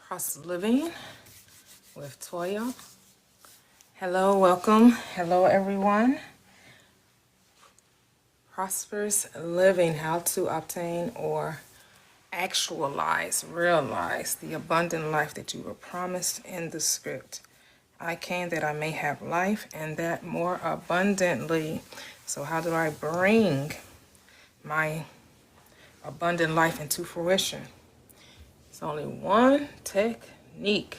Prosperous Living with Toyia. Hello, welcome. Hello, everyone. Prosperous Living, how to obtain or actualize, realize the abundant life that you were promised in the script. I came that I may have life and that more abundantly. So how do I bring my abundant life into fruition? It's only one technique.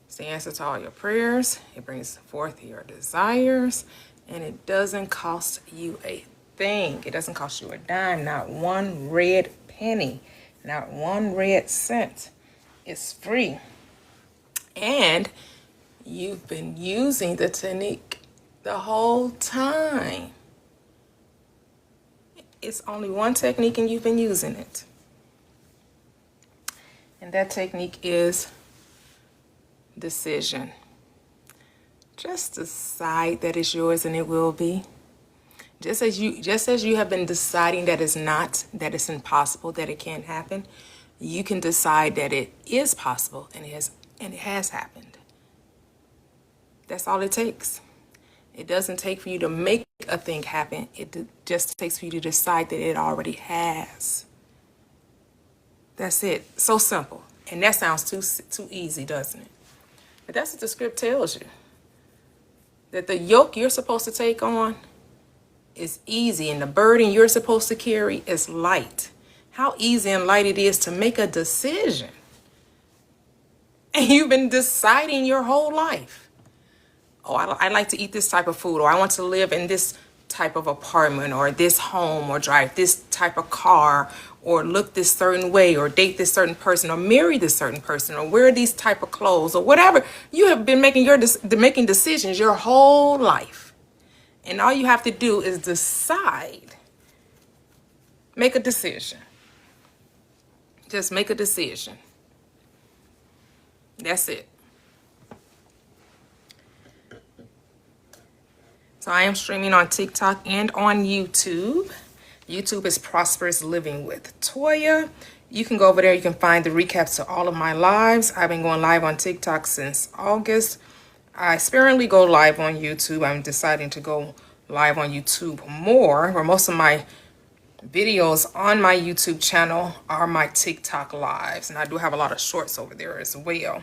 It's the answer to all your prayers. It brings forth your desires, and it doesn't cost you a thing. It doesn't cost you a dime, not one red penny, not one red cent. It's free. And you've been using the technique the whole time. It's only one technique and you've been using it. And that technique is decision. Just decide that it's yours and it will be. Just as you have been deciding that it's not, that it's impossible, that it can't happen, you can decide that it is possible and it has happened. That's all it takes. It doesn't take for you to make a thing happen. It just takes for you to decide that it already has. That's it. So simple. And that sounds too easy, doesn't it? But that's what the script tells you. That the yoke you're supposed to take on is easy and the burden you're supposed to carry is light. How easy and light it is to make a decision. And you've been deciding your whole life. Oh, I like to eat this type of food, or I want to live in this type of apartment, or this home, or drive this type of car, or look this certain way, or date this certain person, or marry this certain person, or wear these type of clothes, or whatever. You have been making making decisions your whole life. And all you have to do is decide. Make a decision. Just make a decision. That's it. So I am streaming on TikTok and on YouTube. YouTube is Prosperous Living with Toyia. You can go over there. You can find the recaps to all of my lives. I've been going live on TikTok since August. I sparingly go live on YouTube. I'm deciding to go live on YouTube more, where most of my videos on my YouTube channel are my TikTok lives. And I do have a lot of shorts over there as well.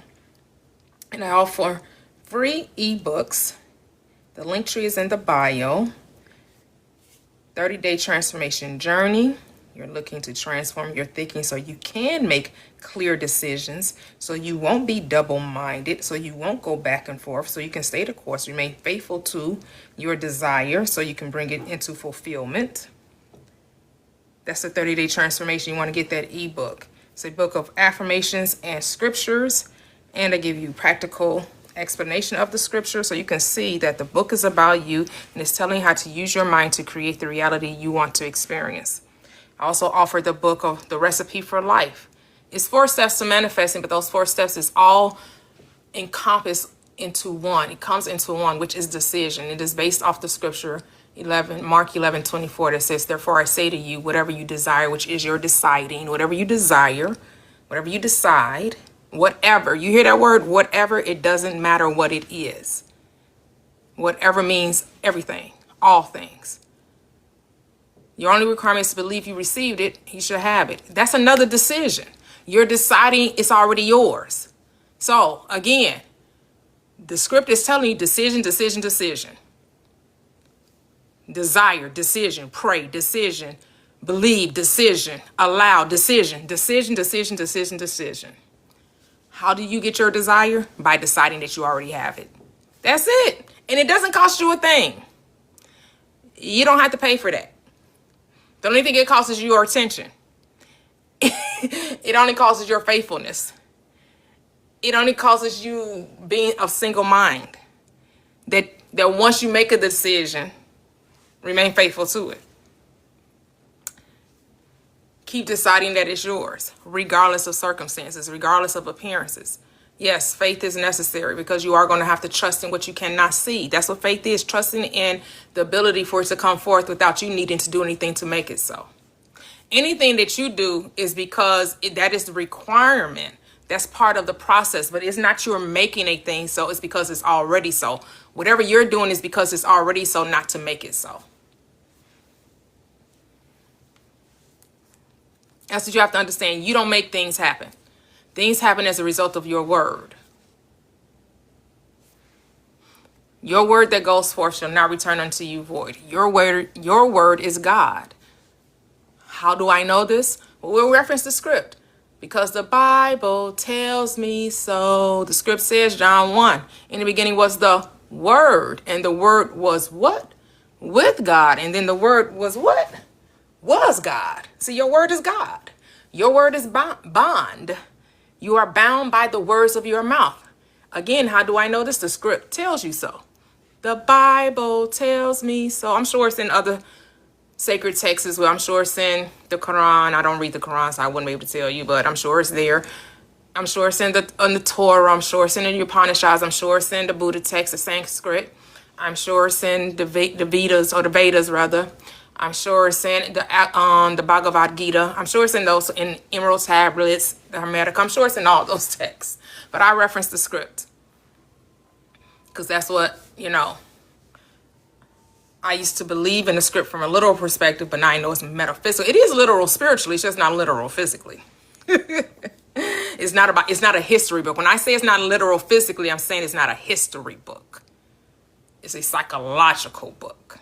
And I offer free ebooks. The link tree is in the bio. 30-day transformation journey. You're looking to transform your thinking so you can make clear decisions, so you won't be double-minded, so you won't go back and forth, so you can stay the course, remain faithful to your desire, so you can bring it into fulfillment. That's the 30-day transformation. You want to get that ebook. It's a book of affirmations and scriptures, and I give you practical explanation of the scripture so you can see that the book is about you and it's telling you how to use your mind to create the reality you want to experience. I also offer the book of the recipe for life. It's 4 steps to manifesting, but those 4 steps is all encompassed into one. It comes into one, which is decision. It is based off the scripture Mark 11:24 that says, therefore I say to you, whatever you desire, which is your deciding, whatever you desire, whatever you decide, whatever, you hear that word, whatever, it doesn't matter what it is. Whatever means everything, all things. Your only requirement is to believe you received it, you should have it. That's another decision. You're deciding it's already yours. So again, the script is telling you decision, decision, decision. Desire, decision, pray, decision, believe, decision, allow, decision, decision, decision, decision, decision. How do you get your desire? By deciding that you already have it. That's it. And it doesn't cost you a thing. You don't have to pay for that. The only thing it costs is your attention. It only costs your faithfulness. It only causes you being of single mind. That once you make a decision, remain faithful to it. Keep deciding that it's yours, regardless of circumstances, regardless of appearances. Yes, faith is necessary because you are going to have to trust in what you cannot see. That's what faith is, trusting in the ability for it to come forth without you needing to do anything to make it so. Anything that you do is because that is the requirement. That's part of the process, but it's not you're making a thing so, it's because it's already so. Whatever you're doing is because it's already so, not to make it so. That's what you have to understand. You don't make things happen. Things happen as a result of your word. Your word that goes forth shall not return unto you void. Your word is God. How do I know this? Well, we'll reference the script. Because the Bible tells me so. The script says, John 1, in the beginning was the Word, and the Word was what? With God. And then the Word was what? Was God. See, your word is God. Your word is bond. You are bound by the words of your mouth. Again, how do I know this? The script tells you so. The Bible tells me so. I'm sure it's in other sacred texts as well. I'm sure it's in the Quran. I don't read the Quran, so I wouldn't be able to tell you, but I'm sure it's there. I'm sure it's in the Torah. I'm sure it's in the Upanishads. I'm sure it's in the Buddha text, the Sanskrit. I'm sure it's in the Vedas, or the Vedas rather. I'm sure it's in the Bhagavad Gita. I'm sure it's in those, in Emerald Tablets, the Hermetic. I'm sure it's in all those texts. But I reference the script because that's what, I used to believe in the script from a literal perspective, but now I know it's metaphysical. It is literal spiritually, it's just not literal physically. It's not a history book. When I say it's not literal physically, I'm saying it's not a history book. It's a psychological book.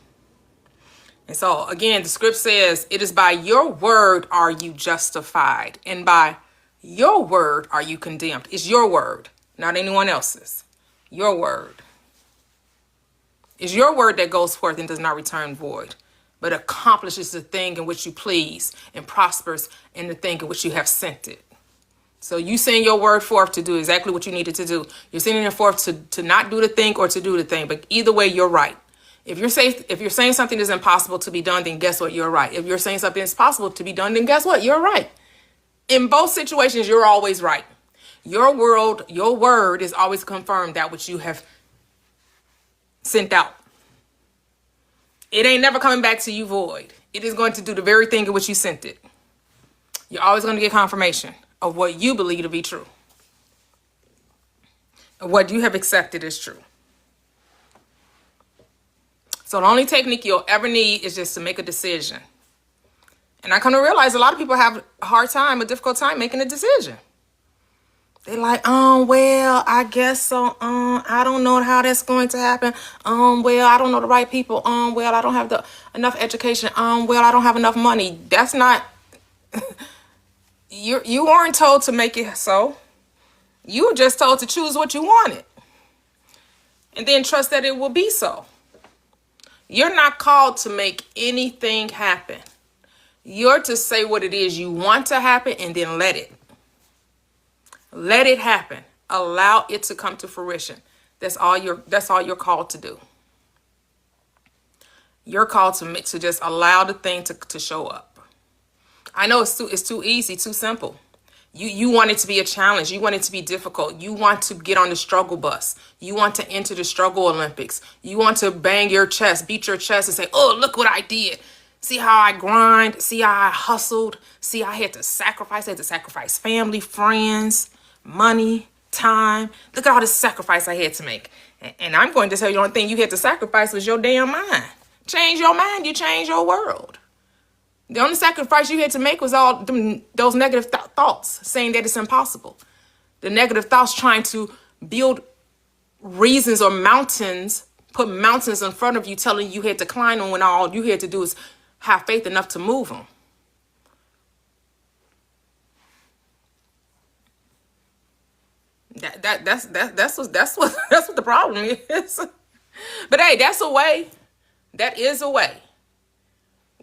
And so again, the script says, it is by your word are you justified, and by your word are you condemned. It's your word, not anyone else's. Your word. It's your word that goes forth and does not return void, but accomplishes the thing in which you please and prospers in the thing in which you have sent it. So you send your word forth to do exactly what you needed to do. You're sending it forth to not do the thing or to do the thing, but either way, you're right. If you're saying something is impossible to be done, then guess what? You're right. If you're saying something is possible to be done, then guess what? You're right. In both situations, you're always right. Your word is always confirmed that which you have sent out. It ain't never coming back to you void. It is going to do the very thing in which you sent it. You're always going to get confirmation of what you believe to be true, of what you have accepted as true. So the only technique you'll ever need is just to make a decision. And I come to realize a lot of people have a difficult time making a decision. They're like, well, I guess so. I don't know how that's going to happen. Well, I don't know the right people. Well, I don't have enough education. Well, I don't have enough money. That's not, you weren't told to make it so. You were just told to choose what you wanted. And then trust that it will be so. You're not called to make anything happen. You're to say what it is you want to happen and then let it. Let it happen. Allow it to come to fruition. That's all you're called to do. You're called to just allow the thing to show up. I know it's too easy, too simple. You want it to be a challenge. You want it to be difficult. You want to get on the struggle bus. You want to enter the struggle Olympics. You want to bang your chest, beat your chest and say, oh, look what I did. See how I grind. See how I hustled. See, I had to sacrifice. I had to sacrifice family, friends, money, time. Look at all the sacrifice I had to make. And I'm going to tell you the only thing you had to sacrifice was your damn mind. Change your mind, you change your world. The only sacrifice you had to make was all those negative thoughts saying that it's impossible. The negative thoughts trying to build reasons or mountains, put mountains in front of you, telling you had to climb them when all you had to do is have faith enough to move them. That's what the problem is. But hey, that's a way. That is a way.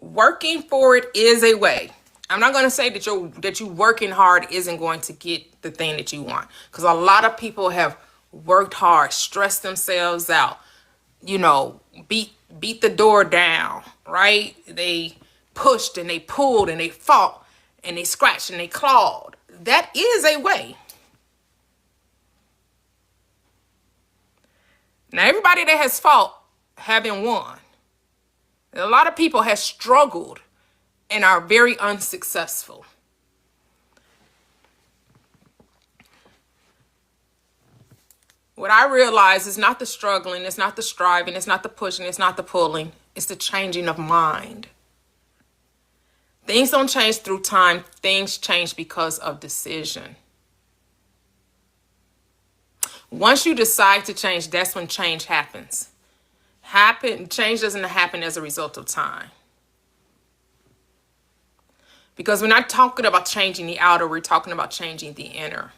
Working for it is a way. I'm not going to say that you working hard isn't going to get the thing that you want, because a lot of people have worked hard, stressed themselves out, beat the door down, right? They pushed and they pulled and they fought and they scratched and they clawed. That is a way. Now, everybody that has fought haven't won. A lot of people have struggled and are very unsuccessful. What I realize is not the struggling, it's not the striving, it's not the pushing, it's not the pulling, it's the changing of mind. Things don't change through time, things change because of decision. Once you decide to change, that's when change happens. Change doesn't happen as a result of time. Because we're not talking about changing the outer, we're talking about changing the inner.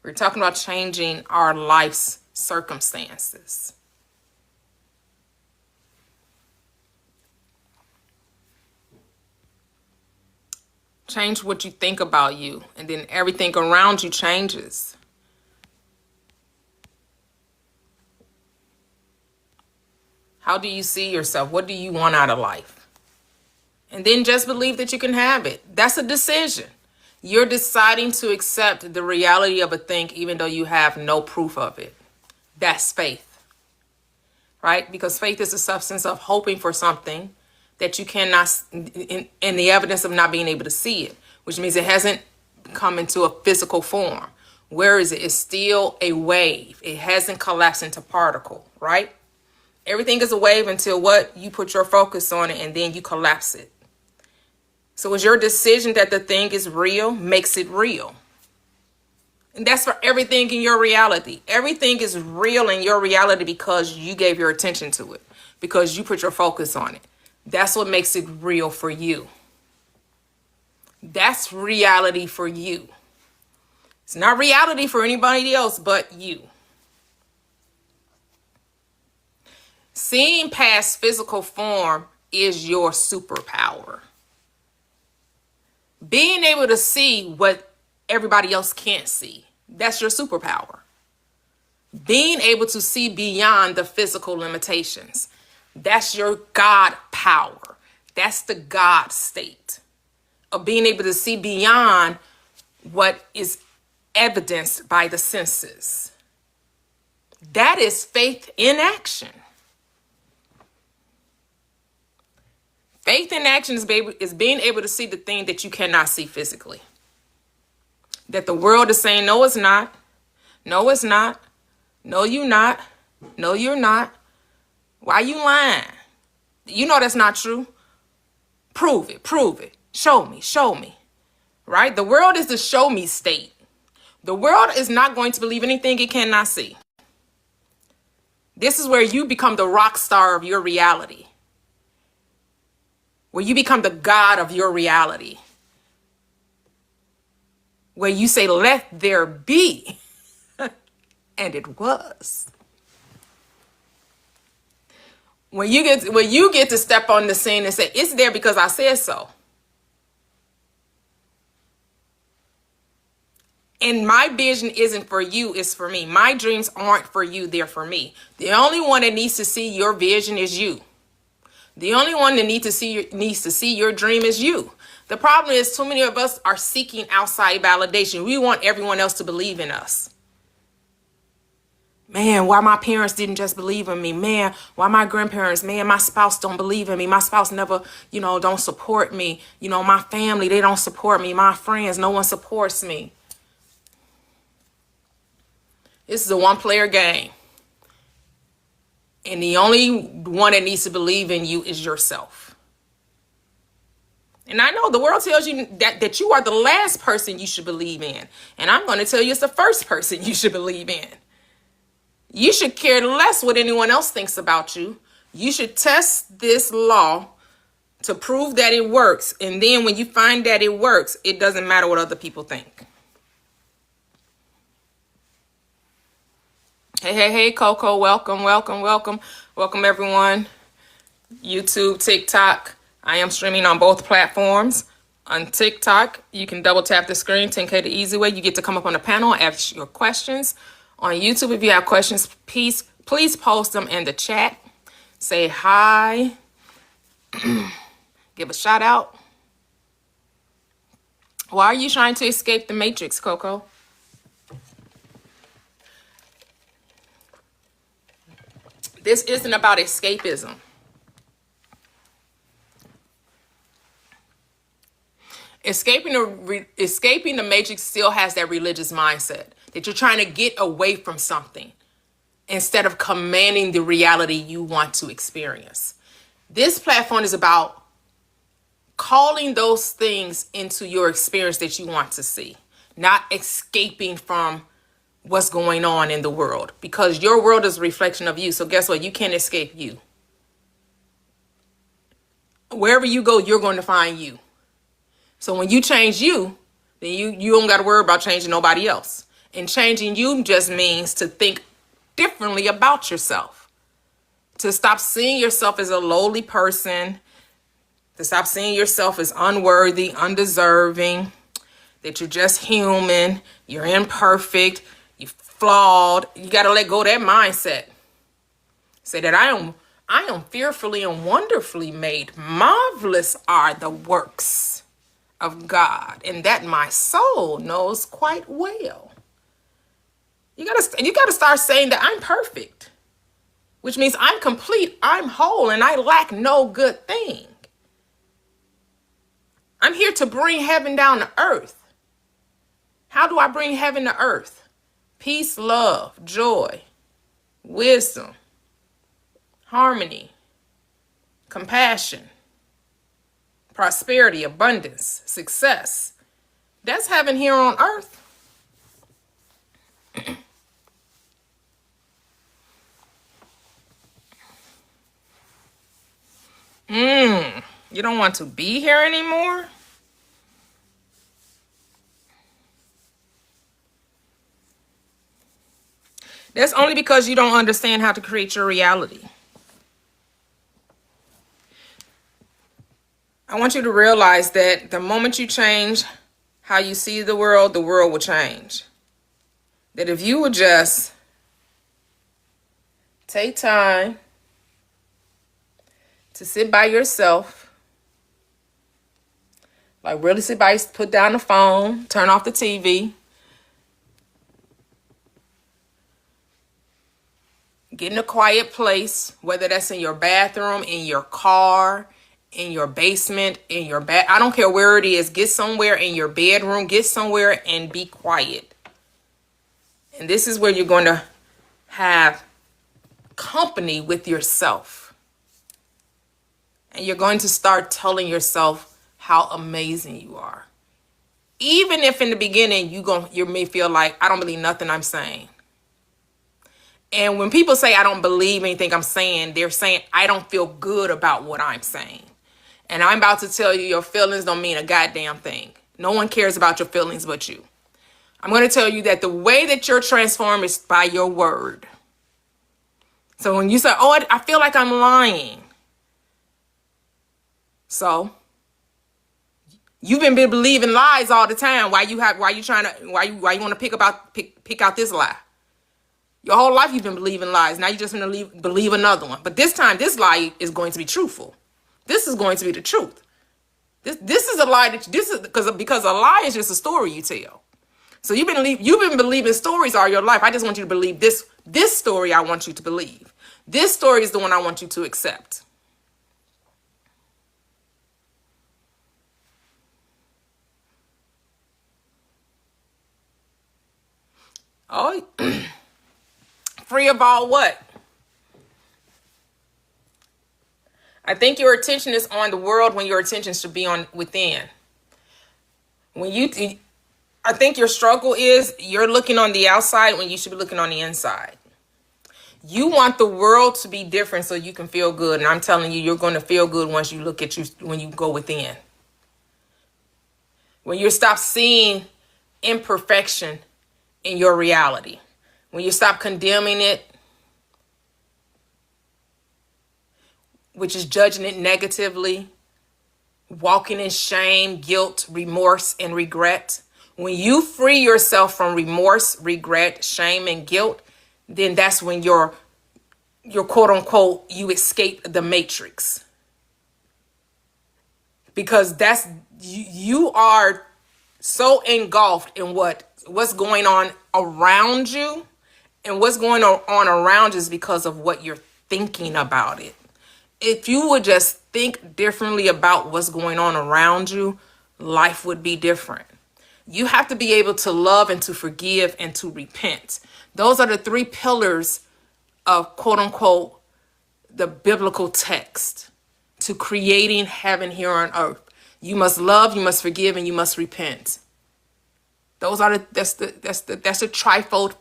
We're talking about changing our life's circumstances. Change what you think about you, and then everything around you changes. How do you see yourself? What do you want out of life? And then just believe that you can have it. That's a decision. You're deciding to accept the reality of a thing even though you have no proof of it. That's faith, right? Because faith is the substance of hoping for something that you cannot, and the evidence of not being able to see it, which means it hasn't come into a physical form. Where is it? It's still a wave. It hasn't collapsed into particle, right? Everything is a wave until what? You put your focus on it and then you collapse it. So it's your decision that the thing is real, makes it real. And that's for everything in your reality. Everything is real in your reality because you gave your attention to it, because you put your focus on it. That's what makes it real for you. That's reality for you. It's not reality for anybody else but you. Seeing past physical form is your superpower. Being able to see what everybody else can't see, that's your superpower. Being able to see beyond the physical limitations, that's your God power. That's the God state of being able to see beyond what is evidenced by the senses. That is faith in action. Faith in action is being able to see the thing that you cannot see physically. That the world is saying, no, it's not. No, it's not. No, you're not. No, you're not. Why you lying? You know that's not true. Prove it. Prove it. Show me. Show me. Right? The world is the show me state. The world is not going to believe anything it cannot see. This is where you become the rock star of your reality. Where you become the God of your reality. Where you say, let there be. And it was. When you get to step on the scene and say, it's there because I said so. And my vision isn't for you, it's for me. My dreams aren't for you, they're for me. The only one that needs to see your vision is you. The only one that needs to see your dream is you. The problem is too many of us are seeking outside validation. We want everyone else to believe in us. Man, why my parents didn't just believe in me? Man, why my grandparents? Man, my spouse don't believe in me. My spouse never, don't support me. My family, they don't support me. My friends, no one supports me. This is a one-player game. And the only one that needs to believe in you is yourself. And I know the world tells you that you are the last person you should believe in. And I'm going to tell you it's the first person you should believe in. You should care less what anyone else thinks about you. You should test this law to prove that it works. And then when you find that it works, it doesn't matter what other people think. Hey, Coco, welcome, everyone. YouTube, TikTok. I am streaming on both platforms. On TikTok, you can double tap the screen, 10K the easy way. You get to come up on the panel and ask your questions. On YouTube, if you have questions, please post them in the chat. Say hi. Give a shout out. Why are you trying to escape the matrix, Coco? This isn't about escapism. Escaping the matrix still has that religious mindset that you're trying to get away from something instead of commanding the reality you want to experience. This platform is about calling those things into your experience that you want to see, not escaping from what's going on in the world, because your world is a reflection of you. So guess what? You can't escape you. Wherever you go, you're going to find you. So when you change you, then you don't got to worry about changing nobody else. And changing you just means to think differently about yourself, to stop seeing yourself as a lowly person, to stop seeing yourself as unworthy, undeserving, that you're just human, you're imperfect, you're flawed. You got to let go of that mindset. Say that I am fearfully and wonderfully made. Marvelous are the works of God, and that my soul knows quite well. You gotta start saying that I'm perfect, which means I'm complete, I'm whole, and I lack no good thing. I'm here to bring heaven down to earth. How do I bring heaven to earth? Peace, love, joy, wisdom, harmony, compassion, prosperity, abundance, success. That's heaven here on earth. You don't want to be here anymore? That's only because you don't understand how to create your reality. I want you to realize that the moment you change how you see the world will change. That if you would just take time to sit by yourself, like really sit by, put down the phone, turn off the TV, get in a quiet place, whether that's in your bathroom, in your car, in your basement, in your I don't care where it is. Get somewhere in your bedroom, get somewhere and be quiet. And this is where you're going to have company with yourself. And you're going to start telling yourself how amazing you are. Even if in the beginning you may feel like, I don't believe nothing I'm saying. And when people say I don't believe anything I'm saying, they're saying I don't feel good about what I'm saying. And I'm about to tell you, your feelings don't mean a goddamn thing. No one cares about your feelings but you. I'm going to tell you that the way that you're transformed is by your word. So when you say, oh, I feel like I'm lying. So you've been believing lies all the time. Why you want to pick out this lie? Your whole life you've been believing lies. Now you just want to believe another one. But this time, this lie is going to be truthful. This is going to be the truth. This is a lie because a lie is just a story you tell. So you've been believing stories all your life. I just want you to believe this story. I want you to believe. This story is the one I want you to accept. Oh, free of all what? I think your attention is on the world when your attention should be on within. I think your struggle is you're looking on the outside when you should be looking on the inside. You want the world to be different so you can feel good. And I'm telling you, you're going to feel good once you look at when you go within. When you stop seeing imperfection in your reality. When you stop condemning it, which is judging it negatively, walking in shame, guilt, remorse, and regret. When you free yourself from remorse, regret, shame, and guilt, then that's when you're quote unquote, you escape the matrix. Because you are so engulfed in what's going on around you, and what's going on around you is because of what you're thinking about it. If you would just think differently about what's going on around you, life would be different. You have to be able to love and to forgive and to repent. Those are the three pillars of quote unquote the biblical text to creating heaven here on earth. You must love, you must forgive, and you must repent. Those are that's the trifold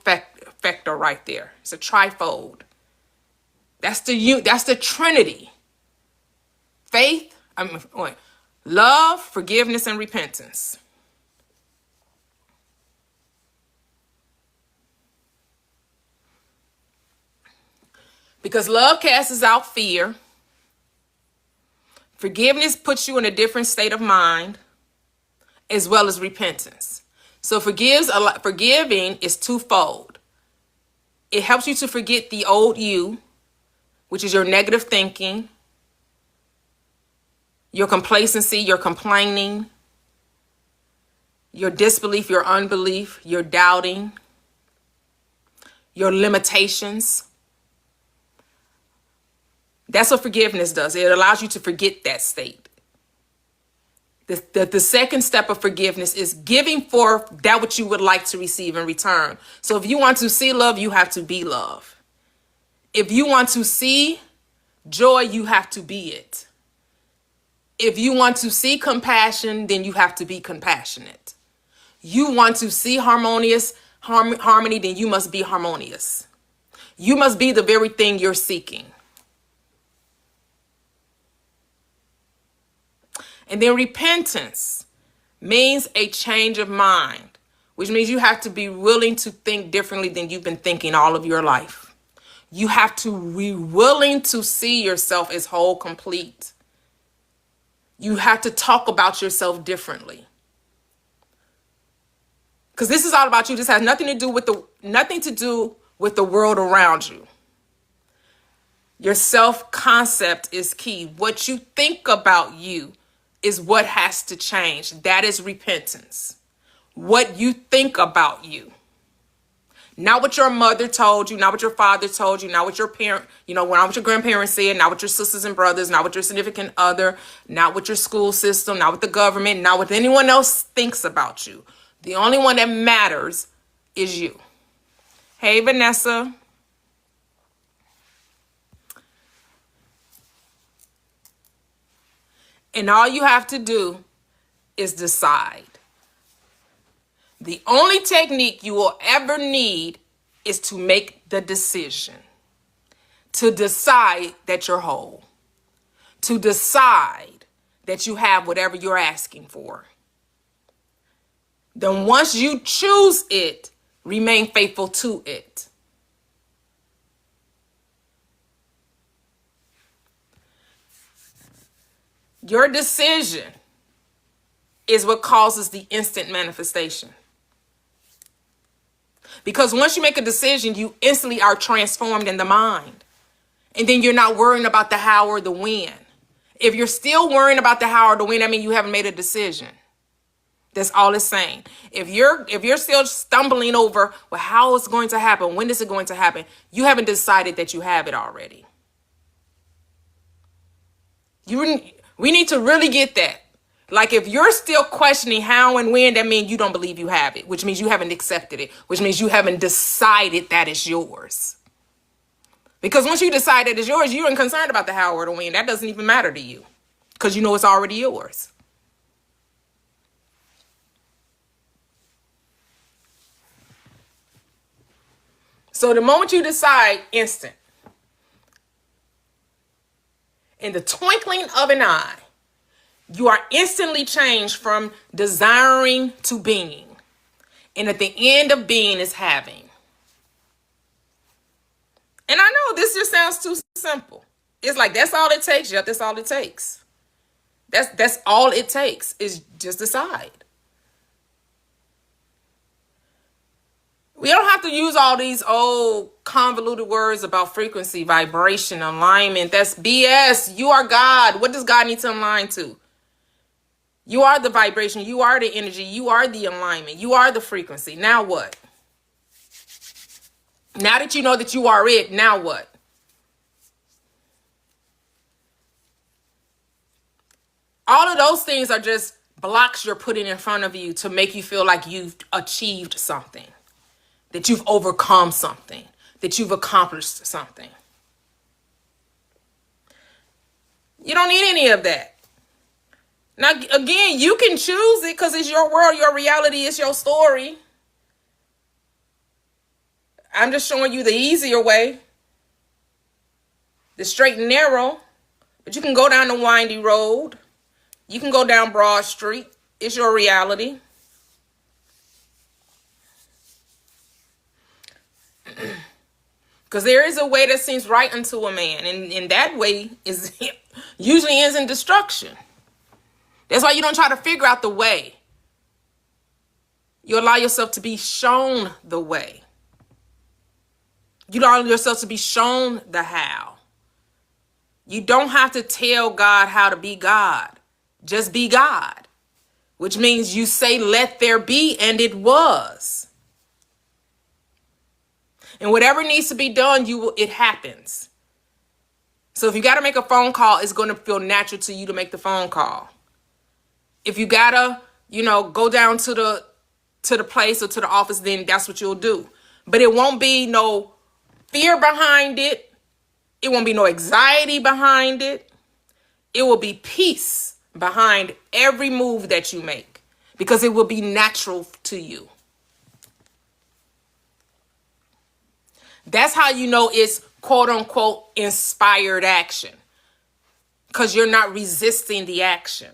factor right there. It's a trifold. That's the Trinity. Faith, love, forgiveness, and repentance. Because love casts out fear. Forgiveness puts you in a different state of mind, as well as repentance. So forgiving is twofold. It helps you to forget the old you, which is your negative thinking, your complacency, your complaining, your disbelief, your unbelief, your doubting, your limitations. That's what forgiveness does. It allows you to forget that state. The second step of forgiveness is giving for that which you would like to receive in return. So if you want to see love, you have to be love. If you want to see joy, you have to be it. If you want to see compassion, then you have to be compassionate. You want to see harmony, then you must be harmonious. You must be the very thing you're seeking. And then repentance means a change of mind, which means you have to be willing to think differently than you've been thinking all of your life. You have to be willing to see yourself as whole, complete. You have to talk about yourself differently. Because this is all about you. This has nothing to do with the world around you. Your self-concept is key. What you think about you is what has to change. That is repentance. What you think about you. Not what your mother told you, not what your father told you, not what your parent, not what your grandparents said, not what your sisters and brothers, not what your significant other, not what your school system, not what the government, not what anyone else thinks about you. The only one that matters is you. Hey, Vanessa. And all you have to do is decide. The only technique you will ever need is to make the decision. To decide that you're whole. To decide that you have whatever you're asking for. Then once you choose it, remain faithful to it. Your decision is what causes the instant manifestation. Because once you make a decision, you instantly are transformed in the mind. And then you're not worrying about the how or the when. If you're still worrying about the how or the when, that means you haven't made a decision. That's all it's saying. If you're still stumbling over, well, how is it going to happen? When is it going to happen? You haven't decided that you have it already. We need to really get that. Like if you're still questioning how and when, that means you don't believe you have it, which means you haven't accepted it, which means you haven't decided that it's yours. Because once you decide that it's yours, you ain't concerned about the how or the when. That doesn't even matter to you because you know it's already yours. So the moment you decide, instant. In the twinkling of an eye, you are instantly changed from desiring to being. And at the end of being is having. And I know this just sounds too simple. It's like, that's all it takes. Yep, that's all it takes. That's all it takes is just decide. We don't have to use all these old convoluted words about frequency, vibration, alignment. That's BS. You are God. What does God need to align to? You are the vibration. You are the energy. You are the alignment. You are the frequency. Now what? Now that you know that you are it, now what? All of those things are just blocks you're putting in front of you to make you feel like you've achieved something, that you've overcome something, that you've accomplished something. You don't need any of that. Now, again, you can choose it because it's your world, your reality, it's your story. I'm just showing you the easier way, the straight and narrow. But you can go down the windy road. You can go down Broad Street. It's your reality. Because there is a way that seems right unto a man. And that way is usually ends in destruction. That's why you don't try to figure out the way. You allow yourself to be shown the way. You allow yourself to be shown the how. You don't have to tell God how to be God. Just be God. Which means you say, let there be, and it was. And whatever needs to be done, it happens. So if you got to make a phone call, it's going to feel natural to you to make the phone call. If you got to, go down to the place or to the office, then that's what you'll do. But it won't be no fear behind it. It won't be no anxiety behind it. It will be peace behind every move that you make because it will be natural to you. That's how you know it's quote unquote inspired action, because you're not resisting the action.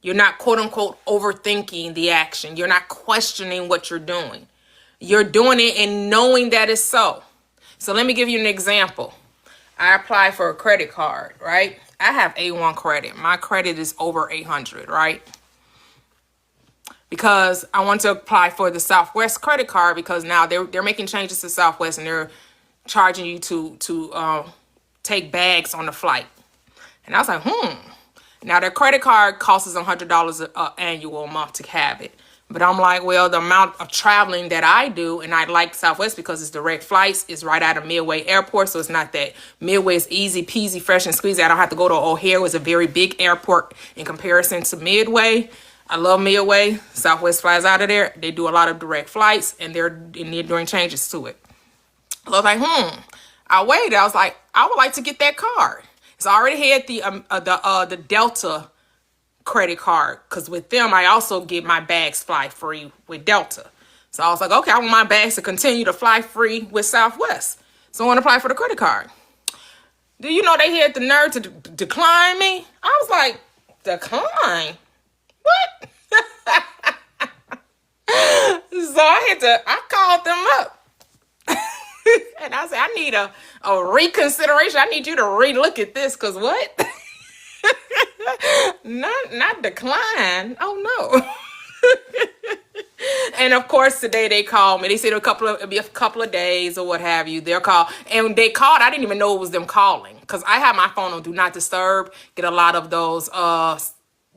You're not quote unquote overthinking the action. You're not questioning what you're doing. You're doing it and knowing that it's so. So let me give you an example. I applied for a credit card, right? I have A1 credit. My credit is over 800, right? Because I want to apply for the Southwest credit card because now they're making changes to Southwest and they're charging you to take bags on the flight. And I was like, Now their credit card costs $100 annual a month to have it. But I'm like, well, the amount of traveling that I do, and I like Southwest because it's direct flights, it's right out of Midway Airport, so it's not that. Midway is easy peasy, fresh and squeezy. I don't have to go to O'Hare. It was a very big airport in comparison to Midway. I love Midway. Southwest flies out of there. They do a lot of direct flights, and they're doing changes to it. I was like, I waited. I was like, I would like to get that card. So I already had the Delta credit card, because with them I also get my bags fly free with Delta. So I was like, okay, I want my bags to continue to fly free with Southwest. So I want to apply for the credit card. Do you know they had the nerve to decline me? I was like, decline? What? So I called them up. And I said, I need a reconsideration. I need you to relook at this, because what? Not decline. Oh no. And of course today they called me. They said it'll be a couple of days or what have you. They'll call. And they called. I didn't even know it was them calling, because I have my phone on do not disturb. Get a lot of those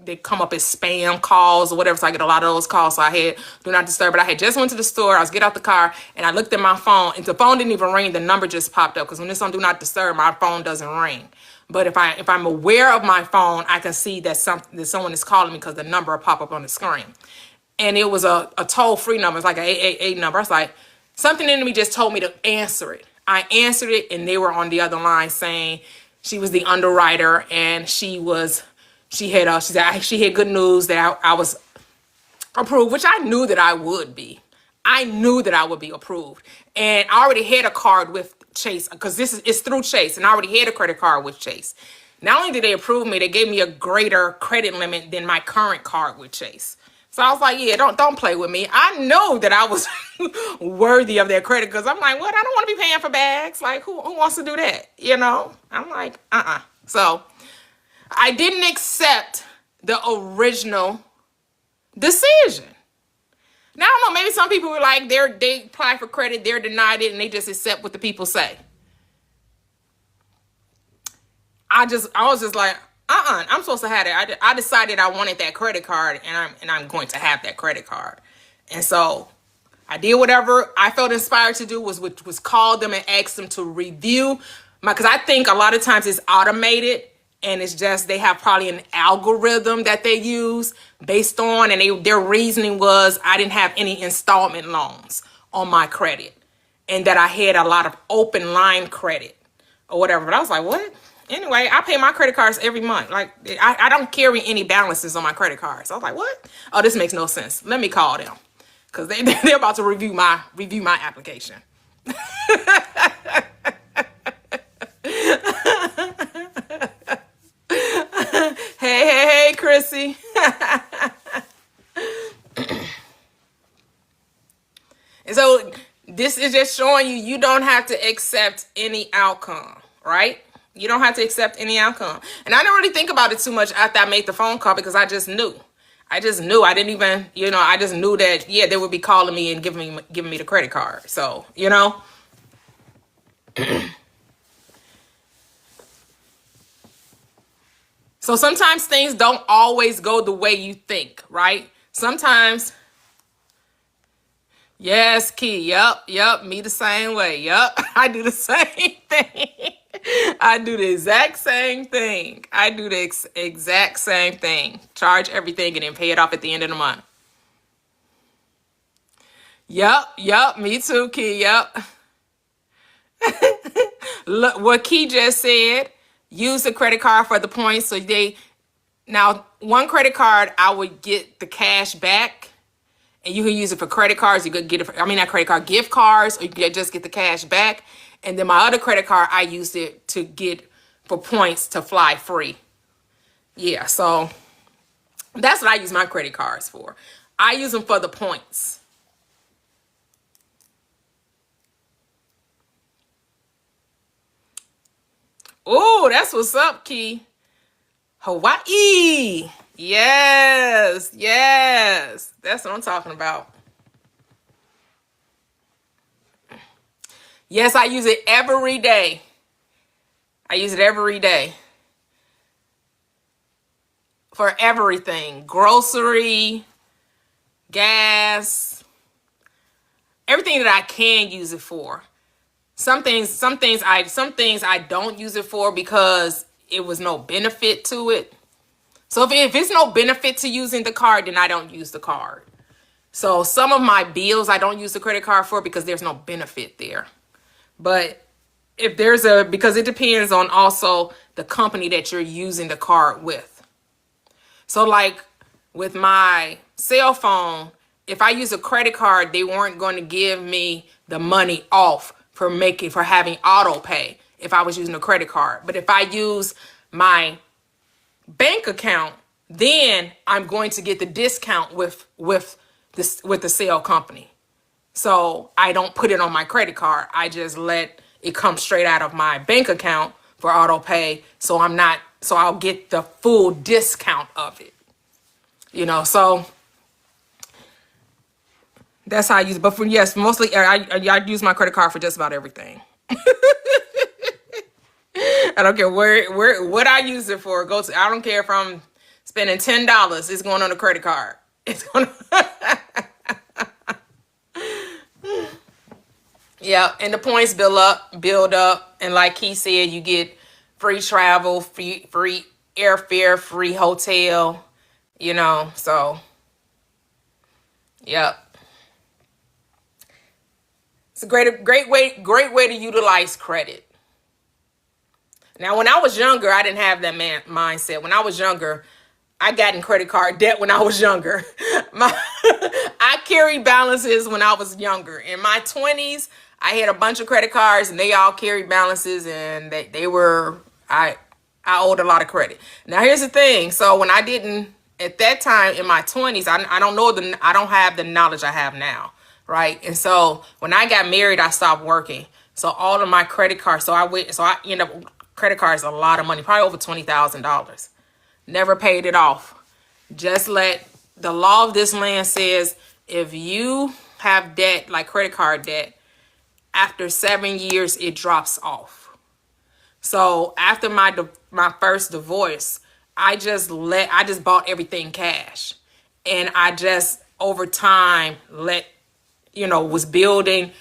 they come up as spam calls or whatever. So I get a lot of those calls. So I had do not disturb. But I had just went to the store. I was get out the car and I looked at my phone, and the phone didn't even ring. The number just popped up, because when it's on do not disturb, my phone doesn't ring. But if I'm aware of my phone, I can see that someone is calling me, because the number will pop up on the screen. And it was a toll-free number. It's like an 888 number. I was like, something in me just told me to answer it. I answered it, and they were on the other line saying she was the underwriter, and she had good news that I was approved, which I knew that I would be. I knew that I would be approved. And I already had a card with Chase, because it's through Chase, and I already had a credit card with Chase. Not only did they approve me, they gave me a greater credit limit than my current card with Chase. So I was like, yeah, don't play with me. I know that I was worthy of their credit, because I'm like, what? I don't want to be paying for bags. Like, who wants to do that? I'm like, So I didn't accept the original decision. Now, I don't know, maybe some people were like, they apply for credit, they're denied it, and they just accept what the people say. I was just like, I'm supposed to have it. I decided I wanted that credit card, and I'm going to have that credit card. And so I did whatever I felt inspired to do, was call them and ask them to review because I think a lot of times it's automated, and it's just they have probably an algorithm that they use based on, and their reasoning was I didn't have any installment loans on my credit, and that I had a lot of open line credit or whatever. But I was like, what? Anyway, I pay my credit cards every month. Like, I don't carry any balances on my credit cards. I was like, what? Oh, this makes no sense. Let me call them, because they're about to review my application. Hey, Chrissy. And so this is just showing you don't have to accept any outcome, right? You don't have to accept any outcome. And I didn't really think about it too much after I made the phone call, because I just knew. I didn't even, I just knew that, yeah, they would be calling me and giving me the credit card. So, So sometimes things don't always go the way you think, right? Sometimes, yes, Key, yep, me the same way, yep. I do the same thing. I do the exact same thing. Exact same thing. Charge everything and then pay it off at the end of the month. Yep, me too, Key, yep. Look, what Key just said, use the credit card for the points. So now one credit card, I would get the cash back, and you can use it for credit cards. You could get it for, not credit card, gift cards, or you could just get the cash back. And then my other credit card, I used it to get for points to fly free. Yeah, so that's what I use my credit cards for. I use them for the points. Oh, that's what's up, Key. Hawaii. Yes. That's what I'm talking about. Yes, I use it every day. For everything. Grocery, gas, everything that I can use it for. Some things I don't use it for because it was no benefit to it. So if it's no benefit to using the card, then I don't use the card. So some of my bills I don't use the credit card for because there's no benefit there. But if because it depends on also the company that you're using the card with. So like with my cell phone, if I use a credit card, they weren't going to give me the money off for having auto pay if I was using a credit card. But if I use my bank account, then I'm going to get the discount with the sale company. So I don't put it on my credit card. I just let it come straight out of my bank account for auto pay. So I'll get the full discount of it. So that's how I use it. But mostly I use my credit card for just about everything. I don't care what I use it for. I don't care if I'm spending $10. It's going on a credit card. It's going. Yeah, and the points build up, and like he said, you get free travel, free airfare, free hotel. So yep. It's a great way to utilize credit. Now, when I was younger, I didn't have that mindset. When I was younger, I got in credit card debt when I was younger. I carried balances when I was younger. In my 20s, I had a bunch of credit cards, and they all carried balances, and I owed a lot of credit. Now, here's the thing. So when at that time in my 20s, I don't have the knowledge I have now. Right. And so when I got married, I stopped working. So all of my credit cards, I ended up credit cards, a lot of money, probably over $20,000. Never paid it off. Just the law of this land says, if you have debt, like credit card debt, after 7 years, it drops off. So after my first divorce, I just bought everything cash. And I just over time was building,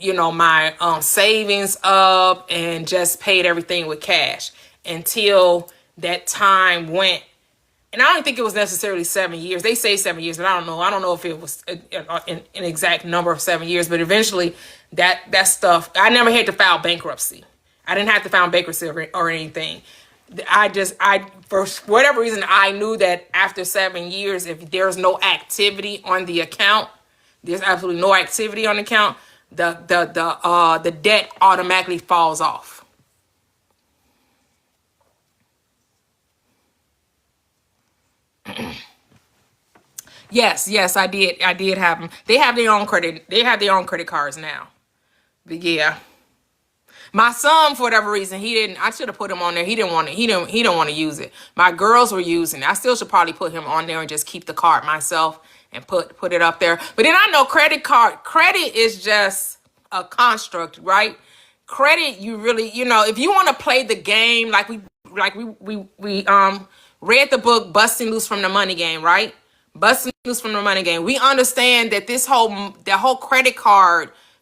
my savings up, and just paid everything with cash until that time went. And I don't think it was necessarily 7 years. They say 7 years, but I don't know. I don't know if it was an exact number of 7 years. But eventually, that stuff, I never had to file bankruptcy. I didn't have to file bankruptcy or anything. For whatever reason, I knew that after 7 years, if there's no activity on the account, there's absolutely no activity on the account, the debt automatically falls off. Yes, I did. I did have them. They have their own credit. They have their own credit cards now. But yeah, my son, for whatever reason, he didn't. I should have put him on there. He didn't want to. He don't want to use it. My girls were using it. I still should probably put him on there and just keep the card myself and put it up there. But then I know credit is just a construct, right? Credit, you really, if you want to play the game, like we read the book Busting Loose from the Money Game, right? Busting Loose from the Money Game. We understand that the whole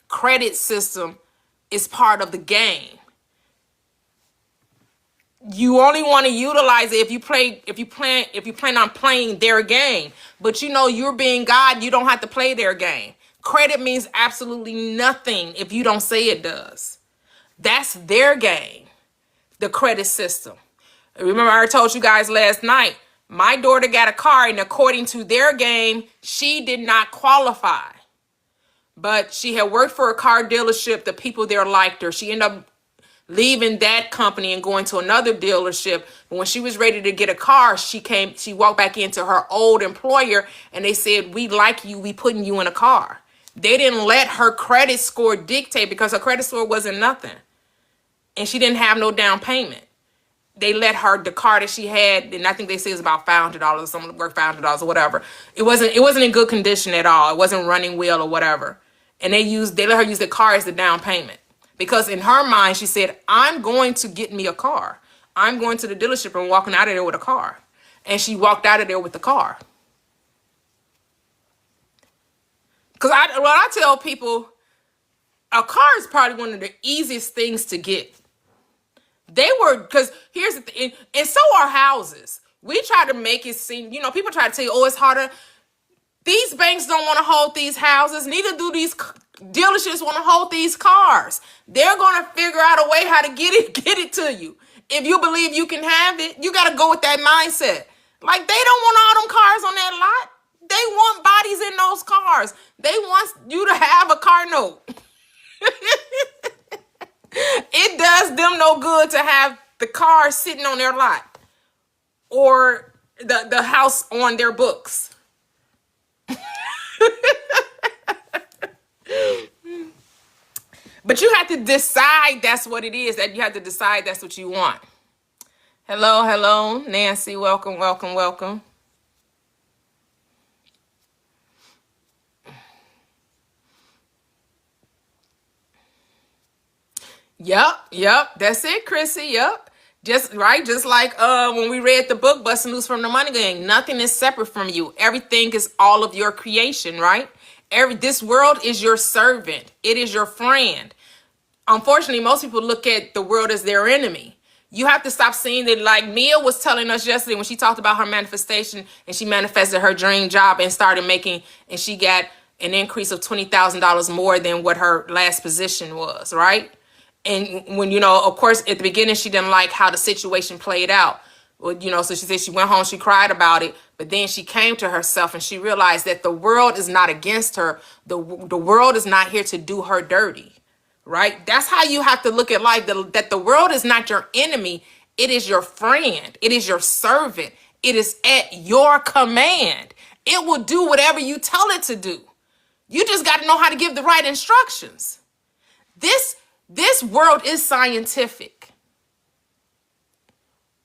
credit system is part of the game. You only want to utilize it if you plan on playing their game. But you're being God, you don't have to play their game. Credit means absolutely nothing if you don't say it does. That's their game, the credit system. Remember, I told you guys last night, my daughter got a car, and according to their game, she did not qualify. But she had worked for a car dealership. The people there liked her. She ended up leaving that company and going to another dealership. But when she was ready to get a car, she walked back into her old employer, and they said, "We like you. We putting you in a car." They didn't let her credit score dictate, because her credit score wasn't nothing. And she didn't have no down payment. They let her, the car that she had, and I think they say it's about $500, some worth $500 or whatever. It wasn't in good condition at all. It wasn't running well or whatever. And they let her use the car as the down payment. Because in her mind, she said, "I'm going to get me a car. I'm going to the dealership and walking out of there with a car." And she walked out of there with the car. Because I tell people, a car is probably one of the easiest things to get. Because here's the thing, and so are houses. We try to make it seem, people try to tell you, "Oh, it's harder." These banks don't want to hold these houses. Neither do these dealerships want to hold these cars. They're going to figure out a way how to get it to you. If you believe you can have it, you got to go with that mindset. Like, they don't want all them cars on that lot. They want bodies in those cars. They want you to have a car note. It does them no good to have the car sitting on their lot or the house on their books. But you have to decide that's what it is. That you have to decide that's what you want. Hello, Nancy. Welcome. Yep. That's it, Chrissy. Yep. Just like when we read the book Busting Loose from the Money Game. Nothing is separate from you. Everything is all of your creation, right? This world is your servant. It is your friend. Unfortunately, most people look at the world as their enemy. You have to stop seeing it. Like Mia was telling us yesterday when she talked about her manifestation, and she manifested her dream job and started making, and she got an increase of $20,000 more than what her last position was, right? And when, of course, at the beginning, she didn't like how the situation played out. Well, so she said she went home, she cried about it, but then she came to herself and she realized that the world is not against her. The world is not here to do her dirty, right? That's how you have to look at life, that the world is not your enemy. It is your friend. It is your servant. It is at your command. It will do whatever you tell it to do. You just got to know how to give the right instructions. This world is scientific.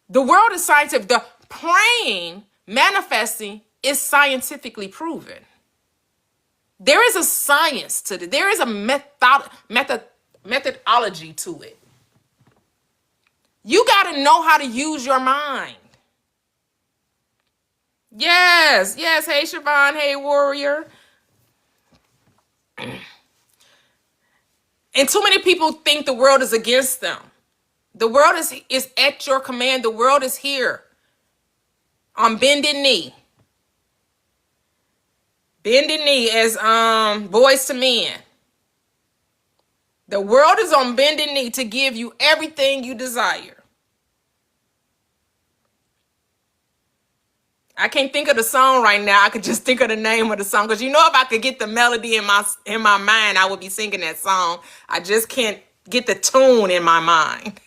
The world is scientific. The praying, manifesting is scientifically proven. There is a science to it. There is a methodology to it. You got to know how to use your mind. Yes. Hey, Siobhan. Hey, warrior. And too many people think the world is against them. The world is at your command. The world is here on bended knee. Bended knee as boys to men. The world is on bended knee to give you everything you desire. I can't think of the song right now. I could just think of the name of the song. Because if I could get the melody in my mind, I would be singing that song. I just can't get the tune in my mind.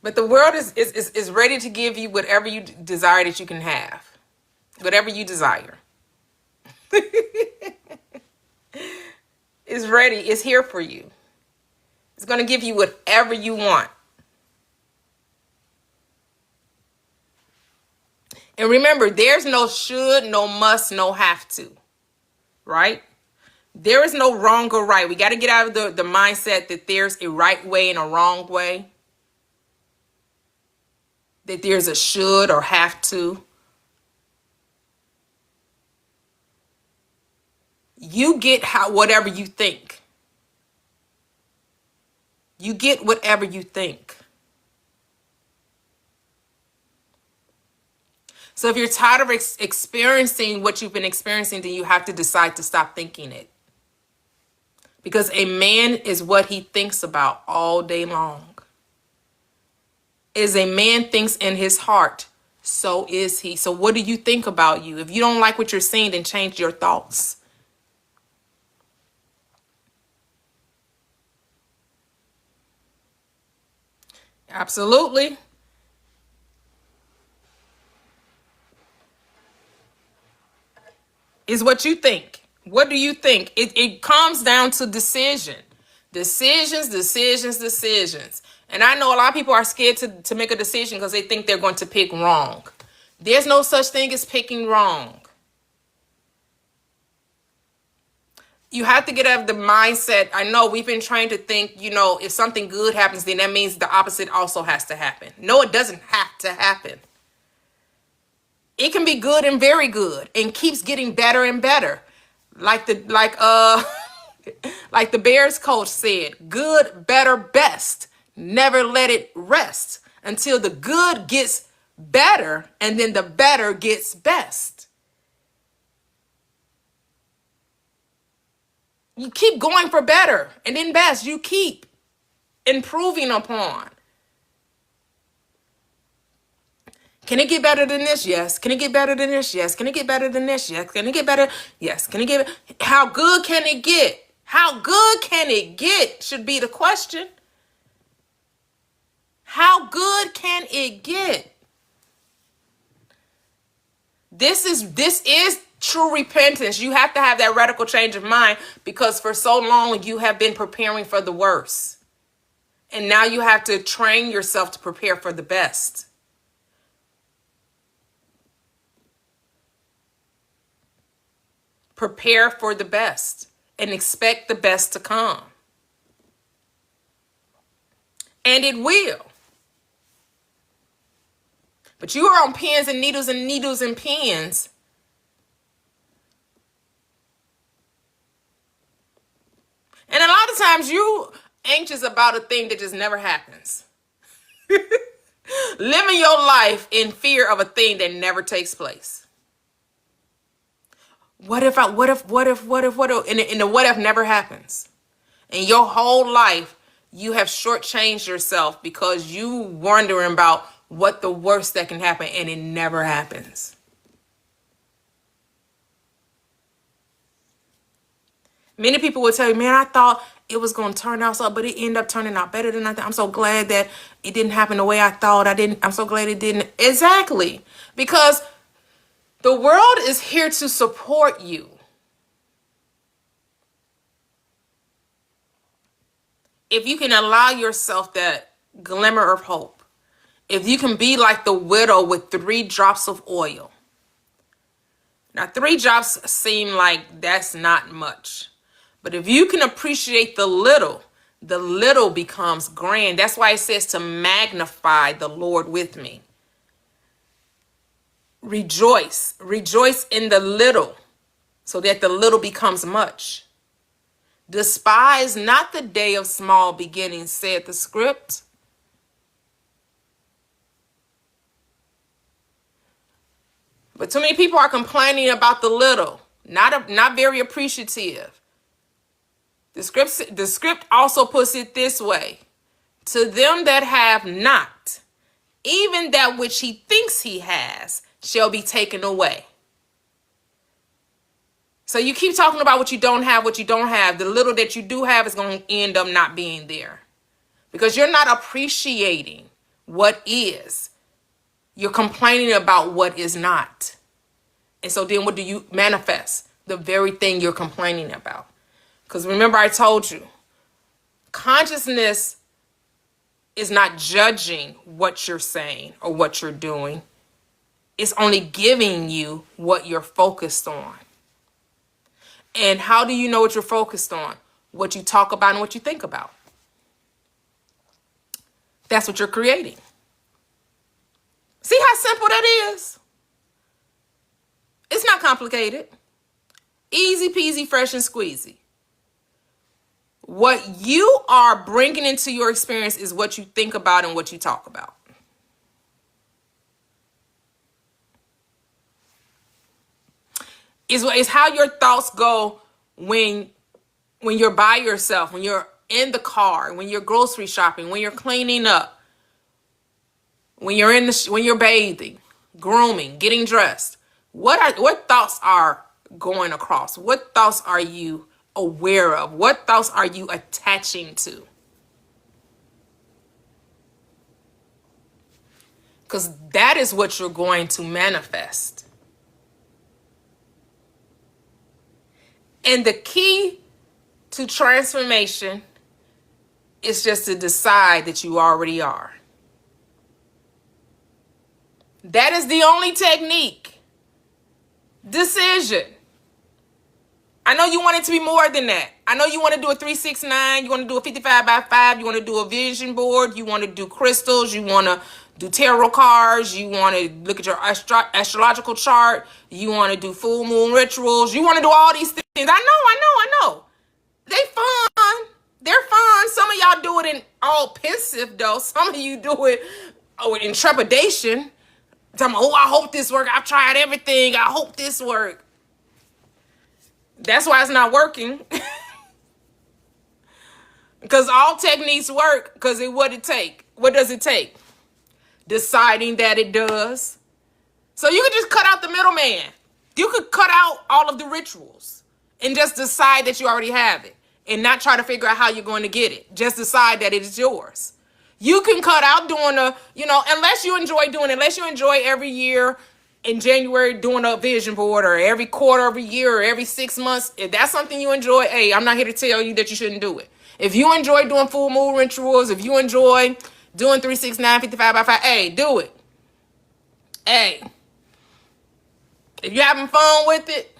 But the world is ready to give you whatever you desire that you can have. Whatever you desire. It's ready. It's here for you. It's going to give you whatever you want. And remember, there's no should, no must, no have to. Right? There is no wrong or right. We got to get out of the mindset that there's a right way and a wrong way. That there's a should or have to. You get whatever you think. You get whatever you think. So if you're tired of experiencing what you've been experiencing, then you have to decide to stop thinking it. Because a man is what he thinks about all day long. As a man thinks in his heart, so is he. So what do you think about you? If you don't like what you're seeing, then change your thoughts. Absolutely. Is what you think. What do you think? It comes down to decision. Decisions. And I know a lot of people are scared to make a decision because they think they're going to pick wrong. There's no such thing as picking wrong. You have to get out of the mindset. I know we've been trained to think, if something good happens, then that means the opposite also has to happen. No, it doesn't have to happen. It can be good and very good and keeps getting better and better. Like the Bears coach said, good, better, best. Never let it rest until the good gets better and then the better gets best. You keep going for better and then best. You keep improving upon. Can it get better than this? Yes. Can it get better than this? Yes. Can it get better than this? Yes. Can it get better? Yes. Can it get? How good can it get? How good can it get should be the question. How good can it get? This is true repentance. You have to have that radical change of mind because for so long you have been preparing for the worst. And now you have to train yourself to prepare for the best. Prepare for the best and expect the best to come. And it will. But you are on pins and needles and needles and pins. And a lot of times you anxious about a thing that just never happens. Living your life in fear of a thing that never takes place. What if, and the what if never happens. And your whole life, you have shortchanged yourself because you wondering about what the worst that can happen and it never happens. Many people will tell you, man, I thought it was going to turn out so, but it ended up turning out better than I thought. I'm so glad that it didn't happen the way I thought. I'm so glad it didn't. Exactly. Because the world is here to support you. If you can allow yourself that glimmer of hope, if you can be like the widow with 3 drops of oil. Now, 3 drops seem like that's not much. But if you can appreciate the little becomes grand. That's why it says to magnify the Lord with me. Rejoice. Rejoice in the little, so that the little becomes much. Despise not the day of small beginnings, said the script. But too many people are complaining about the little, not very appreciative. The script also puts it this way: to them that have not, even that which he thinks he has shall be taken away. So you keep talking about what you don't have, what you don't have. The little that you do have is going to end up not being there, because you're not appreciating what is. You're complaining about what is not. And so then what do you manifest? The very thing you're complaining about. Because remember, I told you, consciousness is not judging what you're saying or what you're doing. It's only giving you what you're focused on. And how do you know what you're focused on? What you talk about and what you think about. That's what you're creating. See how simple that is? It's not complicated. Easy peasy, fresh and squeezy. What you are bringing into your experience is what you think about and what you talk about. Is how your thoughts go when you're by yourself, when you're in the car, when you're grocery shopping, when you're cleaning up, when you're bathing, grooming, getting dressed. What thoughts are going across? What thoughts are you aware of? What thoughts are you attaching to? Because that is what you're going to manifest. And the key to transformation is just to decide that you already are. That is the only technique. Decision. I know you want it to be more than that. I know you want to do a 369, you want to do a 55 by 5, you want to do a vision board, you want to do crystals, you want to do tarot cards, you want to look at your astrological chart, you want to do full moon rituals, you want to do all these things. I know. They fun. They're fun. Some of y'all do it in all pensive though. Some of you do it in trepidation. Tell me, oh, I hope this works. I've tried everything. I hope this works. That's why it's not working. Because all techniques work. Because what does it take? Deciding that it does. So you could just cut out the middleman. You could cut out all of the rituals and just decide that you already have it and not try to figure out how you're going to get it. Just decide that it is yours. You can cut out doing unless you enjoy every year in January doing a vision board, or every quarter of a year, or every 6 months. If that's something you enjoy, hey, I'm not here to tell you that you shouldn't do it. If you enjoy doing full moon rituals, if you enjoy doing 369, 55 by 5, hey, do it. Hey, if you're having fun with it,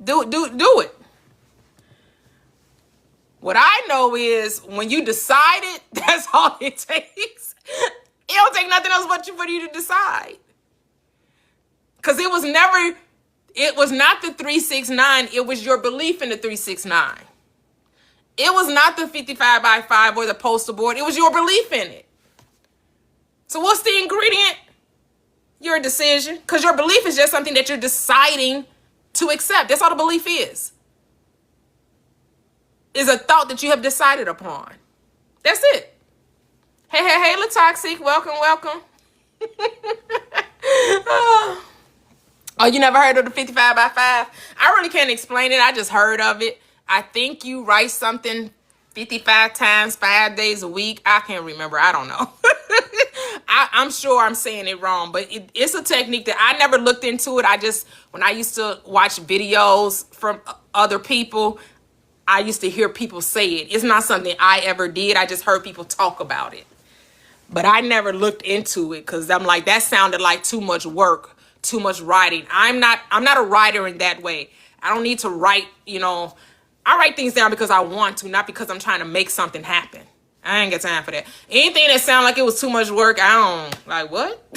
do it. What I know is when you decide it, that's all it takes. It don't take nothing else but for you to decide. Because it was not the 369, it was your belief in the 369. It was not the 55 by 5 or the poster board, it was your belief in it. So what's the ingredient? Your decision. Because your belief is just something that you're deciding to accept. That's all the belief is. Is a thought that you have decided upon. That's it. Hey, LaToxic. Welcome. Oh, you never heard of the 55 by 5? I really can't explain it. I just heard of it. I think you write something 55 times, 5 days a week. I can't remember. I don't know. I'm sure I'm saying it wrong, but it's a technique that I never looked into it. When I used to watch videos from other people, I used to hear people say it. It's not something I ever did. I just heard people talk about it. But I never looked into it because I'm like, that sounded like too much work, too much writing. I'm not a writer in that way. I don't need to write, I write things down because I want to, not because I'm trying to make something happen. I ain't got time for that. Anything that sounds like it was too much work, I don't, like, what?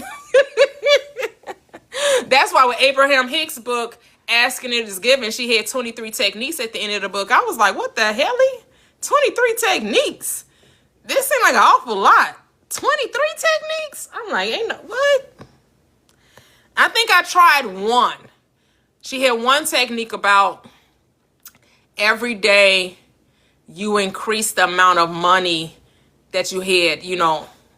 That's why with Abraham Hicks' book, Asking It Is Given, she had 23 techniques at the end of the book. I was like, what the hell? 23 techniques? This seemed like an awful lot. 23 techniques? I'm like, ain't no, what? I think I tried one. She had one technique about every day you increase the amount of money that you had,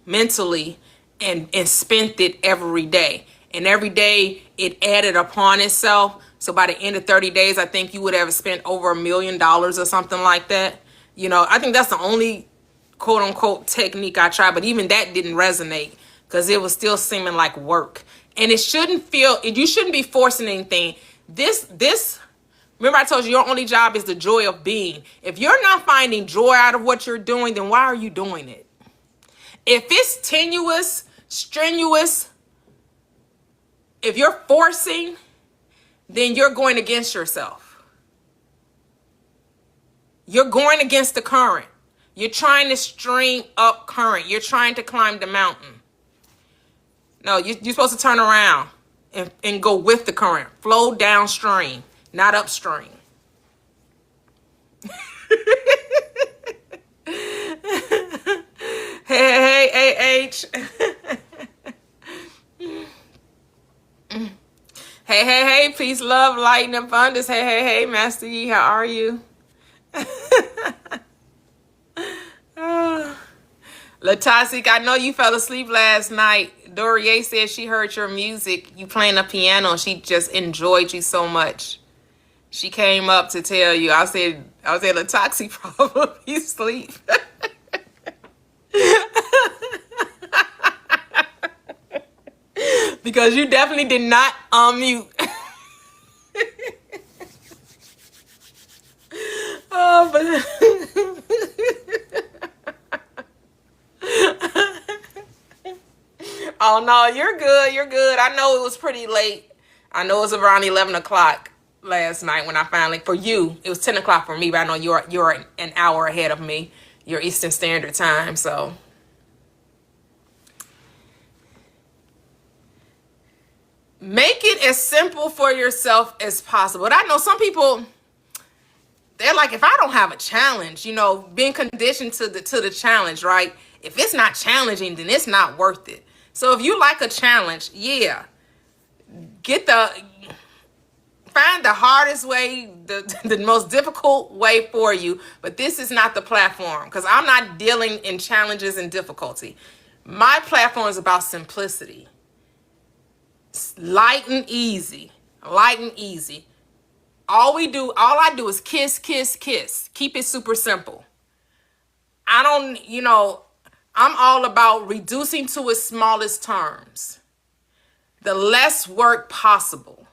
mentally and spent it every day. And every day it added upon itself. So by the end of 30 days, I think you would have spent over $1 million or something like that. I think that's the only quote unquote technique I tried, but even that didn't resonate because it was still seeming like work. And you shouldn't be forcing anything. Remember I told you your only job is the joy of being. If you're not finding joy out of what you're doing, then why are you doing it? If it's tenuous, strenuous, if you're forcing, then you're going against yourself. You're going against the current. You're trying to stream up current. You're trying to climb the mountain. No, you're supposed to turn around and go with the current. Flow downstream, not upstream. Hey, AH. Hey, peace, love, light, and abundance. Hey, Master Yi, how are you? Latasik, I know you fell asleep last night. Dorier said she heard your music. You playing the piano. She just enjoyed you so much. She came up to tell you. I said, Latasik probably asleep. Because you definitely did not unmute. Oh, but oh no, you're good. I know it was pretty late. I know it was around 11 o'clock last night when I finally, for you, it was 10 o'clock for me, but I know you're an hour ahead of me. Your Eastern Standard Time, so. Make it as simple for yourself as possible. But I know some people, they're like, if I don't have a challenge, being conditioned to the challenge, right? If it's not challenging, then it's not worth it. So if you like a challenge, yeah, find the hardest way, the most difficult way for you. But this is not the platform because I'm not dealing in challenges and difficulty. My platform is about simplicity. Light and easy. All I do is kiss. Keep it super simple. I'm all about reducing to its smallest terms. The less work possible.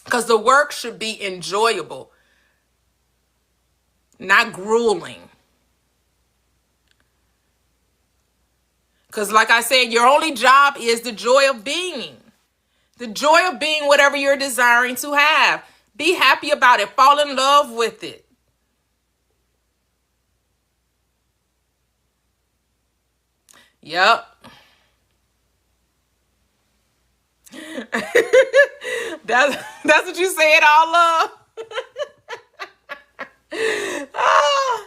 Because the work should be enjoyable, not grueling. Because like I said, your only job is the joy of being. The joy of being whatever you're desiring to have. Be happy about it. Fall in love with it. Yep. That's what you said, all love.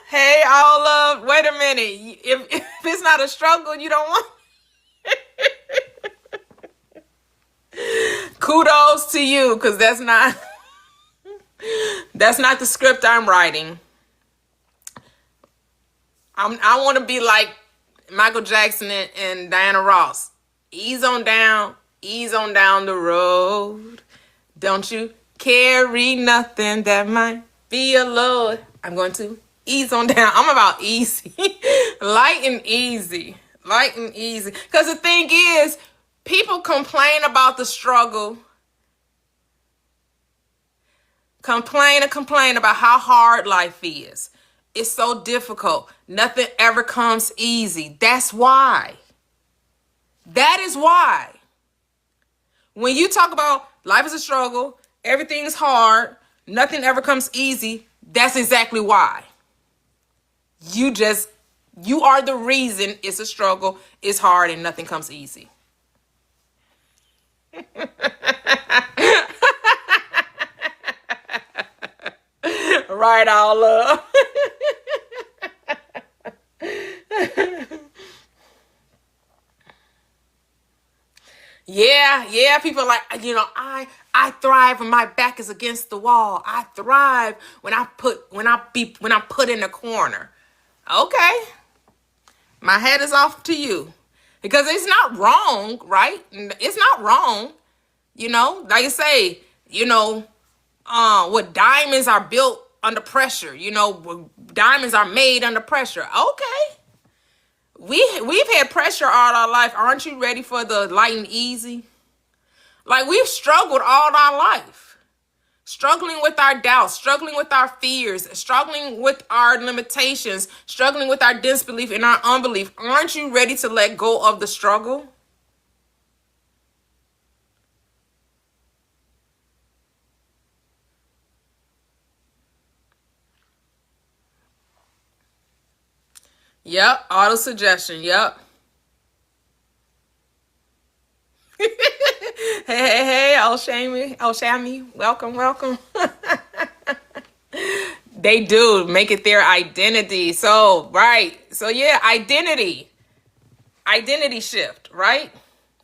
Hey, all love. Wait a minute. If it's not a struggle, you don't want. Kudos to you, because that's not the script I'm writing. I want to be like Michael Jackson and Diana Ross. Ease on down the road. Don't you carry nothing that might be a load. I'm going to ease on down. I'm about easy. Light and easy. Because the thing is, people complain about the struggle. Complain about how hard life is. It's so difficult. Nothing ever comes easy. That's why. That is why. When you talk about life is a struggle, everything's hard, nothing ever comes easy, that's exactly why. You You are the reason it's a struggle, it's hard, and nothing comes easy. Right, all love. Yeah, people are like, I thrive when my back is against the wall. I thrive when I'm put in a corner. Okay. My head is off to you. Because it's not wrong, right? It's not wrong. Like I say, what diamonds are built under pressure. Diamonds are made under pressure. Okay. We've had pressure all our life. Aren't you ready for the light and easy? Like, we've struggled all our life. Struggling with our doubts, struggling with our fears, struggling with our limitations, struggling with our disbelief and our unbelief. Aren't you ready to let go of the struggle? Yep, auto suggestion. Yep. Hey, Oshami, welcome. They do make it their identity. So, right. So, yeah, identity shift, right?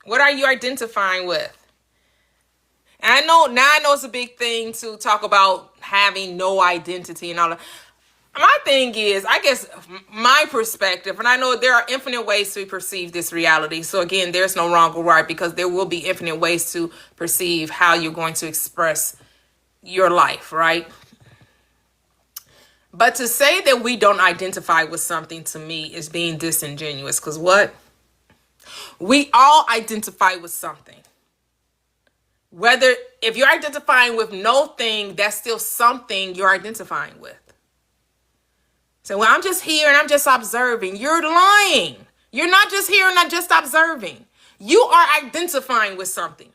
What are you identifying with? And I know it's a big thing to talk about having no identity and all that. My thing is, I guess my perspective, and I know there are infinite ways to perceive this reality. So again, there's no wrong or right, because there will be infinite ways to perceive how you're going to express your life, right? But to say that we don't identify with something, to me, is being disingenuous. Because what? We all identify with something. Whether, if you're identifying with no thing, that's still something you're identifying with. So, well, I'm just here and I'm just observing. You're lying. You're not just here and not just observing. You are identifying with something.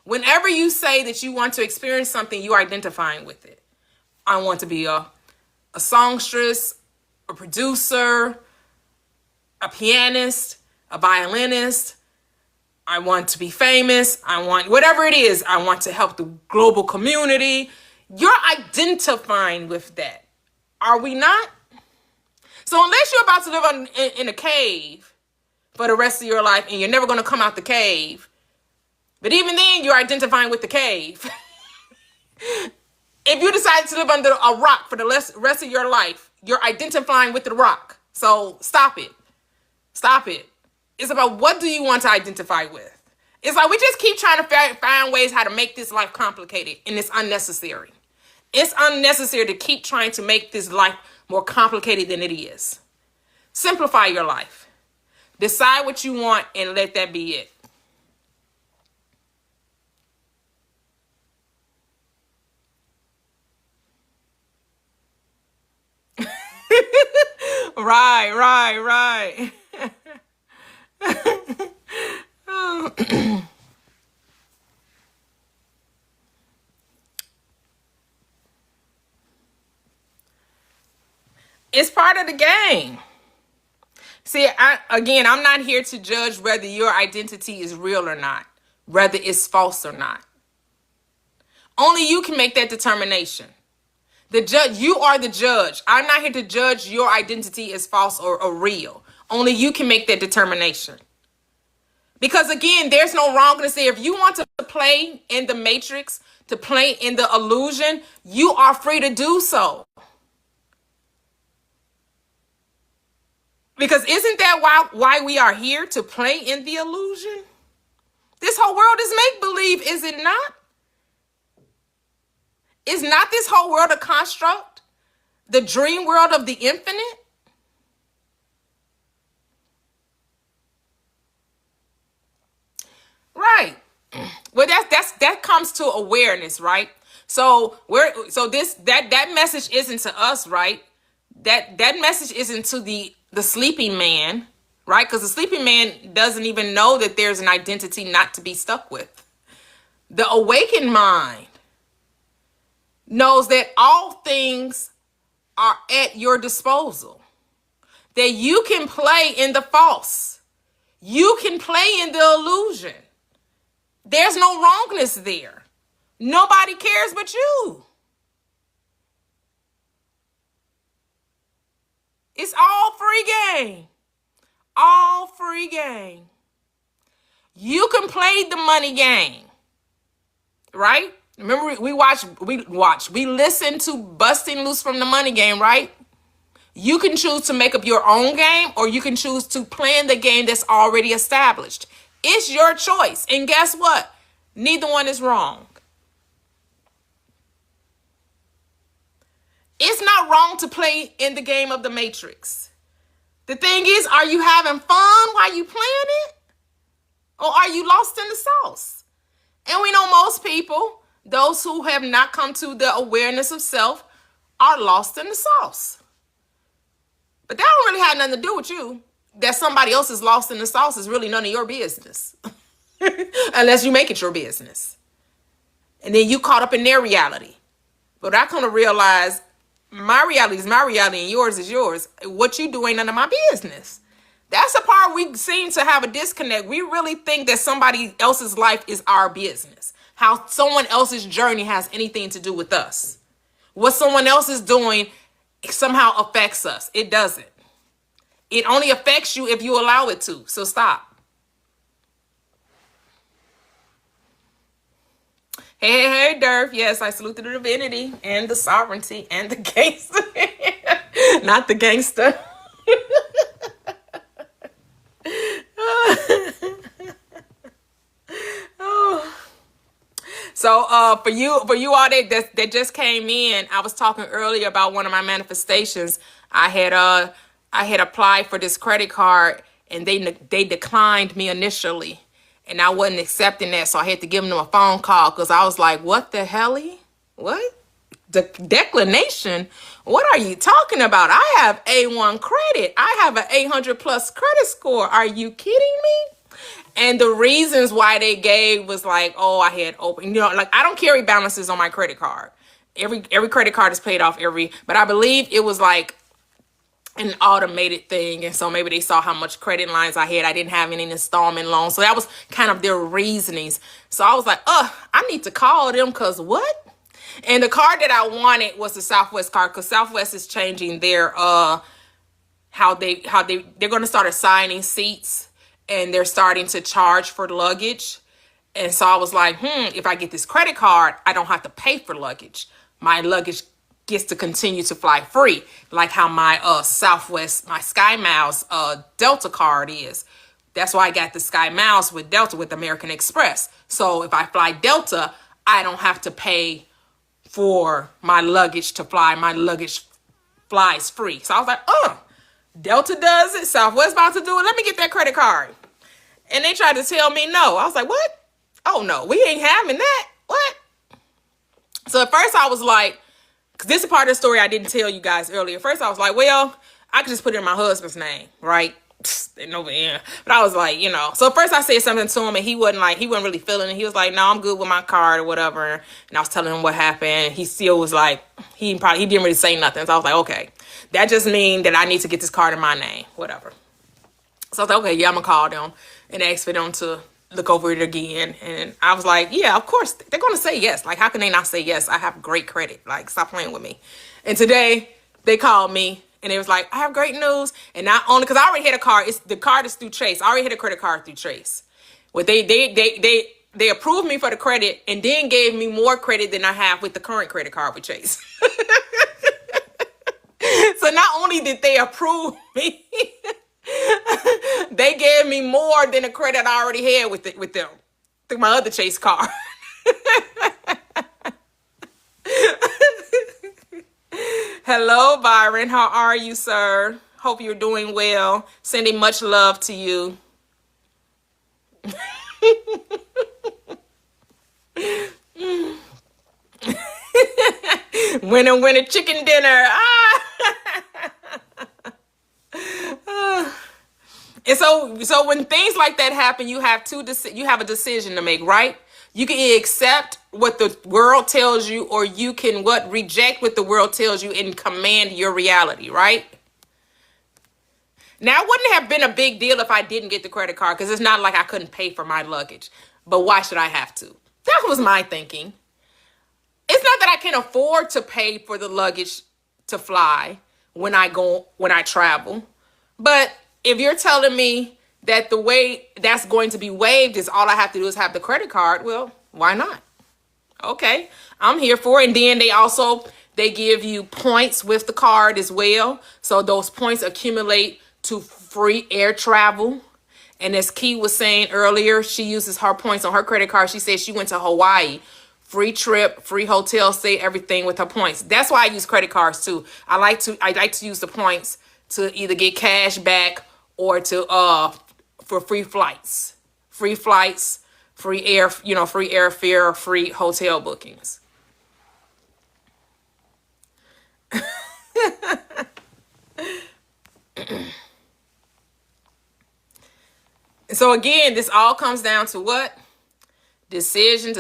Whenever you say that you want to experience something, you're identifying with it. I want to be a songstress, a producer, a pianist, a violinist. I want to be famous. I want whatever it is. I want to help the global community. You're identifying with that. Are we not? So unless you're about to live in a cave for the rest of your life and you're never going to come out the cave, but even then you're identifying with the cave. If you decide to live under a rock for the rest of your life, you're identifying with the rock. So stop it. Stop it. It's about, what do you want to identify with? It's like we just keep trying to find ways how to make this life complicated, and it's unnecessary. It's unnecessary to keep trying to make this life more complicated than it is. Simplify your life. Decide what you want and let that be it. Right. It's part of the game. See, I'm not here to judge whether your identity is real or not, whether it's false or not. Only you can make that determination. The judge, you are the judge. I'm not here to judge your identity as false or real. Only you can make that determination. Because again, there's no wrongness there. If you want to play in the matrix, to play in the illusion, you are free to do so. Because isn't that why we are here, to play in the illusion? This whole world is make-believe, is it not? Is not this whole world a construct? The dream world of the infinite? Right. Well, that comes to awareness, right? So that message isn't to us, right? That message isn't to the sleeping man, right? Because the sleeping man doesn't even know that there's an identity not to be stuck with. The awakened mind knows that all things are at your disposal. that you can play in the false. You can play in the illusion. There's no wrongness there. Nobody cares but you. It's all free game. All free game. You can play the money game, right? Remember, we listen to Busting Loose from the Money Game, right? You can choose to make up your own game, or you can choose to play in the game that's already established. It's your choice. And guess what? Neither one is wrong. It's not wrong to play in the game of the Matrix. The thing is, are you having fun while you playing it? Or are you lost in the sauce? And we know most people, those who have not come to the awareness of self, are lost in the sauce. But that don't really have nothing to do with you. That somebody else is lost in the sauce is really none of your business. Unless you make it your business. And then you caught up in their reality. But I come to realize my reality is my reality and yours is yours. What you do ain't none of my business. That's the part we seem to have a disconnect. We really think that somebody else's life is our business. How someone else's journey has anything to do with us. What someone else is doing somehow affects us. It doesn't. It only affects you if you allow it to. So stop. Hey, Durf. Yes, I salute the divinity and the sovereignty and the gangster. Not the gangster. Oh. So for you all that just came in, I was talking earlier about one of my manifestations. I had applied for this credit card and they declined me initially. And I wasn't accepting that, so I had to give them a phone call because I was like, what the helly? What? The declination? What are you talking about? I have A1 credit. I have an 800 plus credit score. Are you kidding me? And the reasons why they gave was like, oh, I had open, like I don't carry balances on my credit card. Every credit card is paid off but I believe it was like an automated thing, and so maybe they saw how much credit lines I had. I didn't have any installment loans, so that was kind of their reasonings. So I was like, I need to call them because what? And the card that I wanted was the Southwest card because Southwest is changing their how they're going to start assigning seats, and they're starting to charge for luggage. And so I was like, if I get this credit card, I don't have to pay for luggage. My luggage gets to continue to fly free, like how my Southwest, my Sky Miles Delta card is. That's why I got the Sky Miles with Delta with American Express. So if I fly Delta, I don't have to pay for my luggage to fly. My luggage flies free. So I was like, Delta does it. Southwest about to do it. Let me get that credit card. And they tried to tell me no. I was like, what? Oh no, we ain't having that. What? So at first I was like, because this is part of the story I didn't tell you guys earlier. First, I was like, well, I could just put it in my husband's name, right? But I was like, So at first I said something to him, and he wasn't really feeling it. He was like, no, I'm good with my card or whatever. And I was telling him what happened. He still was like, he didn't really say nothing. So I was like, okay, that just means that I need to get this card in my name, whatever. So I was like, okay, yeah, I'm going to call them and ask for them to look over it again. And I was like, yeah, of course they're going to say yes. Like, how can they not say yes? I have great credit. Like, stop playing with me. And today they called me and it was like, I have great news. And not only, cause I already had a card. The card is through Chase. I already had a credit card through Chase. Well, they approved me for the credit and then gave me more credit than I have with the current credit card with Chase. So not only did they approve me, they gave me more than the credit I already had with them through my other Chase card. Hello, Byron. How are you, sir? Hope you're doing well. Sending much love to you. Winner, chicken dinner. And so when things like that happen, you have a decision to make, right? You can accept what the world tells you, or you can reject what the world tells you and command your reality, right? Now, it wouldn't have been a big deal if I didn't get the credit card, because it's not like I couldn't pay for my luggage. But why should I have to? That was my thinking. It's not that I can afford to pay for the luggage to fly when I travel. But if you're telling me that the way that's going to be waived is all I have to do is have the credit card, well, why not? Okay, I'm here for it. And then they give you points with the card as well. So those points accumulate to free air travel. And as Key was saying earlier, she uses her points on her credit card. She said she went to Hawaii. Free trip, free hotel stay, everything with her points. That's why I use credit cards too. I like to use the points to either get cash back or for free flights. Free flights, free airfare, free hotel bookings. So again, this all comes down to what? Decisions.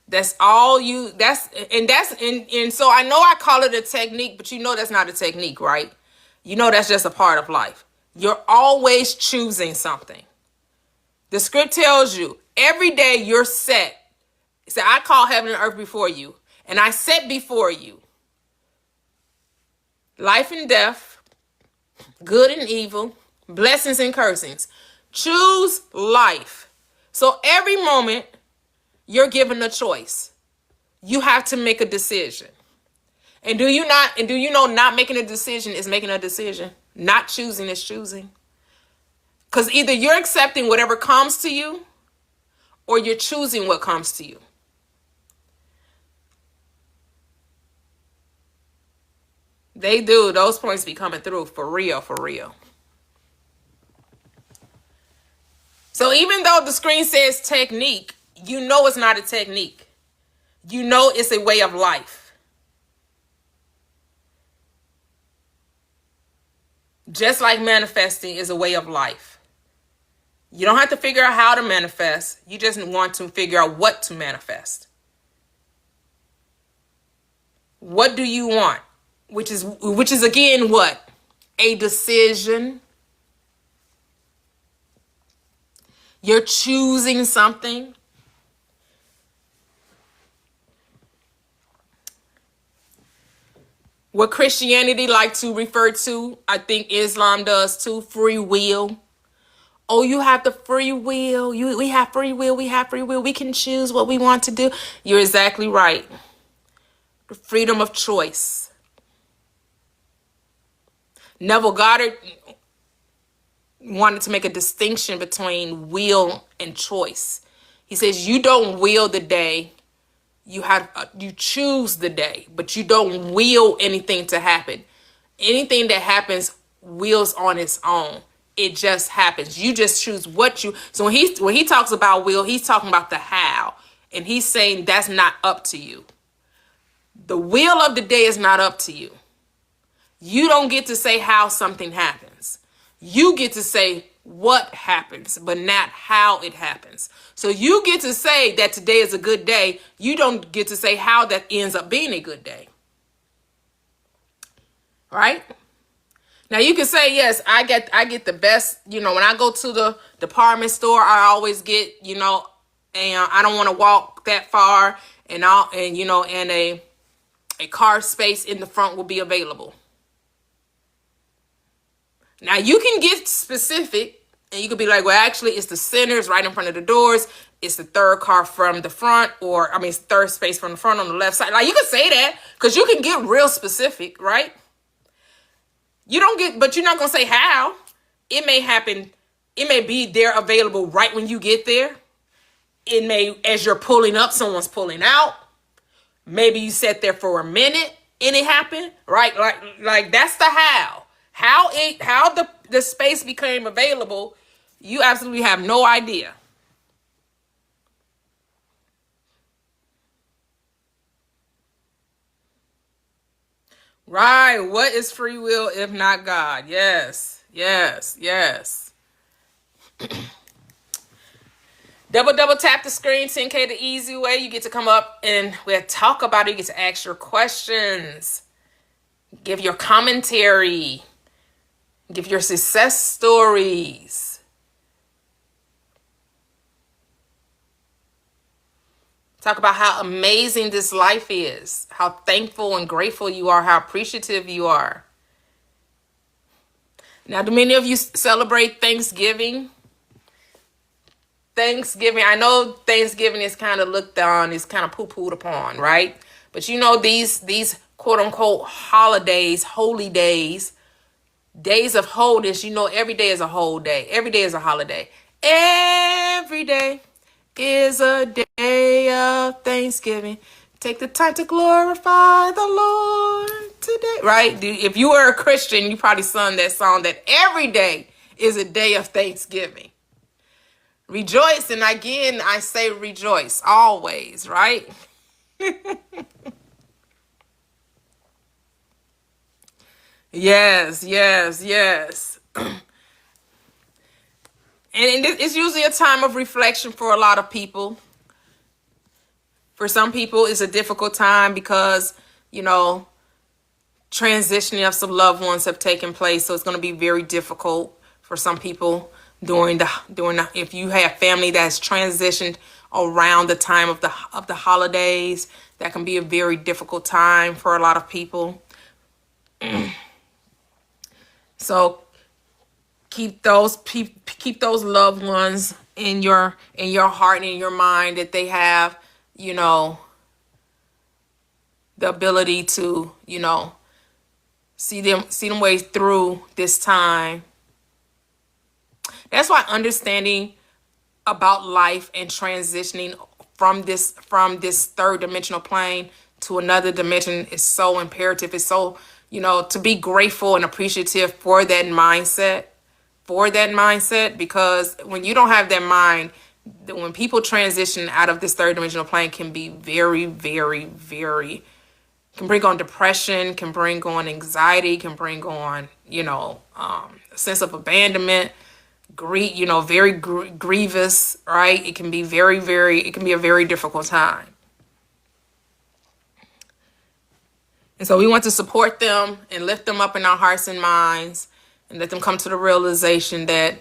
That's all and so I know I call it a technique, but that's not a technique, right? That's just a part of life. You're always choosing something. The script tells you every day you're set. So I call heaven and earth before you, and I set before you life and death, good and evil, blessings and cursings. Choose life. So every moment you're given a choice. You have to make a decision. And do you know not making a decision is making a decision? Not choosing is choosing. Because either you're accepting whatever comes to you or you're choosing what comes to you. They do. Those points be coming through for real, for real. So even though the screen says technique, it's not a technique. It's a way of life. Just like manifesting is a way of life. You don't have to figure out how to manifest. You just want to figure out what to manifest. What do you want? Which is again what? A decision. You're choosing something. What Christianity like to refer to, I think Islam does too, free will. Oh, you have the free will. We have free will. We have free will. We can choose what we want to do. You're exactly right. The freedom of choice. Neville Goddard wanted to make a distinction between will and choice. He says you don't will the day. You choose the day, but you don't will anything to happen. Anything that happens wills on its own. It just happens. You just choose what you. So when he talks about will, he's talking about the how, and he's saying that's not up to you. The will of the day is not up to you. You don't get to say how something happens. You get to say what happens, but not how it happens. So you get to say that today is a good day. You don't get to say how that ends up being a good day. Right? Now you can say, yes, I get the best, when I go to the department store, I always get, and I don't want to walk that far, and a car space in the front will be available. Now you can get specific, and you could be like, well, actually it's the centers right in front of the doors. It's the third car from the front, it's third space from the front on the left side. Like you could say that because you can get real specific, right? But you're not going to say how. It may happen. It may be there available right when you get there. It may, as you're pulling up, someone's pulling out. Maybe you sat there for a minute and it happened, right? Like that's the how. How the space became available, you absolutely have no idea. Right. What is free will if not God? Yes. Double tap the screen, 10K the easy way. You get to come up and we'll talk about it. You get to ask your questions. Give your commentary. Give your success stories. Talk about how amazing this life is, how thankful and grateful you are, how appreciative you are. Now, do many of you celebrate Thanksgiving? Thanksgiving, I know Thanksgiving is kind of looked on, is kind of poo-pooed upon, right? But you know, these quote-unquote holidays, holy days, days of wholeness, you know, every day is a whole day. Every day is a holiday. Every day is a day of Thanksgiving. Take the time to glorify the Lord today. Right? If you were a Christian, you probably sung that song that every day is a day of Thanksgiving. Rejoice, and again, I say rejoice always, right? Yes, yes, yes. And it's usually a time of reflection for a lot of people. For some people, it's a difficult time because, you know, transitioning of some loved ones have taken place. So it's going to be very difficult for some people during the if you have family that's transitioned around the time of the holidays. That can be a very difficult time for a lot of people. So keep those loved ones in your heart and in your mind, that they have, you know, the ability to, you know, see them way through this time. That's why understanding about life and transitioning from this third dimensional plane to another dimension is so imperative. It's so, you know, to be grateful and appreciative for that mindset, because when you don't have that mind, when people transition out of this third dimensional plane, can be very, very, very, can bring on depression, can bring on anxiety, can bring on, you know, a sense of abandonment, grief, you know, very grievous, right? It can be very, very, it can be a very difficult time. And so we want to support them and lift them up in our hearts and minds and let them come to the realization that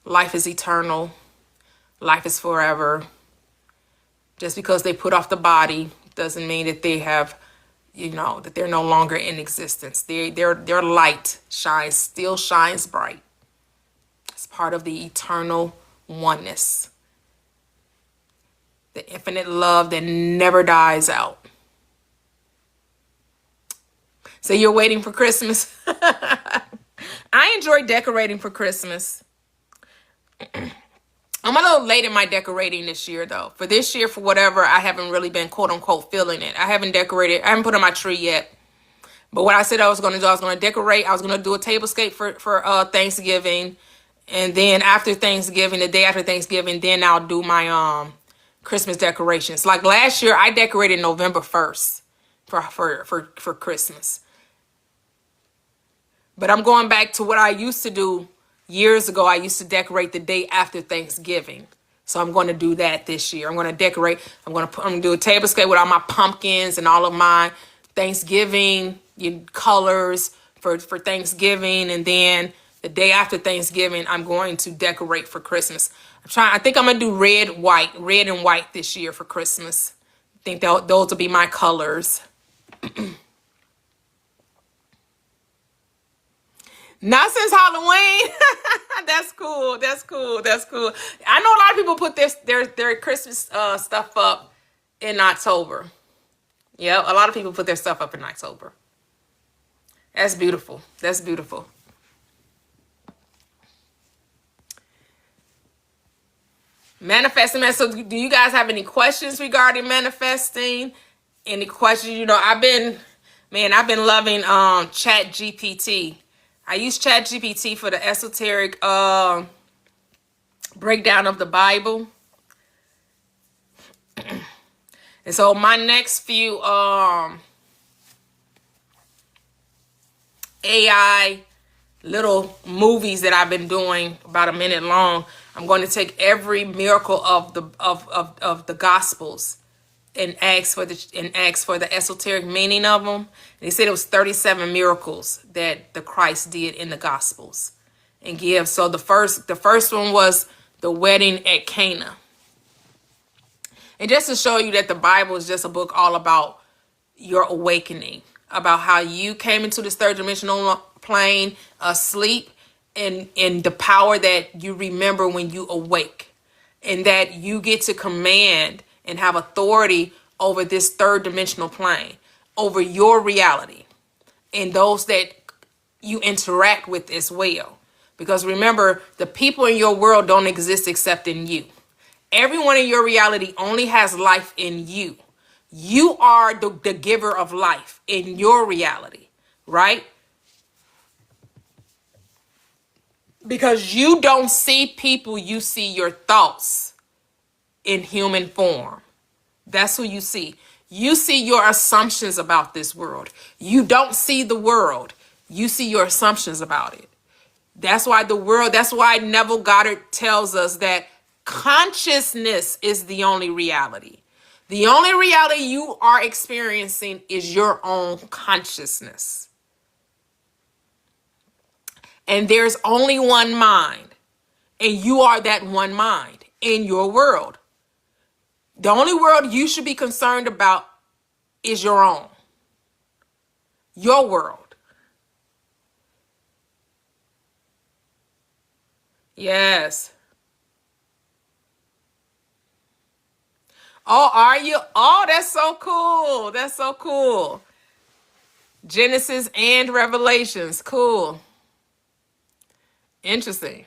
life is eternal. Life is forever. Just because they put off the body doesn't mean that they have, you know, that they're no longer in existence. Their light still shines bright. It's part of the eternal oneness. The infinite love that never dies out. So you're waiting for Christmas? I enjoy decorating for Christmas. I'm a little late in my decorating this year, though. For this year, for whatever, I haven't really been, quote unquote, feeling it. I haven't decorated. I haven't put on my tree yet. But what I said I was going to do, I was going to decorate. I was going to do a tablescape for Thanksgiving. And then after Thanksgiving, the day after Thanksgiving, then I'll do my Christmas decorations. Like last year, I decorated November 1st for Christmas. But I'm going back to what I used to do years ago. I used to decorate the day after Thanksgiving. So I'm going to do that this year. I'm going to decorate. I'm going to do a tablescape with all my pumpkins and all of my Thanksgiving colors for Thanksgiving. And then the day after Thanksgiving, I'm going to decorate for Christmas. I think I'm going to do red and white this year for Christmas. I think those will be my colors. Not since Halloween. That's cool. That's cool. That's cool. I know a lot of people put their Christmas stuff up in October. Yeah, a lot of people put their stuff up in October. That's beautiful. That's beautiful. Manifesting. So do you guys have any questions regarding manifesting? Any questions? You know, I've been loving Chat GPT. I use Chat GPT for the esoteric breakdown of the Bible. And so my next few AI little movies that I've been doing, about a minute long, I'm going to take every miracle of the Gospels and asked for the esoteric meaning of them. And he said it was 37 miracles that the Christ did in the Gospels and give. So the first one was the wedding at Cana. And just to show you that the Bible is just a book all about your awakening, about how you came into this third dimensional plane asleep, and the power that you remember when you awake, and that you get to command and have authority over this third dimensional plane, over your reality and those that you interact with as well. Because remember, the people in your world don't exist except in you. Everyone in your reality only has life in you. You are the giver of life in your reality, right? Because you don't see people, you see your thoughts in human form. That's who you see. You see your assumptions about this world. You don't see the world. You see your assumptions about it. That's why Neville Goddard tells us that consciousness is the only reality. The only reality you are experiencing is your own consciousness. And there's only one mind. And you are that one mind in your world. The only world you should be concerned about is your own. Your world. Yes. Oh, are you? Oh, that's so cool. That's so cool. Genesis and Revelations. Cool. Interesting.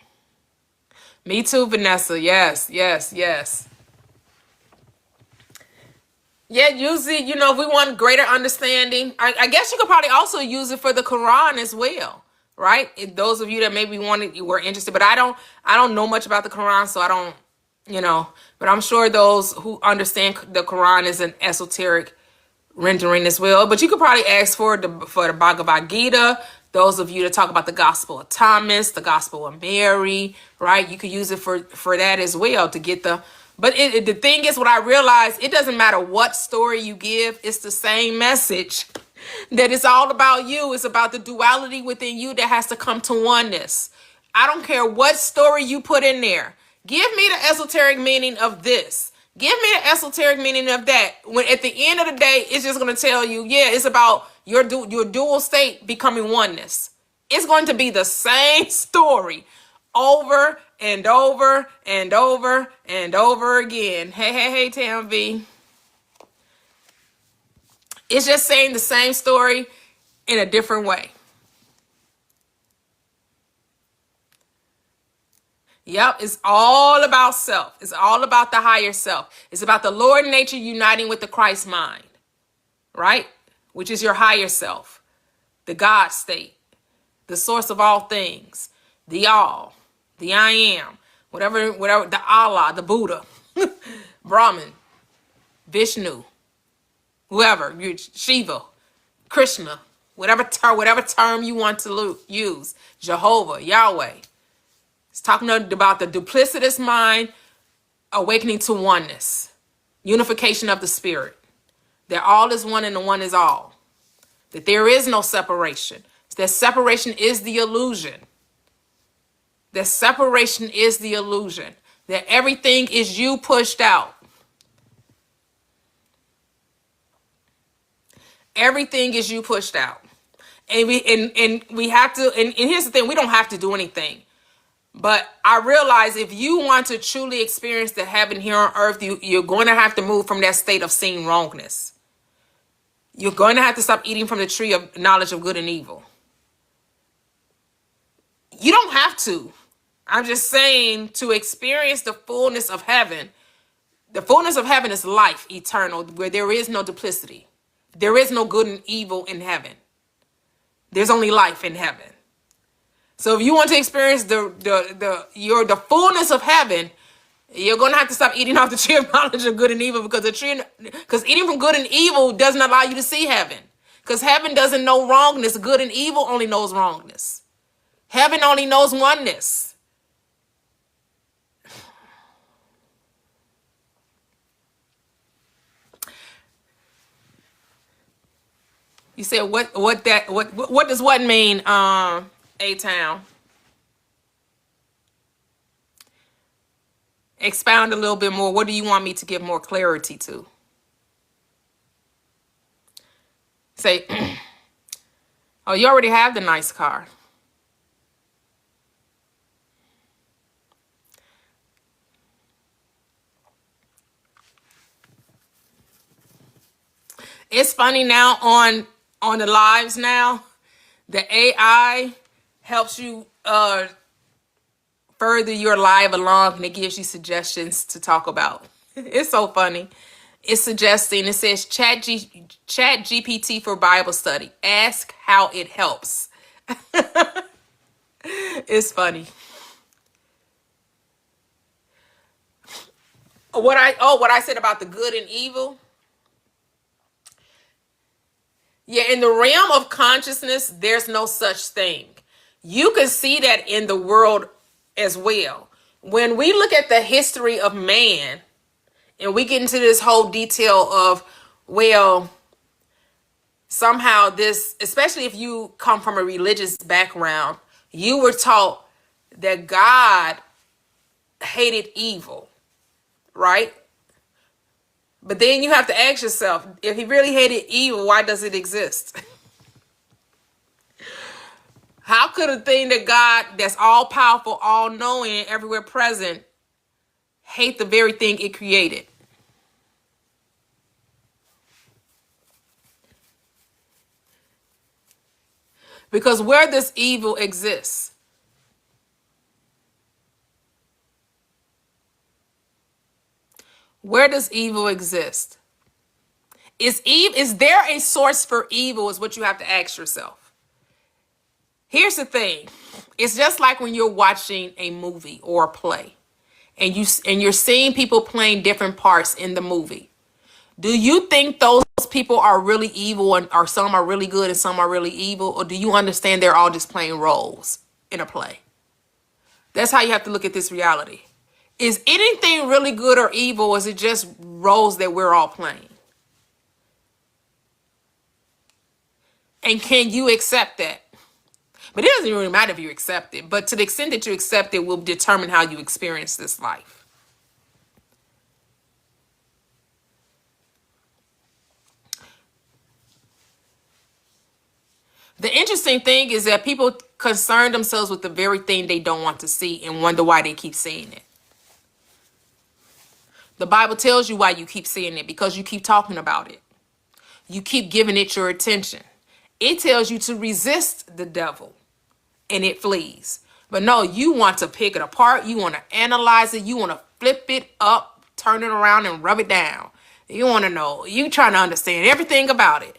Me too, Vanessa. Yes, yes, yes. Yeah, use it, if we want greater understanding. I guess you could probably also use it for the Quran as well, right? Those of you that maybe were interested, but I don't know much about the Quran, so I don't, but I'm sure those who understand the Quran is an esoteric rendering as well. But you could probably ask for the Bhagavad Gita. Those of you that talk about the Gospel of Thomas, the Gospel of Mary, right? You could use it for that as well to get the. But the thing is, what I realized, it doesn't matter what story you give. It's the same message. That it's all about you. It's about the duality within you that has to come to oneness. I don't care what story you put in there. Give me the esoteric meaning of this. Give me the esoteric meaning of that. When at the end of the day, it's just going to tell you, yeah, it's about your dual state becoming oneness. It's going to be the same story over and over and over and over again. Hey, Tam V. It's just saying the same story in a different way. Yep, it's all about self. It's all about the higher self. It's about the Lord nature uniting with the Christ mind, right? Which is your higher self, the God state, the source of all things, the all, the I am, whatever, the Allah, the Buddha, Brahman, Vishnu, whoever, Shiva, Krishna, whatever term you want to use, Jehovah, Yahweh. It's talking about the duplicitous mind awakening to oneness, unification of the spirit. That all is one and the one is all. That there is no separation. That separation is the illusion. That separation is the illusion. That everything is you pushed out. Everything is you pushed out. And we have to, and here's the thing, we don't have to do anything. But I realize if you want to truly experience the heaven here on earth, you're going to have to move from that state of seeing wrongness. You're going to have to stop eating from the tree of knowledge of good and evil. You don't have to. I'm just saying, to experience the fullness of heaven, the fullness of heaven is life eternal, where there is no duplicity. There is no good and evil in heaven. There's only life in heaven. So if you want to experience the fullness of heaven, you're going to have to stop eating off the tree of knowledge of good and evil, because eating from good and evil doesn't allow you to see heaven. Because heaven doesn't know wrongness. Good and evil only knows wrongness. Heaven only knows oneness. You said what does what mean, A-Town? Expound a little bit more. What do you want me to give more clarity to? Say, oh, you already have the nice car. It's funny now on the lives now, the AI helps you further your live along, and it gives you suggestions to talk about. It's so funny. It's suggesting, it says chat GPT for Bible study. Ask how it helps. It's funny. What I said about the good and evil. Yeah, in the realm of consciousness, there's no such thing. You can see that in the world as well. When we look at the history of man, and we get into this whole detail of, well, somehow this, especially if you come from a religious background, you were taught that God hated evil, right? But then you have to ask yourself, if he really hated evil, why does it exist? How could a thing that God, that's all powerful, all knowing, everywhere present, hate the very thing it created? Because where does evil exist? Where does evil exist? Is there a source for evil is what you have to ask yourself. Here's the thing. It's just like when you're watching a movie or a play and you're seeing people playing different parts in the movie. Do you think those people are really evil, and or some are really good and some are really evil, or do you understand they're all just playing roles in a play? That's how you have to look at this reality. Is anything really good or evil, or is it just roles that we're all playing? And can you accept that? But it doesn't really matter if you accept it, but to the extent that you accept it will determine how you experience this life. The interesting thing is that people concern themselves with the very thing they don't want to see and wonder why they keep seeing it. The Bible tells you why you keep seeing it, because you keep talking about it. You keep giving it your attention. It tells you to resist the devil and it flees. But no, you want to pick it apart. You want to analyze it. You want to flip it up, turn it around and rub it down. You want to know. You trying to understand everything about it.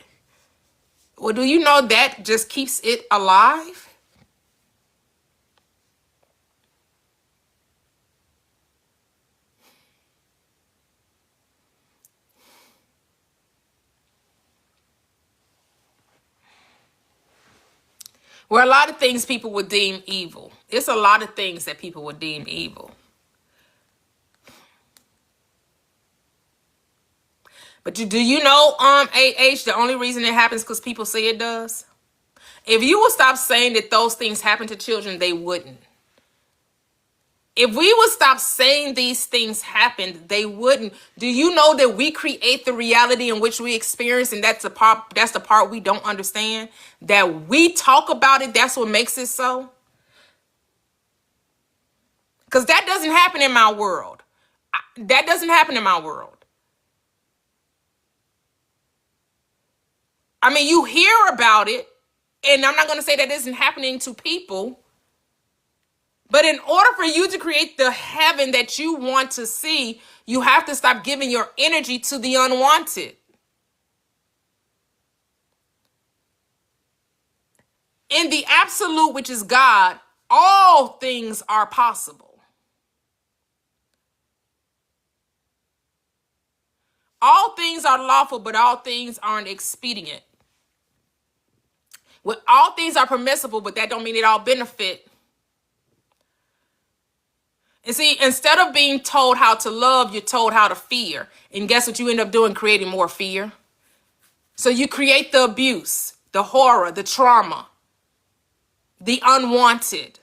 Well, do you know that just keeps it alive? Well, a lot of things people would deem evil. It's a lot of things that people would deem evil. But do you know, AH, the only reason it happens because people say it does? If you would stop saying that those things happen to children, they wouldn't. If we would stop saying these things happened, they wouldn't. Do you know that we create the reality in which we experience, and that's the part we don't understand? That we talk about it, that's what makes it so? Because that doesn't happen in my world. That doesn't happen in my world. I mean, you hear about it, and I'm not going to say that isn't happening to people. But in order for you to create the heaven that you want to see, you have to stop giving your energy to the unwanted. In the absolute, which is God, all things are possible. All things are lawful, but all things aren't expedient. Well, all things are permissible, but that don't mean it all benefit. And see, instead of being told how to love, you're told how to fear. And guess what you end up doing? Creating more fear. So you create the abuse, the horror, the trauma, the unwanted,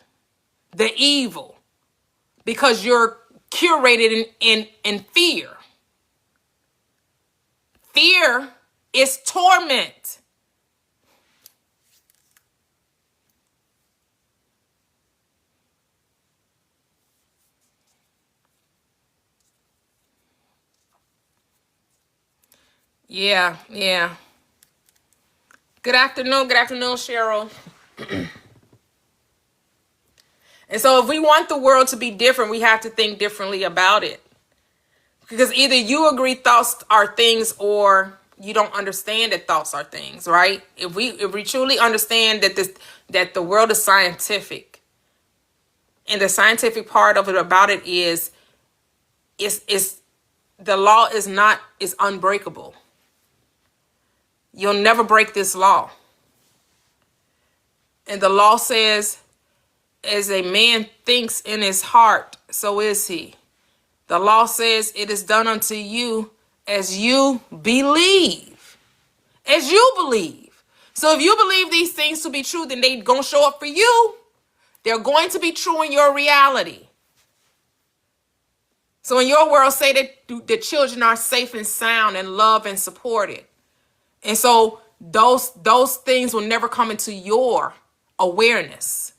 the evil, because you're curated in fear. Fear is torment. Yeah, yeah. Good afternoon, Cheryl. And so if we want the world to be different, we have to think differently about it. Because either you agree thoughts are things or you don't understand that thoughts are things, right? If we truly understand that the world is scientific, and the scientific part of it about it is the law is unbreakable. You'll never break this law. And the law says, as a man thinks in his heart, so is he. The law says it is done unto you as you believe. As you believe. So if you believe these things to be true, then they're going to show up for you. They're going to be true in your reality. So in your world, say that the children are safe and sound and loved and supported. And so those things will never come into your awareness.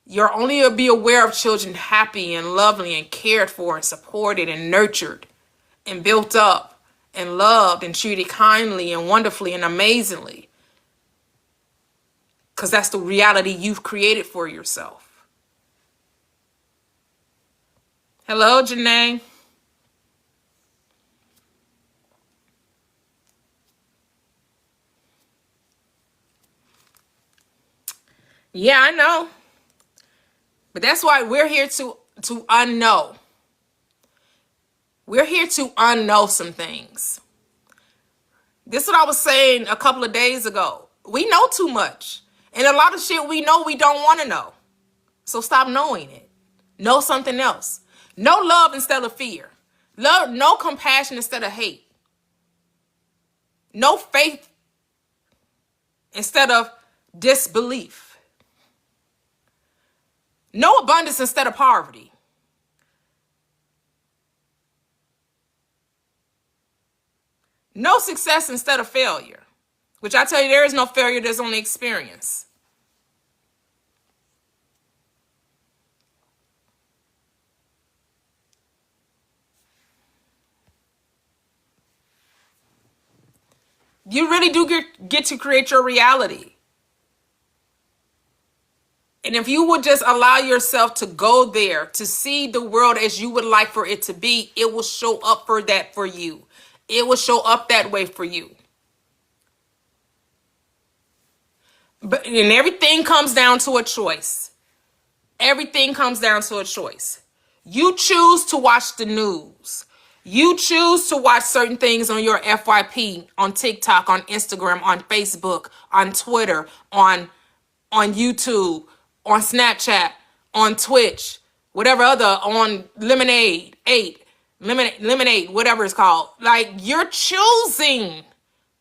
You'll only be aware of children happy and lovely and cared for and supported and nurtured and built up and loved and treated kindly and wonderfully and amazingly. Because that's the reality you've created for yourself. Hello, Janae. Yeah, I know. But that's why we're here to unknow. We're here to unknow some things. This is what I was saying a couple of days ago. We know too much. And a lot of shit we know we don't want to know. So stop knowing it. Know something else. Know love instead of fear. Love, know compassion instead of hate. Know faith instead of disbelief. Know abundance instead of poverty. Know success instead of failure. Which I tell you, there is no failure, there's only experience. You really do get to create your reality. And if you would just allow yourself to go there, to see the world as you would like for it to be, it will show up for that for you. It will show up that way for you. And everything comes down to a choice. Everything comes down to a choice. You choose to watch the news. You choose to watch certain things on your FYP, on TikTok, on Instagram, on Facebook, on Twitter, on YouTube, on Snapchat, on Twitch, whatever other, on Lemonade, whatever it's called. Like, you're choosing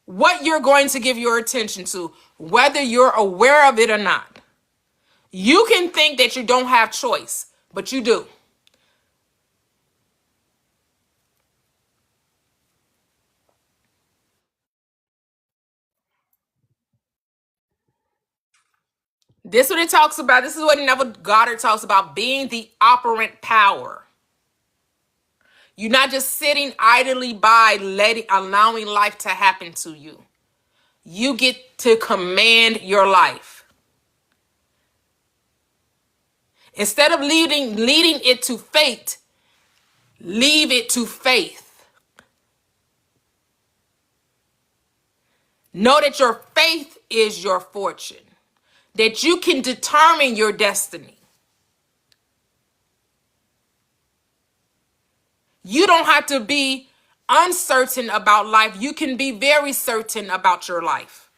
what you're going to give your attention to, whether you're aware of it or not. You can think that you don't have choice, but you do. This is what it talks about. This is what Neville Goddard talks about, being the operant power. You're not just sitting idly by, allowing life to happen to you. You get to command your life. Instead of leading it to fate, leave it to faith. Know that your faith is your fortune. That you can determine your destiny. You don't have to be uncertain about life. You can be very certain about your life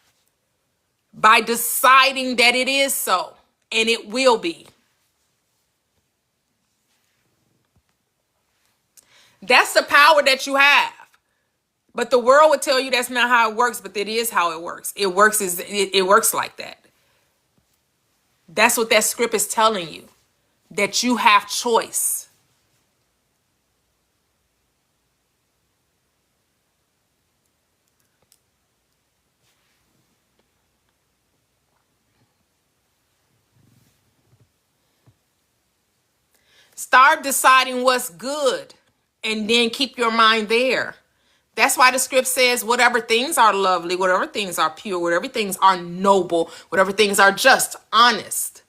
by deciding that it is so, and it will be. That's the power that you have. But the world would tell you that's not how it works, but it is how it works. It works like that. That's what that script is telling you, that you have choice. Start deciding what's good and then keep your mind there. That's why the script says whatever things are lovely, whatever things are pure, whatever things are noble, whatever things are just, honest,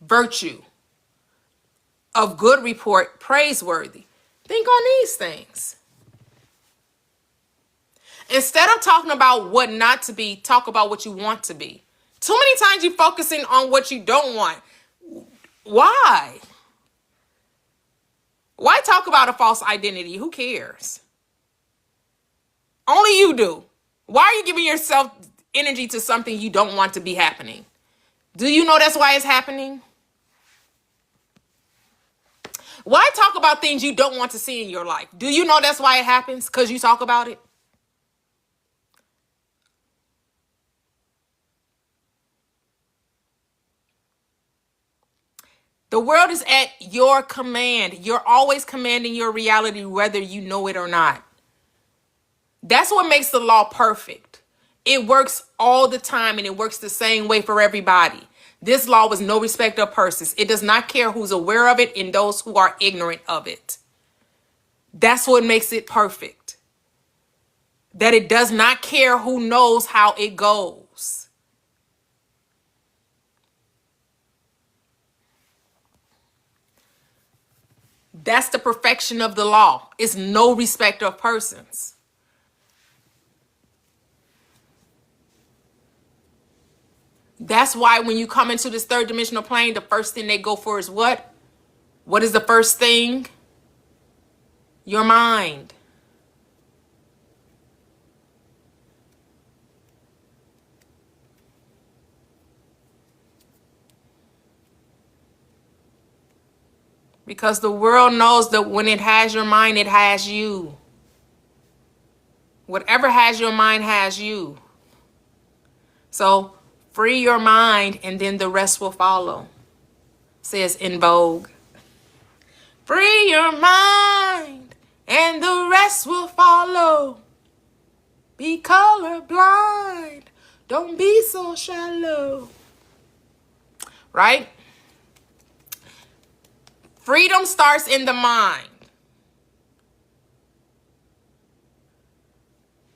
virtue, of good report, praiseworthy. Think on these things. Instead of talking about what not to be, talk about what you want to be. Too many times you're focusing on what you don't want. Why? Why talk about a false identity? Who cares? Only you do. Why are you giving yourself energy to something you don't want to be happening? Do you know that's why it's happening? Why talk about things you don't want to see in your life? Do you know that's why it happens? Because you talk about it? The world is at your command. You're always commanding your reality, whether you know it or not. That's what makes the law perfect. It works all the time, and it works the same way for everybody. This law was no respect of persons. It does not care who's aware of it and those who are ignorant of it. That's what makes it perfect. That it does not care who knows how it goes. That's the perfection of the law. It's no respect of persons. That's why when you come into this third dimensional plane, the first thing they go for is what? What is the first thing? Your mind. Because the world knows that when it has your mind, it has you. Whatever has your mind has you. So free your mind and then the rest will follow. Says in Vogue. Free your mind and the rest will follow. Be colorblind. Don't be so shallow. Right? Freedom starts in the mind.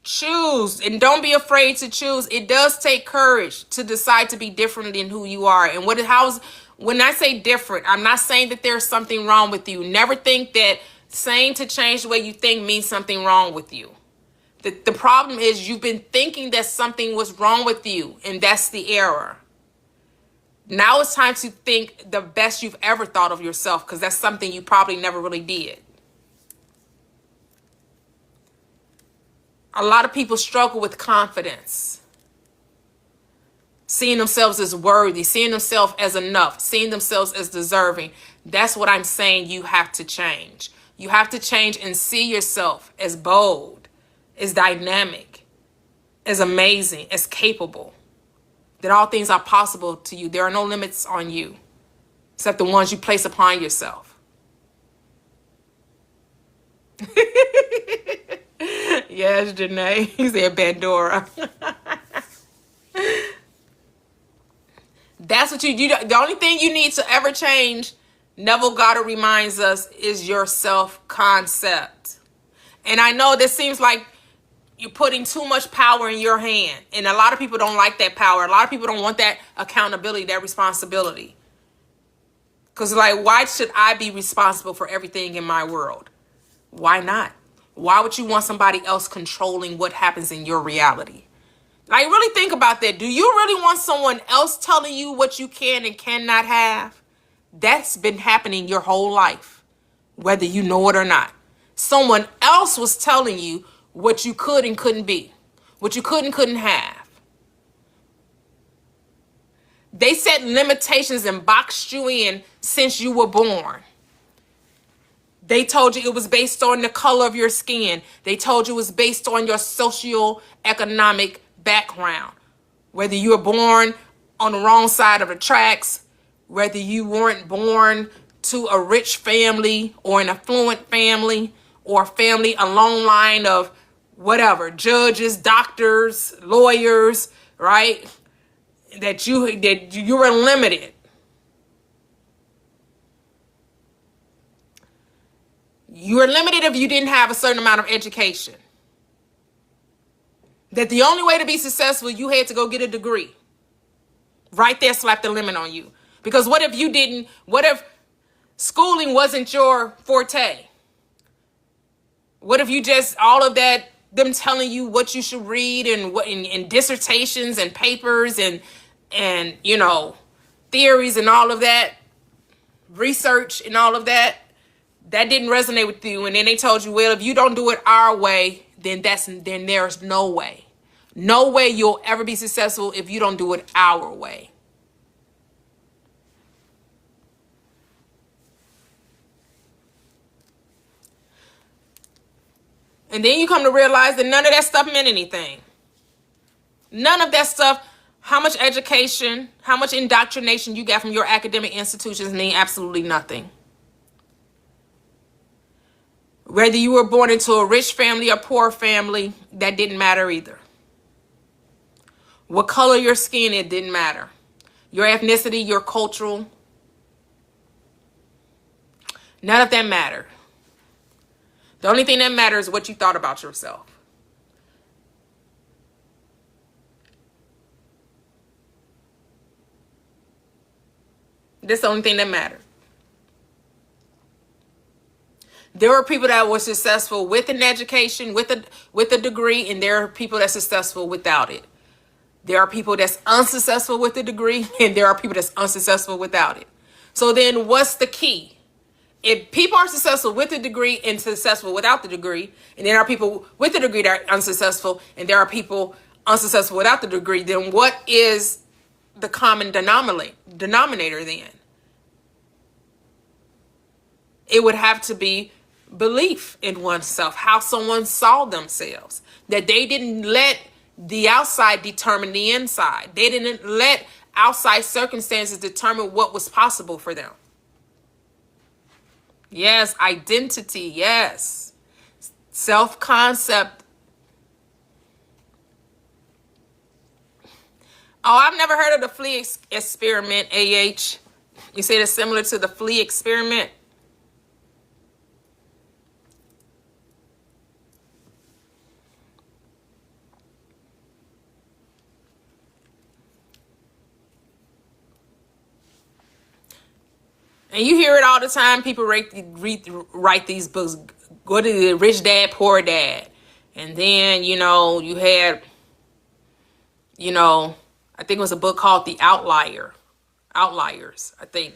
Choose, and don't be afraid to choose. It does take courage to decide to be different than who you are. And when I say different, I'm not saying that there's something wrong with you. Never think that saying to change the way you think means something wrong with you. The problem is you've been thinking that something was wrong with you, and that's the error. Now it's time to think the best you've ever thought of yourself, because that's something you probably never really did. A lot of people struggle with confidence. Seeing themselves as worthy, seeing themselves as enough, seeing themselves as deserving. That's what I'm saying you have to change. You have to change and see yourself as bold, as dynamic, as amazing, as capable. That all things are possible to you. There are no limits on you, except the ones you place upon yourself. Yes, Janae. He said Pandora. That's what the only thing you need to ever change, Neville Goddard reminds us, is your self-concept. And I know this seems like you're putting too much power in your hand. And a lot of people don't like that power. A lot of people don't want that accountability, that responsibility. Because like, why should I be responsible for everything in my world? Why not? Why would you want somebody else controlling what happens in your reality? Like, really think about that. Do you really want someone else telling you what you can and cannot have? That's been happening your whole life, whether you know it or not. Someone else was telling you what you could and couldn't be, what you could and couldn't have. They set limitations and boxed you in since you were born. They told you it was based on the color of your skin. They told you it was based on your socio-economic background. Whether you were born on the wrong side of the tracks, whether you weren't born to a rich family or an affluent family, or a family, a long line of whatever, judges, doctors, lawyers, right? That you were limited. You were limited if you didn't have a certain amount of education. That the only way to be successful, you had to go get a degree. Right there slapped the limit on you. Because what if schooling wasn't your forte? What if you just, all of that, them telling you what you should read and what in dissertations and papers and theories and all of that, research and all of that, that didn't resonate with you. And then they told you, well, if you don't do it our way, then there's no way. No way you'll ever be successful if you don't do it our way. And then you come to realize that none of that stuff meant anything. None of that stuff, how much education, how much indoctrination you got from your academic institutions mean absolutely nothing. Whether you were born into a rich family or poor family, that didn't matter either. What color your skin, it didn't matter. Your ethnicity, your cultural, none of that mattered. The only thing that matters is what you thought about yourself. That's the only thing that mattered. There are people that were successful with an education, with a degree, and there are people that's successful without it. There are people that's unsuccessful with a degree, and there are people that's unsuccessful without it. So then what's the key? If people are successful with a degree and successful without the degree, and there are people with a degree that are unsuccessful, and there are people unsuccessful without the degree, then what is the common denominator then? It would have to be belief in oneself, how someone saw themselves, that they didn't let the outside determine the inside. They didn't let outside circumstances determine what was possible for them. Yes, identity, yes. Self-concept. Oh, I've never heard of the flea experiment, AH. You say it's similar to the flea experiment? And you hear it all the time. People write these books. Go to the Rich Dad, Poor Dad. And then, you had, I think it was a book called The Outliers, I think.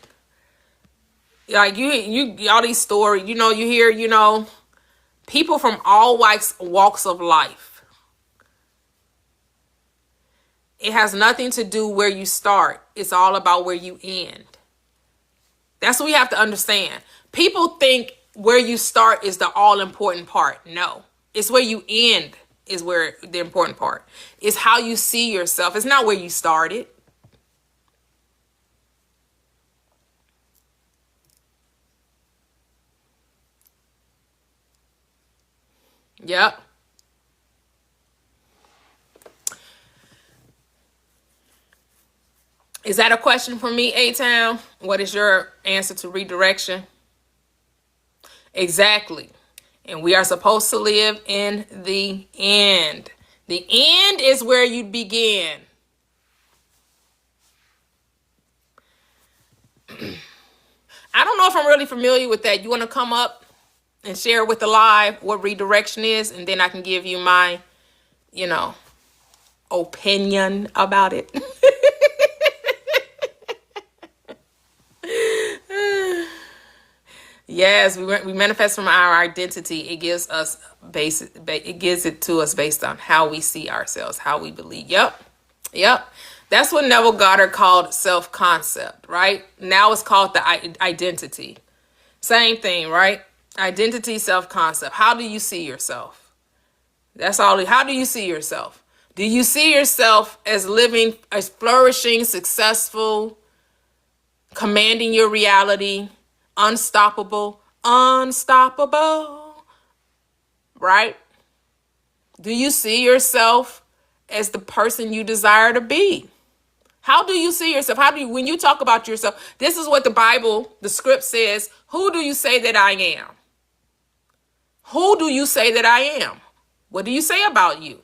Like you all these stories, you hear, people from all walks of life. It has nothing to do where you start. It's all about where you end. That's what we have to understand. People think where you start is the all-important part. No, it's where you end is where the important part. It's how you see yourself. It's not where you started. Yep. Is that a question for me, A-Town? What is your answer to redirection? Exactly. And we are supposed to live in the end. The end is where you begin. I don't know if I'm really familiar with that. You want to come up and share with the live what redirection is, and then I can give you my, opinion about it. Yes, we manifest from our identity. It gives us it gives it to us based on how we see ourselves, how we believe. Yep. That's what Neville Goddard called self-concept, right? Now it's called the identity. Same thing, right? Identity, self-concept. How do you see yourself? That's all. How do you see yourself? Do you see yourself as living, as flourishing, successful, commanding your reality, unstoppable, unstoppable, right? Do you see yourself as the person you desire to be? How do you see yourself? How do you, when you talk about yourself, this is what the Bible, the script says, who do you say that I am? Who do you say that I am? What do you say about you?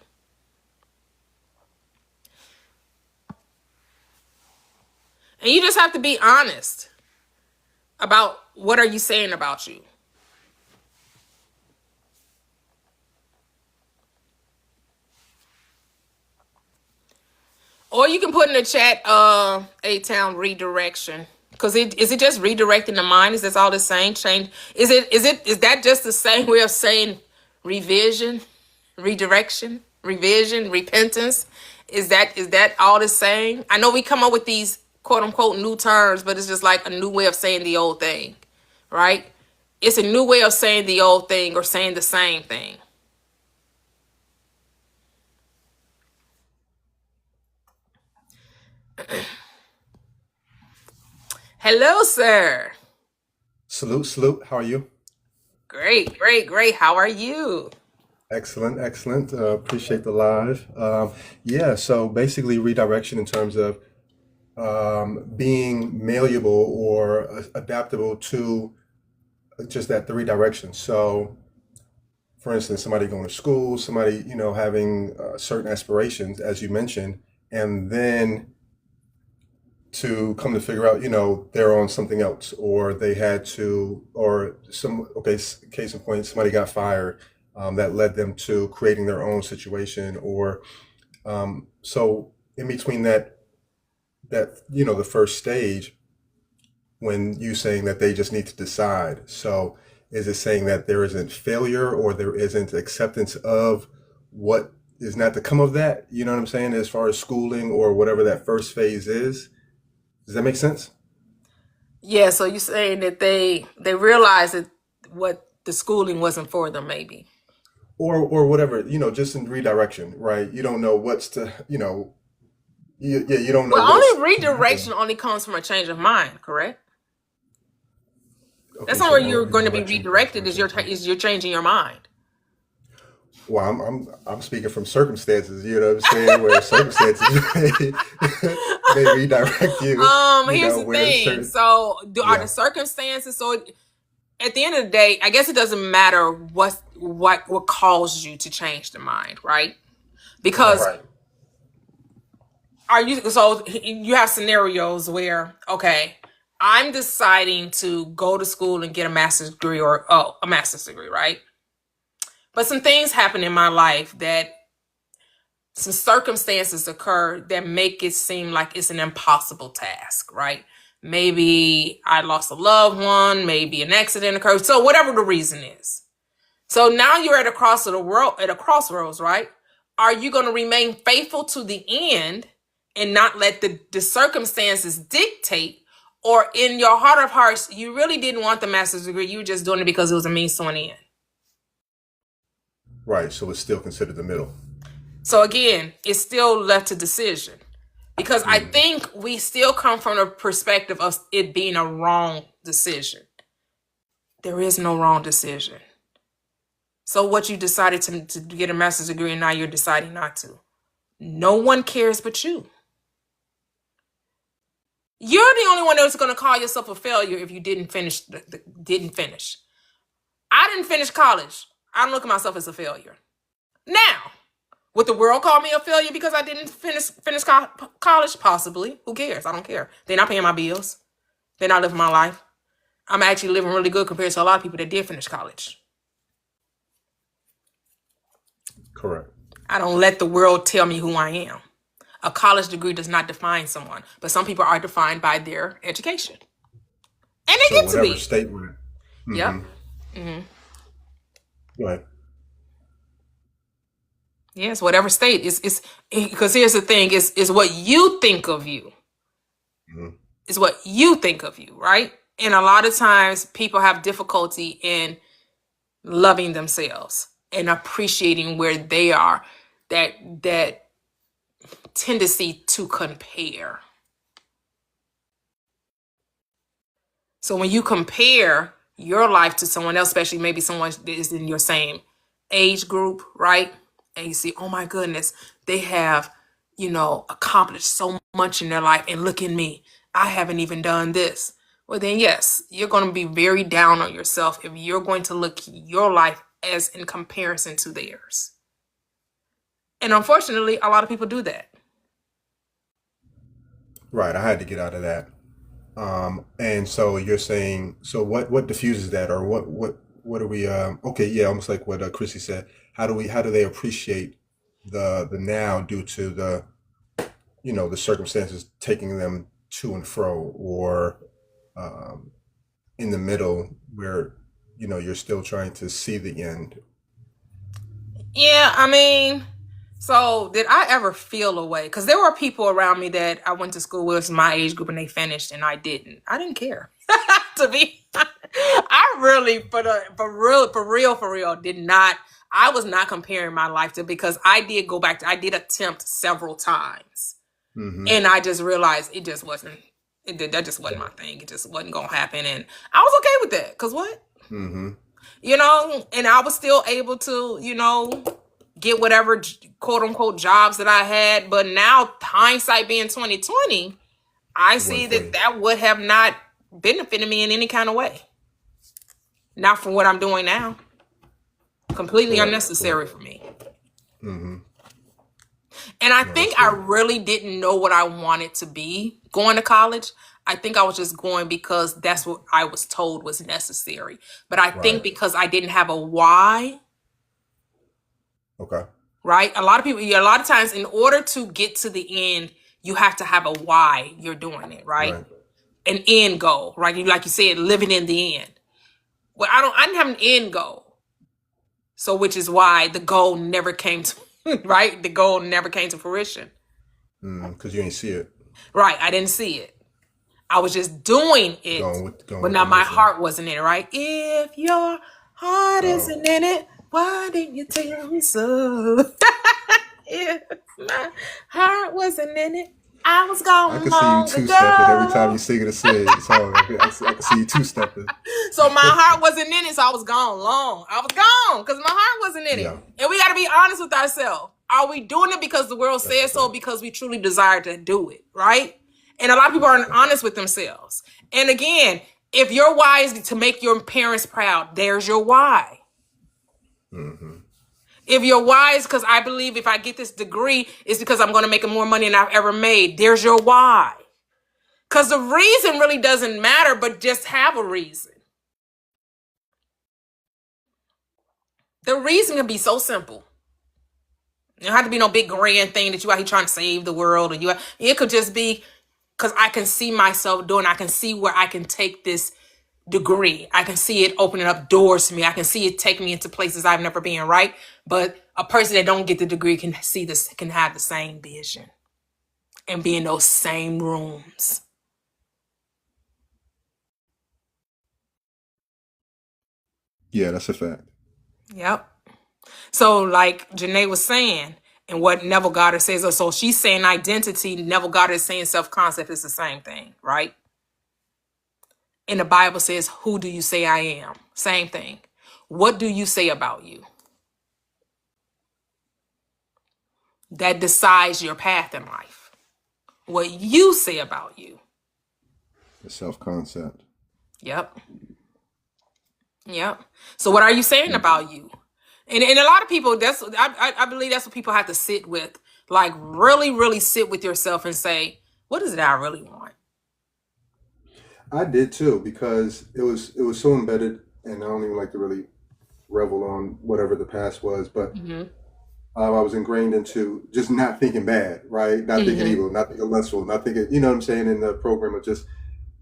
And you just have to be honest about what are you saying about you. Or you can put in the chat, A-Town redirection. Because is it just redirecting the mind? Is that all the same? Change? Is that just the same way of saying revision, redirection, revision, repentance? Is that all the same? I know we come up with these quote unquote new terms, but it's just like a new way of saying the old thing, right? It's a new way of saying the old thing or saying the same thing. Hello, sir. Salute, salute. How are you? Great, great, great. How are you? Excellent, excellent. Appreciate the live. Yeah, so basically redirection in terms of being malleable or adaptable to just that three directions. So, for instance, somebody going to school, somebody, having certain aspirations, as you mentioned, and then to come to figure out, they're on something else, or they had to, or case in point, somebody got fired, that led them to creating their own situation, or so in between that the first stage, when you saying that they just need to decide. So is it saying that there isn't failure or there isn't acceptance of what is not to come of that? You know what I'm saying? As far as schooling or whatever that first phase is. Does that make sense? Yeah, so you're saying that they realized that what the schooling wasn't for them, maybe. Or whatever, just in redirection, right? You don't know what's to, you don't know Well, what's only to happen. redirection only comes from a change of mind, correct? That's Okay, not so where only you're going to be redirection comes from redirected a change. is you're changing your mind. Well, I'm speaking from circumstances, you know what I'm saying, where circumstances may redirect you, Here's the where thing. certain, So, are the yeah, circumstances? So, at the end of the day, I guess it doesn't matter what caused you to change the mind, right? right, Because are you so you have scenarios where okay, I'm deciding to go to school and get a master's degree or a master's degree, right? But some things happen in my life that some circumstances occur that make it seem like it's an impossible task, right? Maybe I lost a loved one, maybe an accident occurred. So whatever the reason is. So now you're at a crossroads, right? Are you going to remain faithful to the end and not let the circumstances dictate? Or in your heart of hearts, you really didn't want the master's degree. You were just doing it because it was a means to an end. right. So it's still considered the middle. So again, it's still left to decision. Because I Mm, think we still come from the perspective of it being a wrong decision. There is no wrong decision. So what you decided to get a master's degree and now you're deciding not to. No one cares but you. You're the only one that's going to call yourself a failure if you didn't finish. Didn't finish. I didn't finish college. I don't look at myself as a failure. Now, would the world call me a failure because I didn't finish college? Possibly. Who cares? I don't care. They're not paying my bills. They're not living my life. I'm actually living really good compared to a lot of people that did finish college. correct. I don't let the world tell me who I am. A college degree does not define someone, but some people are defined by their education. And they So get to whatever be. state we're in. Yep. Mm-hmm. Go ahead. Yes, whatever state is because here's the thing, is what you think of you. Mm-hmm. Is what you think of you, right? And a lot of times people have difficulty in loving themselves and appreciating where they are, that tendency to compare. So when you compare your life to someone else, especially maybe someone that is in your same age group, right? And you see, oh my goodness, they have, accomplished so much in their life. And look at me, I haven't even done this. Well, then, yes, you're going to be very down on yourself if you're going to look at your life as in comparison to theirs. And unfortunately, a lot of people do that. Right. I had to get out of that. And so you're saying, so what diffuses that, or what are we? Okay, yeah, almost like what Chrissy said. How do they appreciate the now due to the circumstances taking them to and fro, or um, in the middle where you're still trying to see the end. Yeah, I mean, so did I ever feel a way? Because there were people around me that I went to school with, my age group, and they finished, and I didn't. I didn't care. To be, I really, for real, did not. I was not comparing my life to, because I did go back to, I did attempt several times, Mm-hmm. and I just realized it just wasn't. That just wasn't my thing. It just wasn't gonna happen, and I was okay with that. Cause what? Mm-hmm. And I was still able to, get whatever quote unquote jobs that I had. But now, hindsight being 2020, I see Wasn't for that you. that would have not benefited me in any kind of way. Not for what I'm doing now. Completely Correct. unnecessary Correct. for me. Mm-hmm. And I No, that's think I good. really didn't know what I wanted to be going to college. I think I was just going because that's what I was told was necessary. But I think Right. because I didn't have a why, Okay. right? A lot of people, a lot of times, in order to get to the end, you have to have a why you're doing it, right? Right. An end goal, right? Like you said, living in the end. Well, I didn't have an end goal. So, which is why the goal never came to, right? The goal never came to fruition. Because you ain't see it. Right? I didn't see it. I was just doing it, Going but with the now my motion. heart wasn't in it, right? If your heart Oh, isn't in it, why didn't you tell me so? If my heart wasn't in it, I was I gone can see you long two stepping every time you ago. sing a song. I can see you two stepping. So my heart wasn't in it, so I was gone long. I was gone because my heart wasn't in it. Yeah, And we got to be honest with ourselves. Are we doing it because the world that's a says so, fact. because we truly desire to do it, right? And a lot of people That's a aren't fact. honest with themselves. And again, if your why is to make your parents proud, there's your why. Mm-hmm. If your why is because I believe if I get this degree, it's because I'm going to make more money than I've ever made, there's your why. Because the reason really doesn't matter, but just have a reason. The reason can be so simple. It don't have to be no big grand thing that you out here trying to save the world, or it could just be because I can see myself doing, I can see where I can take this degree. I can see it opening up doors to me. I can see it taking me into places I've never been, right? But a person that don't get the degree can see this, can have the same vision and be in those same rooms. Yeah, that's a fact. Yep. So like Janae was saying, and what Neville Goddard says, so she's saying identity, Neville Goddard is saying self-concept is the same thing, right? And the Bible says, who do you say I am? Same thing. What do you say about you? That decides your path in life. What you say about you. The self concept. Yep. Yep. So what are you saying about you? And a lot of people, I believe that's what people have to sit with. Like really, really sit with yourself and say, what is it I really want? I did too because it was so embedded, and I don't even like to really revel on whatever the past was, but Mm-hmm. I was ingrained into just not thinking bad, right? Not thinking Mm-hmm. evil, not thinking lustful, not thinking, you know what I'm saying, in the program of just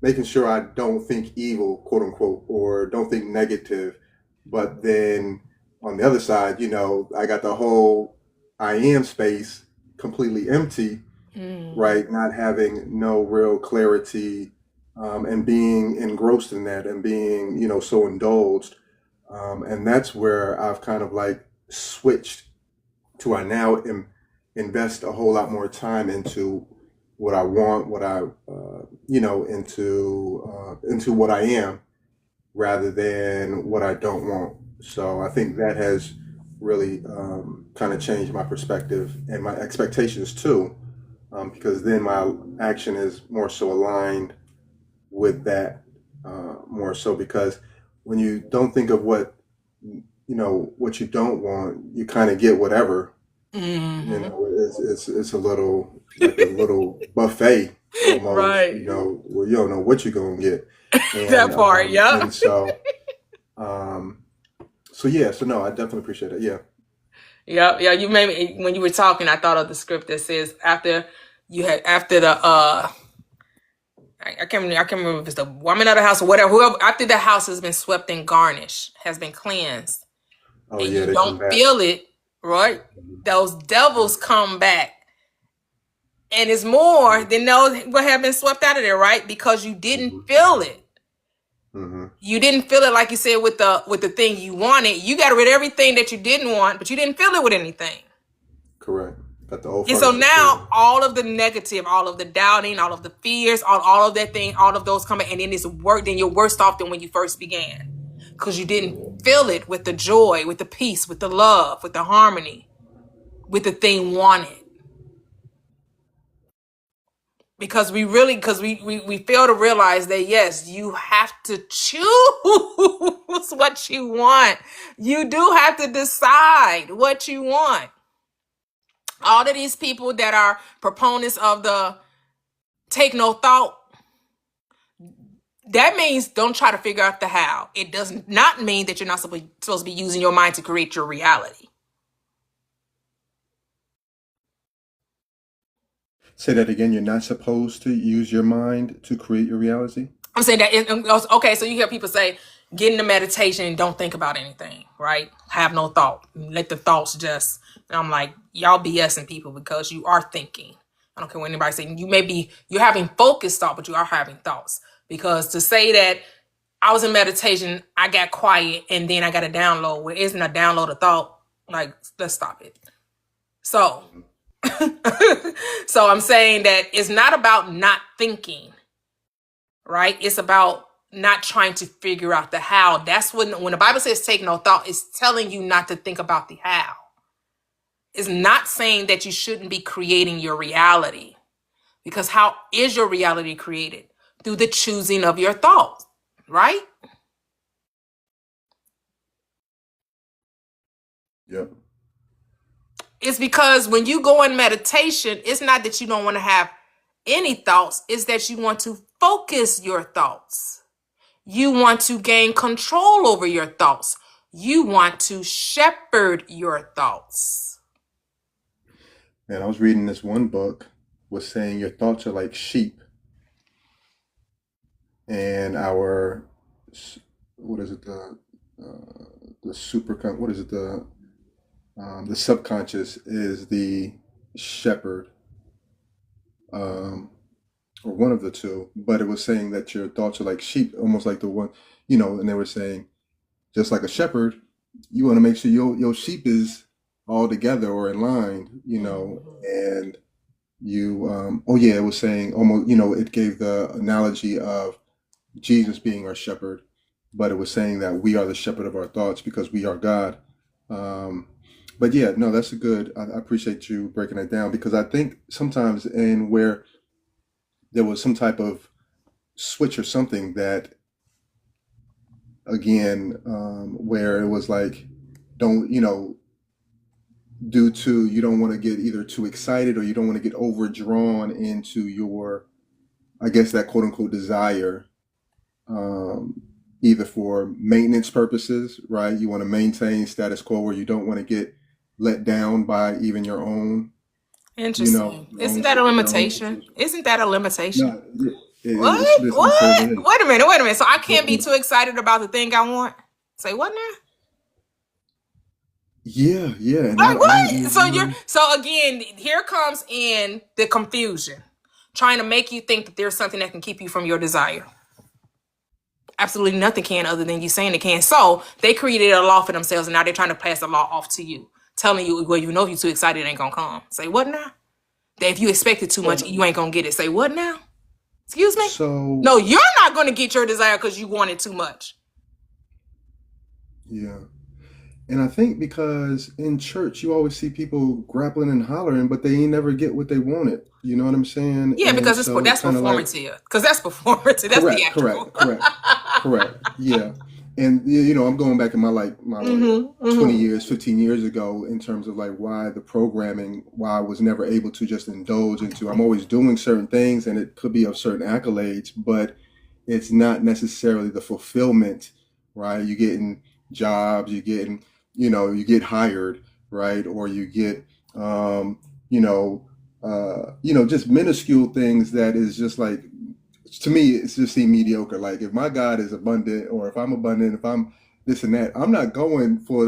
making sure I don't think evil, quote unquote, or don't think negative. But then on the other side, I got the whole I am space completely empty, Mm. right? Not having no real clarity, and being engrossed in that and being, so indulged. And that's where I've kind of like switched to. I now invest a whole lot more time into what I want, what I, into what I am, rather than what I don't want. So I think that has really kind of changed my perspective and my expectations too, because then my action is more so aligned with that, more so because when you don't think of what you don't want, you kind of get whatever. Mm-hmm. It's a little like a little buffet almost, Right. where you don't know what you're gonna get, and That part, yeah. um, so yeah, so no, I definitely appreciate it. Yeah. Yeah, yeah. You made me when you were talking, I thought of the script that says after the I can't remember if it's the woman of the house or whatever, whoever after the house has been swept and garnished, has been cleansed, Oh and yeah, you they come don't back. feel it, right? Those devils come back. And it's more than those what have been swept out of there, right? Because you didn't Hmm. feel it. Hmm. You didn't feel it like you said with the thing you wanted. You got rid of everything that you didn't want, but you didn't feel it with anything. Correct. Got the old And so furniture clean. now all of the negative, all of the doubting, all of the fears, all of that thing, all of those coming, and then then you're worse off than when you first began. Because you didn't feel it with the joy, with the peace, with the love, with the harmony, with the thing wanted. Because we fail to realize that yes, you have to choose what you want. You do have to decide what you want. All of these people that are proponents of the take no thought, that means don't try to figure out the how. It does not mean that you're not supposed to be using your mind to create your reality. Say that again. You're not supposed to use your mind to create your reality. I'm saying that okay. So you hear people say, get into meditation and don't think about anything, right? Have no thought. Let the thoughts just. And I'm like, y'all BSing people because you are thinking. I don't care what anybody's saying. You're having focused thought, but you are having thoughts. Because to say that I was in meditation, I got quiet, and then I got a download. Well, isn't a download a thought? Like, let's stop it. So, so I'm saying that it's not about not thinking, right? It's about not trying to figure out the how. That's when the Bible says take no thought, it's telling you not to think about the how. It's not saying that you shouldn't be creating your reality. Because how is your reality created? Through the choosing of your thoughts, right? Yep. It's because when you go in meditation, it's not that you don't want to have any thoughts, it's that you want to focus your thoughts. You want to gain control over your thoughts. You want to shepherd your thoughts. Man, I was reading this one book was saying your thoughts are like sheep, and our what is it the what is it the subconscious is the shepherd, um, or one of the two. But it was saying that your thoughts are like sheep, almost like the one, and they were saying just like a shepherd, you want to make sure your sheep is all together or in line, and you oh yeah, it was saying almost, it gave the analogy of Jesus being our shepherd, but it was saying that we are the shepherd of our thoughts because we are God. Um, but yeah, no, that's a good. I appreciate you breaking that down because I think sometimes in where there was some type of switch or something that again, where it was like, don't due to you don't want to get either too excited or you don't want to get overdrawn into your, I guess that quote unquote desire, um, either for maintenance purposes, right? You want to maintain status quo where you don't want to get let down by even your own, Interesting. Isn't that a your own limitation? situation. Isn't that a limitation? No, What? it says What? it is. Wait a minute. Wait a minute. So I It- can't be it- too excited about the thing I want? Say what now? yeah, yeah, and Like I don't what? know So why. again, here comes in the confusion, trying to make you think that there's something that can keep you from your desire. absolutely nothing can other than you saying it can. So they created a law for themselves, and now they're trying to pass the law off to you, telling you, well, you know, if you're too excited, it ain't gonna come. Say what now? That if you expect it too much, Well, you ain't gonna get it. Say what now? Excuse me? so No, you're not gonna get your desire because you want it too much. yeah. And I think because in church you always see people grappling and hollering, but they ain't never get what they wanted. You know what I'm saying? Yeah, And because so it's that's kind of like performative. Because that's performative. That's correct, theatrical. correct, correct, correct. Yeah. And I'm going back in my 20 Mm-hmm. years, 15 years ago in terms of like why the programming, why I was never able to just indulge into. I'm always doing certain things and it could be of certain accolades, but it's not necessarily the fulfillment, right? You're getting jobs, you're getting, you get hired, right? Or you get, um, just minuscule things that is just like, to me, it's just seem mediocre. Like if my God is abundant, or if I'm abundant, if I'm this and that, I'm not going for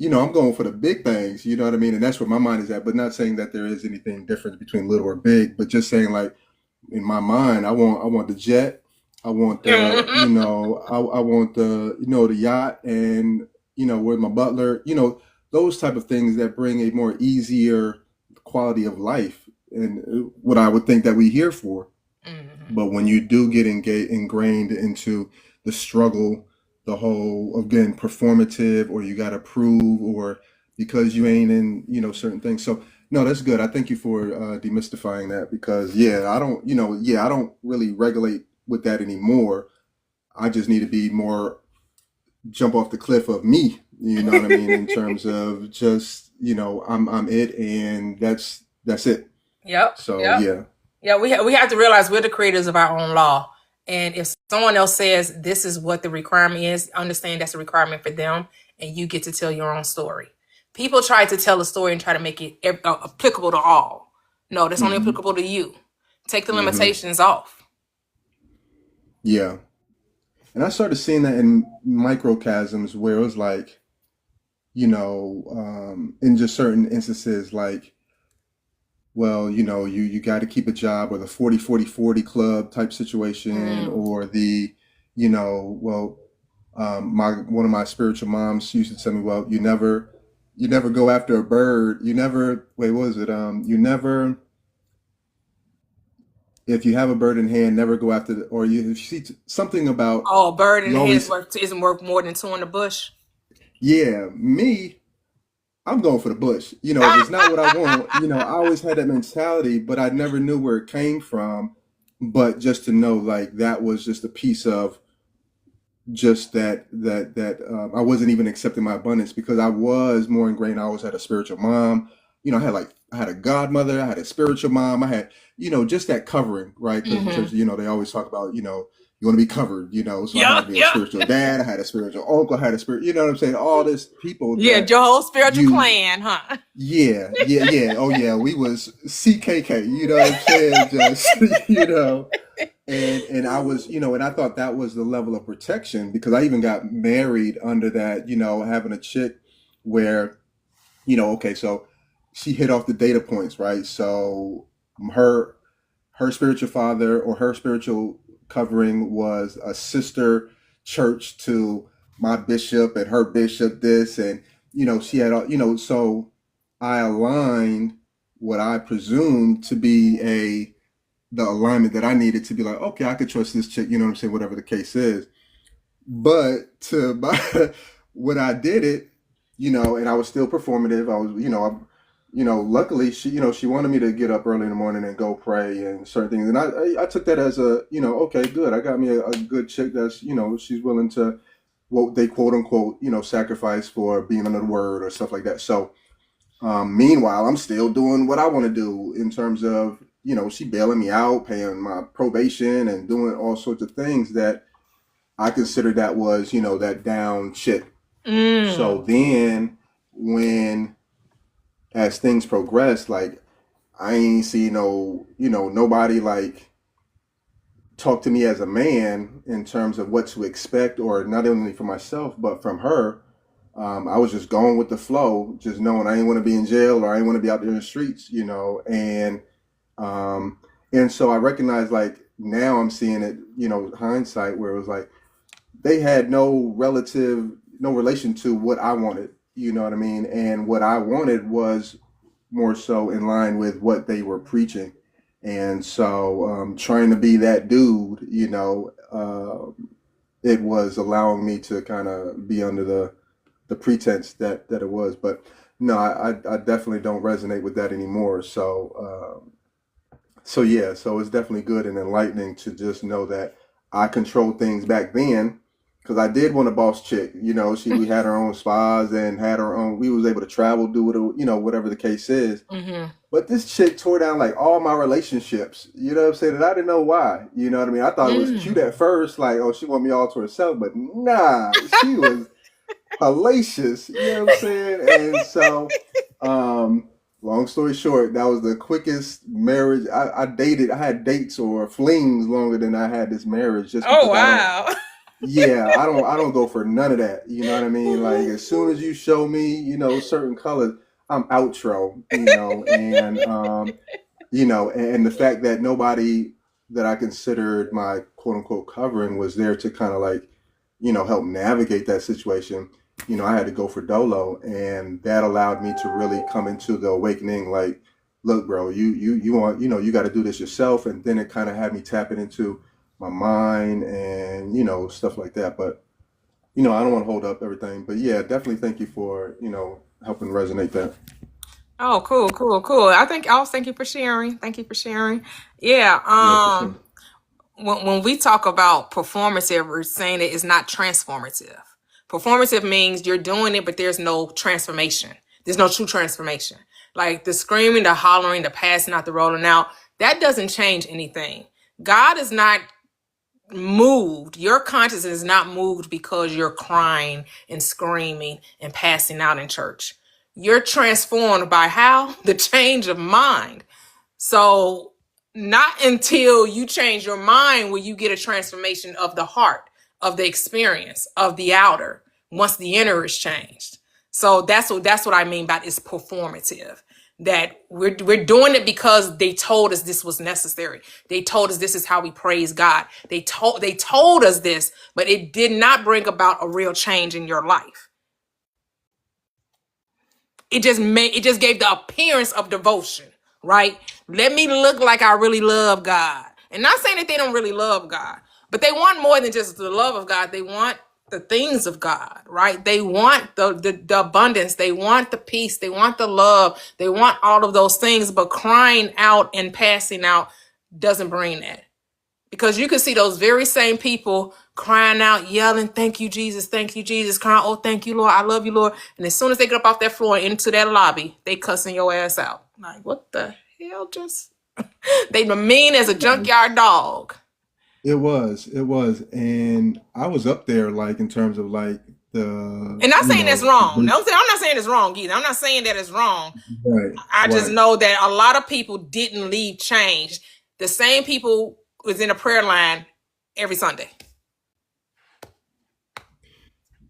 I'm going for the big things. You know what I mean? And that's where my mind is at. But not saying that there is anything different between little or big, but just saying like in my mind, I want the jet, I want the, I want the, the yacht, and where's my butler, those type of things that bring a more easier quality of life, and what I would think that we here for. Mm-hmm. But when you do get ingrained into the struggle, the whole, again, performative, or you got to prove, or because you ain't in, certain things. So, no, that's good. I thank you for demystifying that, because, yeah, I don't really regulate with that anymore. I just need to be more jump off the cliff of me, you know what I mean? In terms of just, I'm it, and that's it. Yep. So, Yep. yeah. Yeah, we have to realize we're the creators of our own law. And if someone else says this is what the requirement is, understand that's a requirement for them, and you get to tell your own story. People try to tell a story and try to make it applicable to all. No, that's only Hmm. applicable to you. Take the Hmm. limitations off. Yeah. And I started seeing that in microcosms where it was like, in just certain instances, like, well, you got to keep a job, or the 40-40-40 club type situation, Mm. or the, well, one of my spiritual moms used to tell me, well, you never go after a bird. You never, wait, what was it? You never, if you have a bird in hand, never go after, or if you see something about, Oh, a bird in you the hand always, isn't worth more than two in the bush. yeah, me. I'm going for the bush. If it's not what I want, I always had that mentality, but I never knew where it came from. But just to know, like, that was just a piece of just that I wasn't even accepting my abundance, because I was more ingrained. I always had a spiritual mom. I had a godmother. I had a spiritual mom. I had, just that covering, right? Because in church, Mm-hmm. they always talk about, you want to be covered, So I Yeah, had me a yeah. spiritual dad. I had a spiritual uncle. I had a spirit, you know what I'm saying? All this people Yeah, that your whole spiritual you clan, huh? yeah, yeah, yeah. Oh yeah, we was CKK, you know what I'm saying? Just, and I was, and I thought that was the level of protection, because I even got married under that, having a chick where, okay, so she hit off the data points, right? So her her spiritual father, or her spiritual covering, was a sister church to my bishop, and her bishop this, and she had all, so I aligned what I presumed to be the alignment that I needed to be like, okay, I could trust this chick, you know what I'm saying, whatever the case is. But to my, when I did it, and I was still performative. I was, luckily she wanted me to get up early in the morning and go pray and certain things. And I took that as a, okay, good. I got me a good chick that's, she's willing to, what they quote unquote, sacrifice for being under the word or stuff like that. So, meanwhile, I'm still doing what I want to do in terms of, she bailing me out, paying my probation, and doing all sorts of things that I considered that was, that down shit. So Mm. then when, as things progressed, like, I ain't see nobody like talk to me as a man in terms of what to expect, or not only for myself, but from her. I was just going with the flow, just knowing I ain't want to be in jail, or I ain't want to be out there in the streets, um, and so I recognized, like, now I'm seeing it, hindsight, where it was like they had no relation to what I wanted. You know what I mean? And what I wanted was more so in line with what they were preaching. And so, trying to be that dude, it was allowing me to kind of be under the pretense that it was. But no, I definitely don't resonate with that anymore. So yeah, so it's definitely good and enlightening to just know that I controlled things back then, because I did want a boss chick. We had her own spas and had her own. We was able to travel, do it, whatever the case is. Mm-hmm. But this chick tore down like all my relationships. You know what I'm saying? And I didn't know why. You know what I mean? I thought it was cute at first, like, oh, she wanted me all to herself, but nah, she was hellacious. You know what I'm saying? And so, long story short, that was the quickest marriage I dated. I had dates or flings longer than I had this marriage, just Oh because I don't. wow. Yeah, I don't go for none of that. You know what I mean? Like, as soon as you show me, certain colors, I'm outro. And the fact that nobody that I considered my quote unquote covering was there to kind of like, help navigate that situation. I had to go for dolo, and that allowed me to really come into the awakening. Like, look, bro, you want, you got to do this yourself. And then it kind of had me tapping into my mind and stuff like that. But I don't want to hold up everything. But yeah, definitely thank you for helping resonate that. Oh, cool, cool, cool. Thank you for sharing. Thank you for sharing. Yeah. Yeah, for sure. When we talk about performative, we're saying that it's not transformative. Performative means you're doing it, but there's no transformation. There's no true transformation. Like the screaming, the hollering, the passing out, the rolling out, that doesn't change anything. God is not moved. Your conscience is not moved because you're crying and screaming and passing out in church. You're transformed by how? The change of mind. So not until you change your mind will you get a transformation of the heart, of the experience, of the outer, once the inner is changed. So that's what I mean by it's performative. That we're doing it because they told us this was necessary. They told us this is how we praise God. They told us this, but it did not bring about a real change in your life. It just gave the appearance of devotion, right? Let me look like I really love God. And not saying that they don't really love God, but they want more than just the love of God. They want the things of God, right? They want the abundance. They want the peace. They want the love. They want all of those things, but crying out and passing out doesn't bring that. Because you can see those very same people crying out, yelling, thank you, Jesus, crying, oh, thank you, Lord, I love you, Lord. And as soon as they get up off that floor and into that lobby, they cussing your ass out. Like, what the hell just? They were mean as a junkyard dog. It was, and I was up there like in terms of like And not saying that's wrong. the No, I'm not saying it's wrong either. I'm not saying that it's wrong. right, I just right. know that a lot of people didn't leave changed. The same people was in a prayer line every Sunday.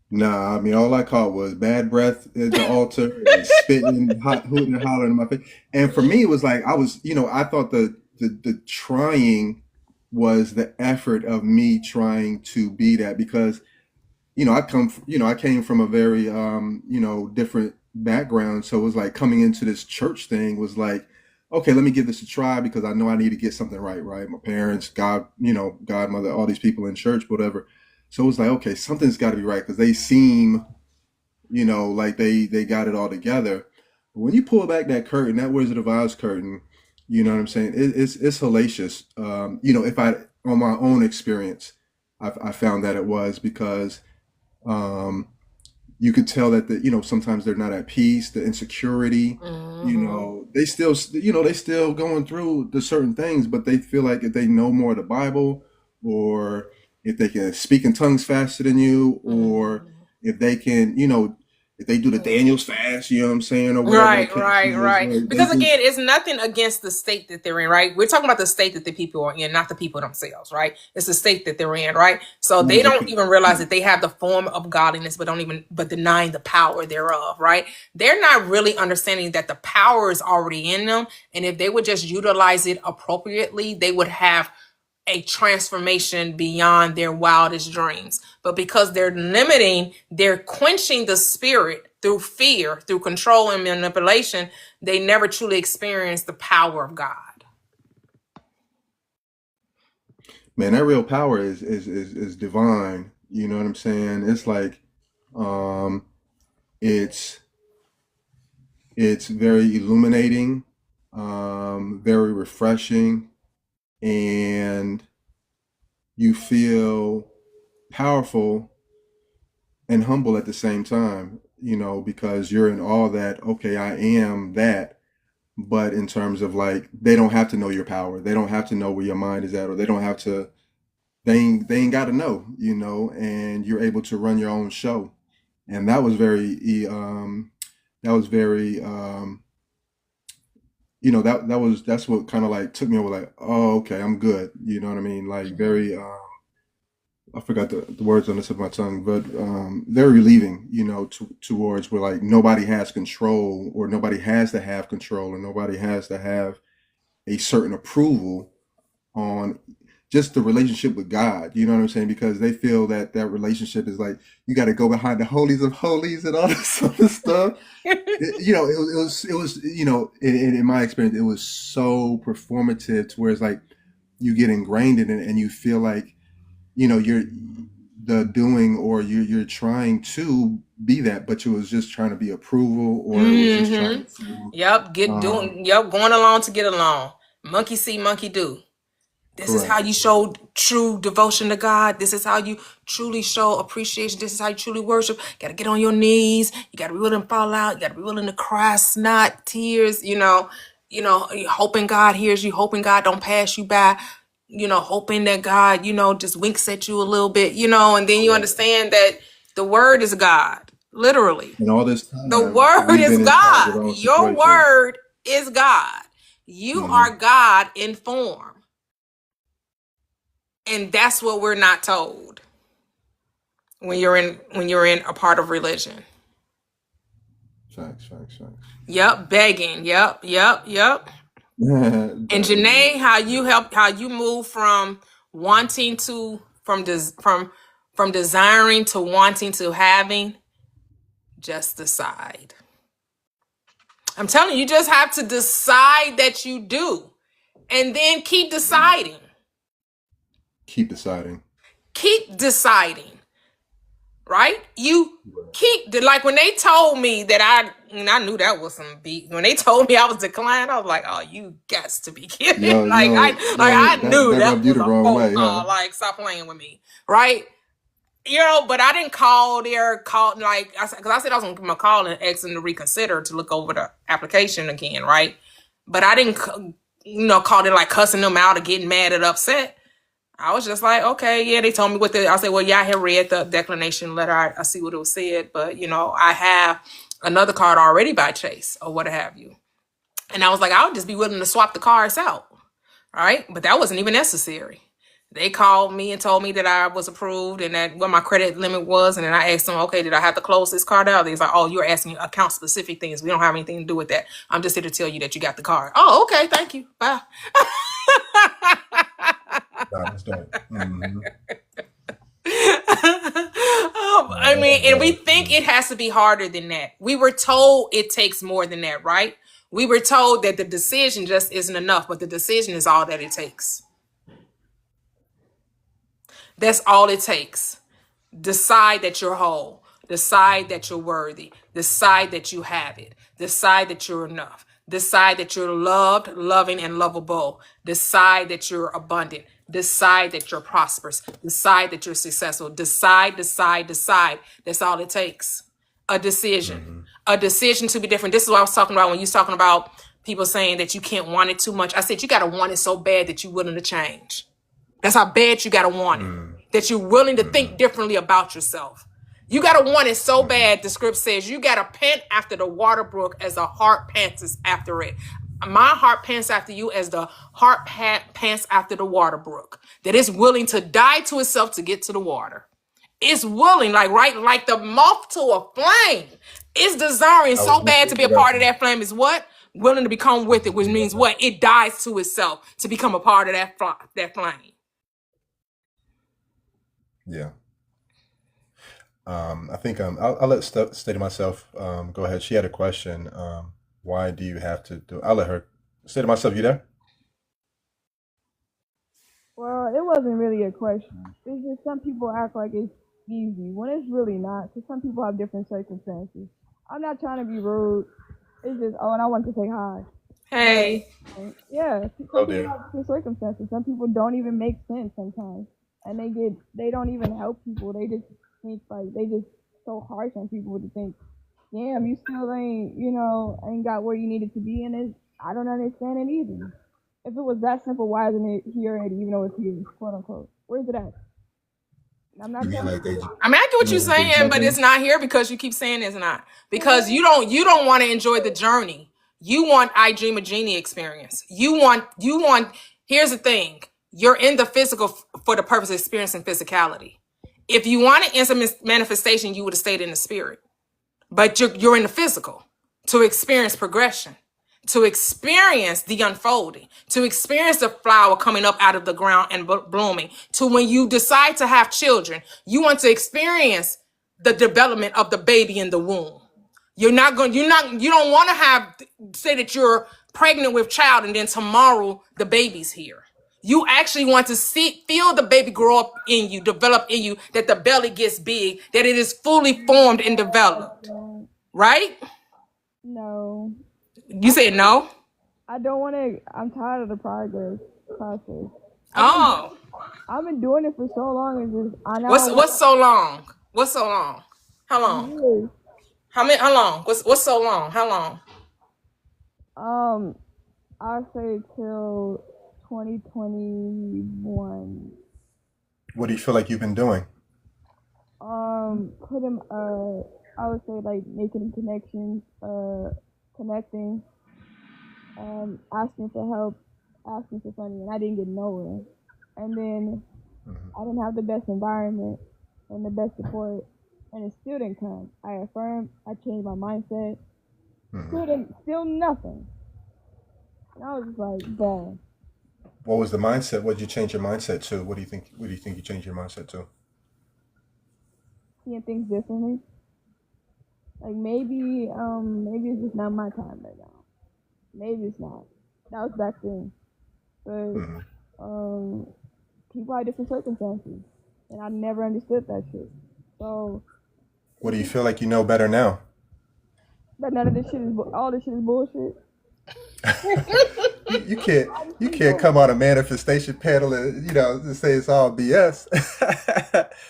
Nah, I mean, all I caught was bad breath at the altar and spitting, hooting and hollering in my face. And for me, it was like I thought the trying was the effort of me trying to be that, because I came from a very different background. So it was like coming into this church thing was like, okay, let me give this a try because I know I need to get something right, right? My parents, God, godmother, all these people in church, whatever. So it was like, okay, something's got to be right because they seem, like they got it all together. But when you pull back that curtain, that Wizard of Oz curtain, you know what I'm saying? It's hellacious. If I on my own experience, I found that it was because um, you could tell that sometimes they're not at peace, the insecurity, Mm-hmm. they still going through the certain things, but they feel like if they know more of the Bible, or if they can speak in tongues faster than you, or Mm-hmm. if they can, if they do the Daniel's fast, you know what I'm saying, or whatever the Right, case right, is, right. like they Because just again, it's nothing against the state that they're in, right? We're talking about the state that the people are in, not the people themselves, right? It's the state that they're in, right? So they don't okay. even realize that they have the form of godliness, but denying the power thereof, right? They're not really understanding that the power is already in them, and if they would just utilize it appropriately, they would have a transformation beyond their wildest dreams. But because they're quenching the spirit through fear, through control and manipulation, they never truly experience the power of God. Man, that real power is divine. You know what I'm saying? It's like, um, it's it's very illuminating, very refreshing, and you feel powerful and humble at the same time, because you're in awe that, okay, I am that. But in terms of like, they don't have to know your power. They don't have to know where your mind is at, or they don't have to, they ain't got to know, and you're able to run your own show. And that was very, that's what kind of like took me over, like, oh, okay, I'm good. You know what I mean? Like very, I forgot the words on the tip of my tongue, but very relieving, towards where like nobody has control, or nobody has to have control, or nobody has to have a certain approval on just the relationship with God. You know what I'm saying? Because they feel that that relationship is like, you got to go behind the holies of holies and all this other stuff. In my experience, it was so performative to where it's like you get ingrained in it, and you feel like, you're the doing, or you're trying to be that, but you was just trying to be approval, or it was just trying to, Going along to get along. Monkey see, monkey do. This is how correct. you show true devotion to God. This is how you truly show appreciation. This is how you truly worship. You got to get on your knees. You got to be willing to fall out. You got to be willing to cry, snot, tears, hoping God hears you, hoping God don't pass you by, hoping that God, just winks at you a little bit, and then you understand that the word is God, literally. And all this The time, word we've is been inside the God. wrong Your situation. word is God. You are God in form. And that's what we're not told when you're in a part of religion. Facts. Yep, begging. Yep. And Janae, how you move from wanting to from desiring to wanting to having, just decide. I'm telling you, you just have to decide that you do, and then keep deciding. Keep deciding. Keep deciding. Right? You keep, like when they told me that I knew that was some beat. When they told me I was declined, I was like, "Oh, you got to be kidding!" I knew that rubbed you was the a wrong phone way, call. huh? Like, stop playing with me, right? But I didn't call like because I said I was gonna give them a call and ask them to reconsider, to look over the application again, right? But I didn't, call it like cussing them out or getting mad or upset. I was just like, okay, yeah, they told me I said, well, yeah, I had read the declination letter. I see what it was said, but, I have another card already by Chase or what have you. And I was like, I would just be willing to swap the cards out, right? But that wasn't even necessary. They called me and told me that I was approved and that what my credit limit was. And then I asked them, okay, did I have to close this card out? They was like, oh, you're asking account specific things. We don't have anything to do with that. I'm just here to tell you that you got the card. Oh, okay, thank you. Bye. That's dope. I mean, and we think it has to be harder than that. We were told it takes more than that, right? We were told that the decision just isn't enough, but the decision is all that it takes. That's all it takes. Decide that you're whole. Decide that you're worthy. Decide that you have it. Decide that you're enough. Decide that you're loved, loving, and lovable. Decide that you're abundant. Decide that you're prosperous. Decide that you're successful. Decide. That's all it takes. A decision. A decision to be different. This is what I was talking about when you was talking about people saying that you can't want it too much. I said you got to want it so bad that you're willing to change. That's how bad you got to want it. That you're willing to think differently about yourself. You got to want it so bad, the script says, you got to pant after the water brook as the heart pants after it. My heart pants after you as the heart pants after the water brook. That is willing to die to itself to get to the water. It's willing, like the moth to a flame. It's desiring so bad to be a part of that flame is what? Willing to become with it, which means what? It dies to itself to become a part of that flame. Yeah. I think I'll let State of Myself go ahead. She had a question. Why do you have to do? I'll let her. State of Myself, you there? Well, it wasn't really a question. It's just some people act like it's easy when it's really not. Because some people have different circumstances. I'm not trying to be rude. It's just, oh, and I want to say hi. But Hey. yeah, Oh some people dear. have different circumstances. Some people don't even make sense sometimes, and they don't even help people. They just think like they just so harsh on people to think, damn, you still ain't got where you needed to be, and it's I don't understand it either. If it was that simple, why isn't it here already, even though it's here, quote unquote? Where's it at? I'm You not mean telling like you. they? I mean, I get You what you're mean like they saying, jump but it's in? not here because you keep saying it's not. Because you don't want to enjoy the journey. You want I Dream a Genie experience. You want here's the thing. You're in the physical for the purpose of experiencing physicality. If you want an instant manifestation, you would have stayed in the spirit. But you're in the physical to experience progression, to experience the unfolding, to experience the flower coming up out of the ground and blooming. To when you decide to have children, you want to experience the development of the baby in the womb. You don't want to say that you're pregnant with child and then tomorrow the baby's here. You actually want to feel the baby grow up in you, develop in you, that the belly gets big, that it is fully formed and developed. Don't. Right? No, You said no? I don't want to. I'm tired of the progress process. I've been Oh. I've been doing it for so long. It's just I What's now what's want so long? What's so long? How long? years. How long? What's so long? How long? Um, I'll say till 2021. What do you feel like you've been doing? Put him. I would say like making connections. Connecting. Asking for help, asking for funding, and I didn't get nowhere. And then Hmm. I didn't have the best environment and the best support, and it still didn't come. I affirmed. I changed my mindset. Hmm. Still nothing. And I was just like, bad. What was the mindset? What did you change your mindset to? What do you think? What do you think you changed your mindset to? Seeing things differently. Like maybe it's just not my time right now. Maybe it's not. That was back then. But Hmm. um, people had different circumstances, and I never understood that shit. So, What it's do you just feel like you know better now? that none of this shit is all this shit is bullshit. You can't I just you keep can't doing come on a manifestation panel and just say it's all BS.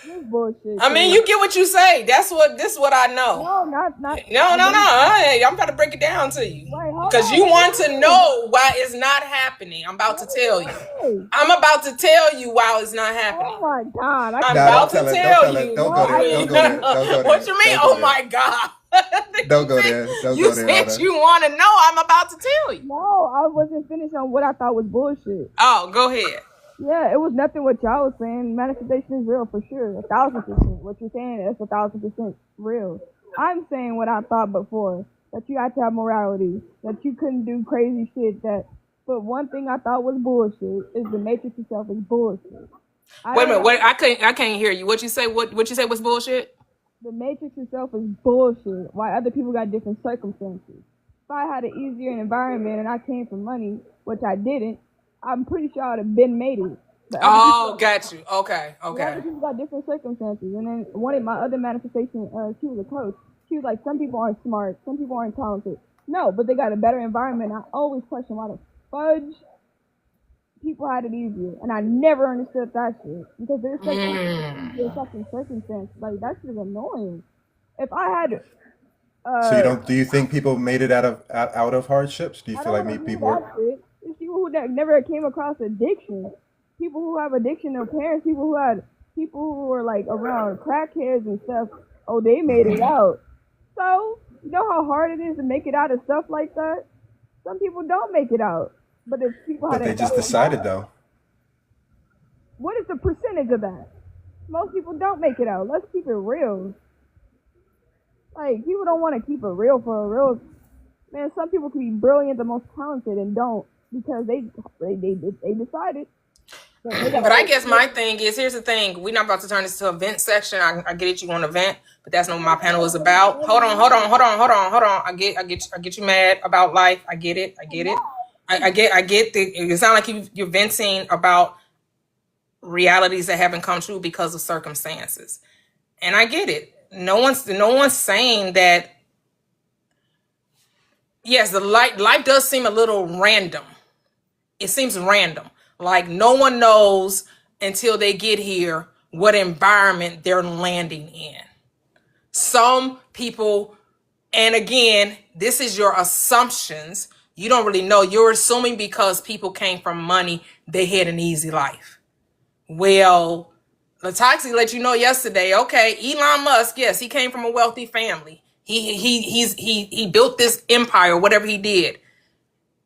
this bullshit. I mean, Cause you get what you say. This is what I know. no, not No, I no, don't. no. Hey, I'm about to break it down to you. Wait, hold Because on. you Let me want to finish. know why it's not happening. I'm about Let to me tell you. finish. I'm about to tell you why it's not Oh happening. my god, I I'm can't. Nah, don't about to tell it. Don't tell tell it. you. Don't No, go I there. Don't go can't. there. Don't go What there. you mean? Don't go Oh there. my God. Don't go there. Don't You go there, said Anna. you want to know. I'm about to tell you. No, I wasn't finished on what I thought was bullshit. Oh, go ahead. Yeah, it was nothing what y'all was saying. Manifestation is real for sure, 1,000%. What you're saying is 1,000% real. I'm saying what I thought before, that you had to have morality, that you couldn't do crazy shit. But one thing I thought was bullshit is the matrix itself is bullshit. I Wait a don't minute. know. Wait, I can't hear you. What you say? What you say was bullshit? The matrix itself is bullshit. Why other people got different circumstances. If I had an easier environment and I came from money, which I didn't, I'm pretty sure I'd have been made it. But other people Oh, got you. Okay, The other okay. people got different circumstances. And then one of my other manifestation, she was a coach. She was like, some people aren't smart, some people aren't talented. No, but they got a better environment. I always question why the fudge people had it easier. And I never understood that shit. Because there's such easier fucking circumstances. Like, that shit is annoying. If I had, So you uh, don't? Do you think people made it out of hardships? Do you I feel don't like want to hear people were? that shit. There's people who never came across addiction. People who have addiction, their parents, people who were like around crackheads and stuff. Oh, they made it out. So, you know how hard it is to make it out of stuff like that? Some people don't make it out. But if people had But a they just better decided environment, though. what is the percentage of that? Most people don't make it out. Let's keep it real. Like, people don't want to keep it real for a real. Man, some people can be brilliant, the most talented, and don't because they decided. But they got But I all guess my thing is, here's the thing. We're not about to turn this to a vent section. I get it, you want to vent, but that's not what my panel is about. Hold on. I get you mad about life. I get it. I get the. It sounds like you're venting about realities that haven't come true because of circumstances, and I get it. No one's saying that. Yes, the life does seem a little random. It seems random. Like no one knows until they get here what environment they're landing in. Some people, and again, this is your assumptions. You don't really know. You're assuming because people came from money, they had an easy life. Well, Lataxi let you know yesterday. Okay, Elon Musk, yes, he came from a wealthy family. He built this empire, whatever he did.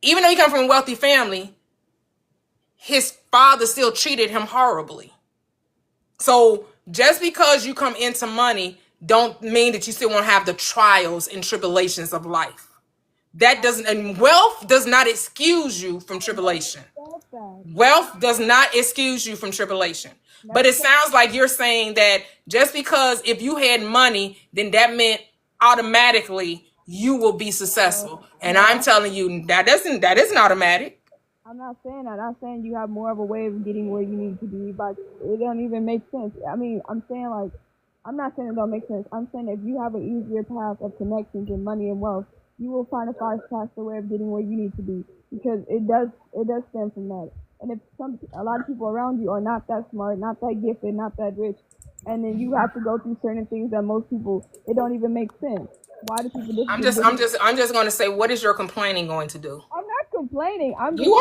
Even though he come from a wealthy family, his father still treated him horribly. So just because you come into money don't mean that you still won't have the trials and tribulations of life. That doesn't, and wealth does not excuse you from tribulation. Wealth does not excuse you from tribulation. But it sounds like you're saying that just because if you had money, then that meant automatically you will be successful. And I'm telling you that isn't automatic. I'm not saying that. I'm saying you have more of a way of getting where you need to be, but it don't even make sense. I mean, I'm saying like, I'm not saying it don't make sense. I'm saying if you have an easier path of connections and money and wealth, you will find a faster way of getting where you need to be, because it does stem from that. And if a lot of people around you are not that smart, not that gifted, not that rich, and then you have to go through certain things that most people, it don't even make sense. Why do people? I'm just going to say, what is your complaining going to do? I'm not complaining. You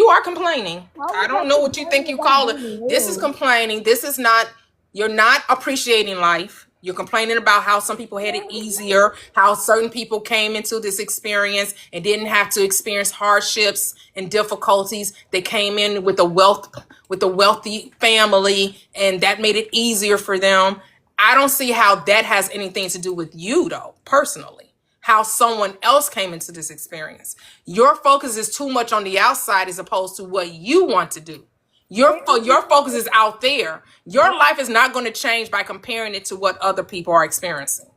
are complaining. I don't know what you think you call it. This is complaining. This is not. You're not appreciating life. You're complaining about how some people had it easier, how certain people came into this experience and didn't have to experience hardships and difficulties. They came in with a wealthy family, and that made it easier for them. I don't see how that has anything to do with you, though, personally. How someone else came into this experience. Your focus is too much on the outside as opposed to what you want to do. Your focus is out there. Your life is not going to change by comparing it to what other people are experiencing.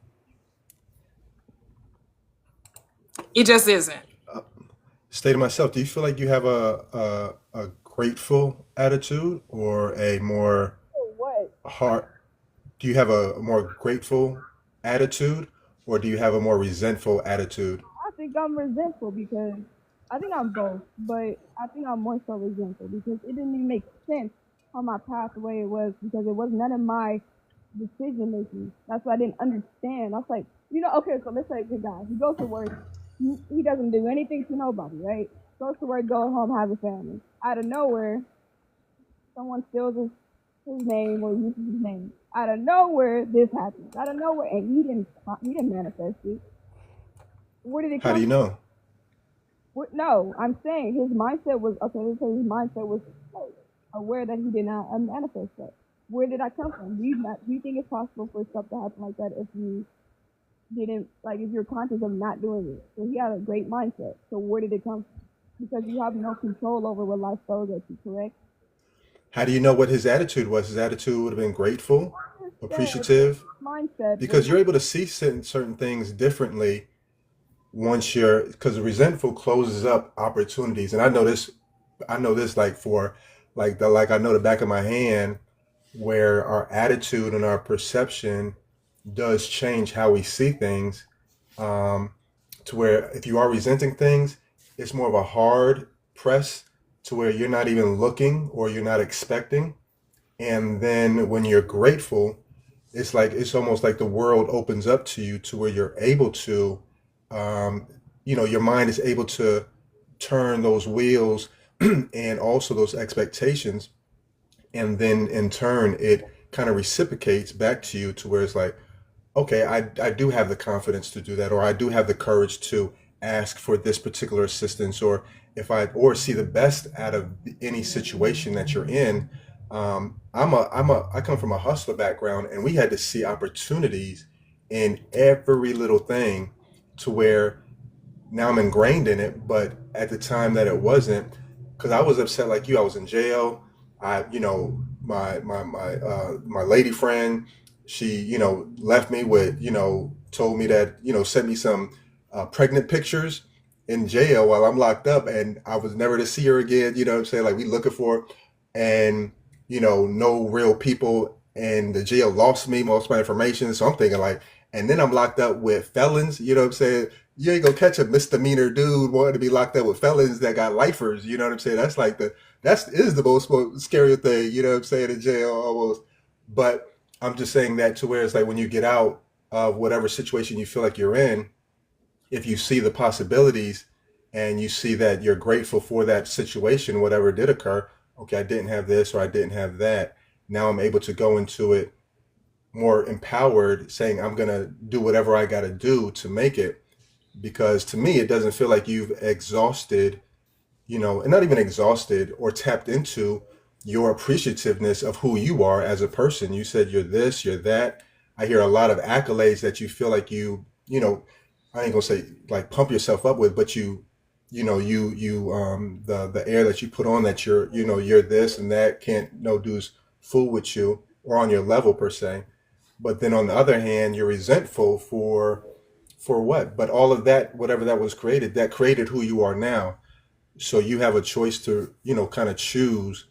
It just isn't. State of myself, do you feel like you have a grateful attitude or a more What? heart? Do you have a more grateful attitude or do you have a more resentful attitude? I think I'm resentful because I think I'm both, but I think I'm more so resentful because it didn't even make sense on my path the way it was, because it was none of my decision making. That's what I didn't understand. I was like, okay, so let's say a good guy. He goes to work. He doesn't do anything to nobody, right? Goes to work, go home, have a family. Out of nowhere, someone steals his name or uses his name. Out of nowhere, this happens. Out of nowhere, and he didn't manifest it. Where did it come? How do you know? No, I'm saying his mindset was okay. Let's say his mindset was aware that he did not manifest that. Where did that come from? Do you think it's possible for stuff to happen like that if you didn't, like, if you're conscious of not doing it? So he had a great mindset. So where did it come from? Because you have no control over what life throws at you, correct? How do you know what his attitude was? His attitude would have been grateful, appreciative, Mindset. because you're able to see certain things differently once because resentful closes up opportunities. And I know this like I know the back of my hand, where our attitude and our perception does change how we see things, to where if you are resenting things, it's more of a hard press to where you're not even looking or you're not expecting. And then when you're grateful, it's almost like the world opens up to you to where you're able to, your mind is able to turn those wheels and also those expectations. And then in turn, it kind of reciprocates back to you to where it's like, okay, I do have the confidence to do that, or I do have the courage to ask for this particular assistance, or see the best out of any situation that you're in. I come from a hustler background, and we had to see opportunities in every little thing, to where now I'm ingrained in it. But at the time that it wasn't, because I was upset like you. I was in jail. My lady friend, she, left me with, told me that, sent me some pregnant pictures in jail while I'm locked up, and I was never to see her again. You know what I'm saying? Like, we looking for her, and no real people, and the jail lost me most of my information. So I'm thinking like, and then I'm locked up with felons. You know what I'm saying? You ain't gonna catch a misdemeanor dude wanting to be locked up with felons that got lifers. You know what I'm saying? That's like that is the most scary thing, you know what I'm saying, in jail almost. But I'm just saying that to where it's like when you get out of whatever situation you feel like you're in, if you see the possibilities and you see that you're grateful for that situation, whatever did occur, okay, I didn't have this or I didn't have that. Now I'm able to go into it more empowered, saying I'm going to do whatever I got to do to make it. Because to me, it doesn't feel like you've exhausted, and not even exhausted or tapped into your appreciativeness of who you are as a person. You said you're this, you're that. I hear a lot of accolades that you feel like I ain't gonna say like pump yourself up with, but the air that you put on that you're this and that, can't no dudes fool with you or on your level per se. But then on the other hand, you're resentful for what? But all of that, whatever that was created, that created who you are now. So you have a choice to kind of choose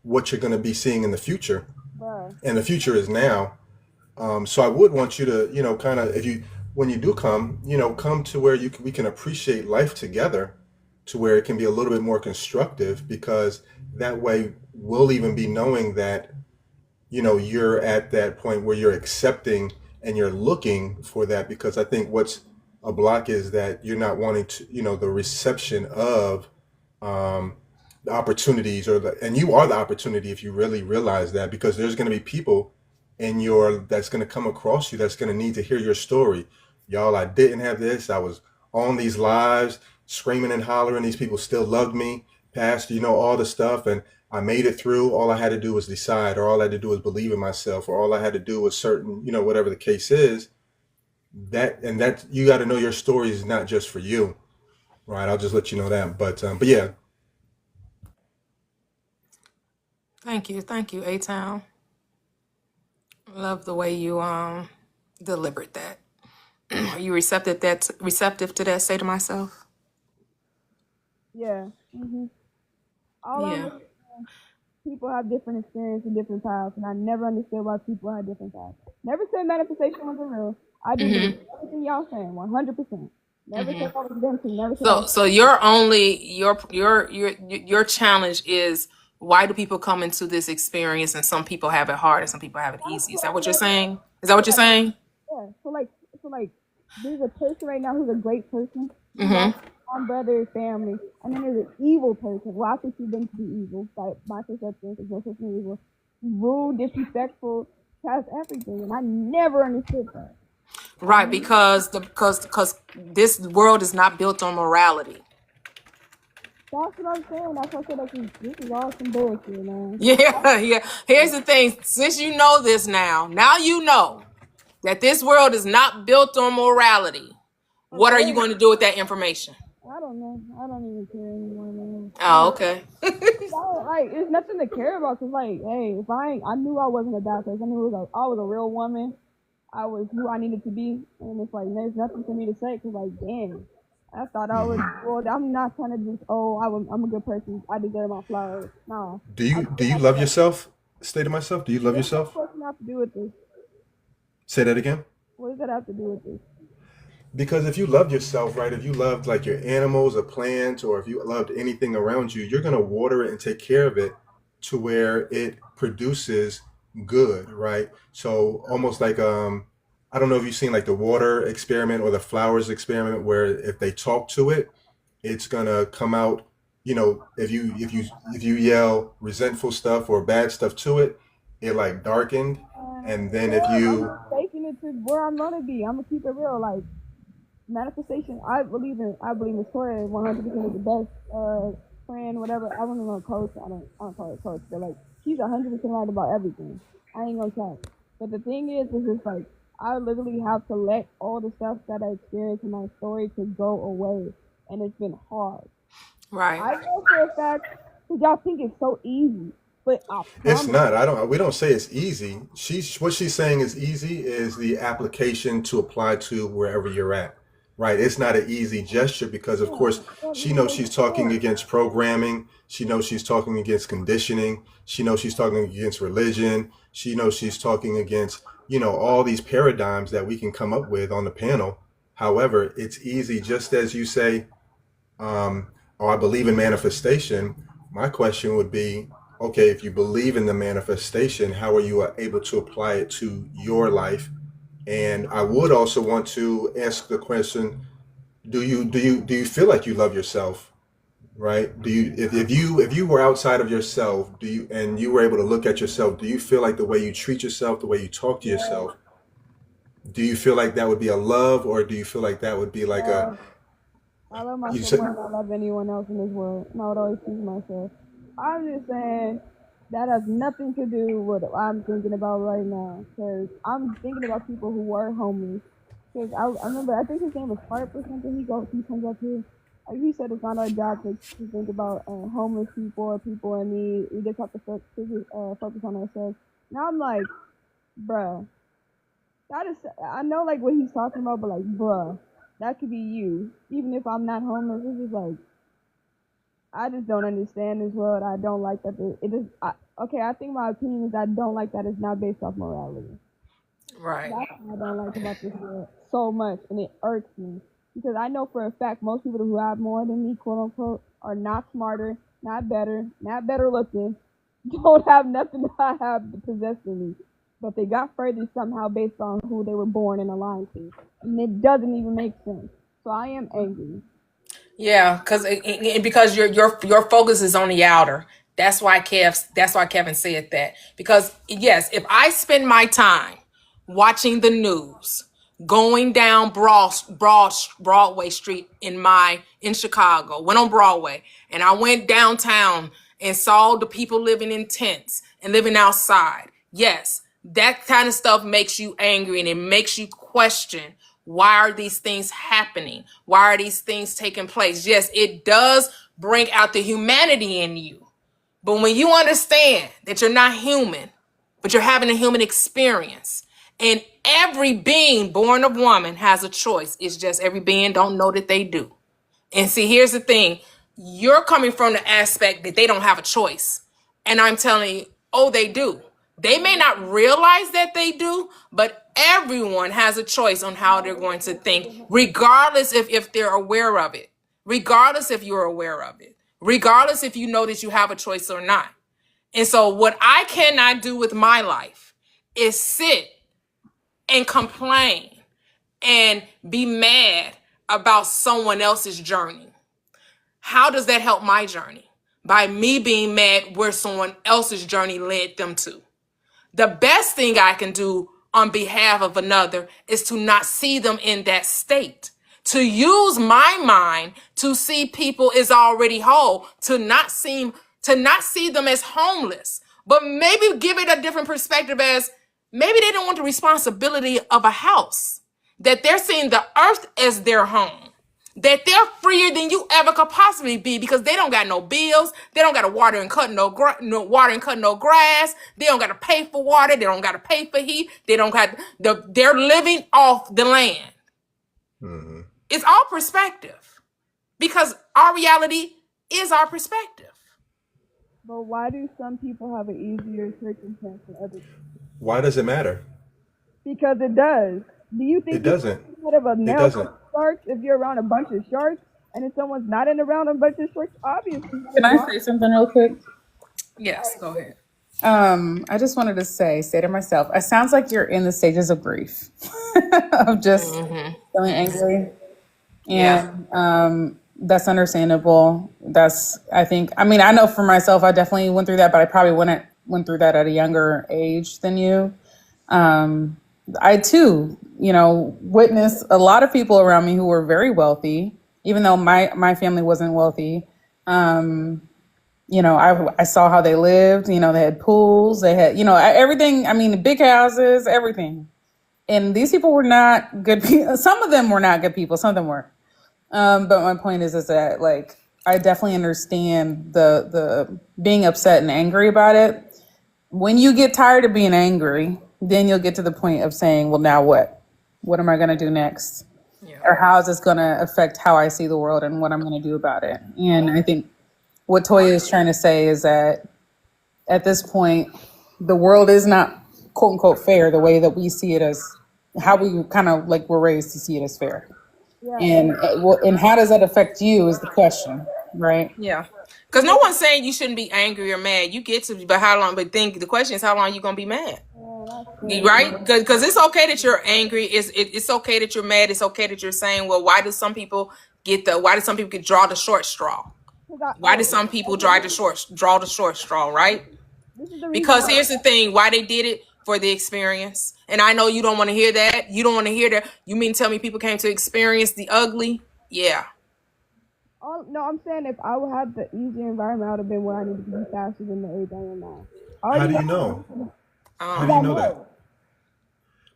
what you're going to be seeing in the future, Bruh. and the future is now. So I would want you to kind of, if you when you do come, come to where we can appreciate life together, to where it can be a little bit more constructive, because that way we'll even be knowing that you're at that point where you're accepting and you're looking for that. Because I think what's a block is that you're not wanting to, the reception of um, the opportunities, and you are the opportunity if you really realize that. Because there's going to be people that's going to come across you that's going to need to hear your story. Y'all, I didn't have this. I was on these lives screaming and hollering. These people still loved me past, all the stuff. And I made it through. All I had to do was decide, or all I had to do was believe in myself, or all I had to do was certain, whatever the case is. That you got to know your story is not just for you, right? I'll just let you know that. But yeah. Thank you, A-Town. Love the way you delivered that. Are you receptive to that? Say to myself. Yeah. All I Yeah. understand, people have different experiences and different paths, and I never understood why people had different paths. Never said manifestation wasn't real. I do believe everything y'all saying, 100%. Never said I was venting. Never said I was. So your challenge is, why do people come into this experience and some people have it hard and some people have it That's easy? Is what that I what you're said. saying? Is that what you're Yeah, saying? yeah. So like, there's a person right now who's a great person. He lost one brother, family, and then there's an evil person. Well, I think she's been to be evil, by my perception, because no such thing evil. Rude, disrespectful, past everything, and I never understood that. Right, because this world is not built on morality. That's what I'm saying. That's why I said like this is all some bullshit, man. Yeah, yeah. Here's the thing. Since you know this now you know that this world is not built on morality. What are you Okay, going to do with that information? I don't know. I don't even care anymore, man. Oh, okay. Like, it's nothing to care about. Cause like, hey, if I knew I wasn't a bad person. I knew I was a real woman. I was who I needed to be, and it's like there's nothing for me to say. Cause like, damn, I thought I was. Well, I'm not trying to just. Oh, I'm a good person. I deserve my flowers. No, Do I you just do you have love to. yourself? State of myself. Do you love What does that yourself? question have to do with this? Say that again. What does that have to do with this? Because if you loved yourself, right, if you loved like your animals or plants, or if you loved anything around you, you're going to water it and take care of it to where it produces good, right? So almost like I don't know if you've seen like the water experiment or the flowers experiment, where if they talk to it, it's going to come out, if you yell resentful stuff or bad stuff to it, it like darkened. And then if Yeah, I'm you just faking it to where I'm gonna be. I'm gonna keep it real. Like manifestation, I believe in Toyia 100% is the best friend, whatever. I wouldn't know coach. I don't call it coach, but like she's 100% right about everything. I ain't gonna tell. But the thing is just like I literally have to let all the stuff that I experienced in my story to go away, and it's been hard. Right. I know for a fact Cause y'all think it's so easy, but I It's promise. not. I don't. We don't say it's easy. What she's saying is easy is the application to apply to wherever you're at. Right. It's not an easy gesture because, of Yeah, course, that she makes knows sense she's talking before. against programming. She knows she's talking against conditioning. She knows she's talking against religion. She knows she's talking against, all these paradigms that we can come up with on the panel. However, it's easy, just as you say, um, oh, I believe in manifestation. My question would be, okay, if you believe in the manifestation, how are you able to apply it to your life? And I would also want to ask the question, do you feel like you love yourself? Right? Do you if you were outside of yourself, and you were able to look at yourself, do you feel like the way you treat yourself, the way you talk to Yeah, yourself, do you feel like that would be a love, or do you feel like that would be like a yeah. I love you myself said? more than I love anyone else in this world, and I would always choose myself. I'm just saying that has nothing to do with what I'm thinking about right now, because I'm thinking about people who were homeless. Because I remember, I think his name was Harp or something. He comes up here. Like he said, it's not our job to think about homeless people or people in need. We just have to focus on ourselves. Now I'm like, bruh, that is, I know like what he's talking about, but like, bruh, that could be you. Even if I'm not homeless, it's just like, I just don't understand this world. I don't like that. It is, okay, I think my opinion is I don't like that it's not based off morality. Right. That's what I don't like about this world so much, and it irks me. Because I know for a fact most people who have more than me, quote unquote, are not smarter, not better looking, don't have nothing that I have possessed in me. But they got further somehow based on who they were born and aligned to. And it doesn't even make sense. So I am angry. Yeah, because your focus is on the outer. That's why Kevin said that. Because yes, if I spend my time watching the news, going down Broadway Street in Chicago, went on Broadway, and I went downtown and saw the people living in tents and living outside. Yes, that kind of stuff makes you angry and it makes you question, why are these things happening? Why are these things taking place? Yes, it does bring out the humanity in you. But when you understand that you're not human, but you're having a human experience, and every being born of woman has a choice. It's just every being don't know that they do. And see, here's the thing. You're coming from the aspect that they don't have a choice. And I'm telling you, oh, they do. They may not realize that they do, but everyone has a choice on how they're going to think, regardless if they're aware of it, regardless if you're aware of it, regardless if you know that you have a choice or not. And so what I cannot do with my life is sit and complain and be mad about someone else's journey. How does that help my journey? By me being mad where someone else's journey led them to. The best thing I can do on behalf of another is to not see them in that state. To use my mind to see people is already whole, to not see them as homeless, but maybe give it a different perspective as maybe they don't want the responsibility of a house, that they're seeing the earth as their home, that they're freer than you ever could possibly be because they don't got no bills, they don't got to water and cut no grass, they don't got to pay for water, they don't got to pay for heat, they don't got they're living off the land. Mhm. It's all perspective because our reality is our perspective. But why do some people have an easier circumstance than others? Why does it matter? Because it does. Do you It think you're doesn't. out of a It nail full doesn't. of sharks if you're around a bunch of sharks? And if someone's not in around a bunch of sharks, obviously Can you're I wrong. say something real quick? Yes, go ahead. I just wanted to say to myself, it sounds like you're in the stages of grief, of just feeling angry, Yeah. and that's understandable. I think, I mean, I know for myself, I definitely went through that, but I probably went through that at a younger age than you. I too, witnessed a lot of people around me who were very wealthy, even though my family wasn't wealthy. I saw how they lived. They had pools, they had, everything. I mean, the big houses, everything. And these people were not good people. Some of them were not good people. Some of them were. But my point is that, like, I definitely understand the being upset and angry about it. When you get tired of being angry, then you'll get to the point of saying, well, now what? What am I going to do next? Yeah. Or how is this going to affect how I see the world and what I'm going to do about it? And I think what Toya is trying to say is that at this point, the world is not quote unquote fair the way that we see it as how we kind of like were raised to see it as fair. Yeah, And how does that affect you is the question, right? Yeah. Because no one's saying you shouldn't be angry or mad. You get to, but how long? But think the question is, how long you gonna be mad? Right? Because it's okay that you're angry. It's okay that you're mad. It's okay that you're saying, well, why do some people get draw the short straw? Why do some people draw the short straw? Right? This is the reason Because why. here's the thing: why they did it for the experience. And I know you don't want to hear that. You don't want to hear that. You mean tell me people came to experience the ugly? Yeah. No, I'm saying if I would have the easier environment, I would have been where I needed to be faster than the age I am now. How do you know? How do you know that?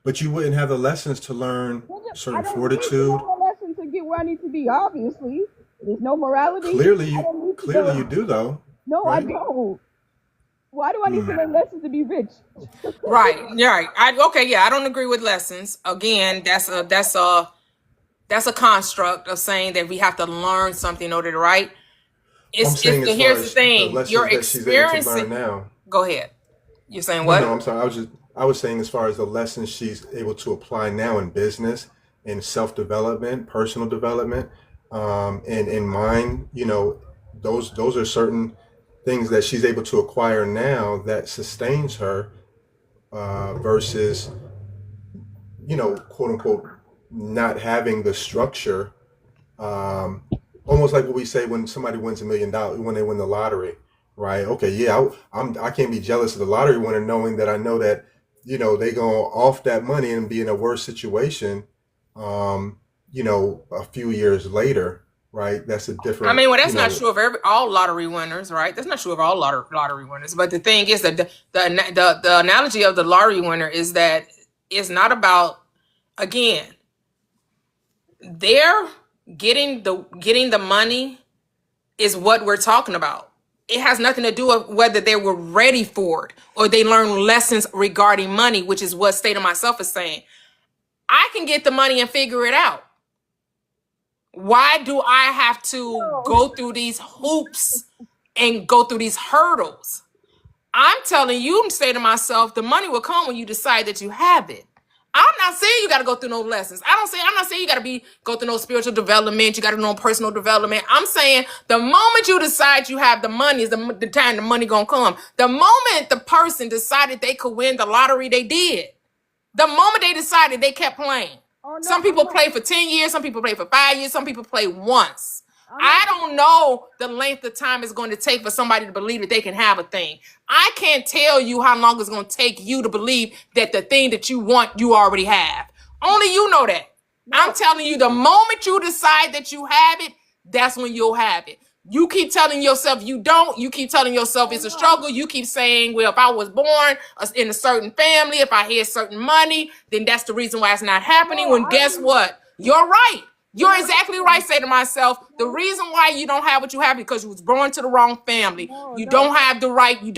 But you wouldn't have the lessons to learn certain I don't fortitude. need to know a lesson to get where I need to be. Obviously, there's no morality. Clearly, I don't need to clearly know. you do though. No, right? I don't. Why do I need to learn lessons to be rich? Right. Right. I don't agree with lessons. Again, that's a construct of saying that we have to learn something in order to right. I'm saying as far Here's the as the thing. You're lessons that she's able to learn experiencing. now. Go ahead. You're saying No, what? no, I'm sorry. I was saying as far as the lessons she's able to apply now in business, in self-development, personal development, and in mind, those are certain things that she's able to acquire now that sustains her versus, quote unquote, not having the structure. Almost like what we say when somebody wins $1 million, when they win the lottery, right? Okay, yeah, I can't be jealous of the lottery winner, knowing that I know that they go off that money and be in a worse situation, a few years later, right? That's a I different, mean, well, that's not true of all lottery winners, right? That's not true of all lottery winners. But the thing is that the analogy of the lottery winner is that it's not about, again, they're getting the money is what we're talking about. It has nothing to do with whether they were ready for it or they learned lessons regarding money, which is what State of Myself is saying. I can get the money and figure it out. Why do I have to go through these hoops and go through these hurdles? I'm telling you, State of Myself, the money will come when you decide that you have it. I'm not saying you got to go through no lessons. I'm not saying you got to go through no spiritual development. You got to know personal development. I'm saying the moment you decide you have the money is the time the money gonna come. The moment the person decided they could win the lottery, they did. The moment they decided, they kept playing. Some people play for 10 years. Some people play for 5 years. Some people play once. I don't know the length of time it's going to take for somebody to believe that they can have a thing. I can't tell you how long it's going to take you to believe that the thing that you want, you already have. Only you know that. I'm telling you, the moment you decide that you have it, that's when you'll have it. You keep telling yourself you don't. You keep telling yourself it's a struggle. You keep saying, well, if I was born in a certain family, if I had certain money, then that's the reason why it's not happening. When guess what? You're right. You're exactly right. Say to myself, the reason why you don't have what you have is because you was born to the wrong family. You don't have the right. You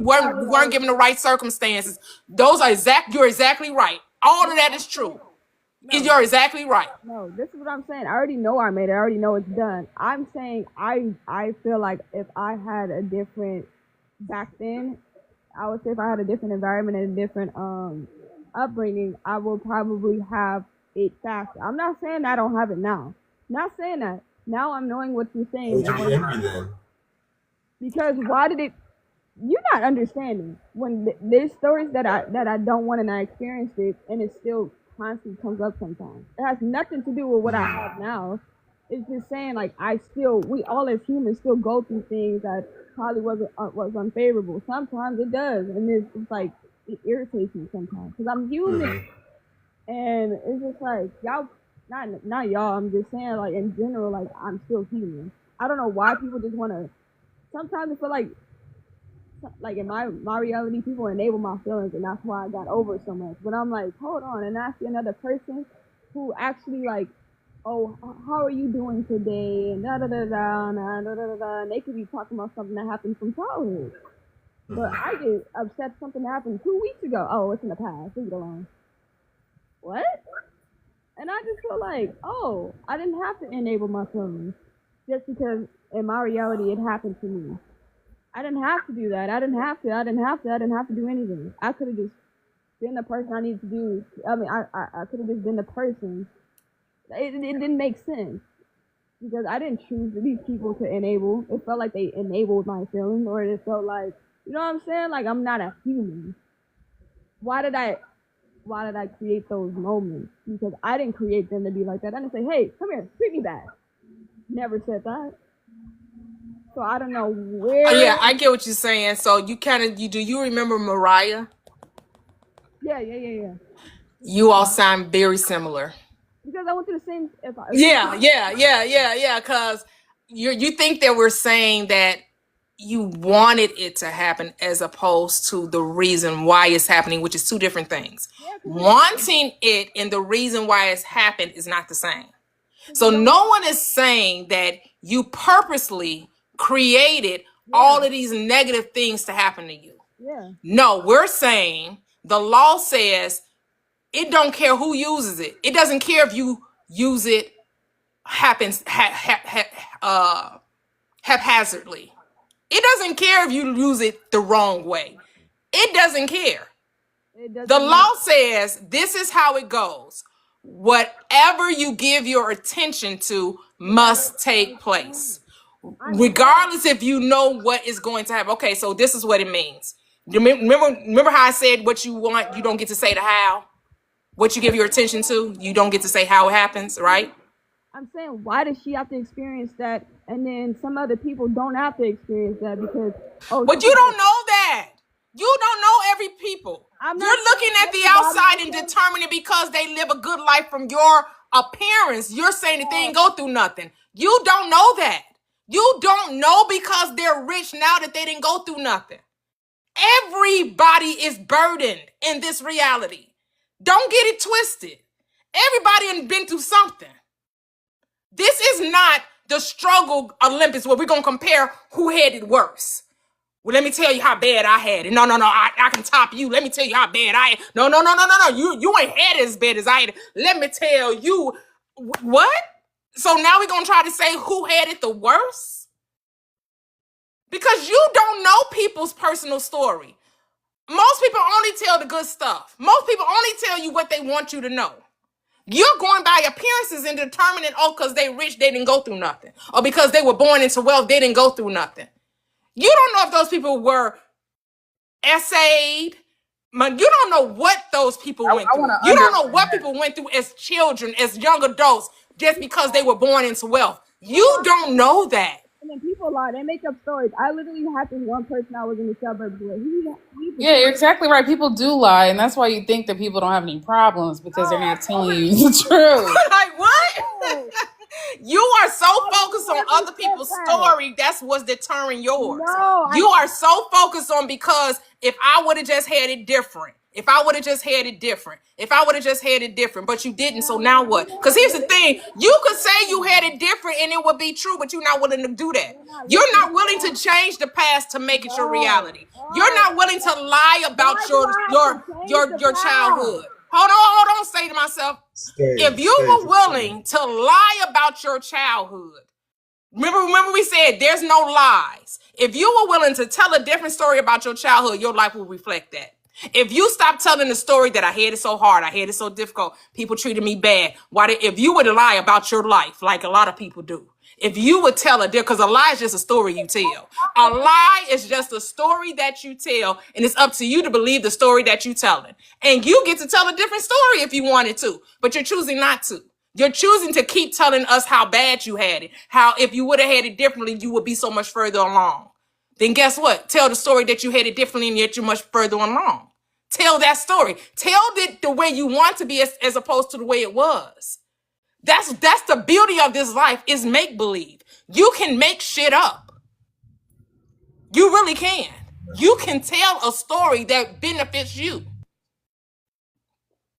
weren't given the right circumstances. You're exactly right. All of that is true. You're exactly right. No, this is what I'm saying. I already know I made it. I already know it's done. I'm saying I feel like if I had a different back then, I would say if I had a different environment and a different upbringing, I will probably have it faster. I'm not saying I don't have it now. Not saying that. Now I'm knowing what you're saying. Would you be angry then? Because why did it? You're not understanding when there's stories that I don't want and I experienced it and it still constantly comes up sometimes. It has nothing to do with what I have now. It's just saying like we all as humans still go through things that probably was unfavorable. Sometimes it does, and it's like it irritates me sometimes because I'm human, and it's just like y'all, not y'all. I'm just saying like in general, like I'm still human. I don't know why people just want to. Sometimes I feel like in my reality, people enable my feelings, and that's why I got over it so much. But I'm like, hold on, and I see another person who actually like oh, how are you doing today? And da da da da da da da da. And they could be talking about something that happened from childhood. But I get upset something happened 2 weeks ago. Oh, it's in the past. Leave it alone. What? And I just feel like, oh, I didn't have to enable my feelings just because in my reality it happened to me. I didn't have to do that. I didn't have to do anything. I could have just been the person I needed to do. I mean, I could have just been the person. It didn't make sense because I didn't choose these people to enable. It felt like they enabled my feelings, or it felt like, you know what I'm saying? Like I'm not a human. Why did I create those moments? Because I didn't create them to be like that. I didn't say, hey, come here, treat me bad. Never said that. So I don't know where. Yeah, I get what you're saying. So you do you remember Mariah? Yeah. You all sound very similar. Because I went through the same. Yeah. Because you think that we're saying that you wanted it to happen as opposed to the reason why it's happening, which is two different things. Wanting it and the reason why it's happened is not the same. So no one is saying that you purposely created all of these negative things to happen to you. Yeah. No, we're saying the law says it don't care who uses it. It doesn't care if you use it haphazardly. It doesn't care if you use it the wrong way. It doesn't care. The law says this is how it goes. Whatever you give your attention to must take place, regardless if you know what is going to happen. Okay, so this is what it means. Remember how I said what you want, you don't get to say the how. What you give your attention to, you don't get to say how it happens, right? I'm saying, why does she have to experience that, and then some other people don't have to experience that because But you don't know that. You don't know every people. You're looking at the outside and determining because they live a good life from your appearance. You're saying that they didn't go through nothing. You don't know that. You don't know because they're rich now that they didn't go through nothing. Everybody is burdened in this reality. Don't get it twisted. Everybody has been through something. This is not the struggle Olympics where we're going to compare who had it worse. Well, let me tell you how bad I had it. No, I can top you. Let me tell you how bad I had. No. You ain't had it as bad as I had it. Let me tell you. What? So now we're going to try to say who had it the worst? Because you don't know people's personal story. Most people only tell the good stuff. Most people only tell you what they want you to know. You're going by appearances and determining, because they rich, they didn't go through nothing. Or because they were born into wealth, they didn't go through nothing. You don't know if those people were essayed. You don't know what those people went through. You don't know what people went through as children, as young adults, just because they were born into wealth. You don't know that. And then people lie. They make up stories. I literally had this one person I was in the suburbs with. Yeah, you're exactly right. People do lie, and that's why you think that people don't have any problems because they're not telling you the truth. Like what? You are so focused on other people's story, that's what's deterring yours. No, you are so focused on because if I would have just had it different. If I would have just had it different. If I would have just had it different. But you didn't, so now what? Because here's the thing. You could say you had it different and it would be true, but you're not willing to do that. You're not willing to change the past to make it your reality. You're not willing to lie about your childhood. Hold on, say to myself. If you were willing to lie about your childhood, remember we said there's no lies. If you were willing to tell a different story about your childhood, your life will reflect that. If you stop telling the story that I had it so hard, I had it so difficult, people treated me bad. If you were to lie about your life, like a lot of people do, if you would tell it, because a lie is just a story you tell. A lie is just a story that you tell, and it's up to you to believe the story that you're telling. And you get to tell a different story if you wanted to, but you're choosing not to. You're choosing to keep telling us how bad you had it, how if you would have had it differently, you would be so much further along. Then guess what? Tell the story that you had it differently and yet you're much further along. Tell that story. Tell it the way you want to be as opposed to the way it was. That's the beauty of this life is make-believe. You can make shit up. You really can. You can tell a story that benefits you.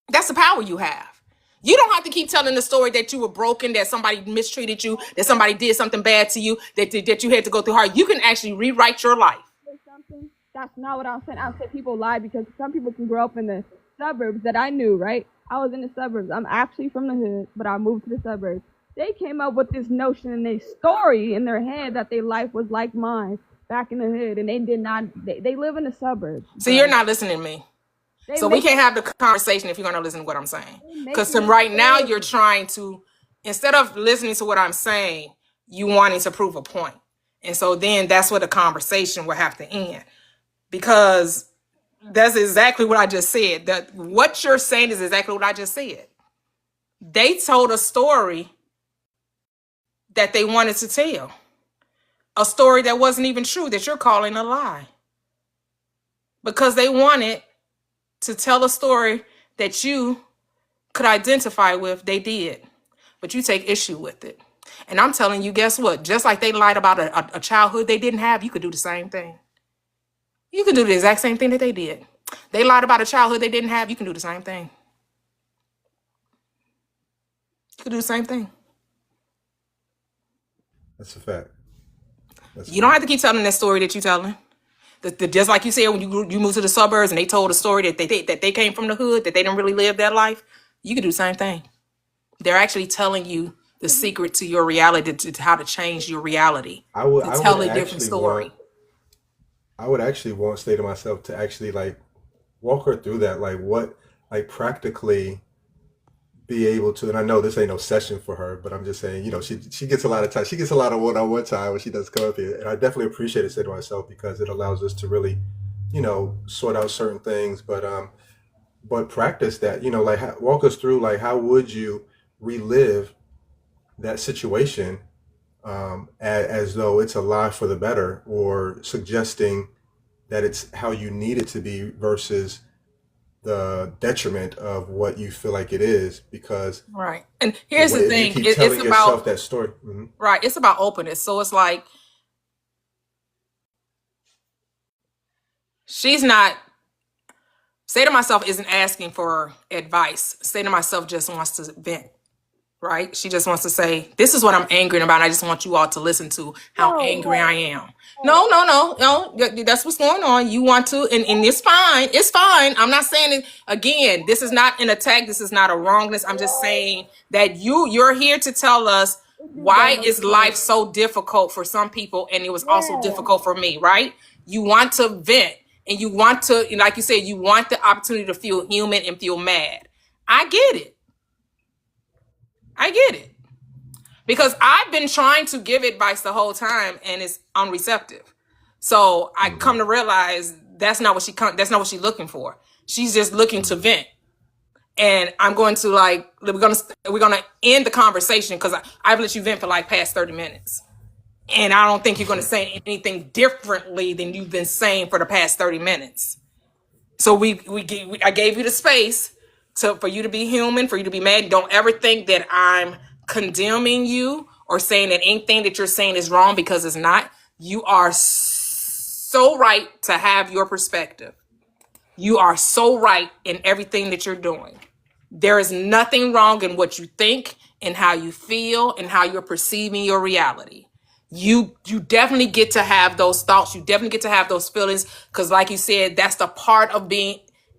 That's the power you have. You don't have to keep telling the story that you were broken, that somebody mistreated you, that somebody did something bad to you, that you had to go through hard. You can actually rewrite your life. Something. That's not what I'm saying. I'm saying people lie because some people can grow up in the suburbs that I knew, right? I was in the suburbs. I'm actually from the hood, but I moved to the suburbs. They came up with this notion and a story in their head that their life was like mine back in the hood, and they did not. They live in the suburbs. So you're not listening to me. So we can't have the conversation if you're going to listen to what I'm saying. Because right now you're trying to, instead of listening to what I'm saying, you wanting to prove a point. And so then that's where the conversation will have to end. Because that's exactly what I just said. That what you're saying is exactly what I just said. They told a story that they wanted to tell. A story that wasn't even true, that you're calling a lie. Because they wanted to tell a story that you could identify with, they did. But you take issue with it. And I'm telling you, guess what? Just like they lied about a childhood they didn't have, you could do the same thing. You can do the exact same thing that they did. They lied about a childhood they didn't have, you can do the same thing. You can do the same thing. That's a fact. You don't have to keep telling that story that you're telling. Just like you said, when you moved to the suburbs and they told a story that they came from the hood, that they didn't really live that life, you can do the same thing. They're actually telling you the secret to your reality, to how to change your reality. I would tell a different story. I would actually want say to myself to actually like walk her through that, like what, like practically be able to, and I know this ain't no session for her, but I'm just saying, you know, she gets a lot of time. She gets a lot of one-on-one time when she does come up here. And I definitely appreciate it, say to myself, because it allows us to really, you know, sort out certain things. But practice that, you know, like walk us through, like, how would you relive that situation as though it's a lie for the better, or suggesting that it's how you need it to be versus the detriment of what you feel like it is, because right. And here's the thing, you keep telling yourself that story. Mm-hmm. Right, it's about openness. So it's like she's not, say to myself isn't asking for advice. Say to myself just wants to vent. Right? She just wants to say, this is what I'm angry about. I just want you all to listen to how angry I am. No. That's what's going on. You want to, and it's fine. It's fine. I'm not saying it again. This is not an attack. This is not a wrongness. I'm just saying that you're here to tell us why is life so difficult for some people, and it was also difficult for me, right? You want to vent, and you want to, like you said, you want the opportunity to feel human and feel mad. I get it. Because I've been trying to give advice the whole time and it's unreceptive. So I come to realize that's not what she's looking for. She's just looking to vent. And I'm going to we're going to end the conversation because I've let you vent for like past 30 minutes. And I don't think you're going to say anything differently than you've been saying for the past 30 minutes. So I gave you the space for you to be human, for you to be mad. Don't ever think that I'm condemning you or saying that anything that you're saying is wrong, because it's not. You are so right to have your perspective. You are so right in everything that you're doing. There is nothing wrong in what you think and how you feel and how you're perceiving your reality. You definitely get to have those thoughts. You definitely get to have those feelings, because like you said, that's the part of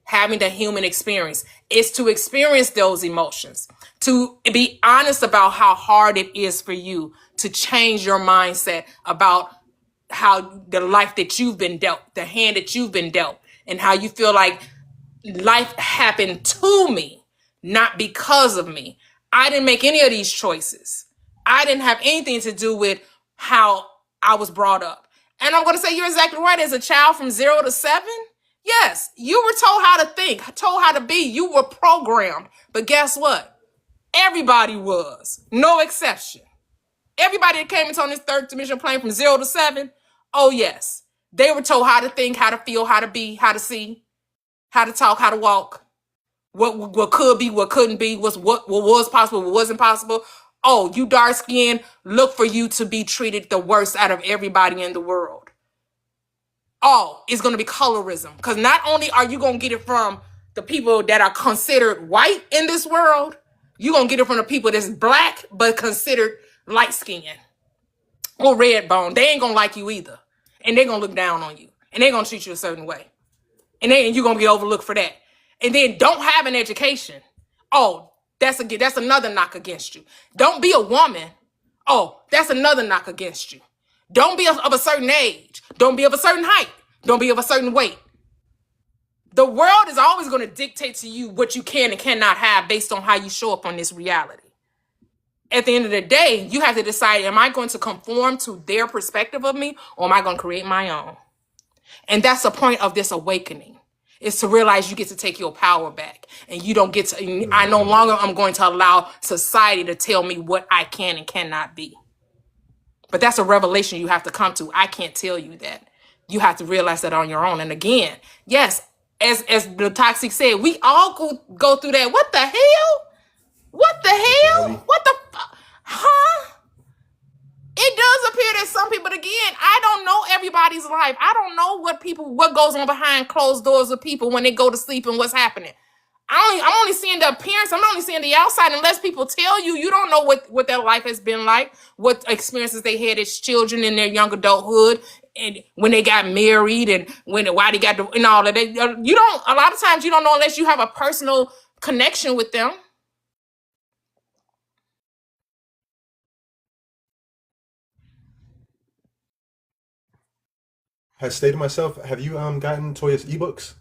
having the human experience, is to experience those emotions, to be honest about how hard it is for you to change your mindset about how the life that you've been dealt, the hand that you've been dealt, and how you feel like life happened to me, not because of me. I didn't make any of these choices. I didn't have anything to do with how I was brought up. And I'm going to say you're exactly right. As a child from 0 to 7, yes, you were told how to think, told how to be. You were programmed. But guess what? Everybody was. No exception. Everybody that came into on this third dimensional plane from 0 to 7, oh yes. They were told how to think, how to feel, how to be, how to see, how to talk, how to walk. What could be, what couldn't be, what was possible, what wasn't possible. Oh, you dark skinned, look for you to be treated the worst out of everybody in the world. Oh, it's going to be colorism. Because not only are you going to get it from the people that are considered white in this world, You're going to get it from the people that's black but considered light-skinned or red bone. They ain't going to like you either. And they're going to look down on you. And they're going to treat you a certain way. And you're going to get overlooked for that. And then don't have an education. Oh, that's another knock against you. Don't be a woman. Oh, that's another knock against you. Don't be of a certain age. Don't be of a certain height. Don't be of a certain weight. The world is always going to dictate to you what you can and cannot have based on how you show up on this reality. At the end of the day, you have to decide, am I going to conform to their perspective of me, or am I going to create my own? And that's the point of this awakening, is to realize you get to take your power back. And you don't get to, I no longer am going to allow society to tell me what I can and cannot be. But that's a revelation you have to come to. I can't tell you that. You have to realize that on your own. And again, yes, as the toxic said, we all go through that. What the hell? What the hell? What the huh? It does appear that some people, again, I don't know everybody's life. I don't know what goes on behind closed doors with people when they go to sleep and what's happening. I'm only seeing the appearance. I'm only seeing the outside. Unless people tell you, you don't know what their life has been like, what experiences they had as children in their young adulthood, and when they got married, and why they got and all of that. You don't. A lot of times, you don't know unless you have a personal connection with them. Has stated myself. Have you gotten Toya's ebooks?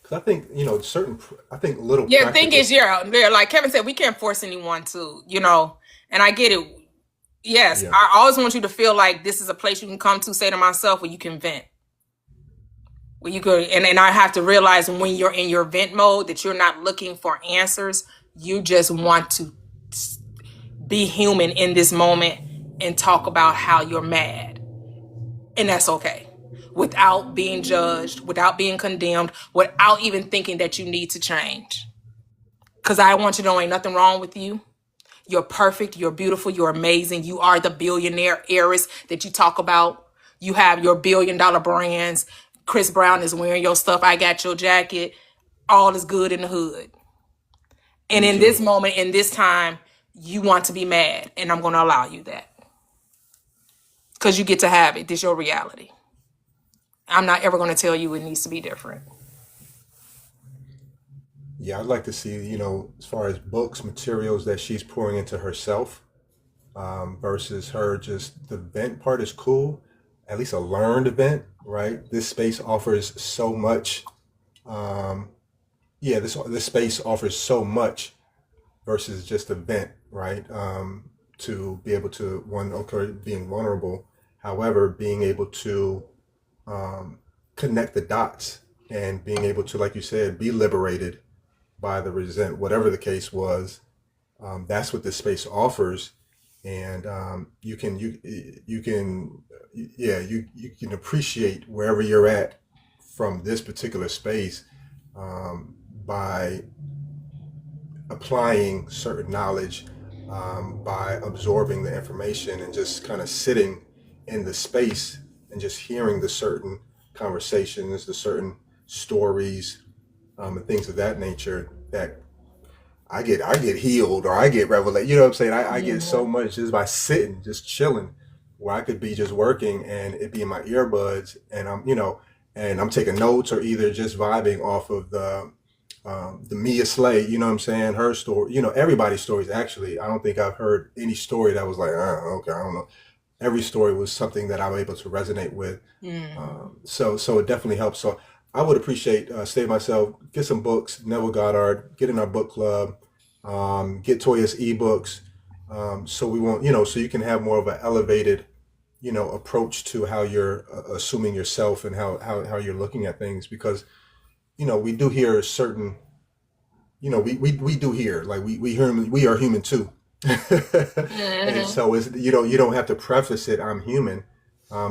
Because I think I think little. Yeah, the thing is, like Kevin said, we can't force anyone to, and I get it. Yes, yeah. I always want you to feel like this is a place you can come to, say to myself, where you can vent. Where you could, and I have to realize when you're in your vent mode that you're not looking for answers. You just want to be human in this moment and talk about how you're mad. And that's okay. Without being judged, without being condemned, without even thinking that you need to change. Because I want you to know ain't nothing wrong with you. You're perfect. You're beautiful. You're amazing. You are the billionaire heiress that you talk about. You have your $1 billion brands. Chris Brown is wearing your stuff. I got your jacket. All is good in the hood. And in this moment, in this time, you want to be mad. And I'm going to allow you that. Because you get to have it. This is your reality. I'm not ever going to tell you it needs to be different. Yeah, I'd like to see, as far as books, materials that she's pouring into herself versus her just the vent part is cool. At least a learned event, right? This space offers so much. This space offers so much versus just a vent, right? To be able to, being vulnerable. However, being able to connect the dots and being able to, like you said, be liberated by the resent, whatever the case was. That's what this space offers, and you can appreciate wherever you're at from this particular space by applying certain knowledge, by absorbing the information and just kind of sitting in the space and just hearing the certain conversations, the certain stories, and things of that nature that I get healed or I get revelated. You know what I'm saying? I get so much just by sitting, just chilling, where I could be just working and it be in my earbuds and I'm taking notes or either just vibing off of the Mia Slay, you know what I'm saying? Her story, everybody's stories actually. I don't think I've heard any story that was like, okay, I don't know. Every story was something that I'm able to resonate with. So it definitely helps. So I would appreciate, stay myself, get some books, Neville Goddard, get in our book club, get Toya's ebooks. So we won't, so you can have more of an elevated, approach to how you're assuming yourself and how you're looking at things, because, we do hear certain, we do hear, like we are human too. And so it's, you don't have to preface it, I'm human,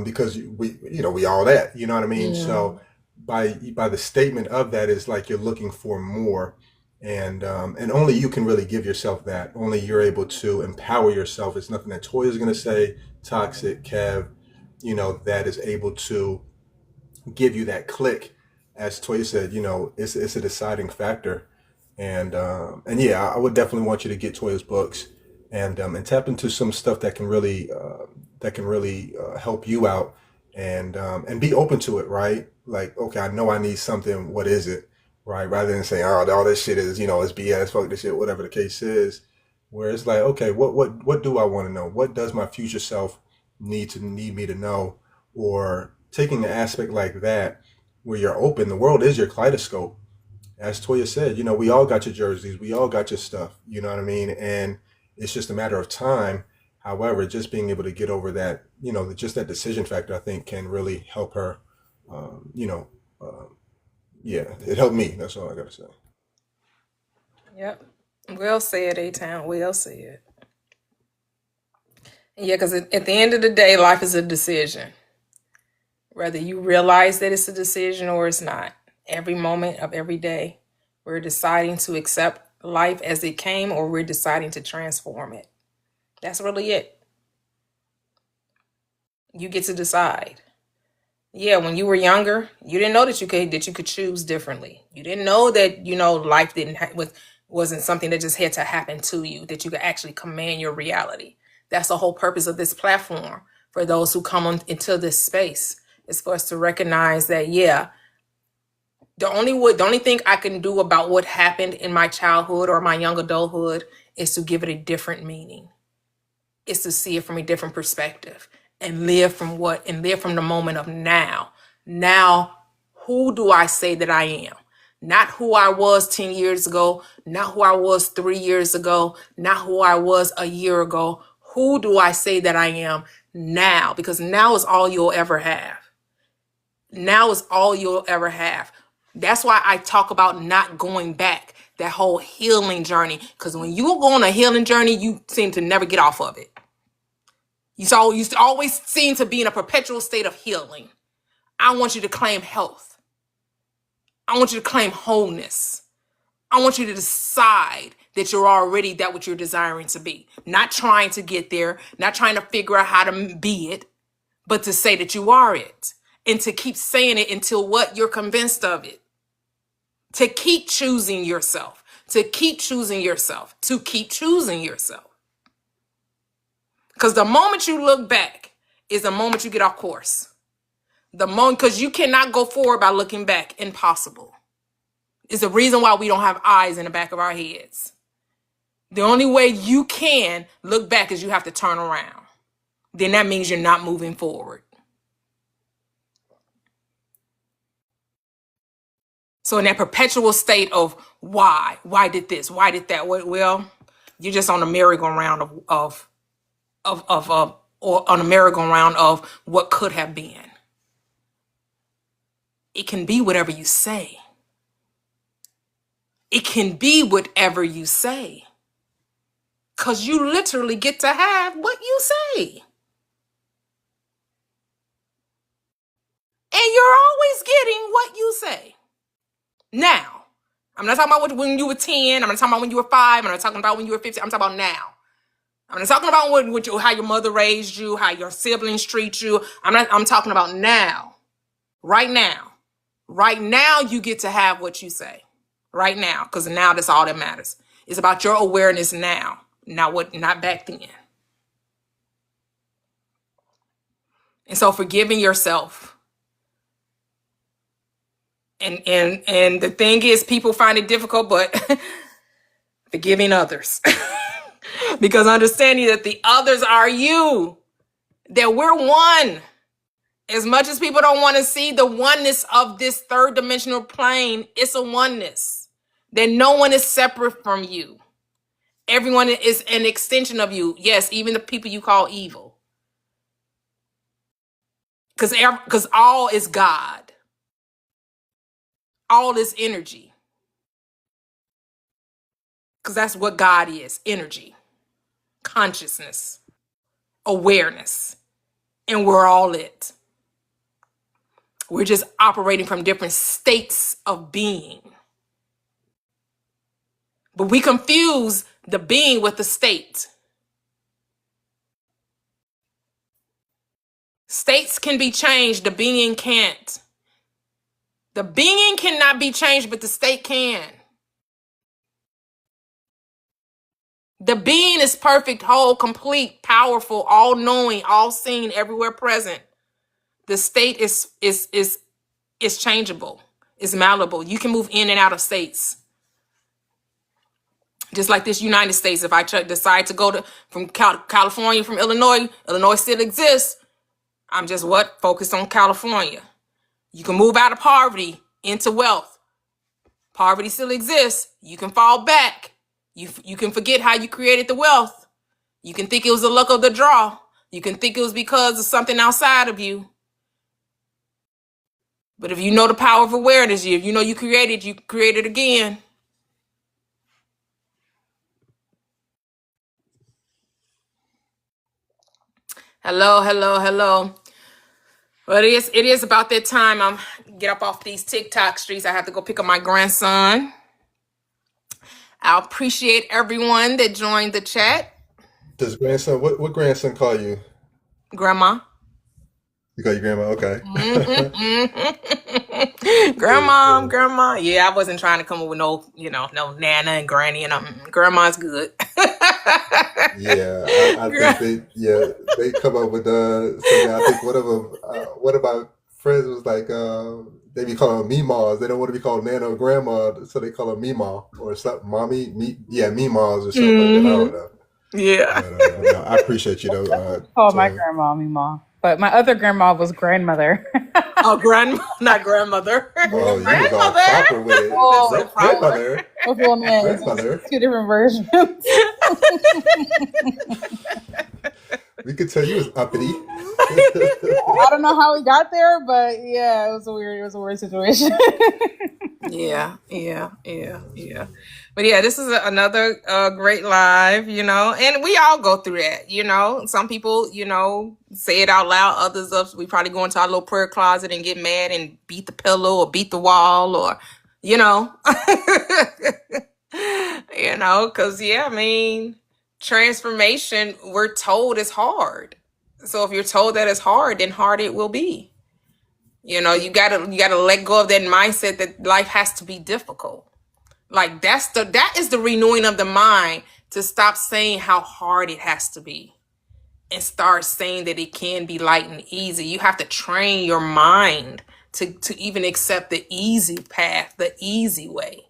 because we all that, you know what I mean? Yeah. So by the statement of that is like, you're looking for more, and only you can really give yourself that. Only you're able to empower yourself. It's nothing that Toya is going to say, Toxic, Kev, that is able to give you that click as Toya said, it's a deciding factor. And yeah, I would definitely want you to get Toya's books and tap into some stuff that can really help you out and be open to it, right? Like, okay, I know I need something. What is it, right? Rather than saying, oh, all this shit is it's BS, fuck this shit, whatever the case is. Where it's like, okay, what do I want to know? What does my future self need me to know? Or taking an aspect like that, where you're open, the world is your kaleidoscope. As Toya said, we all got your jerseys, we all got your stuff, you know what I mean? And it's just a matter of time. However, just being able to get over that, just that decision factor, I think can really help her. Um, you know, yeah, it helped me. That's all I got to say. Yep. Well said, A-Town. Well said. Yeah, because at the end of the day, life is a decision. Whether you realize that it's a decision or it's not. Every moment of every day, we're deciding to accept life as it came, or we're deciding to transform it. That's really it. You get to decide. Yeah, when you were younger, you didn't know that you could choose differently. You didn't know that life wasn't something that just had to happen to you. That you could actually command your reality. That's the whole purpose of this platform for those who come into this space, is for us to recognize that the only thing I can do about what happened in my childhood or my young adulthood is to give it a different meaning. Is to see it from a different perspective and live from the moment of now. Now, who do I say that I am? Not who I was 10 years ago, not who I was 3 years ago, not who I was a year ago. Who do I say that I am now? Because now is all you'll ever have. Now is all you'll ever have. That's why I talk about not going back, that whole healing journey. Because when you go on a healing journey, you seem to never get off of it. You always seem to be in a perpetual state of healing. I want you to claim health. I want you to claim wholeness. I want you to decide that you're already that what you're desiring to be. Not trying to get there, not trying to figure out how to be it, but to say that you are it. And to keep saying it until you're convinced of it. To keep choosing yourself. To keep choosing yourself. To keep choosing yourself. Because the moment you look back is the moment you get off course. The moment, because you cannot go forward by looking back. Impossible. It's the reason why we don't have eyes in the back of our heads. The only way you can look back is you have to turn around. Then that means you're not moving forward. So in that perpetual state of why did this? Why did that? Well, you're just on a merry-go-round or on a merry-go-round of what could have been. It can be whatever you say. It can be whatever you say. Because you literally get to have what you say. And you're always getting what you say. Now, I'm not talking about when you were 10. I'm not talking about when you were 5. I'm not talking about when you were 15. I'm talking about now. I'm not talking about how your mother raised you, how your siblings treat you. I'm talking about now. Right now. Right now, you get to have what you say. Right now. Because now that's all that matters. It's about your awareness now. Not back then. And so forgiving yourself. And the thing is, people find it difficult, but forgiving others. Because understanding that the others are you. That we're one. As much as people don't want to see the oneness of this third dimensional plane, it's a oneness. That no one is separate from you. Everyone is an extension of you. Yes, even the people you call evil. Because all is God. All is energy. Because that's what God is. Energy. Consciousness. Awareness. And we're all it. We're just operating from different states of being. But we confuse the being with the state. States can be changed, the being can't. The being cannot be changed, but the state can. The being is perfect, whole, complete, powerful, all-knowing, all-seeing, everywhere present. The state is changeable. It's malleable. You can move in and out of states. Just like this United States, if I decide to go from California, from Illinois, Illinois still exists. I'm just focused on California. You can move out of poverty into wealth. Poverty still exists. You can fall back. You can forget how you created the wealth. You can think it was the luck of the draw. You can think it was because of something outside of you. But if you know the power of awareness, if you know you created again. Hello, hello, hello. Well, it is about that time. I'm get up off these TikTok streets. I have to go pick up my grandson. I appreciate everyone that joined the chat. Does grandson, what grandson call you? Grandma. You call your grandma? Okay. Grandma. Yeah, I wasn't trying to come up with no Nana and Granny and grandma's good. Yeah, I think they come up with something. I think one of my friends was like, they be calling them meemaws. They don't want to be called Nana or Grandma, so they call them meemaw or something. Meemaws or something like that. I don't know. Yeah. But, I appreciate you though. Called my grandma Mima, but my other grandma was grandmother. Oh, grandma, not grandmother. Oh, you was all proper with it. Oh, Grandmother. Well, man, Grandmother. two different versions. We could tell you was uppity. I don't know how we got there, but yeah, it was a weird situation. Yeah. But yeah, this is another great live, and we all go through that, Some people, say it out loud. Others of us, we probably go into our little prayer closet and get mad and beat the pillow or beat the wall or, because, transformation, we're told is hard. So if you're told that it's hard, then hard it will be. You gotta let go of that mindset that life has to be difficult. Like that is the renewing of the mind, to stop saying how hard it has to be and start saying that it can be light and easy. You have to train your mind to even accept the easy path, the easy way.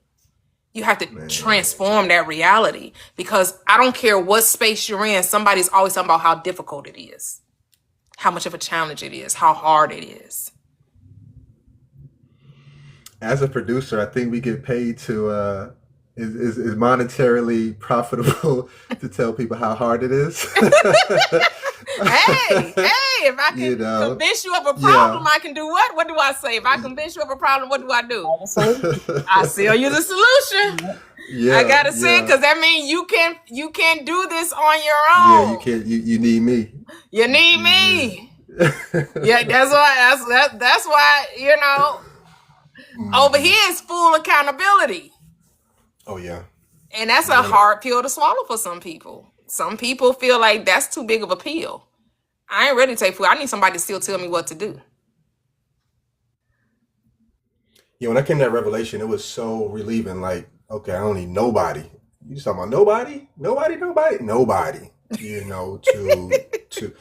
You have to transform that reality, because I don't care what space you're in, somebody's always talking about how difficult it is, how much of a challenge it is, how hard it is. As a producer, I think we get paid to is monetarily profitable to tell people how hard it is. Hey, if I can convince you of a problem, I can do what? What do I say? If I convince you of a problem, what do I do? I sell you the solution. Yeah, I gotta say it, because that means you can't do this on your own. Yeah, you can't. You need me. You need me. Yeah, that's why over here is full accountability. Oh yeah. And that's a hard pill to swallow for some people. Some people feel like that's too big of a pill. I ain't ready to take food. I need somebody to still tell me what to do. Yeah, when I came to that revelation, it was so relieving. Like, okay, I don't need nobody. You just talking about nobody? Nobody. To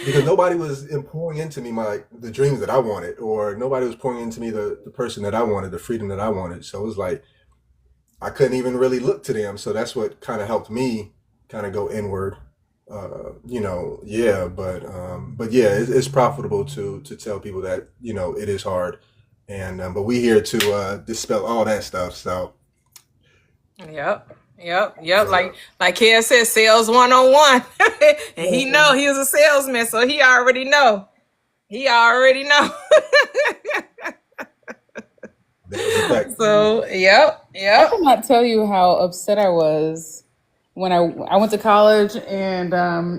because nobody was pouring into me the dreams that I wanted, or nobody was pouring into me the person that I wanted, the freedom that I wanted. So it was like I couldn't even really look to them. So that's what kind of helped me kind of go inward. But it's profitable to tell people that it is hard, and but we here to dispel all that stuff. So Yep. Like Ken said, sales 101. And he know he was a salesman, so he already know. So, yep. I cannot tell you how upset I was when I went to college and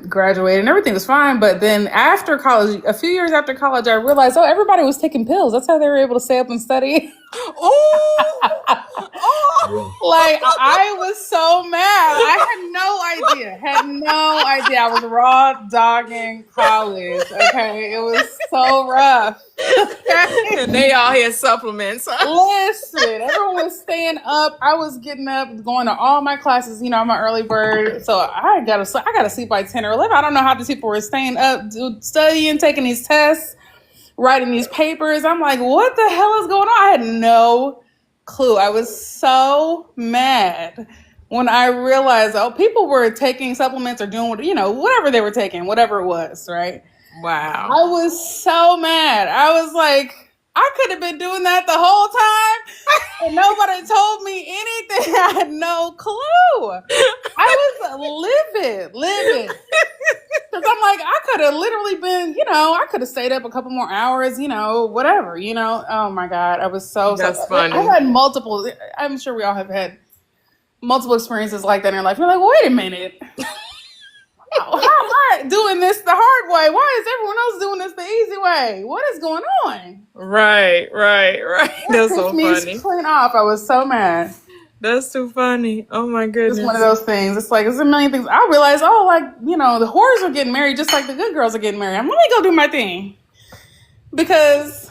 graduated, and everything was fine. But then after college, a few years after college, I realized, everybody was taking pills. That's how they were able to stay up and study. Oh, Yeah. oh. Like I was so mad. I had no idea. Had no idea. I was raw dogging college. Okay. It was so rough. Okay. And they all had supplements. Listen, everyone was staying up. I was getting up, going to all my classes. You know, I'm an early bird, so I gotta sleep by 10 or 11. I don't know how these people were staying up, studying, taking these tests, writing these papers. I'm like, what the hell is going on? I had no clue. I was so mad when I realized, oh, people were taking supplements or doing whatever they were taking, whatever it was, right? Wow. I was so mad. I was like, I could have been doing that the whole time and nobody told me anything. I had no clue. I was livid. Because I'm like, I could have literally been, I could have stayed up a couple more hours, whatever, Oh my God. I was so That's funny. I had multiple, I'm sure we all have had multiple experiences like that in your life. You're like, wait a minute. How am I doing this the hard way? Why is everyone else doing this the easy way? What is going on? Right. That's so Pissed me funny. clean off. I was so mad. That's too funny. Oh my It's goodness. one of those things. It's like, there's a million things. I realized, the whores are getting married just like the good girls are getting married. Let me go do my thing. Because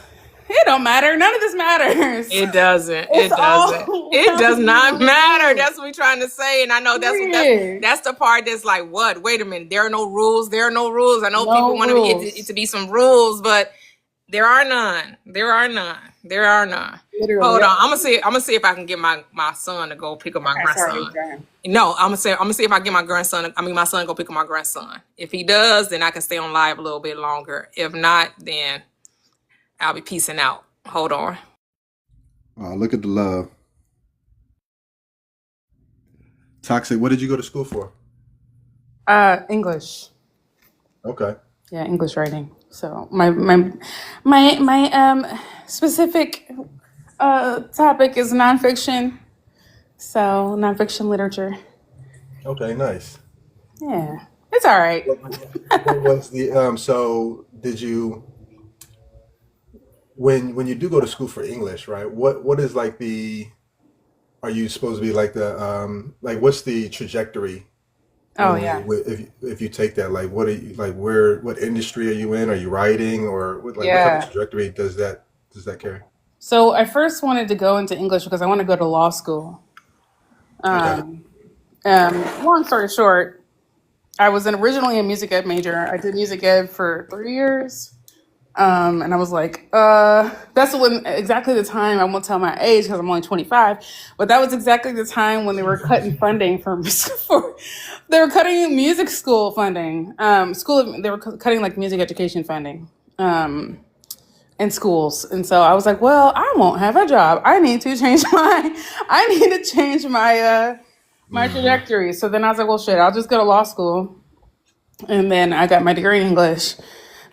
it don't matter. None of this matters. It doesn't. It's It doesn't. all It does not really matter. weird. That's what we're trying to say. And I know Weird. that's the part that's like, what? Wait a minute. There are no rules. There are no rules. I know No people want rules. it to be some rules, but there are none. There are none. There are none. Literally. Hold Yeah. on. I'm gonna see if I can get my son to go pick up my grandson. Sorry. No, I'm gonna see if I can get my son to go pick up my grandson. If he does, then I can stay on live a little bit longer. If not, then I'll be peacing out. Hold on. Look at the love. Toxic, what did you go to school for? English. Okay. Yeah, English writing. So my specific topic is nonfiction. So nonfiction literature. Okay, nice. Yeah, it's all right. What was the so did you when you do go to school for English, right? What is like are you supposed to be like what's the trajectory Oh normally yeah, if you take that? Like what are you like what industry are you in? Are you writing or what type of yeah. trajectory does that carry? So I first wanted to go into English because I want to go to law school. Okay. Long story short, I was originally a music ed major. I did music ed for 3 years. And I was like, that's exactly the time, I won't tell my age because I'm only 25, but that was exactly the time when they were cutting funding they were cutting music school funding, they were cutting like music education funding, in schools. And so I was like, well, I won't have a job. I need to change my my trajectory. So then I was like, well, shit, I'll just go to law school. And then I got my degree in English.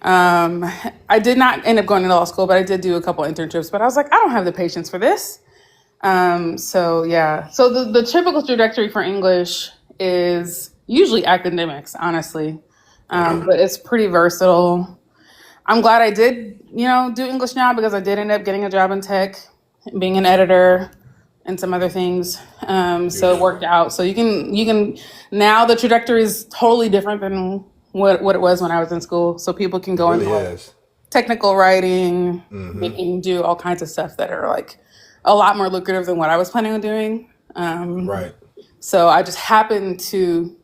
I did not end up going to law school, but I did do a couple internships. But I was like, I don't have the patience for this. So yeah. So the typical trajectory for English is usually academics, honestly. But it's pretty versatile. I'm glad I did, do English now because I did end up getting a job in tech, being an editor and some other things. So it worked out. So you can now the trajectory is totally different than what it was when I was in school. So people can go It really into is. technical writing, they can do all kinds of stuff that are like a lot more lucrative than what I was planning on doing. Right. So I just happened to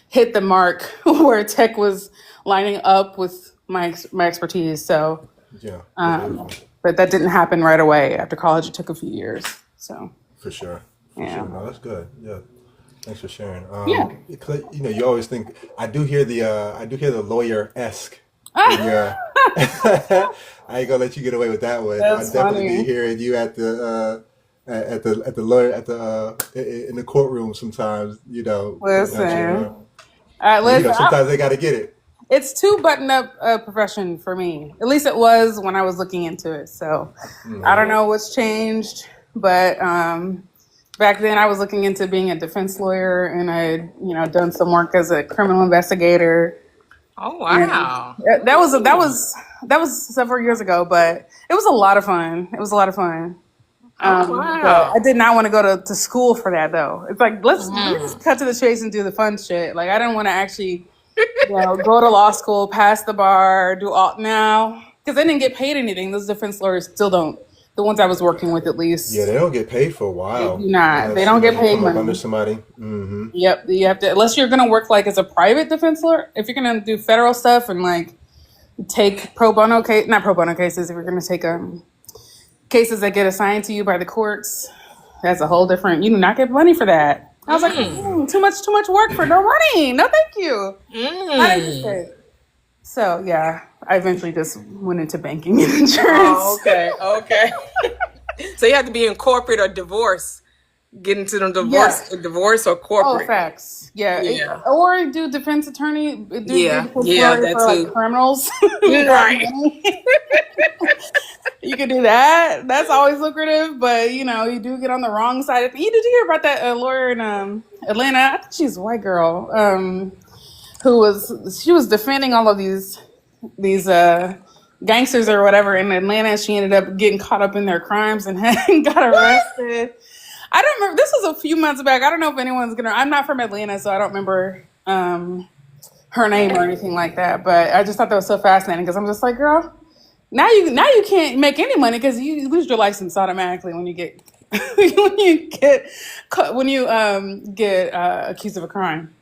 hit the mark where tech was lining up with my expertise. So, Yeah. Beautiful. but that didn't happen right away. After college, it took a few years. So, For sure. yeah. Sure. No, that's good. Yeah. Thanks for sharing. Yeah. You always think I do hear the lawyer-esque in your I ain't gonna let you get away with that one. That's I definitely funny. be hearing you at the lawyer in the courtroom sometimes, putting out Listen. your sometimes they gotta get it. It's too button-up profession for me. At least it was when I was looking into it. So I don't know what's changed, but back then I was looking into being a defense lawyer, and I had, done some work as a criminal investigator. Oh wow. And that was several years ago, but it was a lot of fun. It was a lot of fun. Oh, But wow. I did not want to go to school for that though. It's like let me just cut to the chase and do the fun shit. Like I didn't want to actually, go to law school, pass the bar, do all now because they didn't get paid anything. Those defense lawyers still don't. The ones I was working with, at Yeah, least, they don't get paid for a they do while not. They unless don't get you paid come up under money. somebody. Hmm. Yep, you have to unless you're gonna work like as a private defense lawyer. If you're gonna do federal stuff and like take pro bono case, not pro bono cases. If you're gonna take cases that get assigned to you by the courts, that's a whole different. You do not get money for that. I was like, too much work for no money. No, thank you. Not interested. So yeah, I eventually just went into banking and insurance. Oh, okay. So you have to be in corporate or divorce. Get into the divorce or Oh, corporate. facts. Yeah. Yeah. Or do defense attorney, do Yeah, defense yeah, lawyer that for like too. criminals. Right. You can do that. That's always lucrative, but you do get on the wrong side of you. Did you hear about that lawyer in Atlanta? I think she's a white girl. She was defending all of these gangsters or whatever in Atlanta. She ended up getting caught up in their crimes and got arrested. I don't remember. This was a few months back. I don't know if anyone's gonna. I'm not from Atlanta, so I don't remember her name or anything like that. But I just thought that was so fascinating because I'm just like, girl, now you can't make any money because you lose your license automatically when you get get accused of a crime.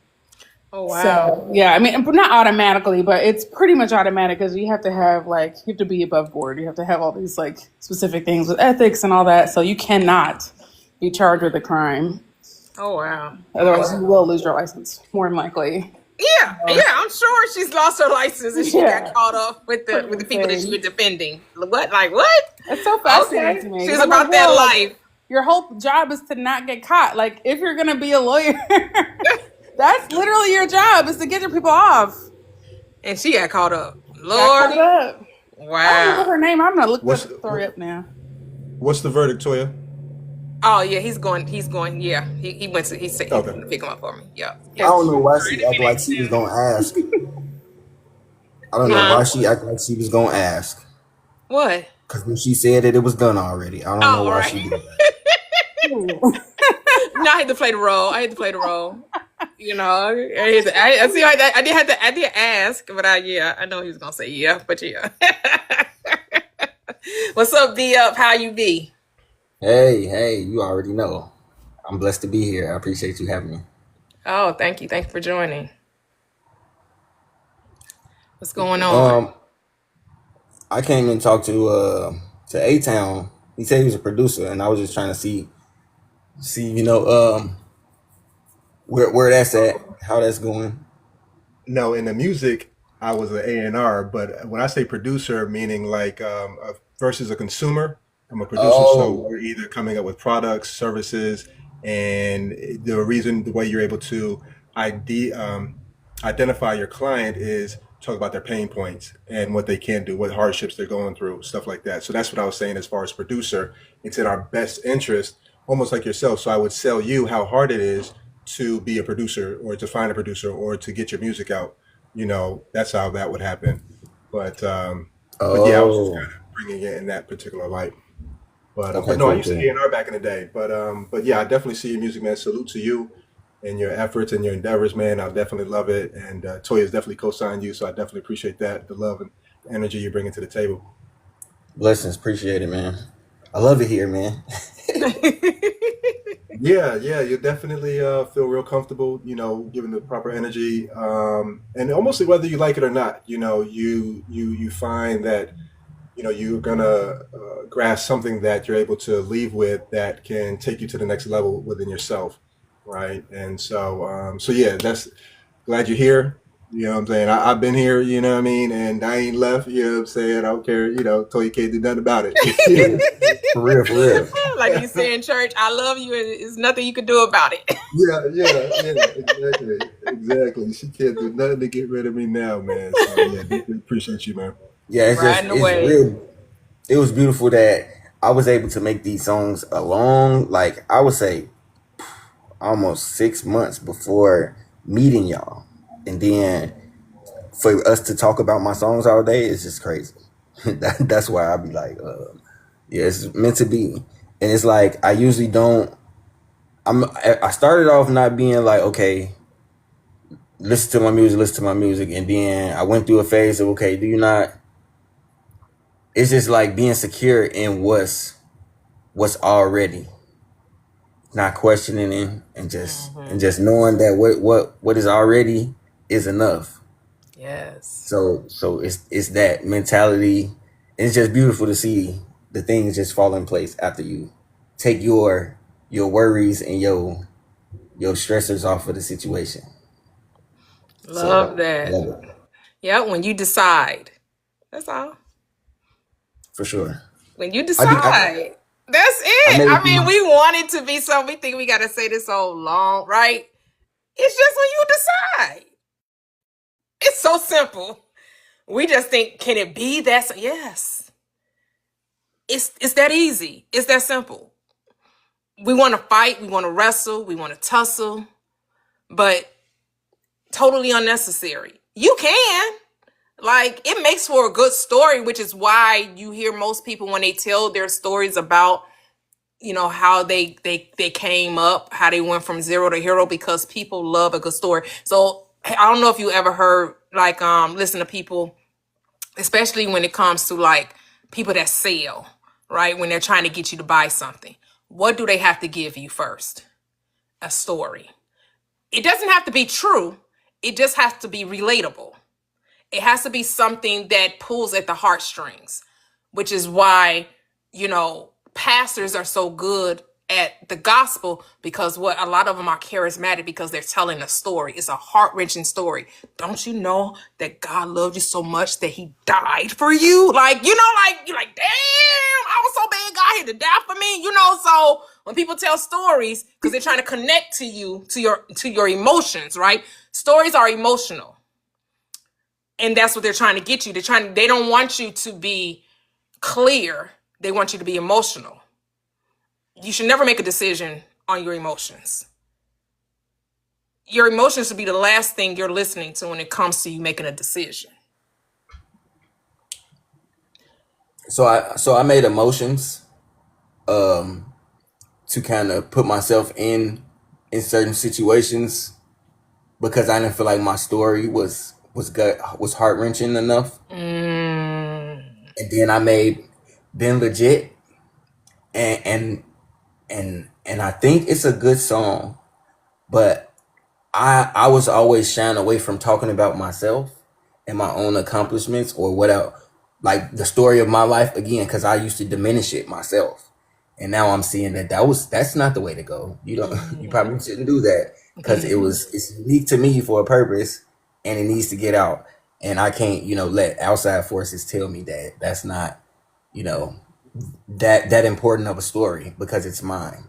Oh, wow. So yeah, I mean, not automatically, but it's pretty much automatic because you have to have you have to be above board. You have to have all these specific things with ethics and all that. So you cannot be charged with a crime. Oh, wow. Otherwise, you will lose your license more than likely. Yeah, I'm sure she's lost her license and she got caught up with the people that she was defending. What? Like what? It's so fascinating to me. She's about that life. Your whole job is to not get caught. Like if you're gonna be a lawyer, that's literally your job is to get your people off. And she got caught up. Lord. Got caught up. Wow. I don't know her name. I'm gonna look that story up now. What's the verdict, Toya? Oh yeah, he's going. Yeah, he went to. He said he's going to pick him up for me. Yeah. I don't know why she acted like she was gonna ask. I don't know why she acted like she was gonna ask. What? Because when she said it was done already. I don't know why she did that. No, I had to play the role. I see. I did ask, but I know he was gonna say yeah, but yeah. What's up, D Up? How you be? Hey, you already know. I'm blessed to be here. I appreciate you having me. Oh, thank you. Thank you for joining. What's going on? I came and talked to A-Town. He said he was a producer, and I was just trying to see where that's at, how that's going. No, in the music, I was an A&R, but when I say producer, meaning versus a consumer, I'm a producer. So we're either coming up with products, services, and the way you're able to identify your client is talk about their pain points and what they can do, what hardships they're going through, stuff like that. So that's what I was saying as far as producer. It's in our best interest, almost like yourself. So I would sell you how hard it is to be a producer or to find a producer or to get your music out. That's how that would happen. But yeah, I was just kind of bringing it in that particular light. But Okay, no, I cool, used to cool. A&R back in the day. But yeah, I definitely see your music, man. Salute to you and your efforts and your endeavors, man. I definitely love it. And Toya's definitely co-signed you, so I definitely appreciate that, the love and the energy you're bringing to the table. Blessings, appreciate it, man. I love it here, man. Yeah, you definitely feel real comfortable, given the proper energy, and almost whether you like it or not, you find that you're gonna grasp something that you're able to leave with that can take you to the next level within yourself, right? And so yeah, that's glad you're here. You know what I'm saying? I've been here, you know what I mean, and I ain't left. You know what I'm saying? I don't care. Toya can't do nothing about it. For real. Like you say in church, I love you, and there's nothing you can do about it. Yeah, exactly. She can't do nothing to get rid of me now, man. So yeah, definitely appreciate you, man. Yeah, Riding away. real. It was beautiful that I was able to make these songs along, I would say, almost 6 months before meeting y'all, and then for us to talk about my songs all day is just crazy. That's why I'd be like, yeah, it's meant to be. And it's like I usually don't. I started off not being like, okay, listen to my music, and then I went through a phase of, okay, do you not? It's just like being secure in what's already, not questioning it, and just knowing that what is already is enough. Yes. So it's that mentality. And it's just beautiful to see the things just fall in place after you take your worries and your stressors off of the situation. Love So I that. love it Yeah, when you decide. That's all. for sure. When you I do. decide. That's I it. made I it mean, through. we want it to be something. We think we got to say this so long, right? It's just when you decide. It's so simple. We just think, can it be that? Yes. It's that easy. It's that simple. We want to fight. We want to wrestle. We want to tussle. But totally unnecessary. You can. Like, it makes for a good story, which is why you hear most people when they tell their stories about, how they came up, how they went from zero to hero, because people love a good story. So I don't know if you ever heard, like, listen to people, especially when it comes to like people that sell, right? When they're trying to get you to buy something, what do they have to give you first? A story. It doesn't have to be true. It just has to be relatable. It has to be something that pulls at the heartstrings, which is why, pastors are so good at the gospel, because what a lot of them are charismatic because they're telling a story. It's a heart-wrenching story. Don't you know that God loved you so much that he died for you? Like, you're like, damn, I was so bad God had to die for me, so when people tell stories, because they're trying to connect to you, to your emotions, right? Stories are emotional. And that's what they're trying to get you. They don't want you to be clear. They want you to be emotional. You should never make a decision on your emotions. Your emotions should be the last thing you're listening to when it comes to you making a decision. So I made emotions to kind of put myself in certain situations because I didn't feel like my story was heart wrenching enough. And then I made Been Legit, and and I think it's a good song, but I was always shying away from talking about myself and my own accomplishments or like the story of my life again, because I used to diminish it myself. And now I'm seeing that's not the way to go. You don't you probably shouldn't do that because it's unique to me for a purpose and it needs to get out. And I can't, let outside forces tell me that that's not, you know, that important of a story because it's mine.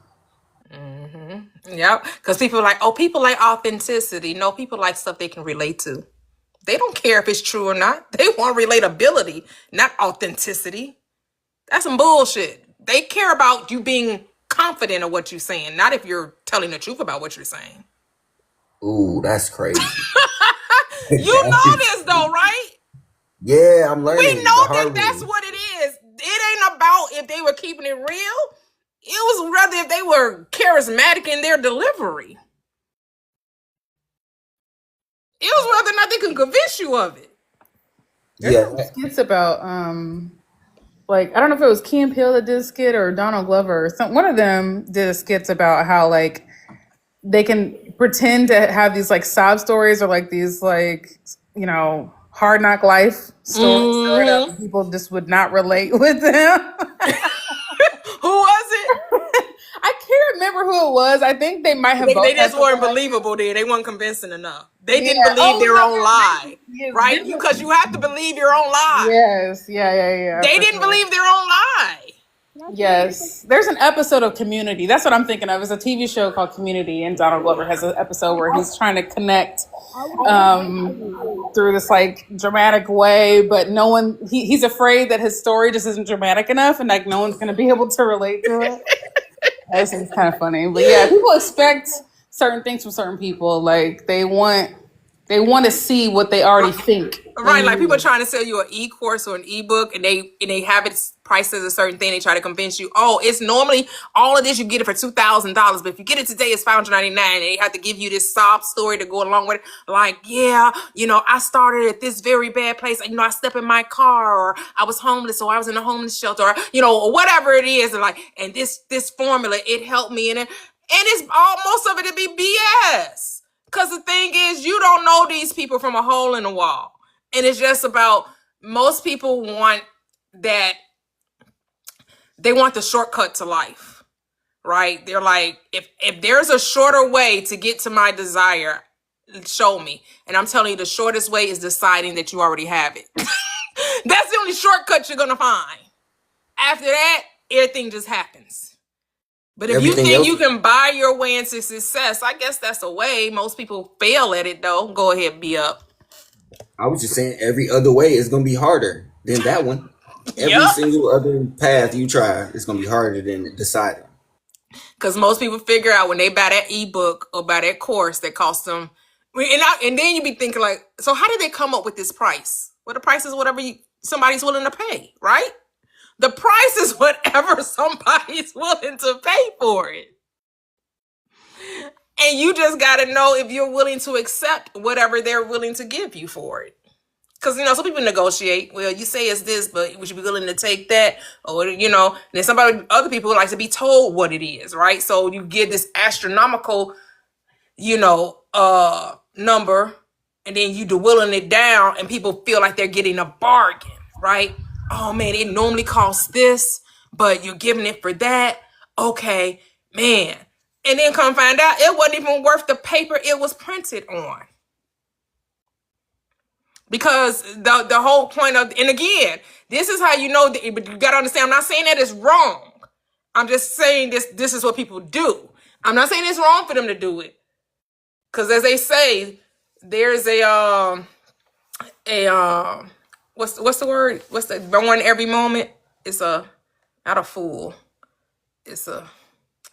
Yep. Because people are like, oh, people like authenticity. No, people like stuff they can relate to. They don't care if it's true or not. They want relatability, not authenticity. That's some bullshit. They care about you being confident of what you're saying, not if you're telling the truth about what you're saying. Ooh, that's crazy. You know this though, right? Yeah, I'm We learning know the that hard that's way. what it is. It ain't about if they were keeping it real. It was rather if they were charismatic in their delivery. It was whether or not they can convince you of it. There's Yeah, some skits about like I don't know if it was Key and Peele that did a skit or Donald Glover or one of them did a skits about how like they can pretend to have these like sob stories or like these like hard knock life stories growing up, and people just would not relate with them. Who was it? I can't remember who it was. I think they might have They both had just weren't something. believable. They weren't convincing enough. They didn't Yeah. believe Oh their own lie, no. Yes. right? Because you have to believe your own lie. Yes. Yeah. They For didn't sure. believe their own lie. Yes. There's an episode of Community. That's what I'm thinking of. It's a TV show called Community, and Donald Glover has an episode where he's trying to connect through this like dramatic way, but no one he's afraid that his story just isn't dramatic enough and like no one's gonna be able to relate to it. That seems kind of funny. But yeah, people expect certain things from certain people. Like they want They want to see what they already think. Right, like people are trying to sell you an e-course or an ebook, and they have it priced as a certain thing. They try to convince you, oh, it's normally all of this you get it for $2,000, but if you get it today, it's $599. And they have to give you this sob story to go along with it. Like, yeah, I started at this very bad place. I slept in my car, or I was homeless, so I was in a homeless shelter, or or whatever it is. And this formula, it helped me, and it's all most of it to be BS. Because the thing is, you don't know these people from a hole in the wall. And it's just about, most people want that, they want the shortcut to life, right? They're like, if there's a shorter way to get to my desire, show me. And I'm telling you, the shortest way is deciding that you already have it. That's the only shortcut you're going to find. After that, everything just happens. But if you think you can buy your way into success, I guess that's a way. Most people fail at it, though. Go ahead, be up. I was just saying every other way is going to be harder than that one. Every single other path you try is going to be harder than deciding. Because most people figure out when they buy that ebook or buy that course that costs them. And then you be thinking like, so how did they come up with this price? Well, the price is whatever somebody's willing to pay, right? The price is whatever somebody's willing to pay for it. And you just got to know if you're willing to accept whatever they're willing to give you for it. Because, some people negotiate. Well, you say it's this, but would you be willing to take that? Or, then other people like to be told what it is, right? So you get this astronomical, number, and then you dwindling it down, and people feel like they're getting a bargain, right? Oh man, it normally costs this, but you're giving it for that. Okay, man. And then come find out it wasn't even worth the paper it was printed on. Because the whole point of, and again, this is how you know, but you got to understand, I'm not saying that it's wrong. I'm just saying this is what people do. I'm not saying it's wrong for them to do it. Because as they say, there's what's the word? What's the one every moment? It's not a fool. I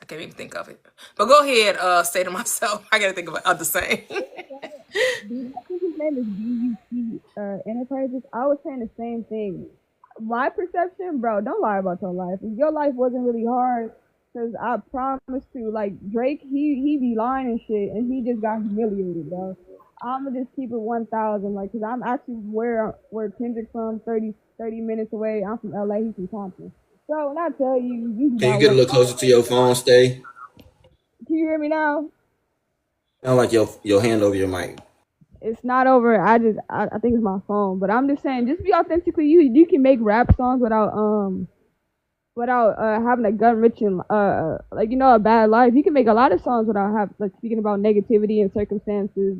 can't even think of it. But go ahead, say to myself, I gotta think of other saying. I think his name is BUC Enterprises. I was saying the same thing. My perception, bro, don't lie about your life. If your life wasn't really hard, because I promise to, like Drake, he be lying and shit, and he just got humiliated, bro. I'ma just keep it 1,000, like, cause I'm actually where Kendrick's from, 30 minutes away. I'm from LA, he's from Compton. So when I tell you, can you get a little closer to your phone, Stay? Can you hear me now? Sound like your hand over your mic. It's not over. I think it's my phone, but I'm just saying, just be authentically you. You can make rap songs without having a gun rich and a bad life. You can make a lot of songs without speaking about negativity and circumstances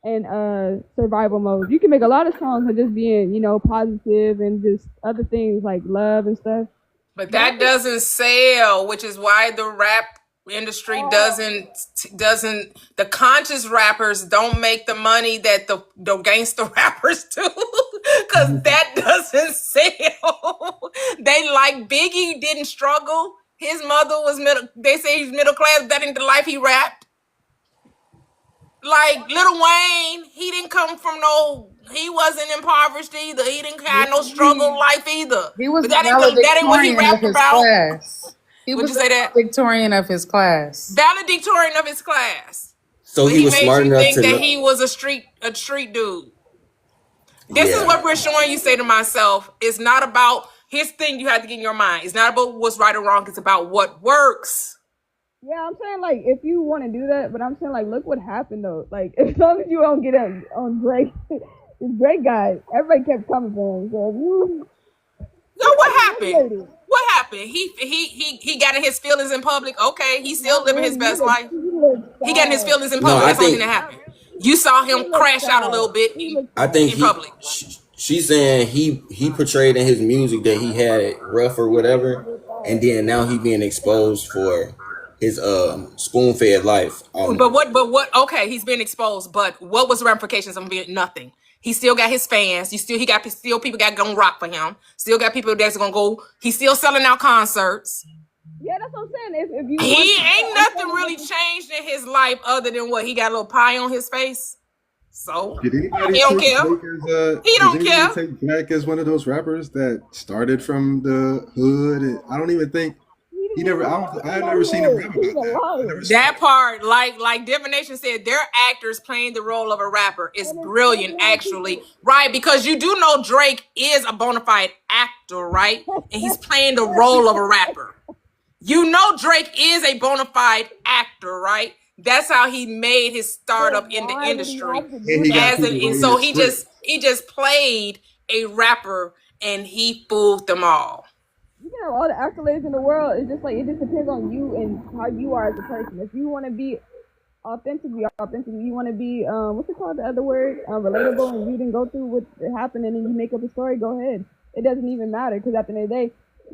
and survival mode. You can make a lot of songs with just being positive and just other things like love and stuff. But that doesn't sell, which is why the rap industry doesn't the conscious rappers don't make the money that the gangster rappers do, because that doesn't sell. They like Biggie didn't struggle. His mother was they say he's middle class. That ain't the life he rapped. Like Lil Wayne, he didn't come from he wasn't impoverished either. He didn't have no struggle life either. He was that ain't what he rapped about. Class. He was the valedictorian of his class. Valedictorian of his class. So he was smart enough to think that he was a street dude. This is what we're showing you. Say to myself, it's not about his thing. You have to get in your mind. It's not about what's right or wrong. It's about what works. Yeah, I'm saying, like, if you want to do that, but I'm saying, like, look what happened, though. Like, as long as you don't get on Drake, this Drake guy, everybody kept coming for him. So, what happened? What happened? He got in his feelings in public. Okay, he's still living his best life. He got in his feelings in public. That's the only thing that happened. You saw him crash out a little bit in public. She's saying he portrayed in his music that he had it rough or whatever, and then now he being exposed for his spoon-fed life. But what? Okay, he's been exposed. But what was the ramifications of being nothing? He still got his fans. Still people got gonna rock for him. Still got people that's gonna go. He's still selling out concerts. Yeah, that's what I'm saying. If you ain't nothing really changed in his life other than what he got a little pie on his face. So Did anybody he don't take care. Drake as a? He Does don't anybody care. take Drake as one of those rappers that started from the hood? And I don't even think He he didn't never. even I start don't. I from had the never seen him hood. rap He's about a that. I never liar. saw That it. part, like Divination said, they're actors playing the role of a rapper. It's And it's brilliant, crazy how actually, people. right? Because you do know Drake is a bona fide actor, right? And he's playing the role of a rapper. You know Drake is a bona fide actor, right? That's how he made his But startup in the why would he industry. have to And do he got that? As people an, and writing so his he script. just played a rapper and he fooled them all. You can have all the accolades in the world. It's just like it just depends on you and how you are as a person. If you want to be authentic, be authentic. You want to be what's it called? The other word, relatable, and you didn't go through what happened, and then you make up a story. Go ahead. It doesn't even matter because at the end of the day,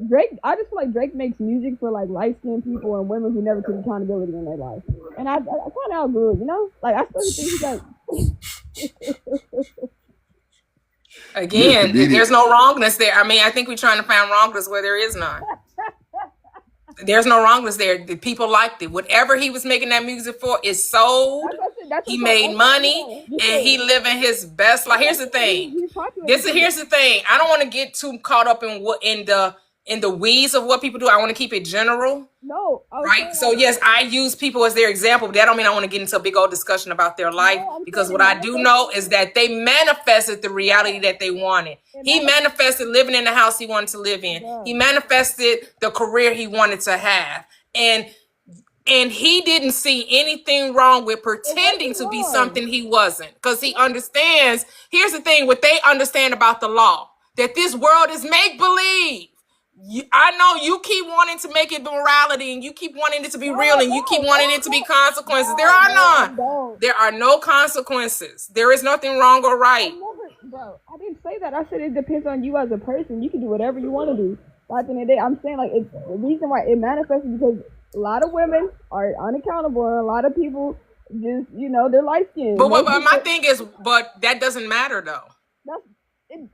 Drake. I just feel like Drake makes music for like light skinned people and women who never took accountability in their life. And I kind of outgrew it, you know. Like I still think he got. You're a Again, there's comedian. no wrongness there. I mean, I think we're trying to find wrongness where there is none. There's no wrongness there. The people liked it. Whatever he was making that music for is sold. That's what I said. That's He what made money yeah, just and he say. living his best life. Here's the thing. He's popular because Here's the thing. I don't want to get too caught up in what in the weeds of what people do. I want to keep it general. no, I was Right. saying So like yes, I use people as their example, but that don't mean I want to get into a big old discussion about their life no, I'm because saying what I do know is that they manifested the reality that they wanted. it He manifested. manifested living in the house he wanted to live in. Yeah. He manifested the career he wanted to have. And he didn't see anything wrong with pretending It to be wasn't wrong. something he wasn't because he understands. Here's the thing: what they understand about the law, that this world is make believe. I know you keep wanting to make it morality and you keep wanting it to be real and you keep wanting it to be consequences. There are I none. don't. There are no consequences. There is nothing wrong or right. Bro, I didn't say that. I said it depends on you as a person. You can do whatever you want to do. But at the end of the day, I'm saying like it's the reason why it manifests is because a lot of women are unaccountable and a lot of people just they're light skinned. But my thing is, but that doesn't matter though. That's it.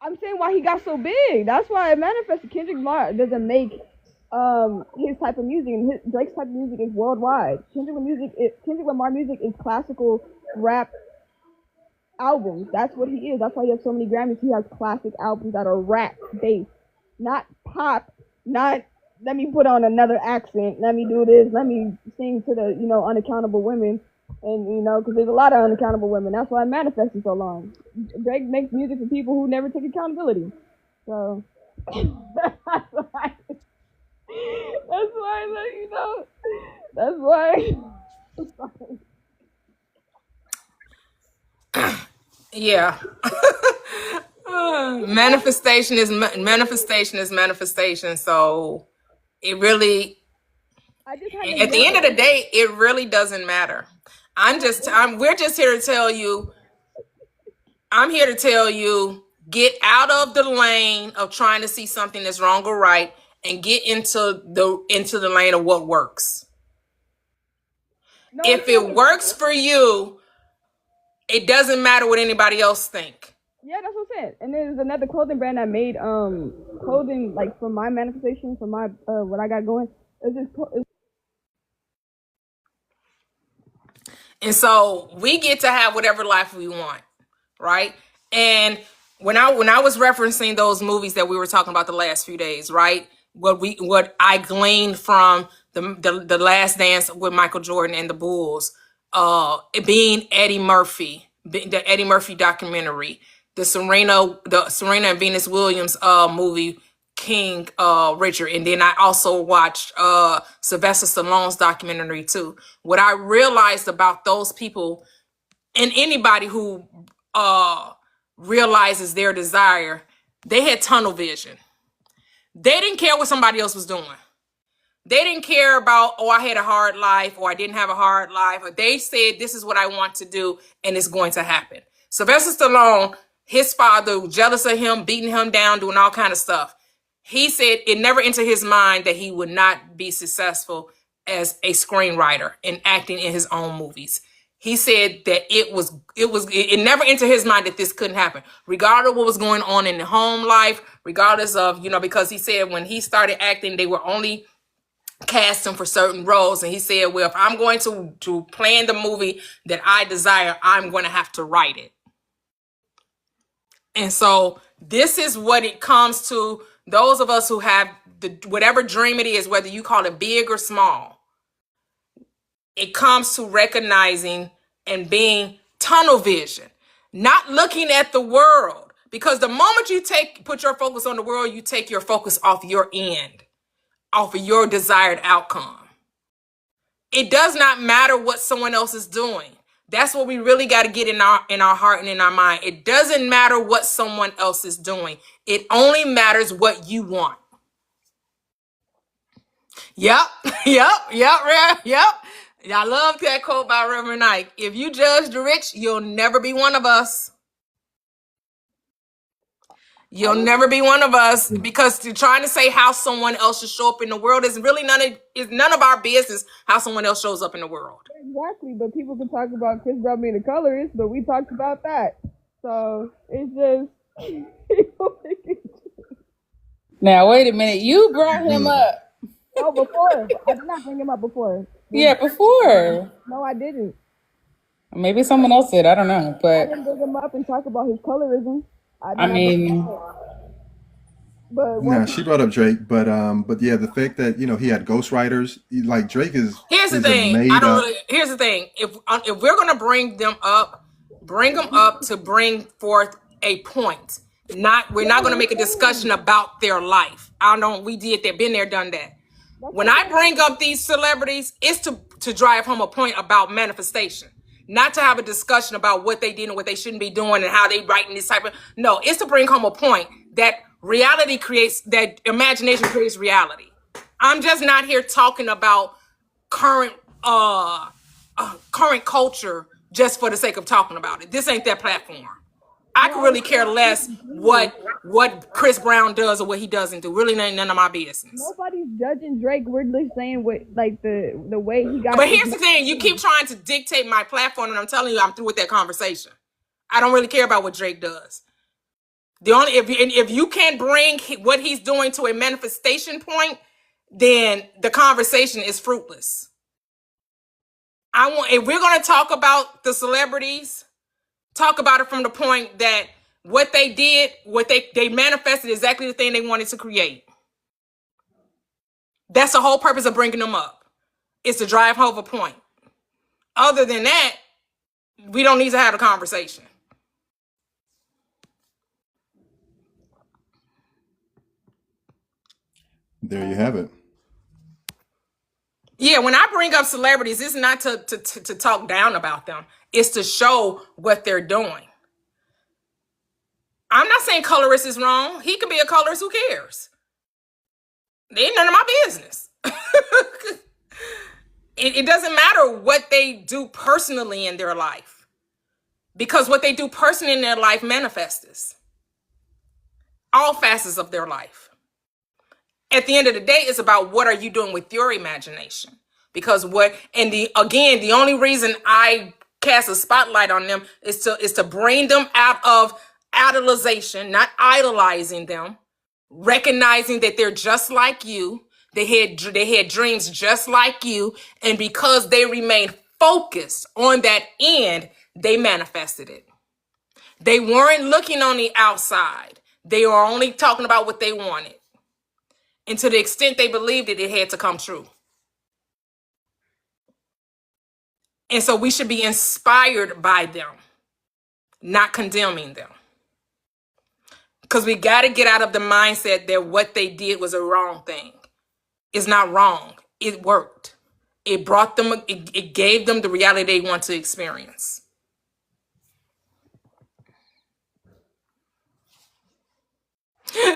I'm saying why he got so big. That's why it manifested. Kendrick Lamar doesn't make his type of music, and Drake's type of music is worldwide. Kendrick Lamar music is classical rap albums. That's what he is. That's why he has so many Grammys. He has classic albums that are rap based, not pop, not let me put on another accent, let me do this, let me sing to the unaccountable women. And because there's a lot of unaccountable women. That's why it manifested so long. Drake makes music for people who never take accountability. So that's why that's why. Yeah. Manifestation is manifestation. So it really, I just had at the end of the day, it really doesn't matter. We're just here to tell you. I'm here to tell you, get out of the lane of trying to see something that's wrong or right, and get into the lane of what works. If it works for you, it doesn't matter what anybody else think. Yeah, that's what I'm saying. And there's another clothing brand that made clothing like for my manifestation, for my what I got going. And so we get to have whatever life we want, right? And when I was referencing those movies that we were talking about the last few days, right? What I gleaned from the Last Dance with Michael Jordan and the Bulls, it being Eddie Murphy, the Eddie Murphy documentary, the Serena and Venus Williams movie, King Richard, and then I also watched Sylvester Stallone's documentary too. What I realized about those people and anybody who realizes their desire, they had tunnel vision. They didn't care what somebody else was doing. They didn't care about, I had a hard life or I didn't have a hard life. Or they said, this is what I want to do and it's going to happen. Sylvester Stallone, his father, jealous of him, beating him down, doing all kind of stuff. He said it never entered his mind that he would not be successful as a screenwriter and acting in his own movies. He said that it never entered his mind that this couldn't happen, regardless of what was going on in the home life, regardless of, because he said when he started acting, they were only cast him for certain roles, and he said, well, if I'm going to play in the movie that I desire, I'm going to have to write it. And so this is what it comes to those of us who have whatever dream it is, whether you call it big or small. It comes to recognizing and being tunnel vision, not looking at the world. Because the moment you put your focus on the world, you take your focus off your end, off of your desired outcome. It does not matter what someone else is doing. That's what we really got to get in our heart and in our mind. It doesn't matter what someone else is doing. It only matters what you want. Yep. I love that quote by Reverend Ike. If you judge the rich, you'll never be one of us. You'll never be one of us, because trying to say how someone else should show up in the world is really none of our business how someone else shows up in the world. Exactly, but people can talk about Chris Brown being a colorist, but we talked about that. So it's just Now wait a minute, you brought him up. No, before. I did not bring him up before. Yeah, before. No, I didn't. Maybe someone else did. I don't know, I but didn't bring him up and talk about his colorism. I mean, but Nah, she brought up Drake, but yeah, the fact that he had ghostwriters, like Drake is. Here's the is thing. made up. Here's the thing. If we're gonna bring them up to bring forth a point. We're not gonna make a discussion about their life. We did that. Been there, done that. When I bring up these celebrities, it's to drive home a point about manifestation, not to have a discussion about what they did and what they shouldn't be doing and how they writing this type of. No, it's to bring home a point that that imagination creates reality. I'm just not here talking about current culture just for the sake of talking about it. This ain't that platform. I could really care less what Chris Brown does or what he doesn't do. Really ain't none of my business. Nobody's judging Drake. We're just saying what, like the way he got. But here's the thing: you keep trying to dictate my platform, and I'm telling you, I'm through with that conversation. I don't really care about what Drake does. If you can't bring what he's doing to a manifestation point, then the conversation is fruitless. If we're gonna talk about the celebrities, talk about it from the point that what they did, what they manifested exactly the thing they wanted to create. That's the whole purpose of bringing them up. It's to drive home a point. Other than that, we don't need to have a conversation. There you have it. Yeah, when I bring up celebrities, it's not to talk down about them. It's to show what they're doing. I'm not saying colorist is wrong. He could be a colorist. Who cares? They ain't none of my business. It doesn't matter what they do personally in their life, because what they do personally in their life manifests all facets of their life. At the end of the day, it's about what are you doing with your imagination. Because the only reason I cast a spotlight on them is to bring them out of idolization, not idolizing them, recognizing that they're just like you. They had dreams just like you. And because they remained focused on that end, they manifested it. They weren't looking on the outside. They were only talking about what they wanted. And to the extent they believed it, it had to come true. And so we should be inspired by them, not condemning them. Because we got to get out of the mindset that what they did was a wrong thing. It's not wrong. It worked. It brought them, it gave them the reality they want to experience.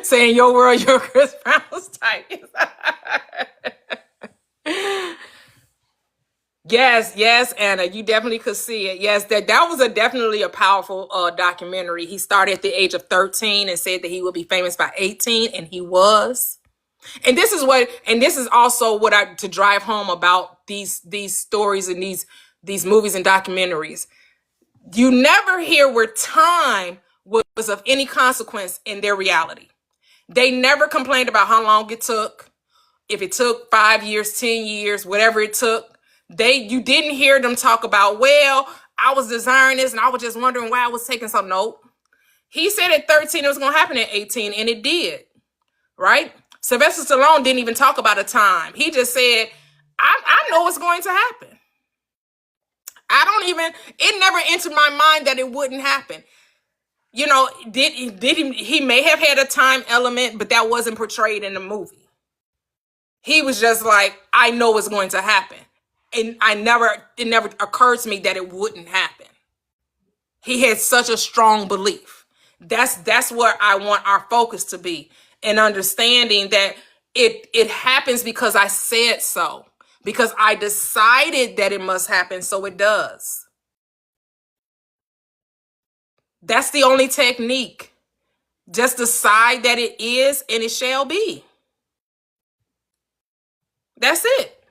Saying your world, your Chris Brown's type. Yes, Anna, you definitely could see it. Yes, that was definitely a powerful documentary. He started at the age of 13 and said that he would be famous by 18, and he was. And this is also what to drive home about these stories and these movies and documentaries. You never hear where time was of any consequence in their reality. They never complained about how long it took. if it took 5 years, 10 years, whatever it took, you didn't hear them talk about, well, I was desiring this and I was just wondering why I was taking so. Nope. He said at 13 it was going to happen at 18, and it did, right? Sylvester Stallone didn't even talk about a time. He just said, I know it's going to happen. It never entered my mind that it wouldn't happen. You know, he may have had a time element, but that wasn't portrayed in the movie. He was just like, I know it's going to happen. And it never occurred to me that it wouldn't happen. He had such a strong belief. That's where I want our focus to be, and understanding that it happens because I said so, because I decided that it must happen, so it does. That's the only technique. Just decide that it is, and it shall be. That's it.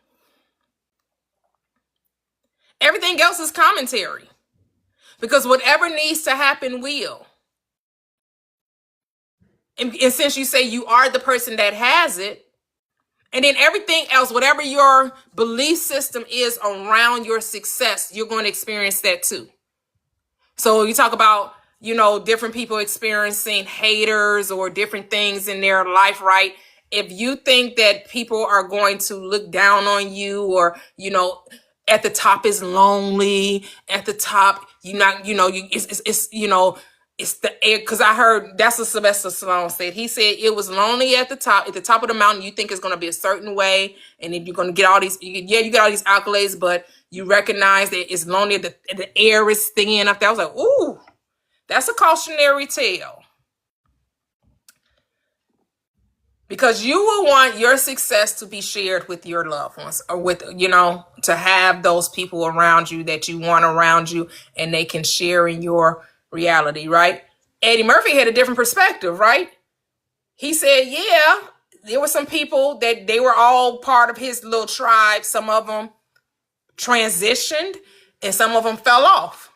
Everything else is commentary, because whatever needs to happen will. And since you say you are the person that has it, and then everything else, whatever your belief system is around your success, you're going to experience that too. So you talk about, different people experiencing haters or different things in their life, right? If you think that people are going to look down on you, or, at the top is lonely, at the top, it's the air, because I heard that's what Sylvester Stallone said. He said it was lonely at the top of the mountain. You think it's going to be a certain way, and then you're going to get all these, you get all these accolades, but you recognize that it's lonely. The air is thin up there. I was like, ooh, that's a cautionary tale. Because you will want your success to be shared with your loved ones, or with, to have those people around you that you want around you, and they can share in your reality, right? Eddie Murphy had a different perspective, right? He said, yeah, there were some people that they were all part of his little tribe. Some of them transitioned and some of them fell off.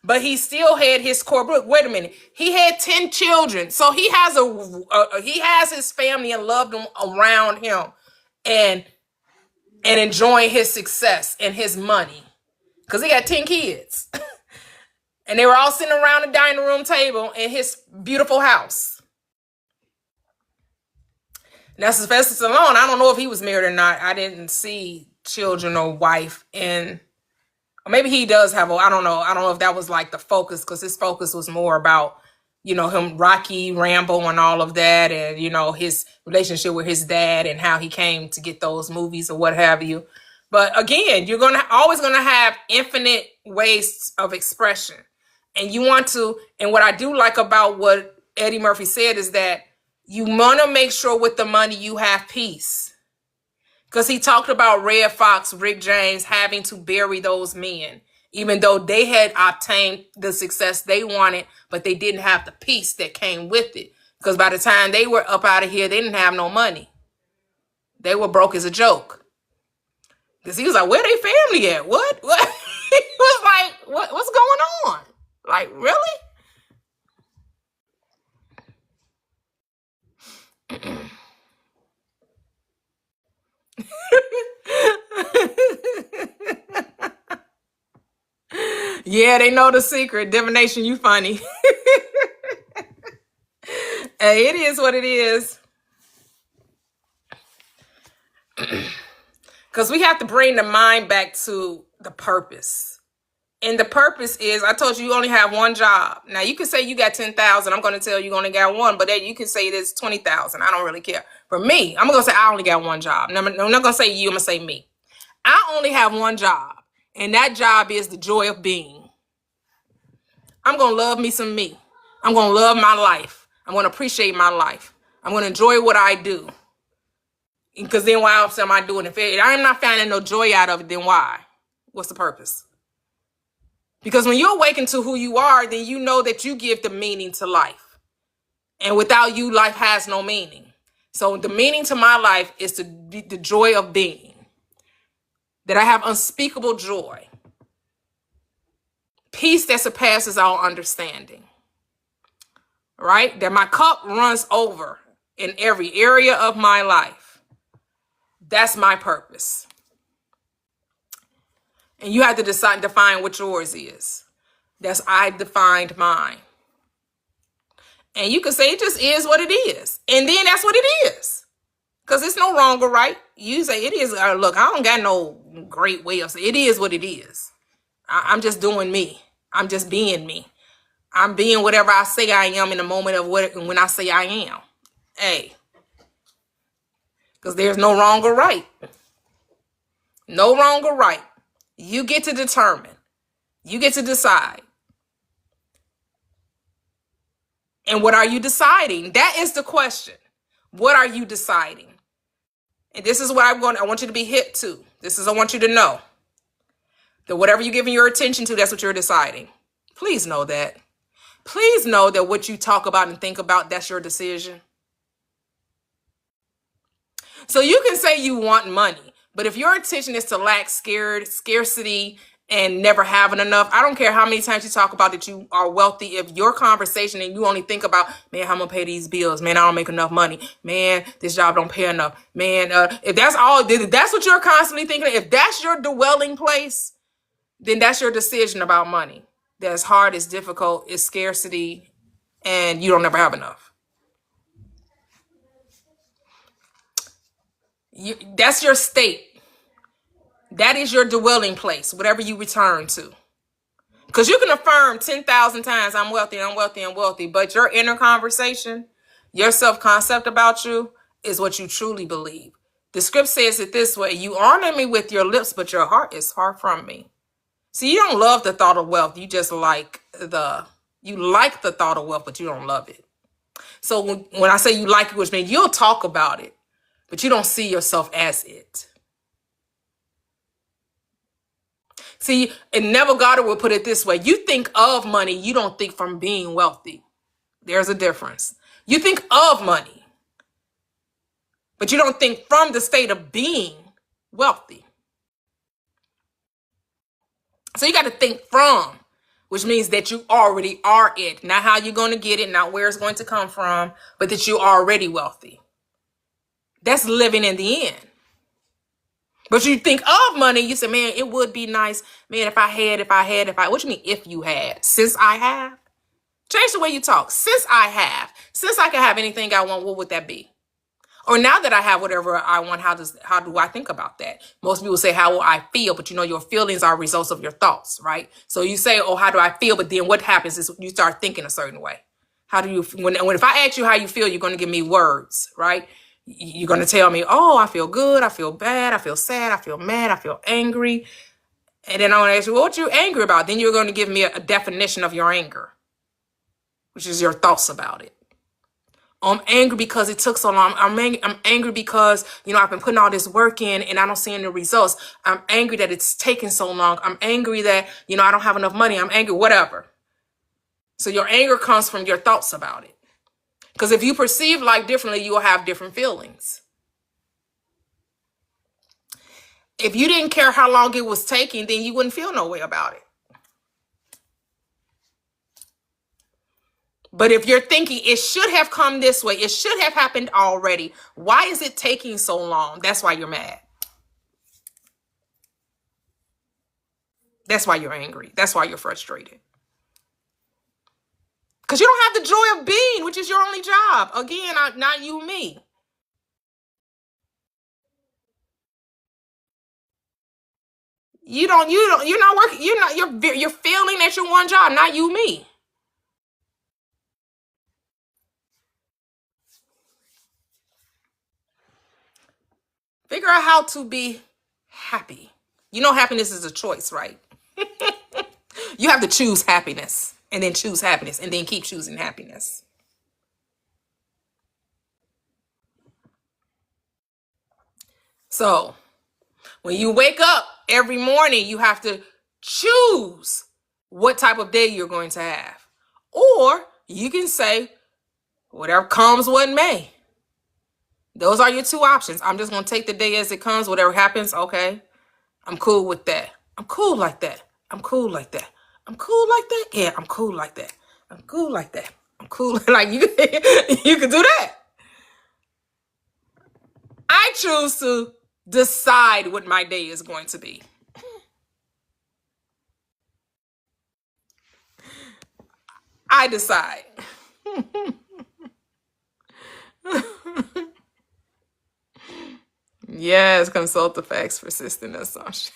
But he still had his core group. Wait a minute. He had 10 children. So he has his family and loved them around him, and enjoying his success and his money, because he got 10 kids. And they were all sitting around the dining room table in his beautiful house. Now, Sylvester Stallone, I don't know if he was married or not. I didn't see children or wife. Or maybe he does have I don't know. I don't know if that was like the focus, because his focus was more about, him, Rocky, Rambo, and all of that. And, his relationship with his dad and how he came to get those movies or what have you. But again, you're always going to have infinite ways of expression. And you want to, and what I do like about what Eddie Murphy said is that you want to make sure with the money you have peace. Because he talked about Red Fox, Rick James, having to bury those men, even though they had obtained the success they wanted, but they didn't have the peace that came with it. Because by the time they were up out of here, they didn't have no money. They were broke as a joke. Because he was like, where they family at? What? He was like, what's going on? Like, really? Yeah, they know the secret. Divination, you funny. Hey, it is what it is. Because we have to bring the mind back to the purpose. And the purpose is, I told you only have one job. Now, you can say you got 10,000. I'm going to tell you only got one. But then you can say there's 20,000. I don't really care. For me, I'm going to say I only got one job. No, I'm not going to say you. I'm going to say me. I only have one job. And that job is the joy of being. I'm going to love me some me. I'm going to love my life. I'm going to appreciate my life. I'm going to enjoy what I do. Because then why else am I doing it? If I'm not finding no joy out of it, then why? What's the purpose? Because when you awaken to who you are, then you know that you give the meaning to life. And without you, life has no meaning. So the meaning to my life is the joy of being. That I have unspeakable joy. Peace that surpasses all understanding. Right? That my cup runs over in every area of my life. That's my purpose. And you have to define what yours is. That's I defined mine. And you can say it just is what it is. And then that's what it is. Because it's no wrong or right. You say it is. Look, I don't got no great way of saying it is what it is. I'm just doing me. I'm just being me. I'm being whatever I say I am in the moment of when I say I am. Hey. Because there's no wrong or right. No wrong or right. You get to determine. You get to decide. And what are you deciding? That is the question. What are you deciding? And this is what I want you to be hip to. I want you to know that whatever you're giving your attention to, that's what you're deciding. Please know that. Please know that what you talk about and think about, that's your decision. So you can say you want money, but if your intention is to lack scarcity, and never having enough, I don't care how many times you talk about that you are wealthy. If your conversation and you only think about, man, how I'm gonna pay these bills, man, I don't make enough money, man, this job don't pay enough, man, if that's what you're constantly thinking, if that's your dwelling place, then that's your decision about money. That's hard, it's difficult, it's scarcity, and you don't never have enough. That's your state. That is your dwelling place, whatever you return to. Because you can affirm 10,000 times, I'm wealthy, I'm wealthy, I'm wealthy. But your inner conversation, your self-concept about you is what you truly believe. The script says it this way: you honor me with your lips, but your heart is far from me. See, you don't love the thought of wealth. You just like the thought of wealth, but you don't love it. So when I say you like it, which means you'll talk about it, but you don't see yourself as it. See, and Neville Goddard would put it this way: you think of money, you don't think from being wealthy. There's a difference. You think of money, but you don't think from the state of being wealthy. So you got to think from, which means that you already are it. Not how you're going to get it, not where it's going to come from, but that you're already wealthy. That's living in the end. But you think of money, you say, man, it would be nice, man, if I had, what you mean if you had? Since I have? Change the way you talk. Since I can have anything I want, what would that be? Or now that I have whatever I want, how do I think about that? Most people say, how will I feel? But your feelings are results of your thoughts, right? So you say, oh, how do I feel? But then what happens is you start thinking a certain way. How do you, if I ask you how you feel, you're going to give me words, right? You're going to tell me, oh, I feel good, I feel bad, I feel sad, I feel mad, I feel angry. And then I want to ask you, well, what you angry about? Then you're going to give me a definition of your anger, which is your thoughts about it. I'm angry because it took so long. I'm angry because, I've been putting all this work in and I don't see any results. I'm angry that it's taking so long. I'm angry that, I don't have enough money. I'm angry, whatever. So your anger comes from your thoughts about it. Because if you perceive life differently, you will have different feelings. If you didn't care how long it was taking, then you wouldn't feel no way about it. But if you're thinking it should have come this way, it should have happened already, why is it taking so long? That's why you're mad. That's why you're angry. That's why you're frustrated. Because you don't have the joy of being, which is your only job. Again, not you, me. You're not working, you're failing at your one job, not you, me. Figure out how to be happy. Happiness is a choice, right? You have to choose happiness and then choose happiness and then keep choosing happiness. So when you wake up every morning, you have to choose what type of day you're going to have. Or you can say, whatever comes, what may. Those are your two options. I'm just going to take the day as it comes. Whatever happens, okay. I'm cool with that. I'm cool like that. I'm cool like that. I'm cool like that. Yeah, I'm cool like that. I'm cool like that. I'm cool. Like you can do that. I choose to decide what my day is going to be. I decide. Yes, consult the facts, persistent assumption.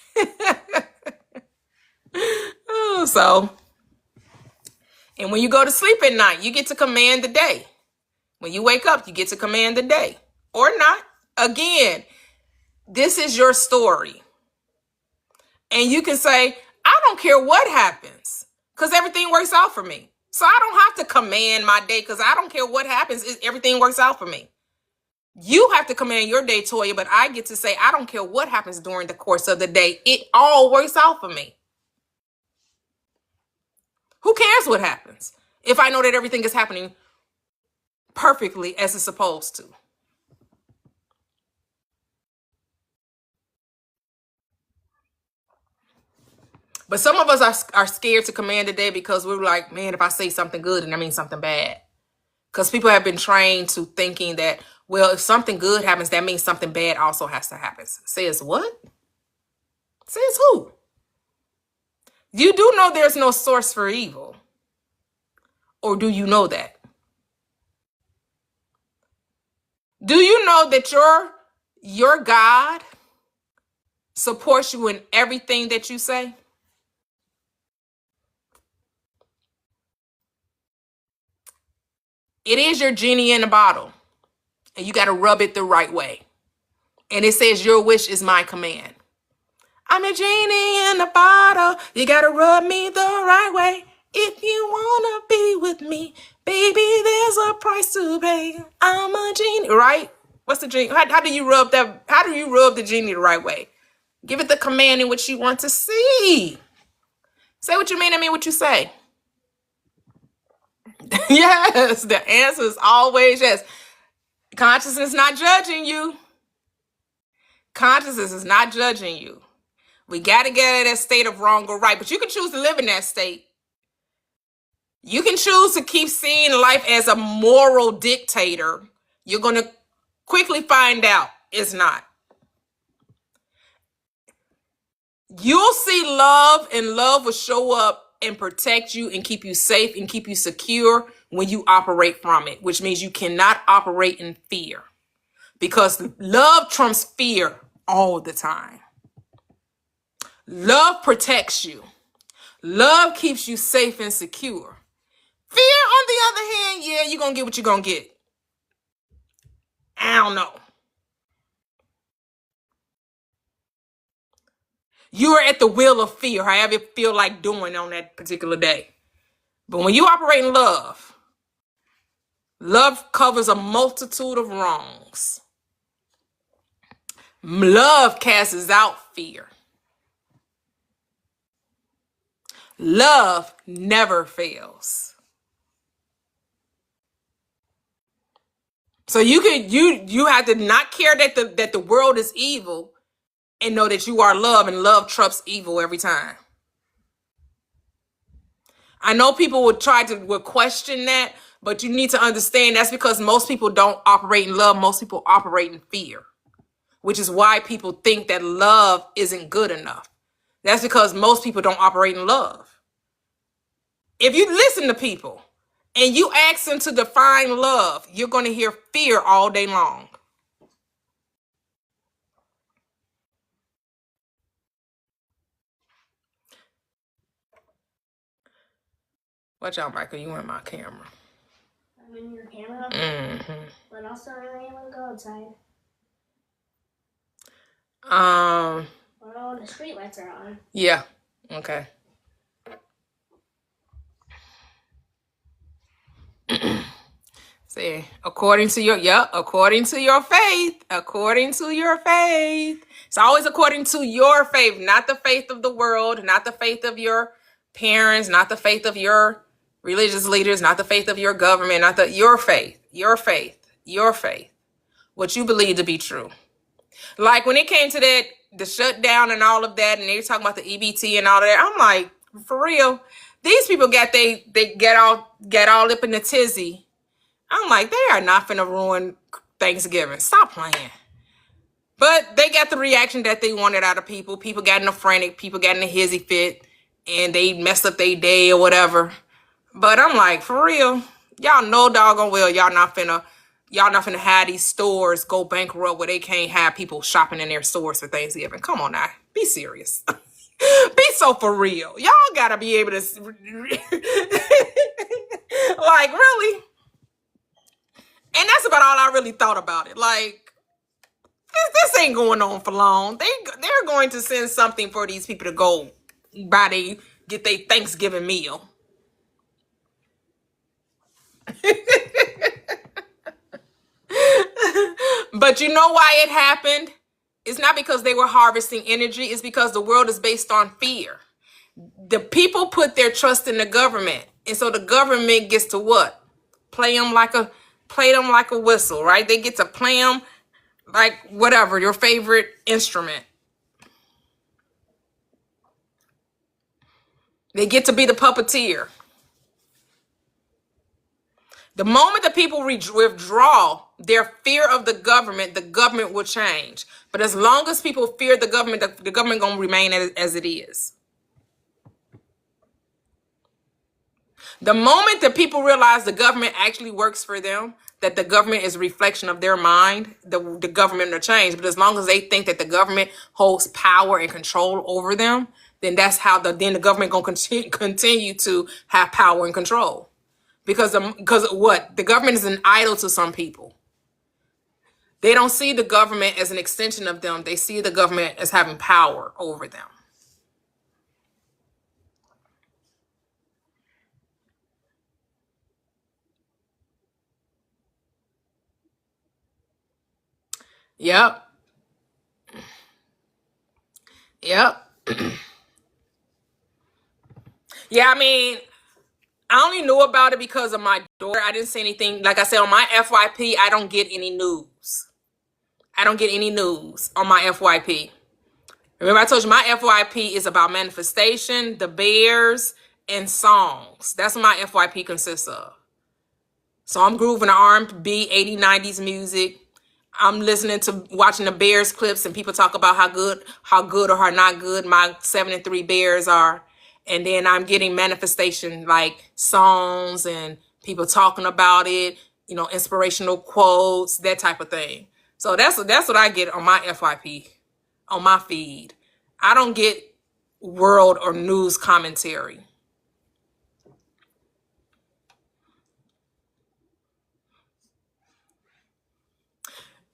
Oh, so, and when you go to sleep at night, you get to command the day. When you wake up, you get to command the day. Or not. Again, this is your story. And you can say, I don't care what happens, because everything works out for me. So I don't have to command my day, because I don't care what happens, everything works out for me. You have to command your day, Toyia, but I get to say, I don't care what happens during the course of the day. It all works out for me. Who cares what happens if I know that everything is happening perfectly as it's supposed to? But some of us are scared to command the day because we're like, man, if I say something good, then that means something bad. Because people have been trained to thinking that, well, if something good happens, that means something bad also has to happen. Says what? Says who? You do know there's no source for evil. Or do you know that? Do you know that your God supports you in everything that you say? It is your genie in a bottle, and you got to rub it the right way. And it says, your wish is my command. I'm a genie in a bottle. You got to rub me the right way. If you want to be with me, baby, there's a price to pay. I'm a genie, right? What's the genie? How do you rub that? How do you rub the genie the right way? Give it the command in which you want to see. Say what you mean, I mean what you say. Yes, the answer is always yes. Consciousness is not judging you. Consciousness is not judging you. We got to get out of that state of wrong or right, but you can choose to live in that state. You can choose to keep seeing life as a moral dictator. You're going to quickly find out it's not. You'll see love, and love will show up and protect you and keep you safe and keep you secure when you operate from it, which means you cannot operate in fear, because love trumps fear all the time. Love protects you. Love keeps you safe and secure. Fear, on the other hand, yeah, you're going to get what you're going to get. I don't know. You are at the will of fear, however you feel like doing on that particular day. But when you operate in love, love covers a multitude of wrongs. Love casts out fear. Love never fails. So you have to not care that the world is evil, and know that you are love, and love trumps evil every time. I know people would question that, but you need to understand that's because most people don't operate in love. Most people operate in fear, which is why people think that love isn't good enough. That's because most people don't operate in love. If you listen to people and you ask them to define love, you're going to hear fear all day long. Watch out, Michael. You in my camera. I'm in your camera? Mm-hmm. But also I really want to go outside. Well, the street lights are on. Yeah. Okay. See, according to your faith, It's always according to your faith, not the faith of the world, not the faith of your parents, not the faith of your religious leaders, not the faith of your government, your faith, what you believe to be true. Like when it came to the shutdown and all of that, and they were talking about the EBT and all that, I'm like, for real, these people they get all up in the tizzy. I'm like, they are not finna ruin Thanksgiving. Stop playing. But they got the reaction that they wanted out of people. People got in a frantic, people got in a hizzy fit, and they messed up their day or whatever. But I'm like, for real, y'all know doggone well y'all not finna have these stores go bankrupt where they can't have people shopping in their stores for Thanksgiving. Come on now, be serious. Be so for real. Y'all gotta be able to like, really. And that's about all I really thought about it. Like, this ain't going on for long. They're going to send something for these people to go get their Thanksgiving meal. But you know why it happened? It's not because they were harvesting energy. It's because the world is based on fear. The people put their trust in the government. And so the government gets to what? Play them like a whistle, right? They get to play them like whatever, your favorite instrument. They get to be the puppeteer. The moment the people withdraw their fear of the government will change. But as long as people fear the government gonna remain as it is. The moment that people realize the government actually works for them, that the government is a reflection of their mind, the government will change. But as long as they think that the government holds power and control over them, then that's how the government gonna continue to have power and control. Because what? The government is an idol to some people. They don't see the government as an extension of them. They see the government as having power over them. Yep. Yep. Yeah, I mean, I only knew about it because of my daughter. I didn't see anything. Like I said, on my FYP, I don't get any news. I don't get any news on my FYP. Remember I told you my FYP is about manifestation, the bears, and songs. That's what my FYP consists of. So I'm grooving the R&B, 80s, 90s music. I'm watching the Bears clips, and people talk about how good or how not good my 7-3 Bears are. And then I'm getting manifestation like songs and people talking about it, inspirational quotes, that type of thing. So that's what I get on my FYP, on my feed. I don't get world or news commentary.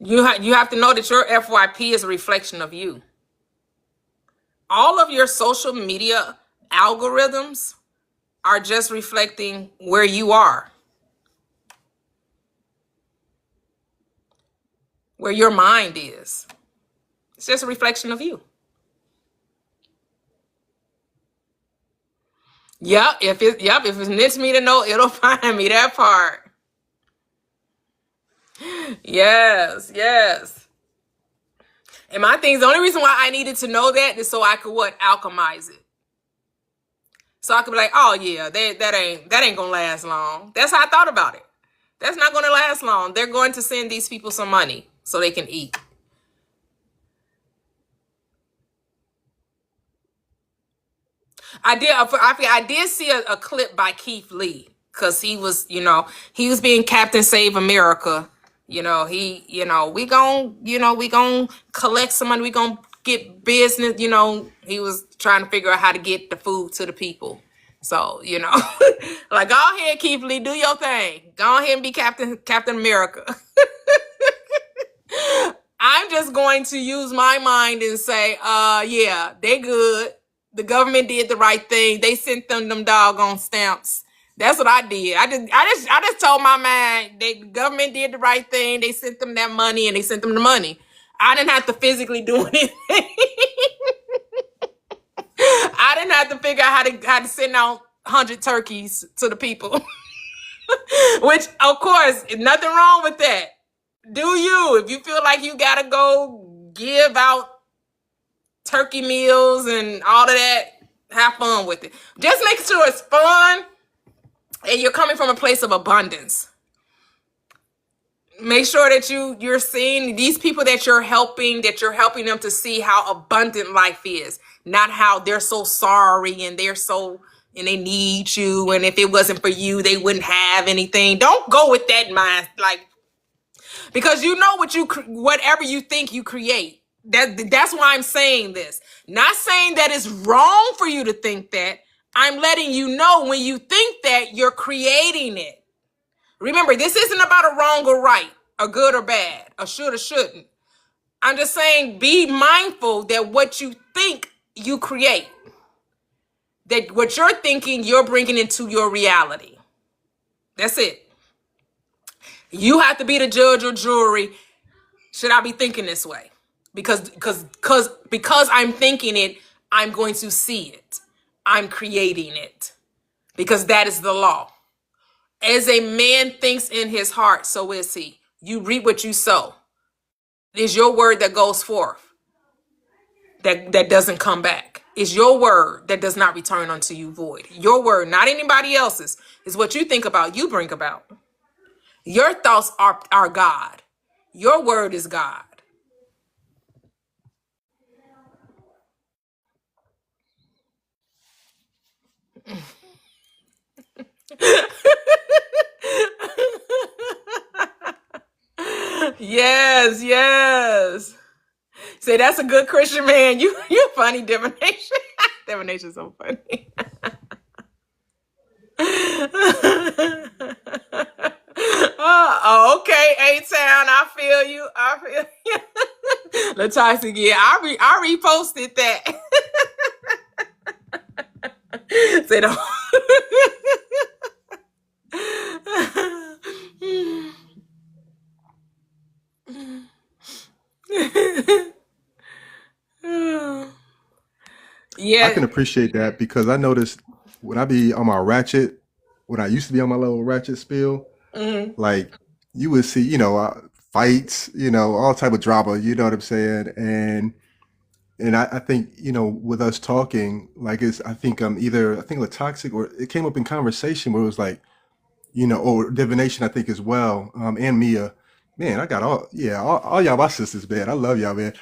You have to know that your FYP is a reflection of you. All of your social media algorithms are just reflecting where you are, where your mind is. It's just a reflection of you. Yep, if it needs me to know, it'll find me, that part. Yes. And my thing is, the only reason why I needed to know that is so I could alchemize it. So I could be like, oh yeah, that ain't gonna last long. That's how I thought about it. That's not gonna last long. They're going to send these people some money so they can eat. I did see a clip by Keith Lee, because he was being Captain Save America. We gon' collect some money. We gon' get business. He was trying to figure out how to get the food to the people. So, like, go ahead, Keith Lee, do your thing. Go ahead and be Captain America. I'm just going to use my mind and say, yeah, they good. The government did the right thing. They sent them doggone stamps. That's what I did. I just told my mind the government did the right thing. They sent them that money and they sent them the money. I didn't have to physically do anything. I didn't have to figure out how to send out 100 turkeys to the people. Which, of course, nothing wrong with that. Do you? If you feel like you gotta go give out turkey meals and all of that, have fun with it. Just make sure it's fun and you're coming from a place of abundance. make sure that you're seeing these people that you're helping them to see how abundant life is, not how they're so sorry and they need you, and if it wasn't for you they wouldn't have anything. Don't go with that mind, like, because you know whatever you think you create. That's why I'm saying this. Not saying that it's wrong for you to think that. I'm letting you know when you think that, you're creating it. Remember, this isn't about a wrong or right, a good or bad, a should or shouldn't. I'm just saying, be mindful that what you think you create, that what you're thinking, you're bringing into your reality. That's it. You have to be the judge or jury. Should I be thinking this way? Because I'm thinking it, I'm going to see it. I'm creating it. Because that is the law. As a man thinks in his heart, so is he. You reap what you sow. It is your word that goes forth, that doesn't come back. It's your word that does not return unto you void. Your word, not anybody else's, is what you think about, you bring about. Your thoughts are God. Your word is God. Yes, yes. Say that's a good Christian man. You funny, divination. Divination's so funny. Oh, okay, A-Town. I feel you. Latasha, yeah, I reposted that. Say no. I Yeah. can appreciate that because I noticed when I be on my ratchet, when I used to be on my little ratchet spiel, like you would see, fights, all type of drama, you know what I'm saying? And I think, with us talking, like I think it toxic or it came up in conversation where it was like, or divination, I think as well, and Mia, man, I got all y'all my sisters, man. I love y'all, man.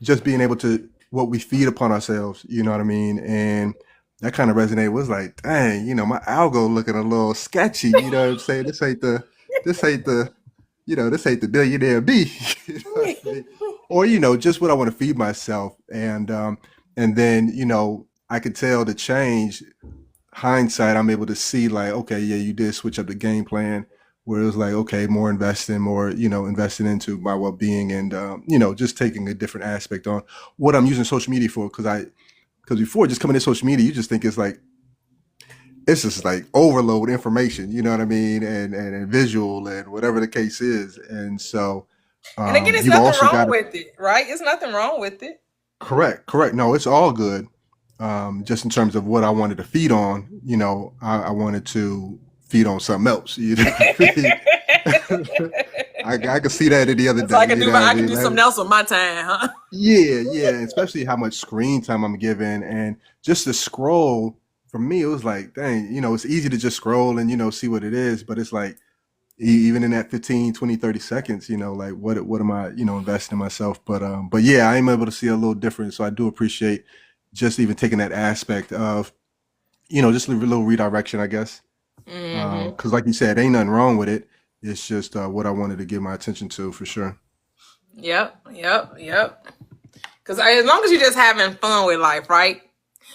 Just being able to what we feed upon ourselves, you know what I mean, and that kind of resonated. Was like, dang, my algo looking a little sketchy. You know what I'm saying? This ain't the, this ain't the billionaire B. You know what I mean? Or just what I want to feed myself, and then I could tell the change hindsight, I'm able to see like, okay, yeah, you did switch up the game plan where it was like, okay, more investing into my well-being and, just taking a different aspect on what I'm using social media for. Because before just coming to social media, you just think it's just like overload information, you know what I mean? And visual and whatever the case is. And so, And again, it's you've nothing also got wrong to with it, right? It's nothing wrong with it. correct. No, it's all good. Just in terms of what I wanted to feed on, I wanted to feed on something else. You know what I mean? I could see that the other So I day. can You do know what I I can mean? do something else with my time, huh? Yeah, especially how much screen time I'm given, and just to scroll. For me, it was like, dang, it's easy to just scroll and see what it is, but it's like even in that 15, 20, 30 seconds, like what am I, investing in myself? But yeah, I am able to see a little difference. So I do appreciate just even taking that aspect of, just a little redirection, I guess. Because like you said, ain't nothing wrong with it. It's just what I wanted to give my attention to for sure. Yep. Because as long as you're just having fun with life, right?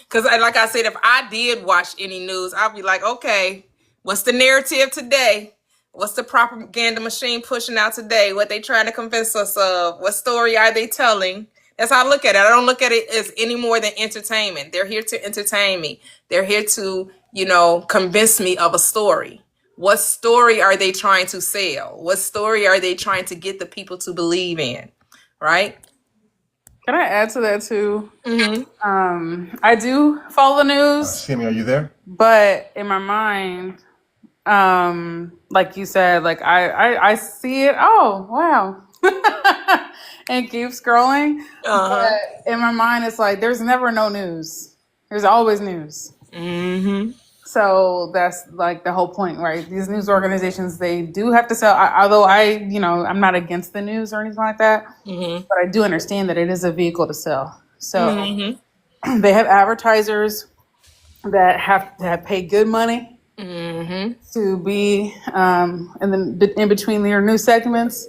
Because like I said, if I did watch any news, I'd be like, okay, what's the narrative today? What's the propaganda machine pushing out today? What they trying to convince us of? What story are they telling? That's how I look at it. I don't look at it as any more than entertainment. They're here to entertain me. They're here to, convince me of a story. What story are they trying to sell? What story are they trying to get the people to believe in? Right? Can I add to that too? Mm-hmm. I do follow the news, Sammy, are you there? but in my mind, like you said, like I see it. Oh wow, and keep scrolling. Uh-huh. But in my mind, it's like there's never no news. There's always news. Mm-hmm. So that's like the whole point, right? These news organizations, they do have to sell. Although I'm not against the news or anything like that, but I do understand that it is a vehicle to sell. So they have advertisers that have paid good money to be in between their news segments.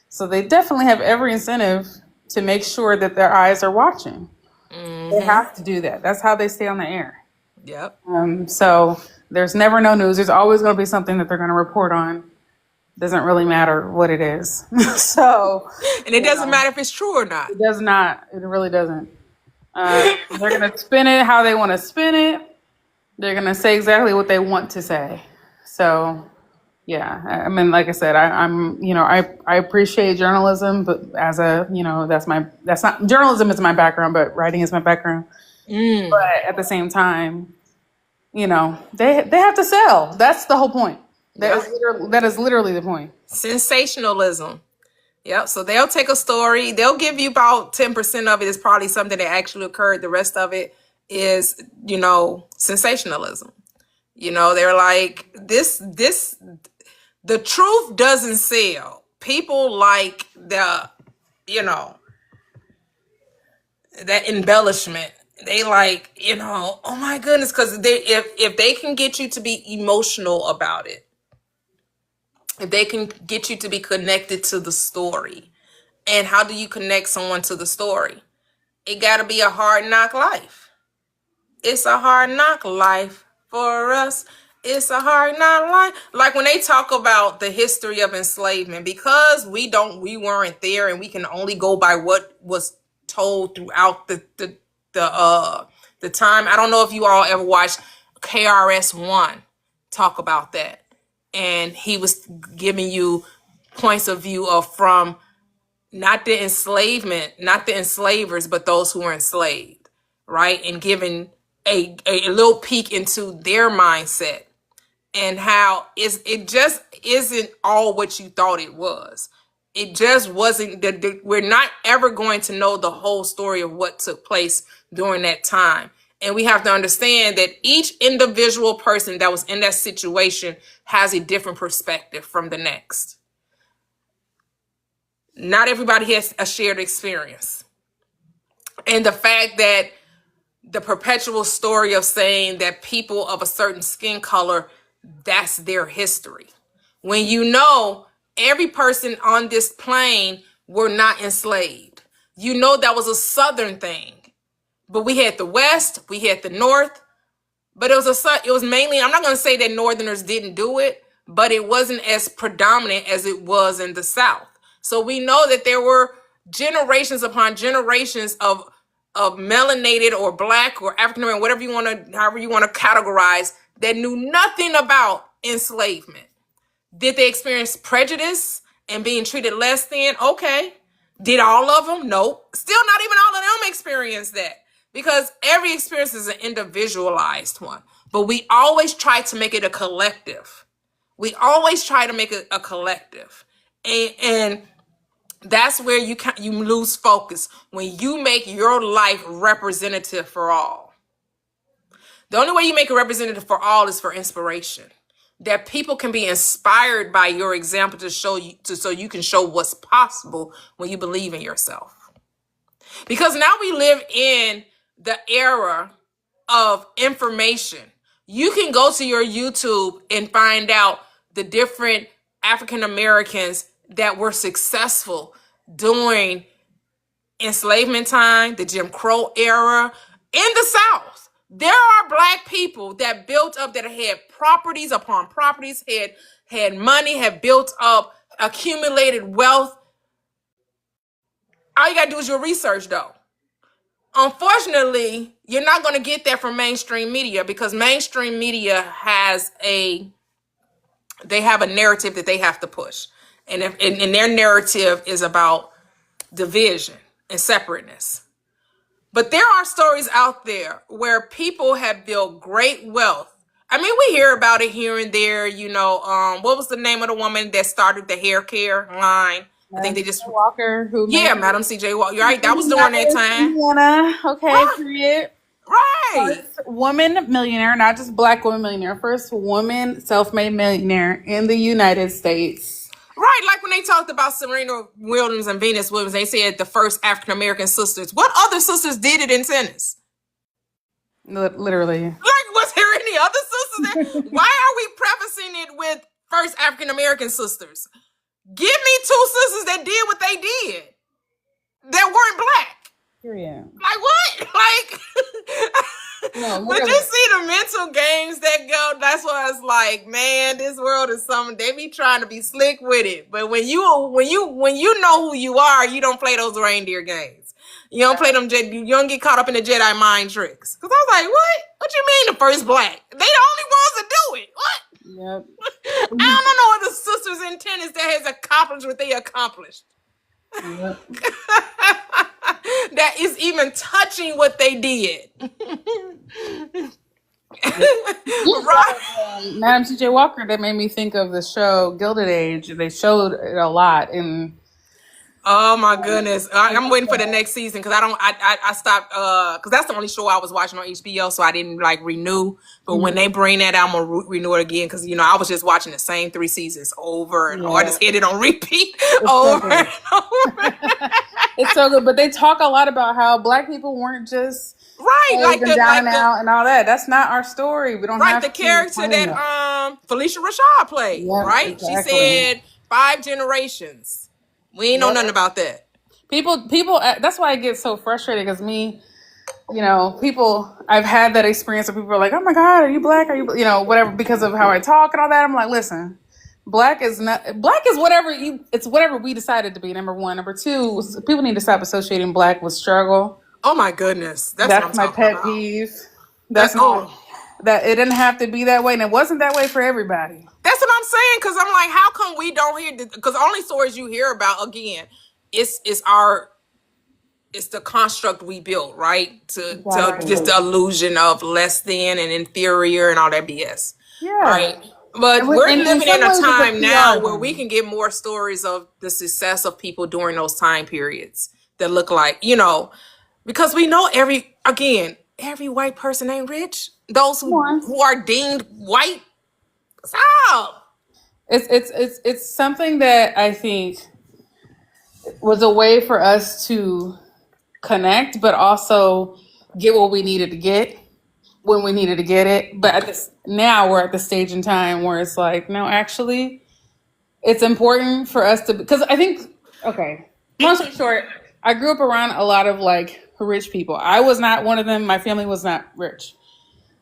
So they definitely have every incentive to make sure that their eyes are watching. They have to do that. That's how they stay on the air. Yep. So there's never no news. There's always going to be something that they're going to report on. Doesn't really matter what it is. So, and it doesn't matter if it's true or not. It does not. It really doesn't. They're going to spin it how they want to spin it. They're going to say exactly what they want to say. So, yeah. I mean, like I said, I appreciate journalism, but as a, journalism is my background, but writing is my background. But at the same time, they have to sell. That's the whole point. That is literally the point. Sensationalism. Yep. So they'll take a story. They'll give you about 10% of it is probably something that actually occurred. The rest of it is, sensationalism. They're like, the truth doesn't sell. People like that embellishment. They like, oh my goodness, because if they can get you to be emotional about it, if they can get you to be connected to the story, and how do you connect someone to the story? It got to be a hard knock life. It's a hard knock life for us. It's a hard knock life. Like when they talk about the history of enslavement, because we weren't there, and we can only go by what was told throughout the time. I don't know if you all ever watched KRS-One talk about that, and he was giving you points of view from not the enslavers, but those who were enslaved, right? And giving a little peek into their mindset and how it just isn't all what you thought it was. It just wasn't. We're not ever going to know the whole story of what took place during that time. And we have to understand that each individual person that was in that situation has a different perspective from the next. Not everybody has a shared experience. And the fact that the perpetual story of saying that people of a certain skin color, that's their history. When every person on this plane were not enslaved. That was a Southern thing. But we had the West, we had the North, but it was mainly, I'm not going to say that Northerners didn't do it, but it wasn't as predominant as it was in the South. So we know that there were generations upon generations of melanated or black or African American, however you want to categorize, that knew nothing about enslavement. Did they experience prejudice and being treated less than? Okay. Did all of them? Nope. Still not even all of them experienced that, because every experience is an individualized one. But we always try to make it a collective. And that's where you lose focus, when you make your life representative for all. The only way you make it representative for all is for inspiration. That people can be inspired by your example so you can show what's possible when you believe in yourself. Because now we live in the era of information. You can go to your YouTube and find out the different African Americans that were successful during enslavement time, the Jim Crow era, in the South. There are Black people that built up, that had properties upon properties, had money, had built up, accumulated wealth. All you got to do is your research, though. Unfortunately, you're not going to get that from mainstream media, because mainstream media they have a narrative that they have to push. And their narrative is about division and separateness. But there are stories out there where people have built great wealth. I mean, we hear about it here and there. What was the name of the woman that started the hair care line? I think they just Walker, Madam CJ Walker. You're right. That was during that time. Indiana. Okay, period. Right. First woman millionaire, not just black woman millionaire, first woman self-made millionaire in the United States. Right, like when they talked about Serena Williams and Venus Williams, they said the first African American sisters. What other sisters did it in tennis? Literally. Like, was there any other sisters there? Why are we prefacing it with first African American sisters? Give me two sisters that did what they did that weren't black. Period. Like what? Like, No, but literally. you see the mental games that go. That's why it's like, man, this world is something. They be trying to be slick with it, but when you know who you are, you don't play those reindeer games. You don't play them. You don't get caught up in the Jedi mind tricks. Because I was like, what? What you mean the first black? They the only ones that do it. What? Yep. I don't know other sisters in tennis that has accomplished what they accomplished. Yep. That is even touching what they did. Right. Madam C.J. Walker, that made me think of the show Gilded Age. They showed it a lot, and Oh my goodness! I'm waiting for the next season because I stopped because that's the only show I was watching on HBO, so I didn't like renew. But when they bring that out, I'm gonna renew it again because I was just watching the same 3 seasons over and over. I just hit it on repeat over and over. it's so good. But they talk a lot about how black people weren't just Right, like and the down and out and all that. That's not our story. We don't have the to character claim that Felicia Rashad played. Yep, right, exactly. she said 5 generations. We ain't know nothing about that. People. That's why I get so frustrated because people. I've had that experience where people are like, "Oh my God, are you black? Are you whatever?" Because of how I talk and all that. I'm like, listen, black is whatever it's whatever we decided to be. Number one, number two, people need to stop associating black with struggle. Oh my goodness, that's what I'm my talking pet about. peeve. That it didn't have to be that way, and it wasn't that way for everybody. That's what I'm saying, because I'm like, how come we don't hear? Because the only stories you hear about, again, it's the construct we built, right? To just the illusion of less than and inferior and all that BS. Yeah. Right. But And we're in living some in a ways, it's a time now PR where thing. we can get more stories of the success of people during those time periods that look like, because we know every white person ain't rich. Those who are deemed white, stop. It's something that I think was a way for us to connect, but also get what we needed to get when we needed to get it. But now we're at the stage in time where it's like, no, actually, it's important for us to, because I think, okay, long story short, I grew up around a lot of like rich people. I was not one of them. My family was not rich,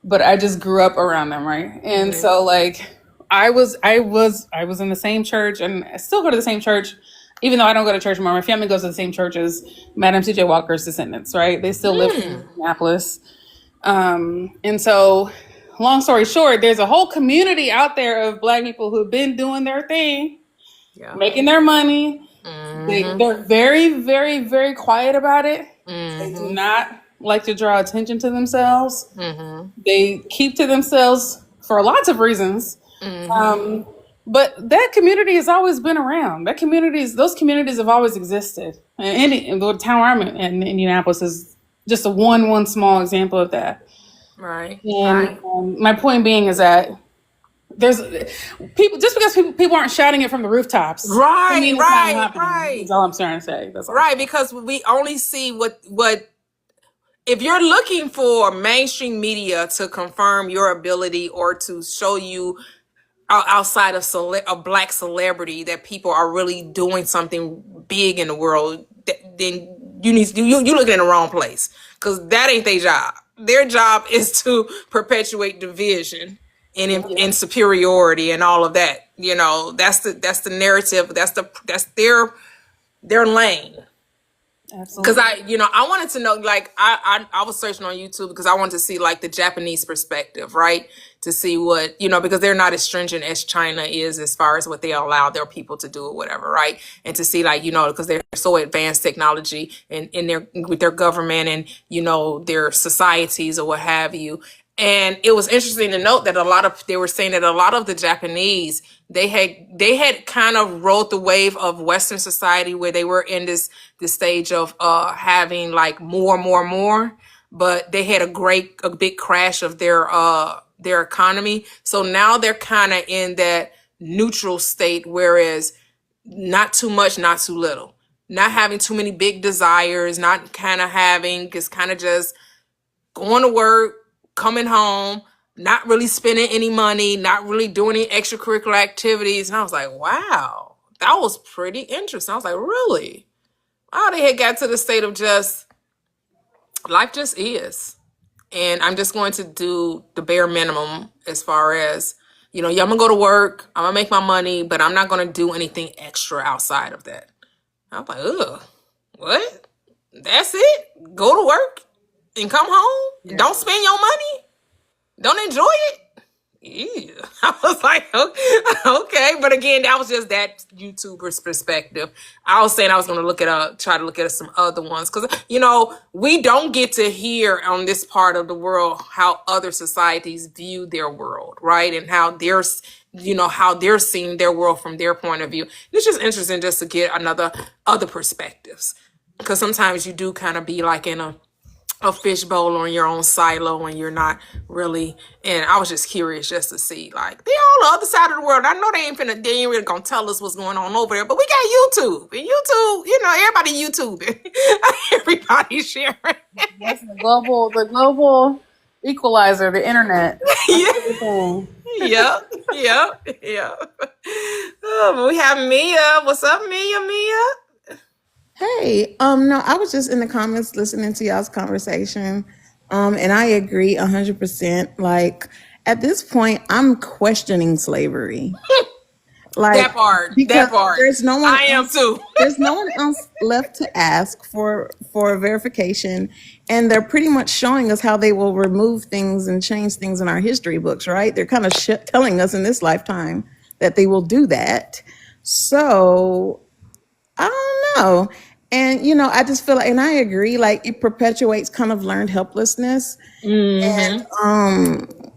but I just grew up around them, right? And so like I was in the same church, and I still go to the same church, even though I don't go to church anymore. My family goes to the same church as Madam C.J. Walker's descendants, right? They still live in Minneapolis. And so long story short, there's a whole community out there of black people who've been doing their thing, making their money. They're very, very, very quiet about it. They do not like to draw attention to themselves. They keep to themselves for lots of reasons. But that community has always been around. Those communities have always existed. And the town where I'm in Indianapolis is just one small example of that. Right. And my point being is that there's people, just because people aren't shouting it from the rooftops. Right. That's all I'm trying to say. That's all. Right, because we only see what if you're looking for mainstream media to confirm your ability or to show you outside of a black celebrity that people are really doing something big in the world, then you're looking in the wrong place, because that ain't their job. Their job is to perpetuate division and insuperiority and all of that. That's the narrative. That's their lane. Absolutely. Because I wanted to know, like, I was searching on YouTube because I wanted to see like the Japanese perspective, right? To see what, because they're not as stringent as China is as far as what they allow their people to do or whatever, right? And to see, like, because they're so advanced technology and with their government and, their societies or what have you. And it was interesting to note that they were saying that a lot of the Japanese, they had kind of rode the wave of Western society where they were in this stage of having like more, but they had a big crash of their economy. So now they're kind of in that neutral state, whereas not too much, not too little, not having too many big desires, not kind of having, just kind of just going to work, coming home, not really spending any money, not really doing any extracurricular activities. And I was like, wow, that was pretty interesting. I was like, really? Wow, they had got to the state of just, life just is. And I'm just going to do the bare minimum as far as, yeah, I'm gonna go to work, I'm gonna make my money, but I'm not gonna do anything extra outside of that. I was like, ugh, what? That's it? Go to work and come home? Yeah. Don't spend your money? Don't enjoy it? Ew. I was like, okay. But again, that was just that YouTuber's perspective. I was saying I was going to try to look at some other ones. Because, we don't get to hear on this part of the world how other societies view their world, right? And how they're, how they're seeing their world from their point of view. It's just interesting just to get other perspectives. Because sometimes you do kind of be like in a fishbowl or in your own silo and you're not really, and I was just curious just to see, like, they all the other side of the world. I know they ain't really gonna tell us what's going on over there, but we got YouTube, and YouTube, everybody YouTubing. Everybody's sharing. That's the global equalizer, the internet. Yeah. Yep. Oh, we have Mia. What's up, Mia? Hey, no, I was just in the comments listening to y'all's conversation. And I agree 100%. Like at this point, I'm questioning slavery. Like That part. because there's no one I am else, too. there's no one else left to ask for verification. And they're pretty much showing us how they will remove things and change things in our history books, right? They're kind of telling us in this lifetime that they will do that. So I don't know. And, I just feel like, and I agree, like it perpetuates kind of learned helplessness. And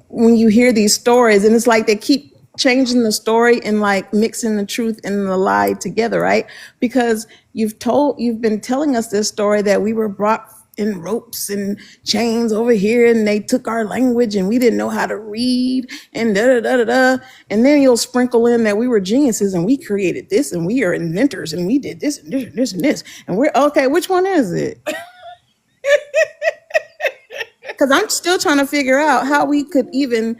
when you hear these stories, and it's like they keep changing the story and like mixing the truth and the lie together, right? Because you've been telling us this story that we were brought in ropes and chains over here and they took our language and we didn't know how to read and da da da da da. And then you'll sprinkle in that we were geniuses and we created this and we are inventors and we did this and this and this and this. And we're okay, which one is it? Because I'm still trying to figure out how we could even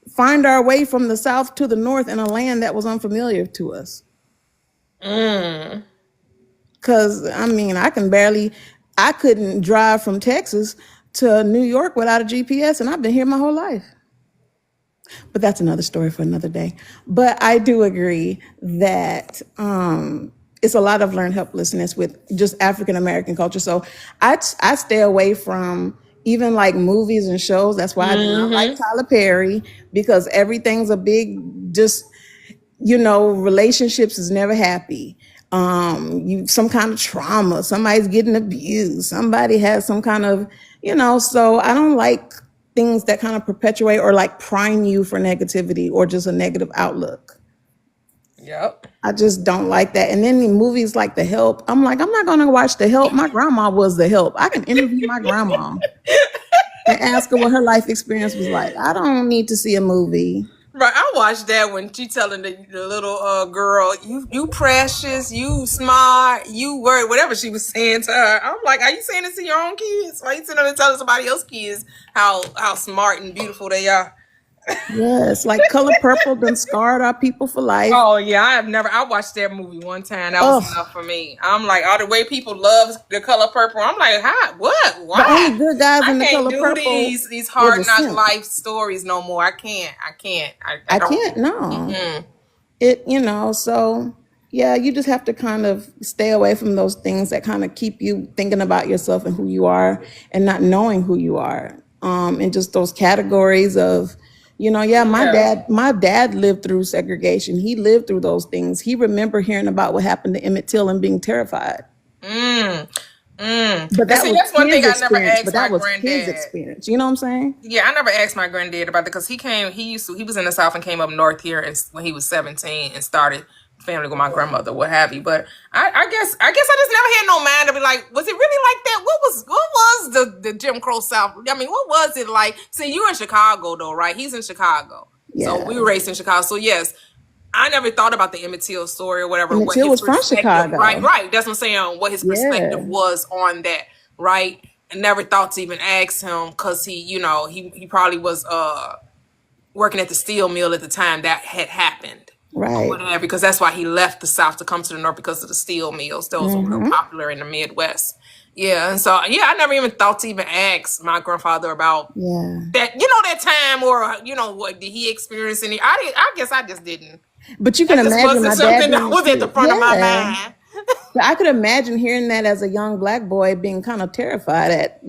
find our way from the south to the north in a land that was unfamiliar to us. Because, I couldn't drive from Texas to New York without a GPS, and I've been here my whole life. But that's another story for another day. But I do agree that it's a lot of learned helplessness with just African American culture. So I stay away from even like movies and shows. That's why I do not like Tyler Perry, because everything's a big, just, relationships is never happy. Some kind of trauma, somebody's getting abused, somebody has some kind of, so I don't like things that kind of perpetuate or like prime you for negativity or just a negative outlook. Yep. I just don't like that. And then in movies like The Help, I'm like, I'm not going to watch The Help. My grandma was The Help. I can interview my grandma and ask her what her life experience was like. I don't need to see a movie. Right, I watched that when she telling the little girl, you precious, you smart, you worry, whatever she was saying to her. I'm like, are you saying this to your own kids? Why are you sitting there and telling somebody else's kids how smart and beautiful they are? Yes, like Color Purple done scarred our people for life. Oh yeah, I watched that movie one time. That was enough for me. I'm like, all the way people love The Color Purple. I'm like, how? What? Why? The only good guys in The Color Purple. I can't do these hard knock life stories no more. I can't. I can't. No. Mm-hmm. So yeah, you just have to kind of stay away from those things that kind of keep you thinking about yourself and who you are and not knowing who you are. And just those categories of, my dad lived through segregation. He lived through those things. He remembered hearing about what happened to Emmett Till and being terrified. But that's one thing I never asked my granddad. His experience. You know what I'm saying? Yeah, I never asked my granddad about it because he was in the South and came up north here when he was 17 and started family with my grandmother, what have you. But I guess I just never had no mind to be like, was it really like that? What was the Jim Crow South? I mean, what was it like? See, you're in Chicago though, right? He's in Chicago. So Yeah. we were raised in Chicago. So yes, I never thought about the Emmett Till story or whatever. Emmett What Till his was from perspective, Chicago. right. That's what I'm saying. What his perspective Yeah. was on that, right? And never thought to even ask him because he probably was working at the steel mill at the time that had happened. Right. Whatever, because that's why he left the South to come to the North because of the steel mills. Those were real popular in the Midwest. Yeah, and so I never even thought to even ask my grandfather about that. That time, or what did he experience any? I guess I just didn't. But you can That just imagine my wasn't something dad that was at the front of my mind. But I could imagine hearing that as a young black boy, being kind of terrified at,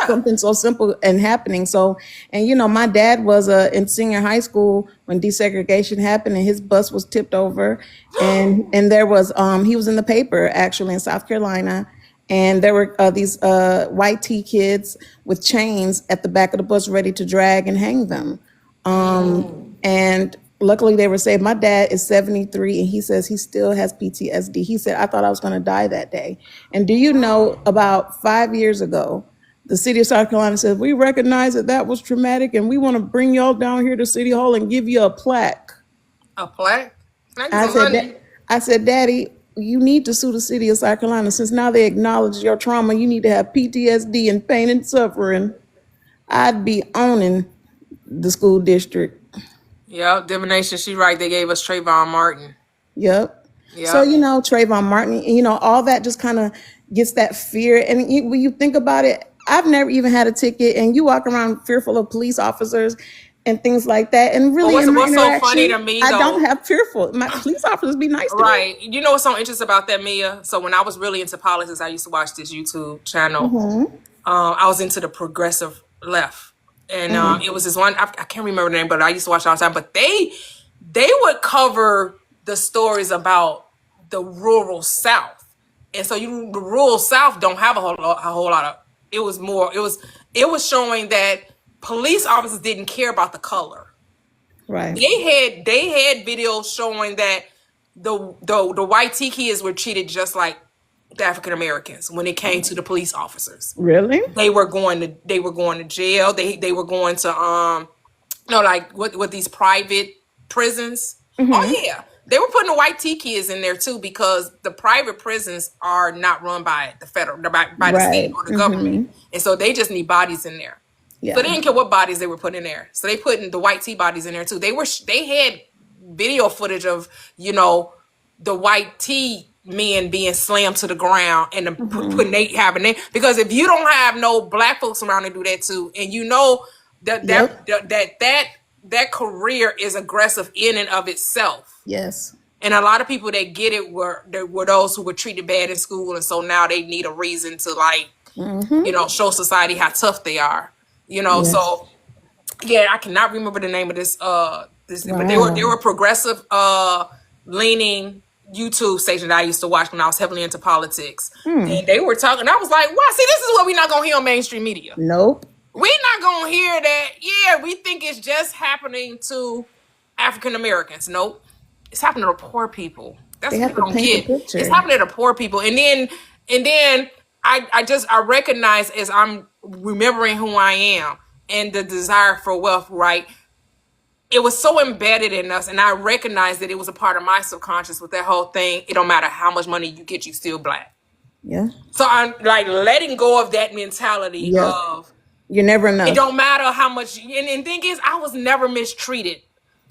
something so simple and happening. So, and my dad was in senior high school when desegregation happened, and his bus was tipped over, and there was he was in the paper actually in South Carolina, and there were these white tea kids with chains at the back of the bus ready to drag and hang them, and luckily they were saved. My dad is 73 and he says he still has PTSD. He said, I thought I was going to die that day. And do you know, about 5 years ago, the city of South Carolina said, we recognize that was traumatic and we want to bring y'all down here to City Hall and give you a plaque. A plaque? I said, Daddy, you need to sue the city of South Carolina. Since now they acknowledge your trauma, you need to have PTSD and pain and suffering. I'd be owning the school district. Yep, divination. She right. They gave us Trayvon Martin. Yep. So Trayvon Martin, all that just kind of gets that fear. And when you think about it, I've never even had a ticket, and you walk around fearful of police officers and things like that. And really, what's so funny to me, I though, don't have fearful. My police officers be nice to me. Right. You know what's so interesting about that, Mia? So when I was really into politics, I used to watch this YouTube channel. I was into the progressive left. And it was this one, I can't remember the name, but I used to watch it all the time. But they would cover the stories about the rural South. And so the rural South don't have a whole lot of, it was showing that police officers didn't care about the color. Right. They had videos showing that the white tea kids were treated just like the African Americans when it came to the police officers. Really? They were going to jail. They were going to like what these private prisons. Oh yeah. They were putting the white tea kids in there too, because the private prisons are not run by the federal, by the state or the government. And so they just need bodies in there. Yeah. So they didn't care what bodies they were putting in there. So they put in the white tea bodies in there too. They had video footage of, the white tea men being slammed to the ground and putting because if you don't have no black folks around to do that too, and that career is aggressive in and of itself. Yes. And a lot of people that get it were those who were treated bad in school, and so now they need a reason to show society how tough they are. So I cannot remember the name of this but they were progressive leaning YouTube station that I used to watch when I was heavily into politics. And they were talking, I was like, wow, see, this is what we're not gonna hear on mainstream media. Nope. We're not gonna hear that. Yeah, we think it's just happening to African Americans. Nope. It's happening to poor people. That's what we don't get. It's happening to poor people. And then I recognize, as I'm remembering who I am and the desire for wealth, right? It was so embedded in us, and I recognized that it was a part of my subconscious with that whole thing. It don't matter how much money you get, you still black. Yeah. So I'm like letting go of that mentality of you're never enough. It don't matter how much. And the thing is, I was never mistreated.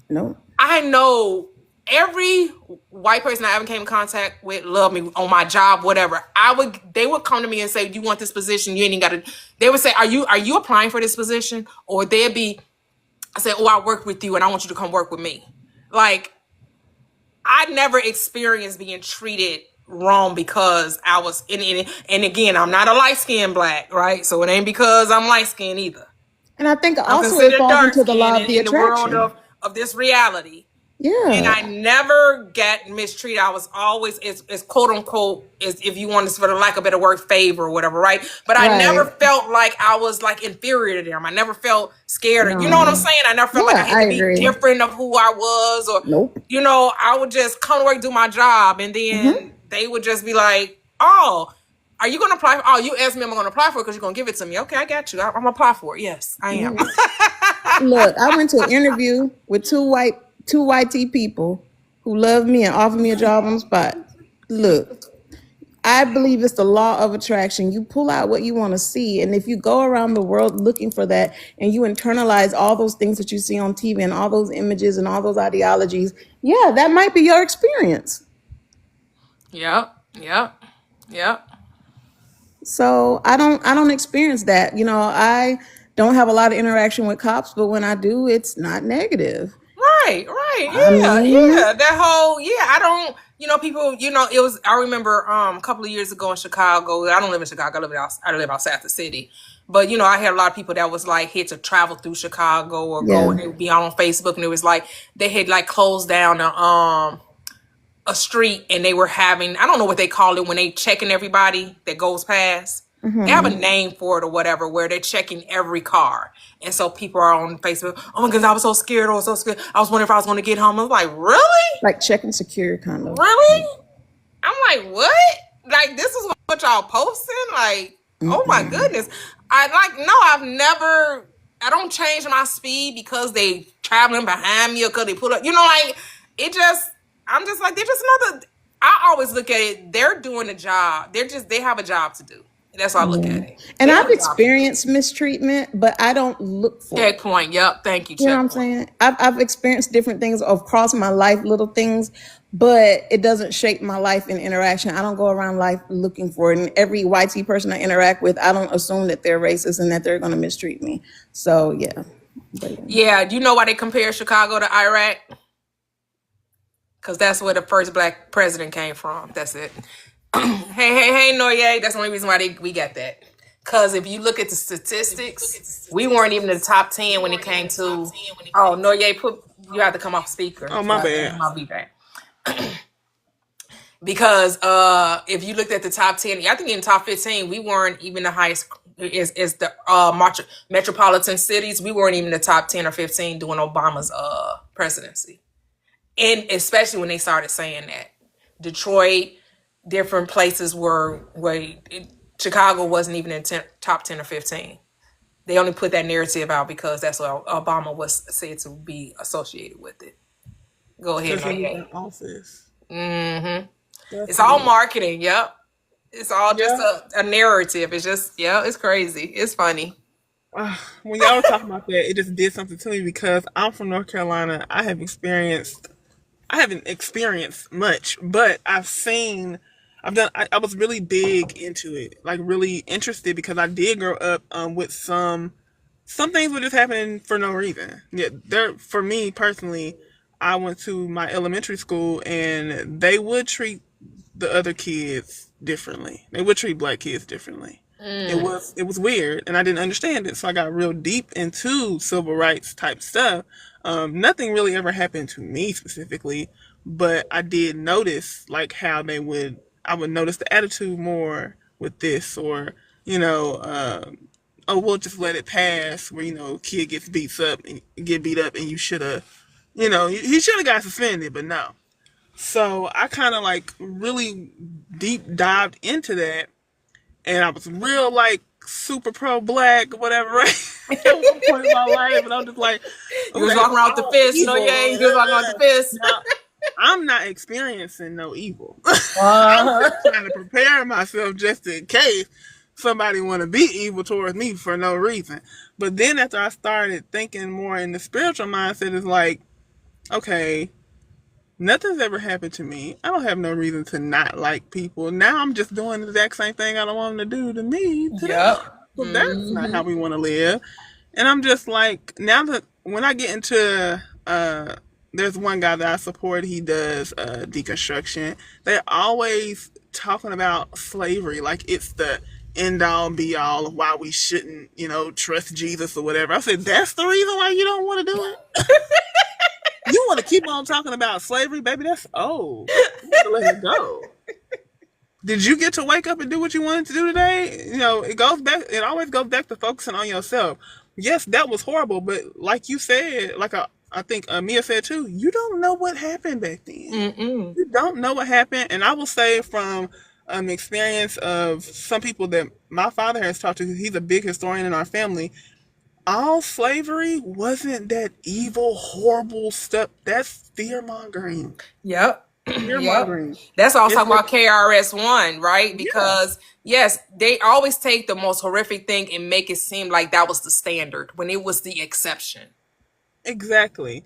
No. I know every white person I ever came in contact with loved me on my job, whatever. They would come to me and say, "Do you want this position? You ain't even got to." They would say, "Are you applying for this position?" Or they'd be. I said, "Oh, I work with you and I want you to come work with me." Like, I never experienced being treated wrong because I was in it. And again, I'm not a light-skinned black, right? So it ain't because I'm light-skinned either. And I think also it falls into the law of the attraction. In the world of this reality. And Yeah. I never got mistreated. I was always, it's quote unquote, is if you want to, for the lack of a better word, favor or whatever, right? But I never Right. felt like I was like inferior to them. I never felt scared. You know what I'm No. saying? I never felt like I Yeah, had I to be agree. different of who I was, or, Nope. you know, I would just come to work, do my job, and then they would just be like, oh, are you going to apply? Oh, you asked me, I'm going to apply for it because you're going to give it to me. Okay, I got you. I'm going to apply for it. Yes, I am. Look, I went to an interview with two white people who loved me and offered me a job on the spot. Look, I believe it's the law of attraction. You pull out what you want to see. And if you go around the world looking for that and you internalize all those things that you see on TV and all those images and all those ideologies, yeah, that might be your experience. Yep. So I don't experience that. You know, I don't have a lot of interaction with cops, but when I do, it's not negative. Right, I mean, yeah. That whole, I don't, people, it was, I remember a couple of years ago in Chicago. I don't live in Chicago, I live outside the city. But I had a lot of people that was like had to travel through Chicago or go, yeah. and they would be on Facebook, and it was like they had like closed down a street, and they were having, I don't know what they call it when they checking everybody that goes past. They have a name for it or whatever, where they're checking every car. And so people are on Facebook, oh my goodness, I was so scared. I was so scared. I was wondering if I was going to get home. I was like, really? Like checking secure kind of. Really? I'm like, what? Like, this is what y'all posting? Like, oh my goodness. I don't change my speed because they traveling behind me or because they pull up. I'm just like, they're just another, I always look at it, they're doing a job. They have a job to do. That's how I look at it. And I've experienced mistreatment, but I don't look for it. Checkpoint. Yep. Thank you. You know what I'm saying? I've experienced different things across my life, little things, but it doesn't shape my life in interaction. I don't go around life looking for it. And every YT person I interact with, I don't assume that they're racist and that they're going to mistreat me. So, yeah. Yeah. Do you know why they compare Chicago to Iraq? Because that's where the first black president came from. That's it. hey, Toyia. That's the only reason why we got that. Because if you look at the statistics, we weren't even in the top 10 when it came to. Oh, Toyia, you have to come off speaker. Oh, my bad. I'll be back. Because if you looked at the top 10, I think in the top 15, we weren't even the highest. Is the metropolitan cities? We weren't even the top 10 or 15 during Obama's presidency. And especially when they started saying that. Detroit, different places where Chicago wasn't even in top 10 or 15. They only put that narrative out because that's what Obama was said to be associated with it. Go ahead. In office. It's all marketing. Yep. It's all just a narrative. It's just, it's crazy. It's funny. When y'all were talking about that, it just did something to me because I'm from North Carolina. I haven't experienced much, but I was really big into it, like really interested, because I did grow up with some things were just happening for no reason. Yeah, for me personally, I went to my elementary school and they would treat the other kids differently. They would treat black kids differently. It was weird, and I didn't understand it, so I got real deep into civil rights type stuff. Nothing really ever happened to me specifically, but I did notice like how I would notice the attitude more with this, or oh, we'll just let it pass, where kid gets beat up and you should have, he should have got suspended, but no. So I kind of like really deep dived into that, and I was real like super pro black, whatever, right? At one point in my life, and I'm just like, you was walking around with the fist, you was walking around with the fist. Now, I'm not experiencing no evil. I'm trying to prepare myself just in case somebody want to be evil towards me for no reason. But then after I started thinking more in the spiritual mindset, it's like, okay, nothing's ever happened to me. I don't have no reason to not like people. Now I'm just doing the exact same thing I don't want them to do to me. So that's not how we want to live. And I'm just like, now that when I get into, there's one guy that I support, he does deconstruction. They're always talking about slavery like it's the end all be all of why we shouldn't, trust Jesus or whatever. I said, that's the reason why you don't want to do it? You want to keep on talking about slavery, baby? That's old. You have to let it go. Did you get to wake up and do what you wanted to do today? You know, it goes back. It always goes back to focusing on yourself. Yes, that was horrible, but like you said, I think Mia said too, you don't know what happened back then. You don't know what happened, and I will say from experience of some people that my father has talked to, he's a big historian in our family. All slavery wasn't that evil, horrible stuff. That's fear mongering. Yep. Fear Yep. mongering. That's all It's talking like, about KRS-One, right? yeah, Because yes, they always take the most horrific thing and make it seem like that was the standard when it was the exception. exactly.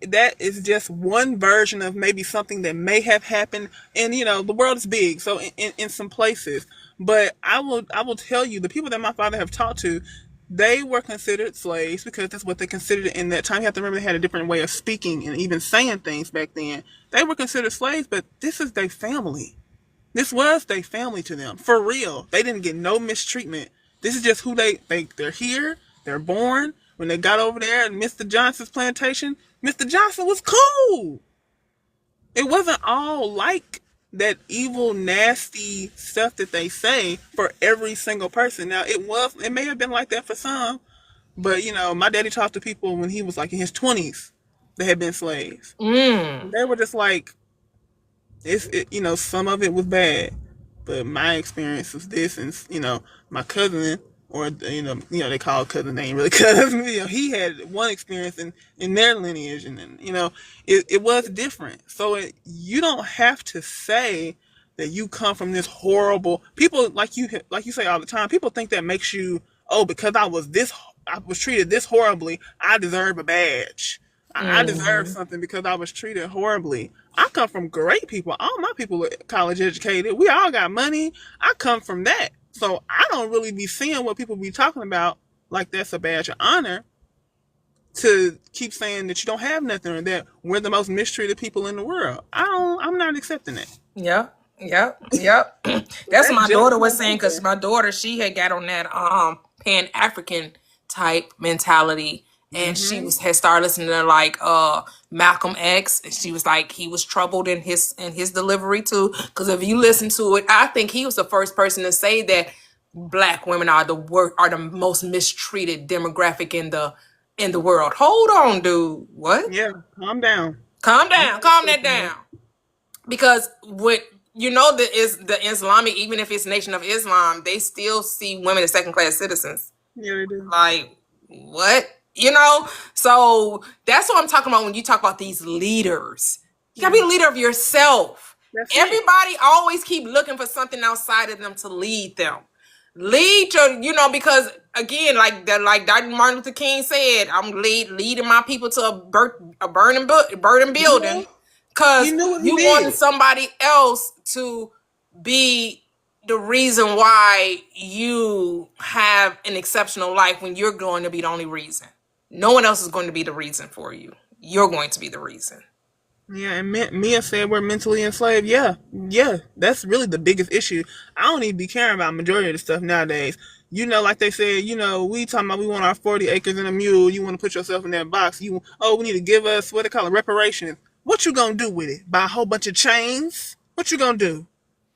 That is just one version of maybe something that may have happened. And you know, the world is big, so in some places. But I will tell you, the people that my father have talked to, they were considered slaves because that's what they considered in that time. You have to remember they had a different way of speaking and even saying things back then. They were considered slaves, but this is their family. This was their family to them. For real. They didn't get no mistreatment. This is just who they're here. They're born. When they got over there at Mr. Johnson's plantation, Mr. Johnson was cool. It wasn't all like that evil, nasty stuff that they say for every single person. Now, it may have been like that for some, but you know, my daddy talked to people when he was like in his 20s that had been slaves. They were just like, you know, some of it was bad, but my experience was this, and you know, my cousin, or they call cousin, they ain't really cousin. You know, he had one experience in their lineage, and then you know, it was different. So you don't have to say that you come from this horrible. People like you say all the time. People think that makes you, oh, because I was treated this horribly, I deserve a badge. I deserve something because I was treated horribly. I come from great people. All my people are college educated. We all got money. I come from that. So I don't really be seeing what people be talking about like that's a badge of honor, to keep saying that you don't have nothing or that we're the most mistreated people in the world. I'm not accepting that. Yep. That's what my daughter was saying, because my daughter, she had got on that Pan-African type mentality, and she had started listening to like Malcolm X, and she was like, he was troubled in his delivery too, because if you listen to it, I think he was the first person to say that Black women are the most mistreated demographic in the world. Hold on, dude. What? Yeah, calm down. Calm that down. Because what you know, the Islamic, even if it's Nation of Islam, they still see women as second-class citizens. Yeah, they do. Like, what? You know? So that's what I'm talking about when you talk about these leaders. You gotta be a leader of yourself. Everybody always keep looking for something outside of them to lead them. Lead your, because again, like Dr. Martin Luther King said, I'm leading my people to a burning building, because you wanted somebody else to be the reason why you have an exceptional life when you're going to be the only reason. No one else is going to be the reason for you. You're going to be the reason. Yeah, and Mia said we're mentally enslaved. Yeah, that's really the biggest issue. I don't even be caring about majority of the stuff nowadays. You know, like they said, we talking about we want our 40 acres and a mule. You want to put yourself in that box. We need to give us, what they call it, reparations. What you gonna do with it? Buy a whole bunch of chains? What you gonna do?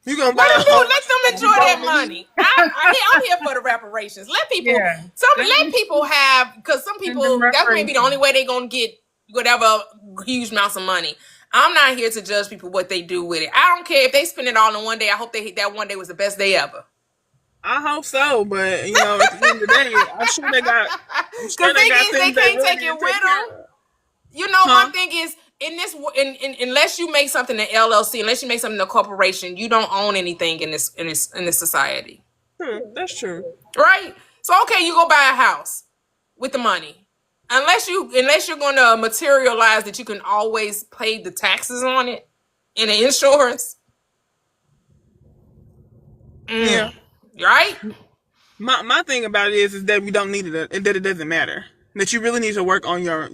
You gonna buy let them enjoy that money. I'm here for the reparations. Let people, let people have, because some people, that may be the only way they're gonna get whatever huge amounts of money. I'm not here to judge people what they do with it. I don't care if they spend it all in one day. I hope that one day was the best day ever. I hope so, but at the end of the day, I'm sure they got. Because they can't take it with them. My thing is, unless you make something an LLC, unless you make something a corporation, you don't own anything in this society. That's true. Right? So okay, you go buy a house with the money. Unless you're going to materialize that you can always pay the taxes on it and the insurance. Yeah. Right? My thing about it is that we don't need it, and that it doesn't matter. That you really need to work on your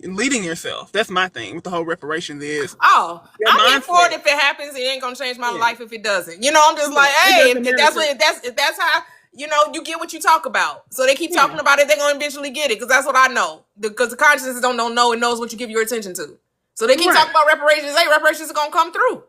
leading yourself. That's my thing with the whole reparations is. Oh, I'm here for it if it happens. It ain't gonna change my life if it doesn't. I'm just like, hey, if that's how you know, you get what you talk about. So they keep talking about it, they're going to eventually get it, because that's what I know. Because the consciousness don't know, it knows what you give your attention to. So they keep talking about reparations. Hey, reparations are going to come through.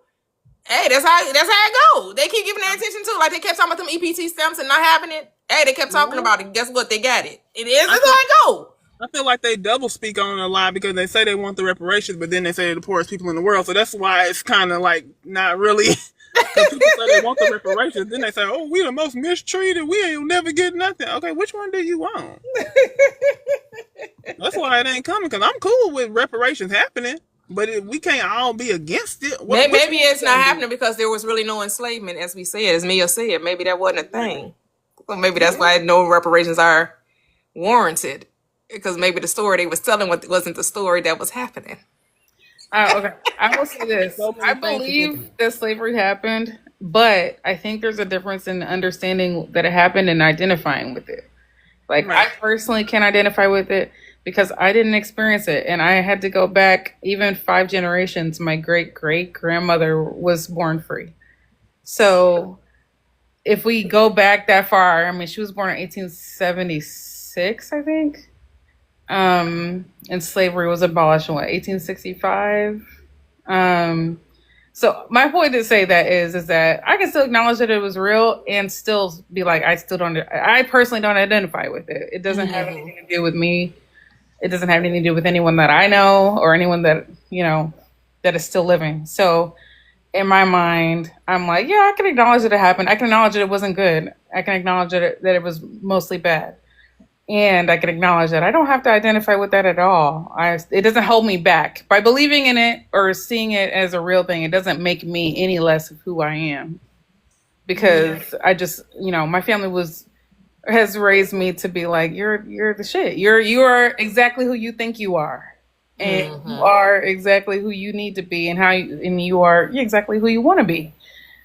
Hey, that's how it goes. They keep giving their attention to, like they kept talking about them EPT stamps and not having it. Hey, they kept talking about it. Guess what? They got it. That's how it goes. I feel like they double speak on it a lot because they say they want the reparations, but then they say they're the poorest people in the world. So that's why it's kind of like not really. Because people say they want the reparations, then they say, "Oh, we the most mistreated. We ain't never get nothing." Okay, which one do you want? That's why it ain't coming. Because I'm cool with reparations happening, but we can't all be against it. Maybe it's not happening because there was really no enslavement, as we said, as Mia said. Maybe that wasn't a thing. So maybe that's why no reparations are warranted. Because maybe the story they was telling wasn't the story that was happening. Okay, I will say this. I believe that slavery happened, but I think there's a difference in understanding that it happened and identifying with it. Like, I personally can identify with it because I didn't experience it. And I had to go back even 5 generations. My great-great-grandmother was born free. So if we go back that far, I mean, she was born in 1876, I think. And slavery was abolished in 1865. So my point to say that is that I can still acknowledge that it was real and still be like, I personally don't identify with it. It doesn't have anything to do with me. It doesn't have anything to do with anyone that I know or anyone that, you know, that is still living. So in my mind, I'm like, yeah, I can acknowledge that it happened. I can acknowledge that it wasn't good. I can acknowledge that it was mostly bad. And I can acknowledge that I don't have to identify with that at all. It doesn't hold me back. By believing in it or seeing it as a real thing, it doesn't make me any less of who I am. Because I just, you know, my family has raised me to be like, you're the shit. You are exactly who you think you are. And you are exactly who you need to be and you are exactly who you want to be.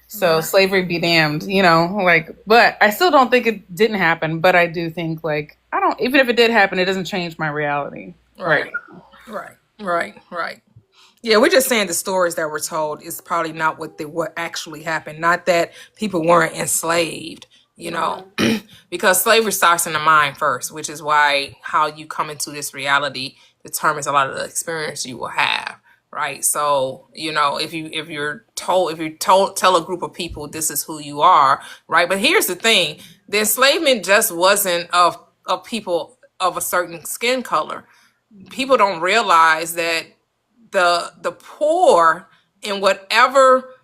So slavery be damned, you know, like, but I still don't think it didn't happen. But I do think, like, even if it did happen, it doesn't change my reality. Right. Yeah, we're just saying the stories that were told is probably not what actually happened. Not that people weren't enslaved, you know, because slavery starts in the mind first, which is why how you come into this reality determines a lot of the experience you will have. Right. So, you know, if you tell a group of people this is who you are. Right. But here's the thing. The enslavement just wasn't of people of a certain skin color. People don't realize that the poor in whatever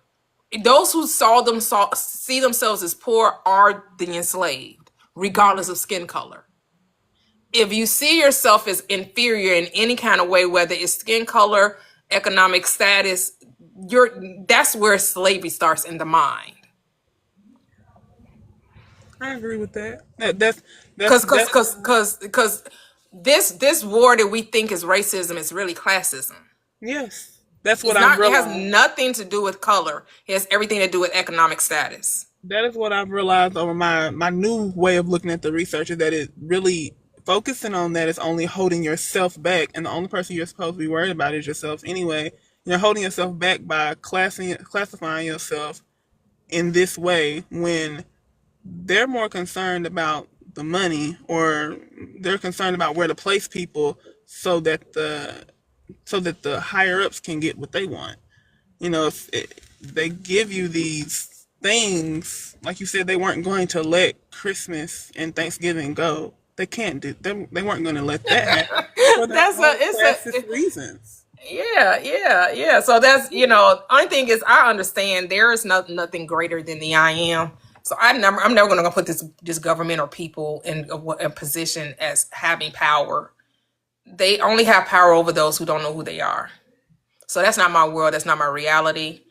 those who see themselves as poor are the enslaved, regardless of skin color. If you see yourself as inferior in any kind of way, whether it's skin color, economic status, that's where slavery starts in the mind. I agree with that. That's because this war that we think is racism is really classism. Yes, that's what I've realized. It has nothing to do with color. It has everything to do with economic status. That is what I've realized over my new way of looking at the research is that it really focusing on that is only holding yourself back, and the only person you're supposed to be worried about is yourself anyway. You're holding yourself back by classifying yourself in this way when they're more concerned about the money, or they're concerned about where to place people so that the higher ups can get what they want. You know, if they give you these things, like you said, they weren't going to let Christmas and Thanksgiving go. They can't do. They weren't going to let that happen. For reasons. Yeah. So that's, you know, only thing is I understand there is nothing greater than the I am. So I'm never going to put this government or people in a position as having power. They only have power over those who don't know who they are. So that's not my world. That's not my reality.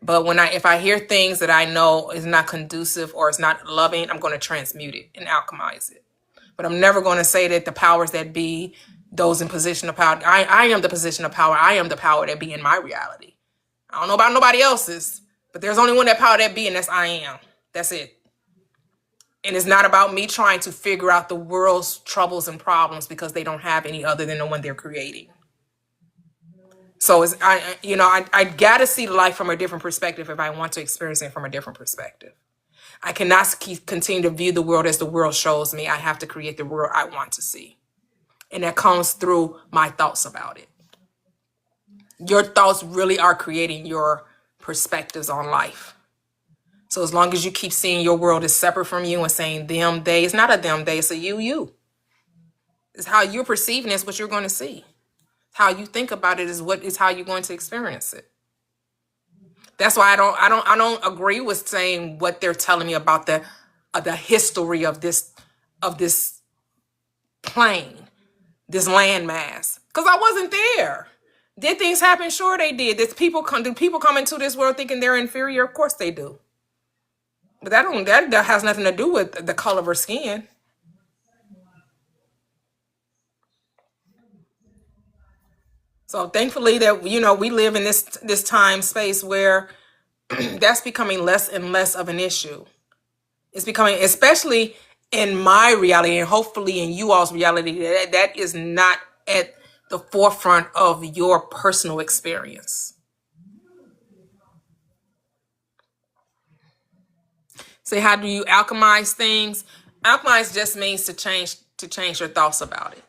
But if I hear things that I know is not conducive or is not loving, I'm going to transmute it and alchemize it. But I'm never going to say that the powers that be, those in position of power, I am the position of power. I am the power that be in my reality. I don't know about nobody else's, but there's only one that power that be, and that's I am. That's it. And it's not about me trying to figure out the world's troubles and problems because they don't have any other than the one they're creating. So I got to see life from a different perspective if I want to experience it from a different perspective. I cannot continue to view the world as the world shows me. I have to create the world I want to see. And that comes through my thoughts about it. Your thoughts really are creating your perspectives on life. So as long as you keep seeing your world as separate from you and saying them, they, it's not a them, they, it's a you. It's how you're perceiving is what you're going to see. How you think about it is how you're going to experience it. That's why I don't agree with saying what they're telling me about the history of this plane, this landmass, because I wasn't there. Did things happen? Sure they did. Do people come into this world thinking they're inferior? Of course they do. But that has nothing to do with the color of her skin. So thankfully that we live in this time space where that's becoming less and less of an issue. It's becoming, especially in my reality and hopefully in you all's reality, that is not at the forefront of your personal experience. Say, how do you alchemize things? Alchemize just means to change your thoughts about it.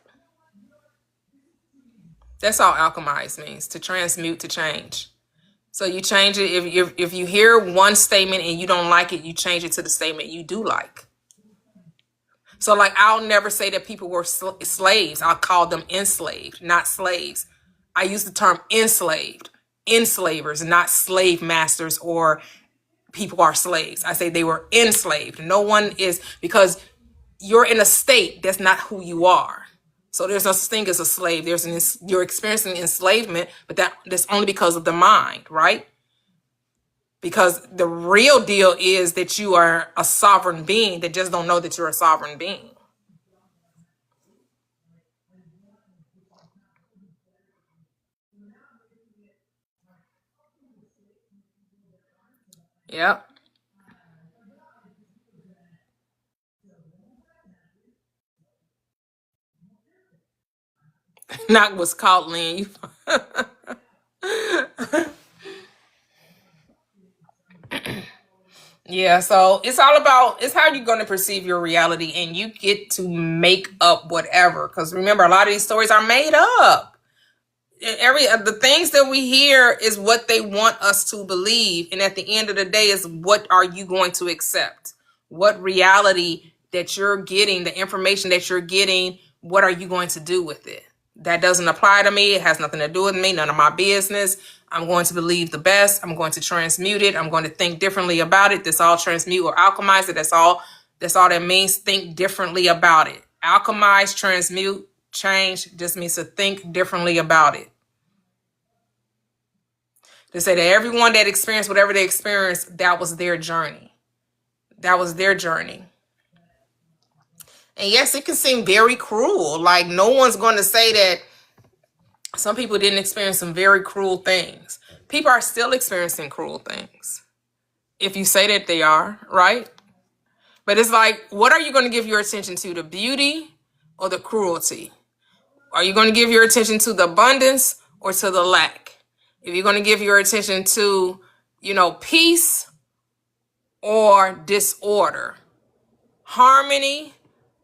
That's all alchemize means, to transmute, to change. So you change it. If you hear one statement and you don't like it, you change it to the statement you do like. So like, I'll never say that people were slaves. I'll call them enslaved, not slaves. I use the term enslaved, enslavers, not slave masters or people are slaves. I say they were enslaved. No one is, because you're in a state that's not who you are. So there's no such thing as a slave. You're experiencing enslavement, but that's only because of the mind, right? Because the real deal is that you are a sovereign being that just don't know that you're a sovereign being. Yep. Not what's called Lynn. Yeah, so it's how you're going to perceive your reality, and you get to make up whatever. Because remember, a lot of these stories are made up. The things that we hear is what they want us to believe, and at the end of the day is what are you going to accept? What reality that you're getting, the information that you're getting, what are you going to do with it? That doesn't apply to me. It has nothing to do with me, none of my business. I'm going to believe the best. I'm going to transmute it. I'm going to think differently about it. This all transmute or alchemize it. That's all that means. Think differently about it. Alchemize, transmute, change just means to think differently about it. To say that everyone that experienced whatever they experienced, that was their journey. That was their journey. And yes, it can seem very cruel. Like, no one's going to say that some people didn't experience some very cruel things. People are still experiencing cruel things. If you say that they are, right? But it's like, what are you going to give your attention to? The beauty or the cruelty? Are you going to give your attention to the abundance or to the lack? If you're going to give your attention to, peace or disorder, harmony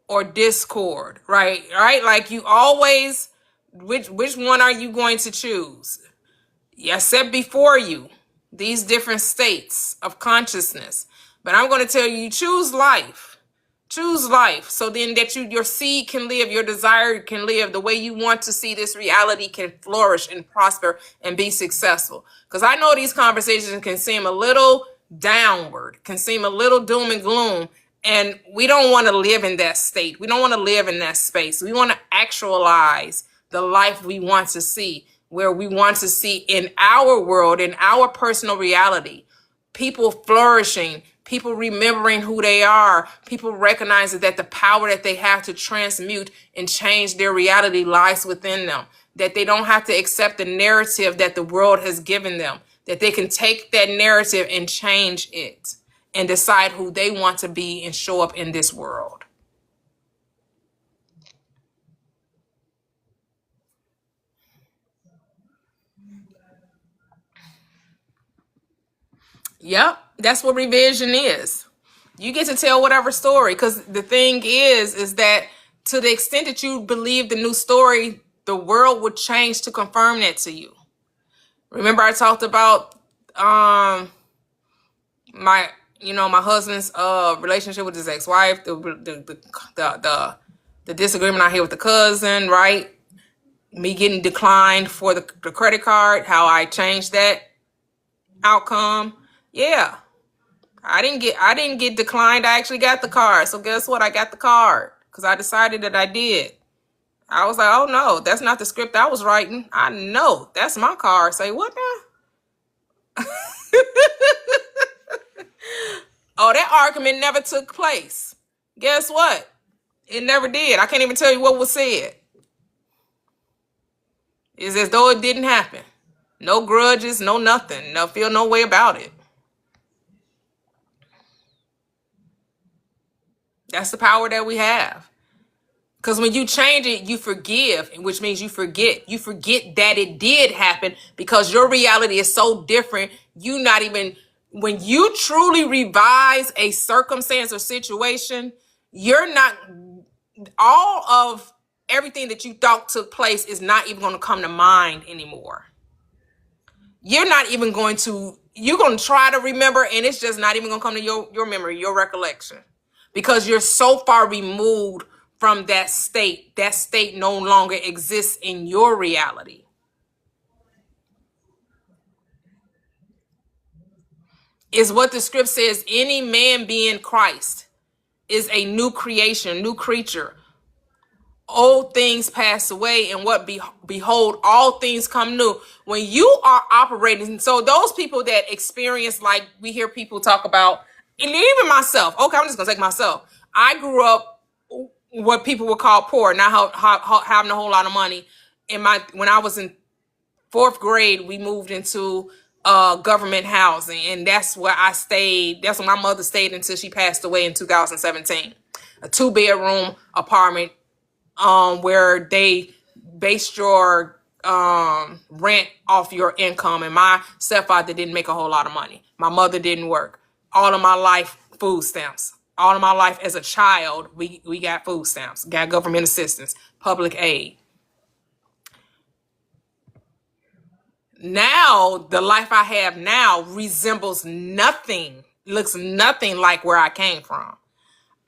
or discord, right? Like, you always, which one are you going to choose? I said before you, these different states of consciousness, but I'm going to tell you, choose life. Choose life, so then that your seed can live, your desire can live, the way you want to see this reality can flourish and prosper and be successful. Because I know these conversations can seem a little downward, can seem a little doom and gloom, and we don't want to live in that state. We don't want to live in that space. We want to actualize the life we want to see, where we want to see in our world, in our personal reality, people flourishing, people remembering who they are, people recognizing that the power that they have to transmute and change their reality lies within them, that they don't have to accept the narrative that the world has given them, that they can take that narrative and change it and decide who they want to be and show up in this world. Yep, that's what revision is. You get to tell whatever story, because the thing is that to the extent that you believe the new story, the world would change to confirm that to you. Remember, I talked about my my husband's relationship with his ex-wife, the disagreement I had with the cousin, right? Me getting declined for the credit card, how I changed that outcome. Yeah. I didn't get declined. I actually got the card. So guess what? I got the card because I decided that I did. I was like, oh no, that's not the script I was writing. I know that's my card. Say what now? Oh, that argument never took place. Guess what? It never did. I can't even tell you what was said. It's as though it didn't happen. No grudges, no nothing. No, feel no way about it. That's the power that we have. Because when you change it, you forgive, which means you forget. You forget that it did happen because your reality is so different. You not even, when you truly revise a circumstance or situation, you're not, all of everything that you thought took place is not even going to come to mind anymore. You're not even going to, you're going to try to remember, and it's just not even going to come to your memory, your recollection, because you're so far removed from that state. That state no longer exists in your reality. Is what the script says. Any man being Christ is a new creation, new creature. Old things pass away, and what behold, all things come new. When you are operating, so those people that experience, like we hear people talk about, and even myself, okay, I'm just gonna take myself. I grew up what people would call poor, not having a whole lot of money. When I was in 4th grade, we moved into government housing, and that's where I stayed. That's where my mother stayed until she passed away in 2017. A 2-bedroom apartment, where they based your rent off your income. And my stepfather didn't make a whole lot of money. My mother didn't work. All of my life, food stamps. All of my life as a child, we got food stamps, got government assistance, public aid. Now, the life I have now resembles nothing, looks nothing like where I came from.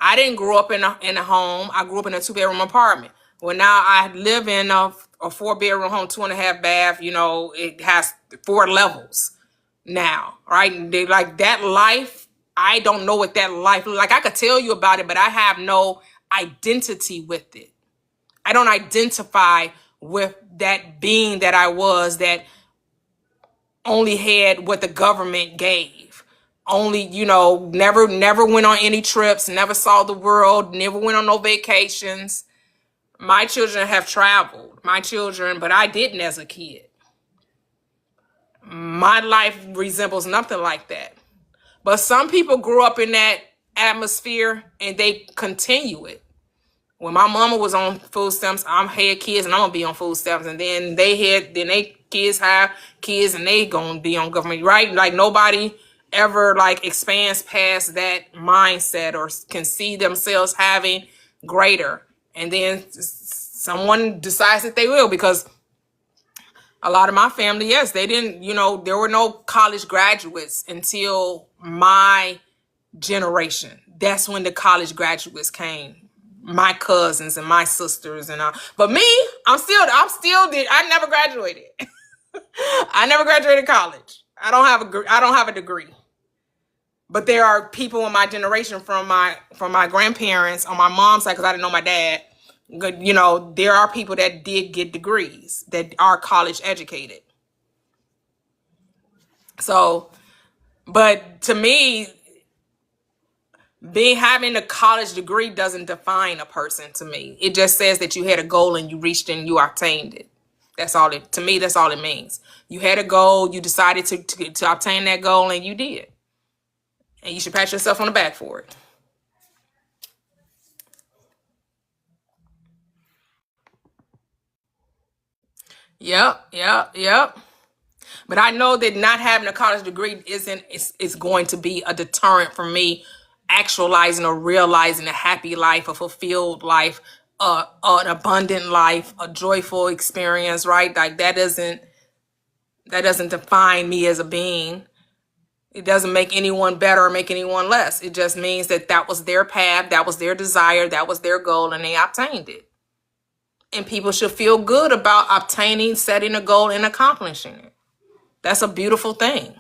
I didn't grow up in a home. I grew up in a 2-bedroom apartment. Well, now I live in a 4-bedroom home, 2.5 bath. It has 4 levels now, right? They like that life. I don't know what that life, like I could tell you about it, but I have no identity with it. I don't identify with that being that I was, that only had what the government gave. Only, never went on any trips, never saw the world, never went on no vacations. My children have traveled, but I didn't as a kid. My life resembles nothing like that. But some people grew up in that atmosphere and they continue it. When my mama was on food stamps, I had kids and I'm gonna be on food stamps, and then they kids have kids and they gonna be on government, right? Like nobody ever like expands past that mindset or can see themselves having greater. And then someone decides that they will, because a lot of my family, yes, they didn't, there were no college graduates until my generation. That's when the college graduates came. My cousins and my sisters but me, I never graduated. I never graduated college. I don't have a degree. But there are people in my generation from my grandparents on my mom's side, because I didn't know my dad. There are people that did get degrees, that are college educated. So, but to me, having a college degree doesn't define a person to me. It just says that you had a goal and you reached and you obtained it. That's all it means. You had a goal, you decided to obtain that goal, and you did. And you should pat yourself on the back for it. Yep. But I know that not having a college degree is going to be a deterrent for me actualizing or realizing a happy life, a fulfilled life, an abundant life, a joyful experience, right? Like that doesn't define me as a being. It doesn't make anyone better or make anyone less. It just means that that was their path, that was their desire, that was their goal, and they obtained it. And people should feel good about obtaining, setting a goal, and accomplishing it. That's a beautiful thing.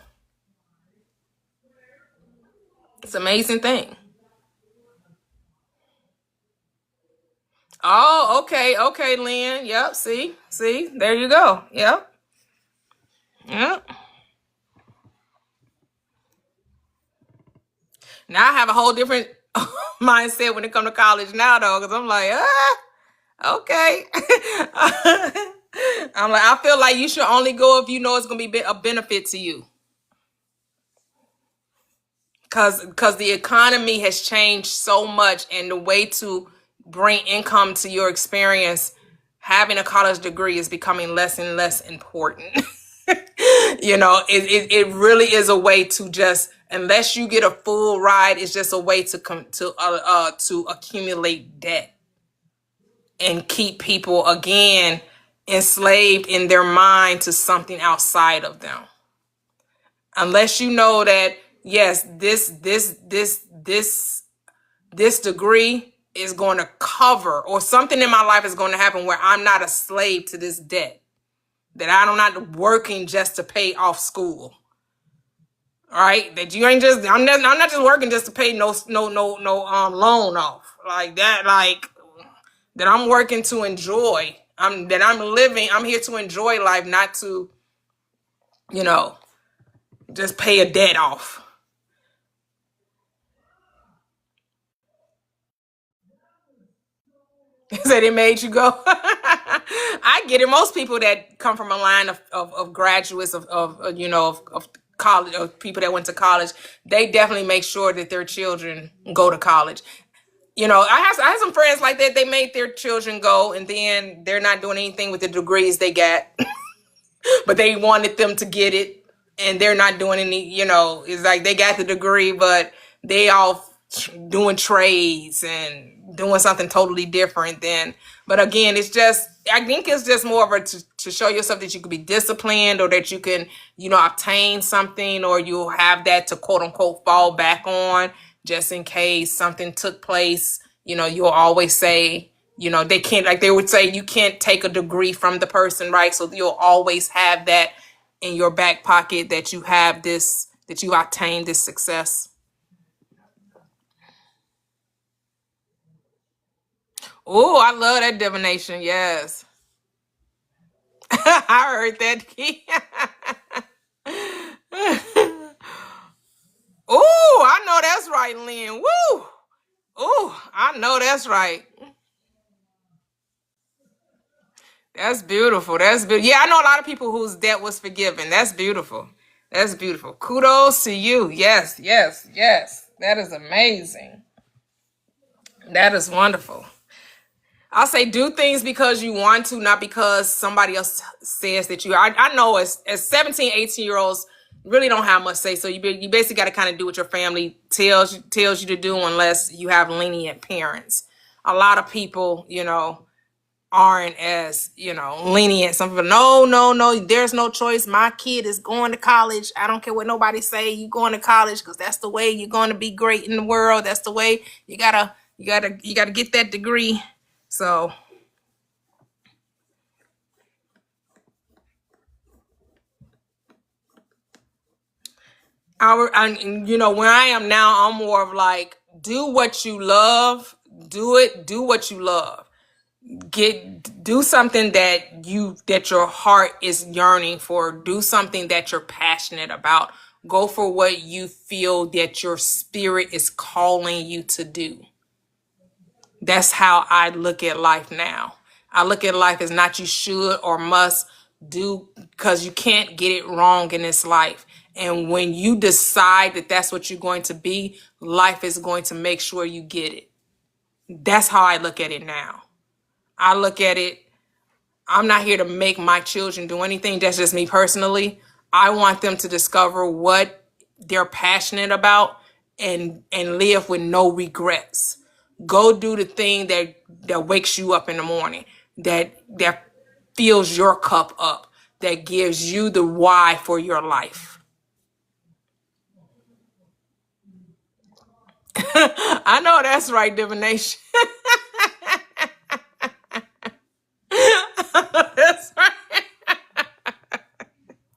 It's an amazing thing. Oh, okay, Lynn. Yep, see, there you go. Yep. Now I have a whole different mindset when it comes to college now, though, because I'm like, okay. I'm like, I feel like you should only go if you know it's going to be a benefit to you. Because the economy has changed so much, and the way to bring income to your experience, having a college degree is becoming less and less important. It really is a way to just, unless you get a full ride, it's just a way to accumulate debt and keep people again enslaved in their mind to something outside of them. Unless you know that, yes, this degree is going to cover, or something in my life is going to happen where I'm not a slave to this debt, that I'm not working just to pay off school. All right, that you ain't just, I'm not just working just to pay no loan off like that. Like that, I'm working to enjoy. I'm here to enjoy life, not to, just pay a debt off. Said it made you go. I get it. Most people that come from a line of graduates of college, of people that went to college, they definitely make sure that their children go to college. I have some friends like that. They made their children go, and then they're not doing anything with the degrees they got, but they wanted them to get it, and they're not doing any. It's like they got the degree, but they all doing trades and doing something totally different than. But again, I think it's just more of to show yourself that you can be disciplined, or that you can, obtain something, or you'll have that to quote unquote fall back on just in case something took place. You'll always say, they can't, like they would say, you can't take a degree from the person, right? So you'll always have that in your back pocket, that you have this, that you obtained this success. Oh, I love that divination. Yes. I heard that. Oh, I know that's right, Lynn. Woo. Oh, I know that's right. That's beautiful. Yeah, I know a lot of people whose debt was forgiven. That's beautiful. That's beautiful. Kudos to you. Yes. That is amazing. That is wonderful. I'll say do things because you want to, not because somebody else says that you. I know as 17, 18-year-olds really don't have much say. So you basically got to kind of do what your family tells you to do, unless you have lenient parents. A lot of people, aren't as, lenient. Some people, no, there's no choice. My kid is going to college. I don't care what nobody say. You going to college because that's the way you're going to be great in the world. That's the way you gotta get that degree. So where I am now, I'm more of like, do what you love. Do what you love. Do something that your heart is yearning for. Do something that you're passionate about. Go for what you feel that your spirit is calling you to do. That's how I look at life now. I look at life as not you should or must do, because you can't get it wrong in this life. And when you decide that that's what you're going to be, life is going to make sure you get it. That's how I look at it now. I look at it, I'm not here to make my children do anything. That's just me personally. I want them to discover what they're passionate about and live with no regrets. Go do the thing that wakes you up in the morning, that fills your cup up, that gives you the why for your life. I know that's right, divination. That's right.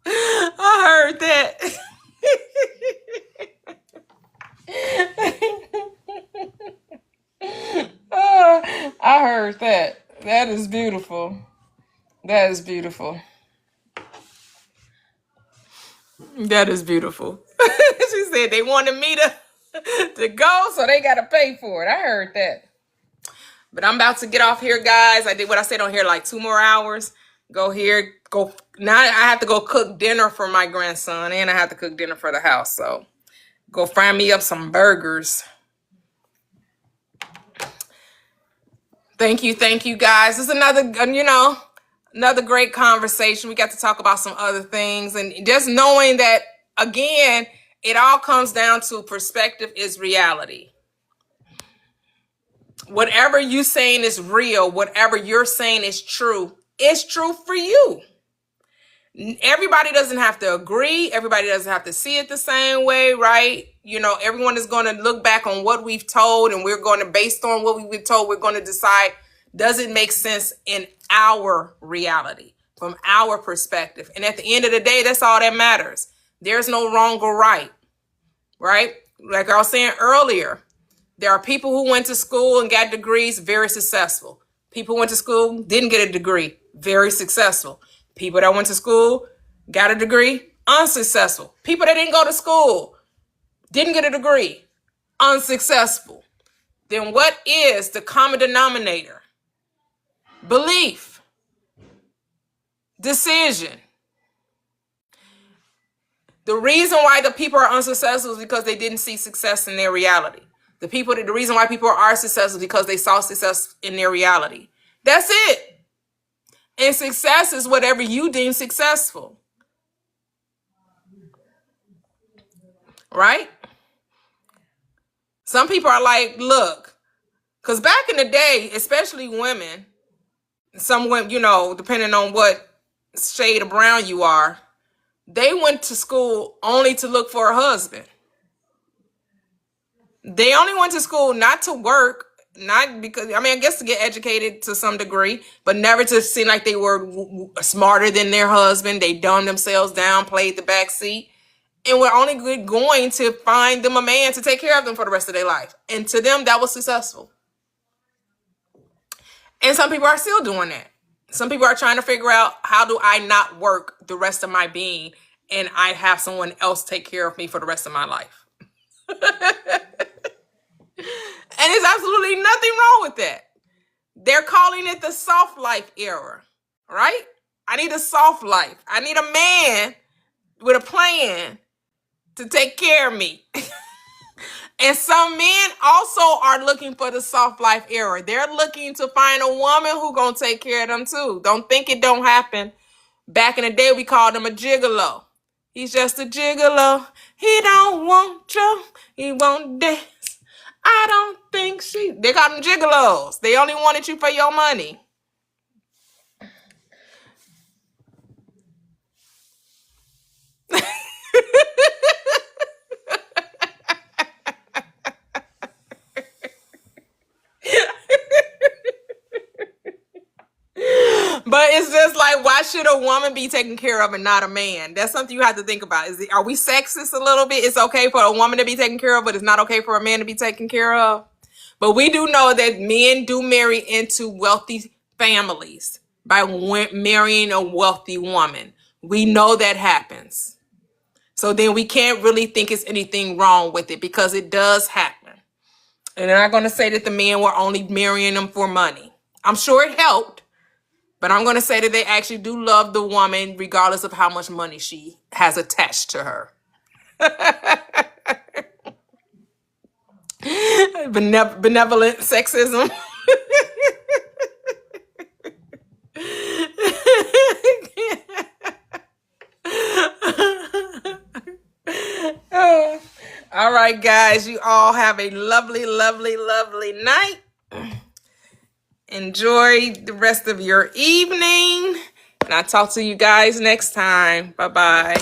I heard that. I heard that. That is beautiful. That is beautiful. That is beautiful. She said they wanted me to go, so they got to pay for it. I heard that. But I'm about to get off here, guys. I did what I said on here, like 2 more hours. Go here. Go. Now I have to go cook dinner for my grandson, and I have to cook dinner for the house. So go find me up some burgers. Thank you, guys. This is another great conversation. We got to talk about some other things, and just knowing that, again, it all comes down to perspective is reality. Whatever you saying is real, whatever you're saying is true, it's true for you. Everybody doesn't have to agree. Everybody doesn't have to see it the same way, right? Everyone is going to look back on what we've told, and we're going to, based on what we've been told, we're going to decide, does it make sense in our reality, from our perspective? And at the end of the day, that's all that matters. There's no wrong or right? Like I was saying earlier, there are people who went to school and got degrees, very successful. People who went to school, didn't get a degree, very successful. People that went to school, got a degree, unsuccessful. People that didn't go to school, didn't get a degree, unsuccessful. Then what is the common denominator? Belief, decision. The reason why the people are unsuccessful is because they didn't see success in their reality. The reason why people are successful is because they saw success in their reality. That's it. And success is whatever you deem successful. Right? Some people are like, look, because back in the day, especially women, some women, depending on what shade of brown you are, they went to school only to look for a husband. They only went to school not to work, not because, I guess to get educated to some degree, but never to seem like they were smarter than their husband. They dumbed themselves down, played the back seat, and were only going to find them a man to take care of them for the rest of their life. And to them, that was successful. And some people are still doing that. Some people are trying to figure out, how do I not work the rest of my being and I have someone else take care of me for the rest of my life? And there's absolutely nothing wrong with that. They're calling it the soft life era, right? I need a soft life. I need a man with a plan to take care of me. And some men also are looking for the soft life era. They're looking to find a woman who gonna take care of them too. Don't think it don't happen. Back in the day, we called him a gigolo. He's just a gigolo. He don't want you. He won't dance. I don't think they called them gigolos. They only wanted you for your money. But it's just like, why should a woman be taken care of and not a man? That's something you have to think about. Are we sexist a little bit? It's okay for a woman to be taken care of, but it's not okay for a man to be taken care of. But we do know that men do marry into wealthy families by marrying a wealthy woman. We know that happens. So then we can't really think it's anything wrong with it, because it does happen. And I'm not going to say that the men were only marrying them for money. I'm sure it helped. But I'm going to say that they actually do love the woman regardless of how much money she has attached to her. Benevolent sexism. All right, guys, you all have a lovely, lovely, lovely night. Enjoy the rest of your evening. And I'll talk to you guys next time. Bye-bye.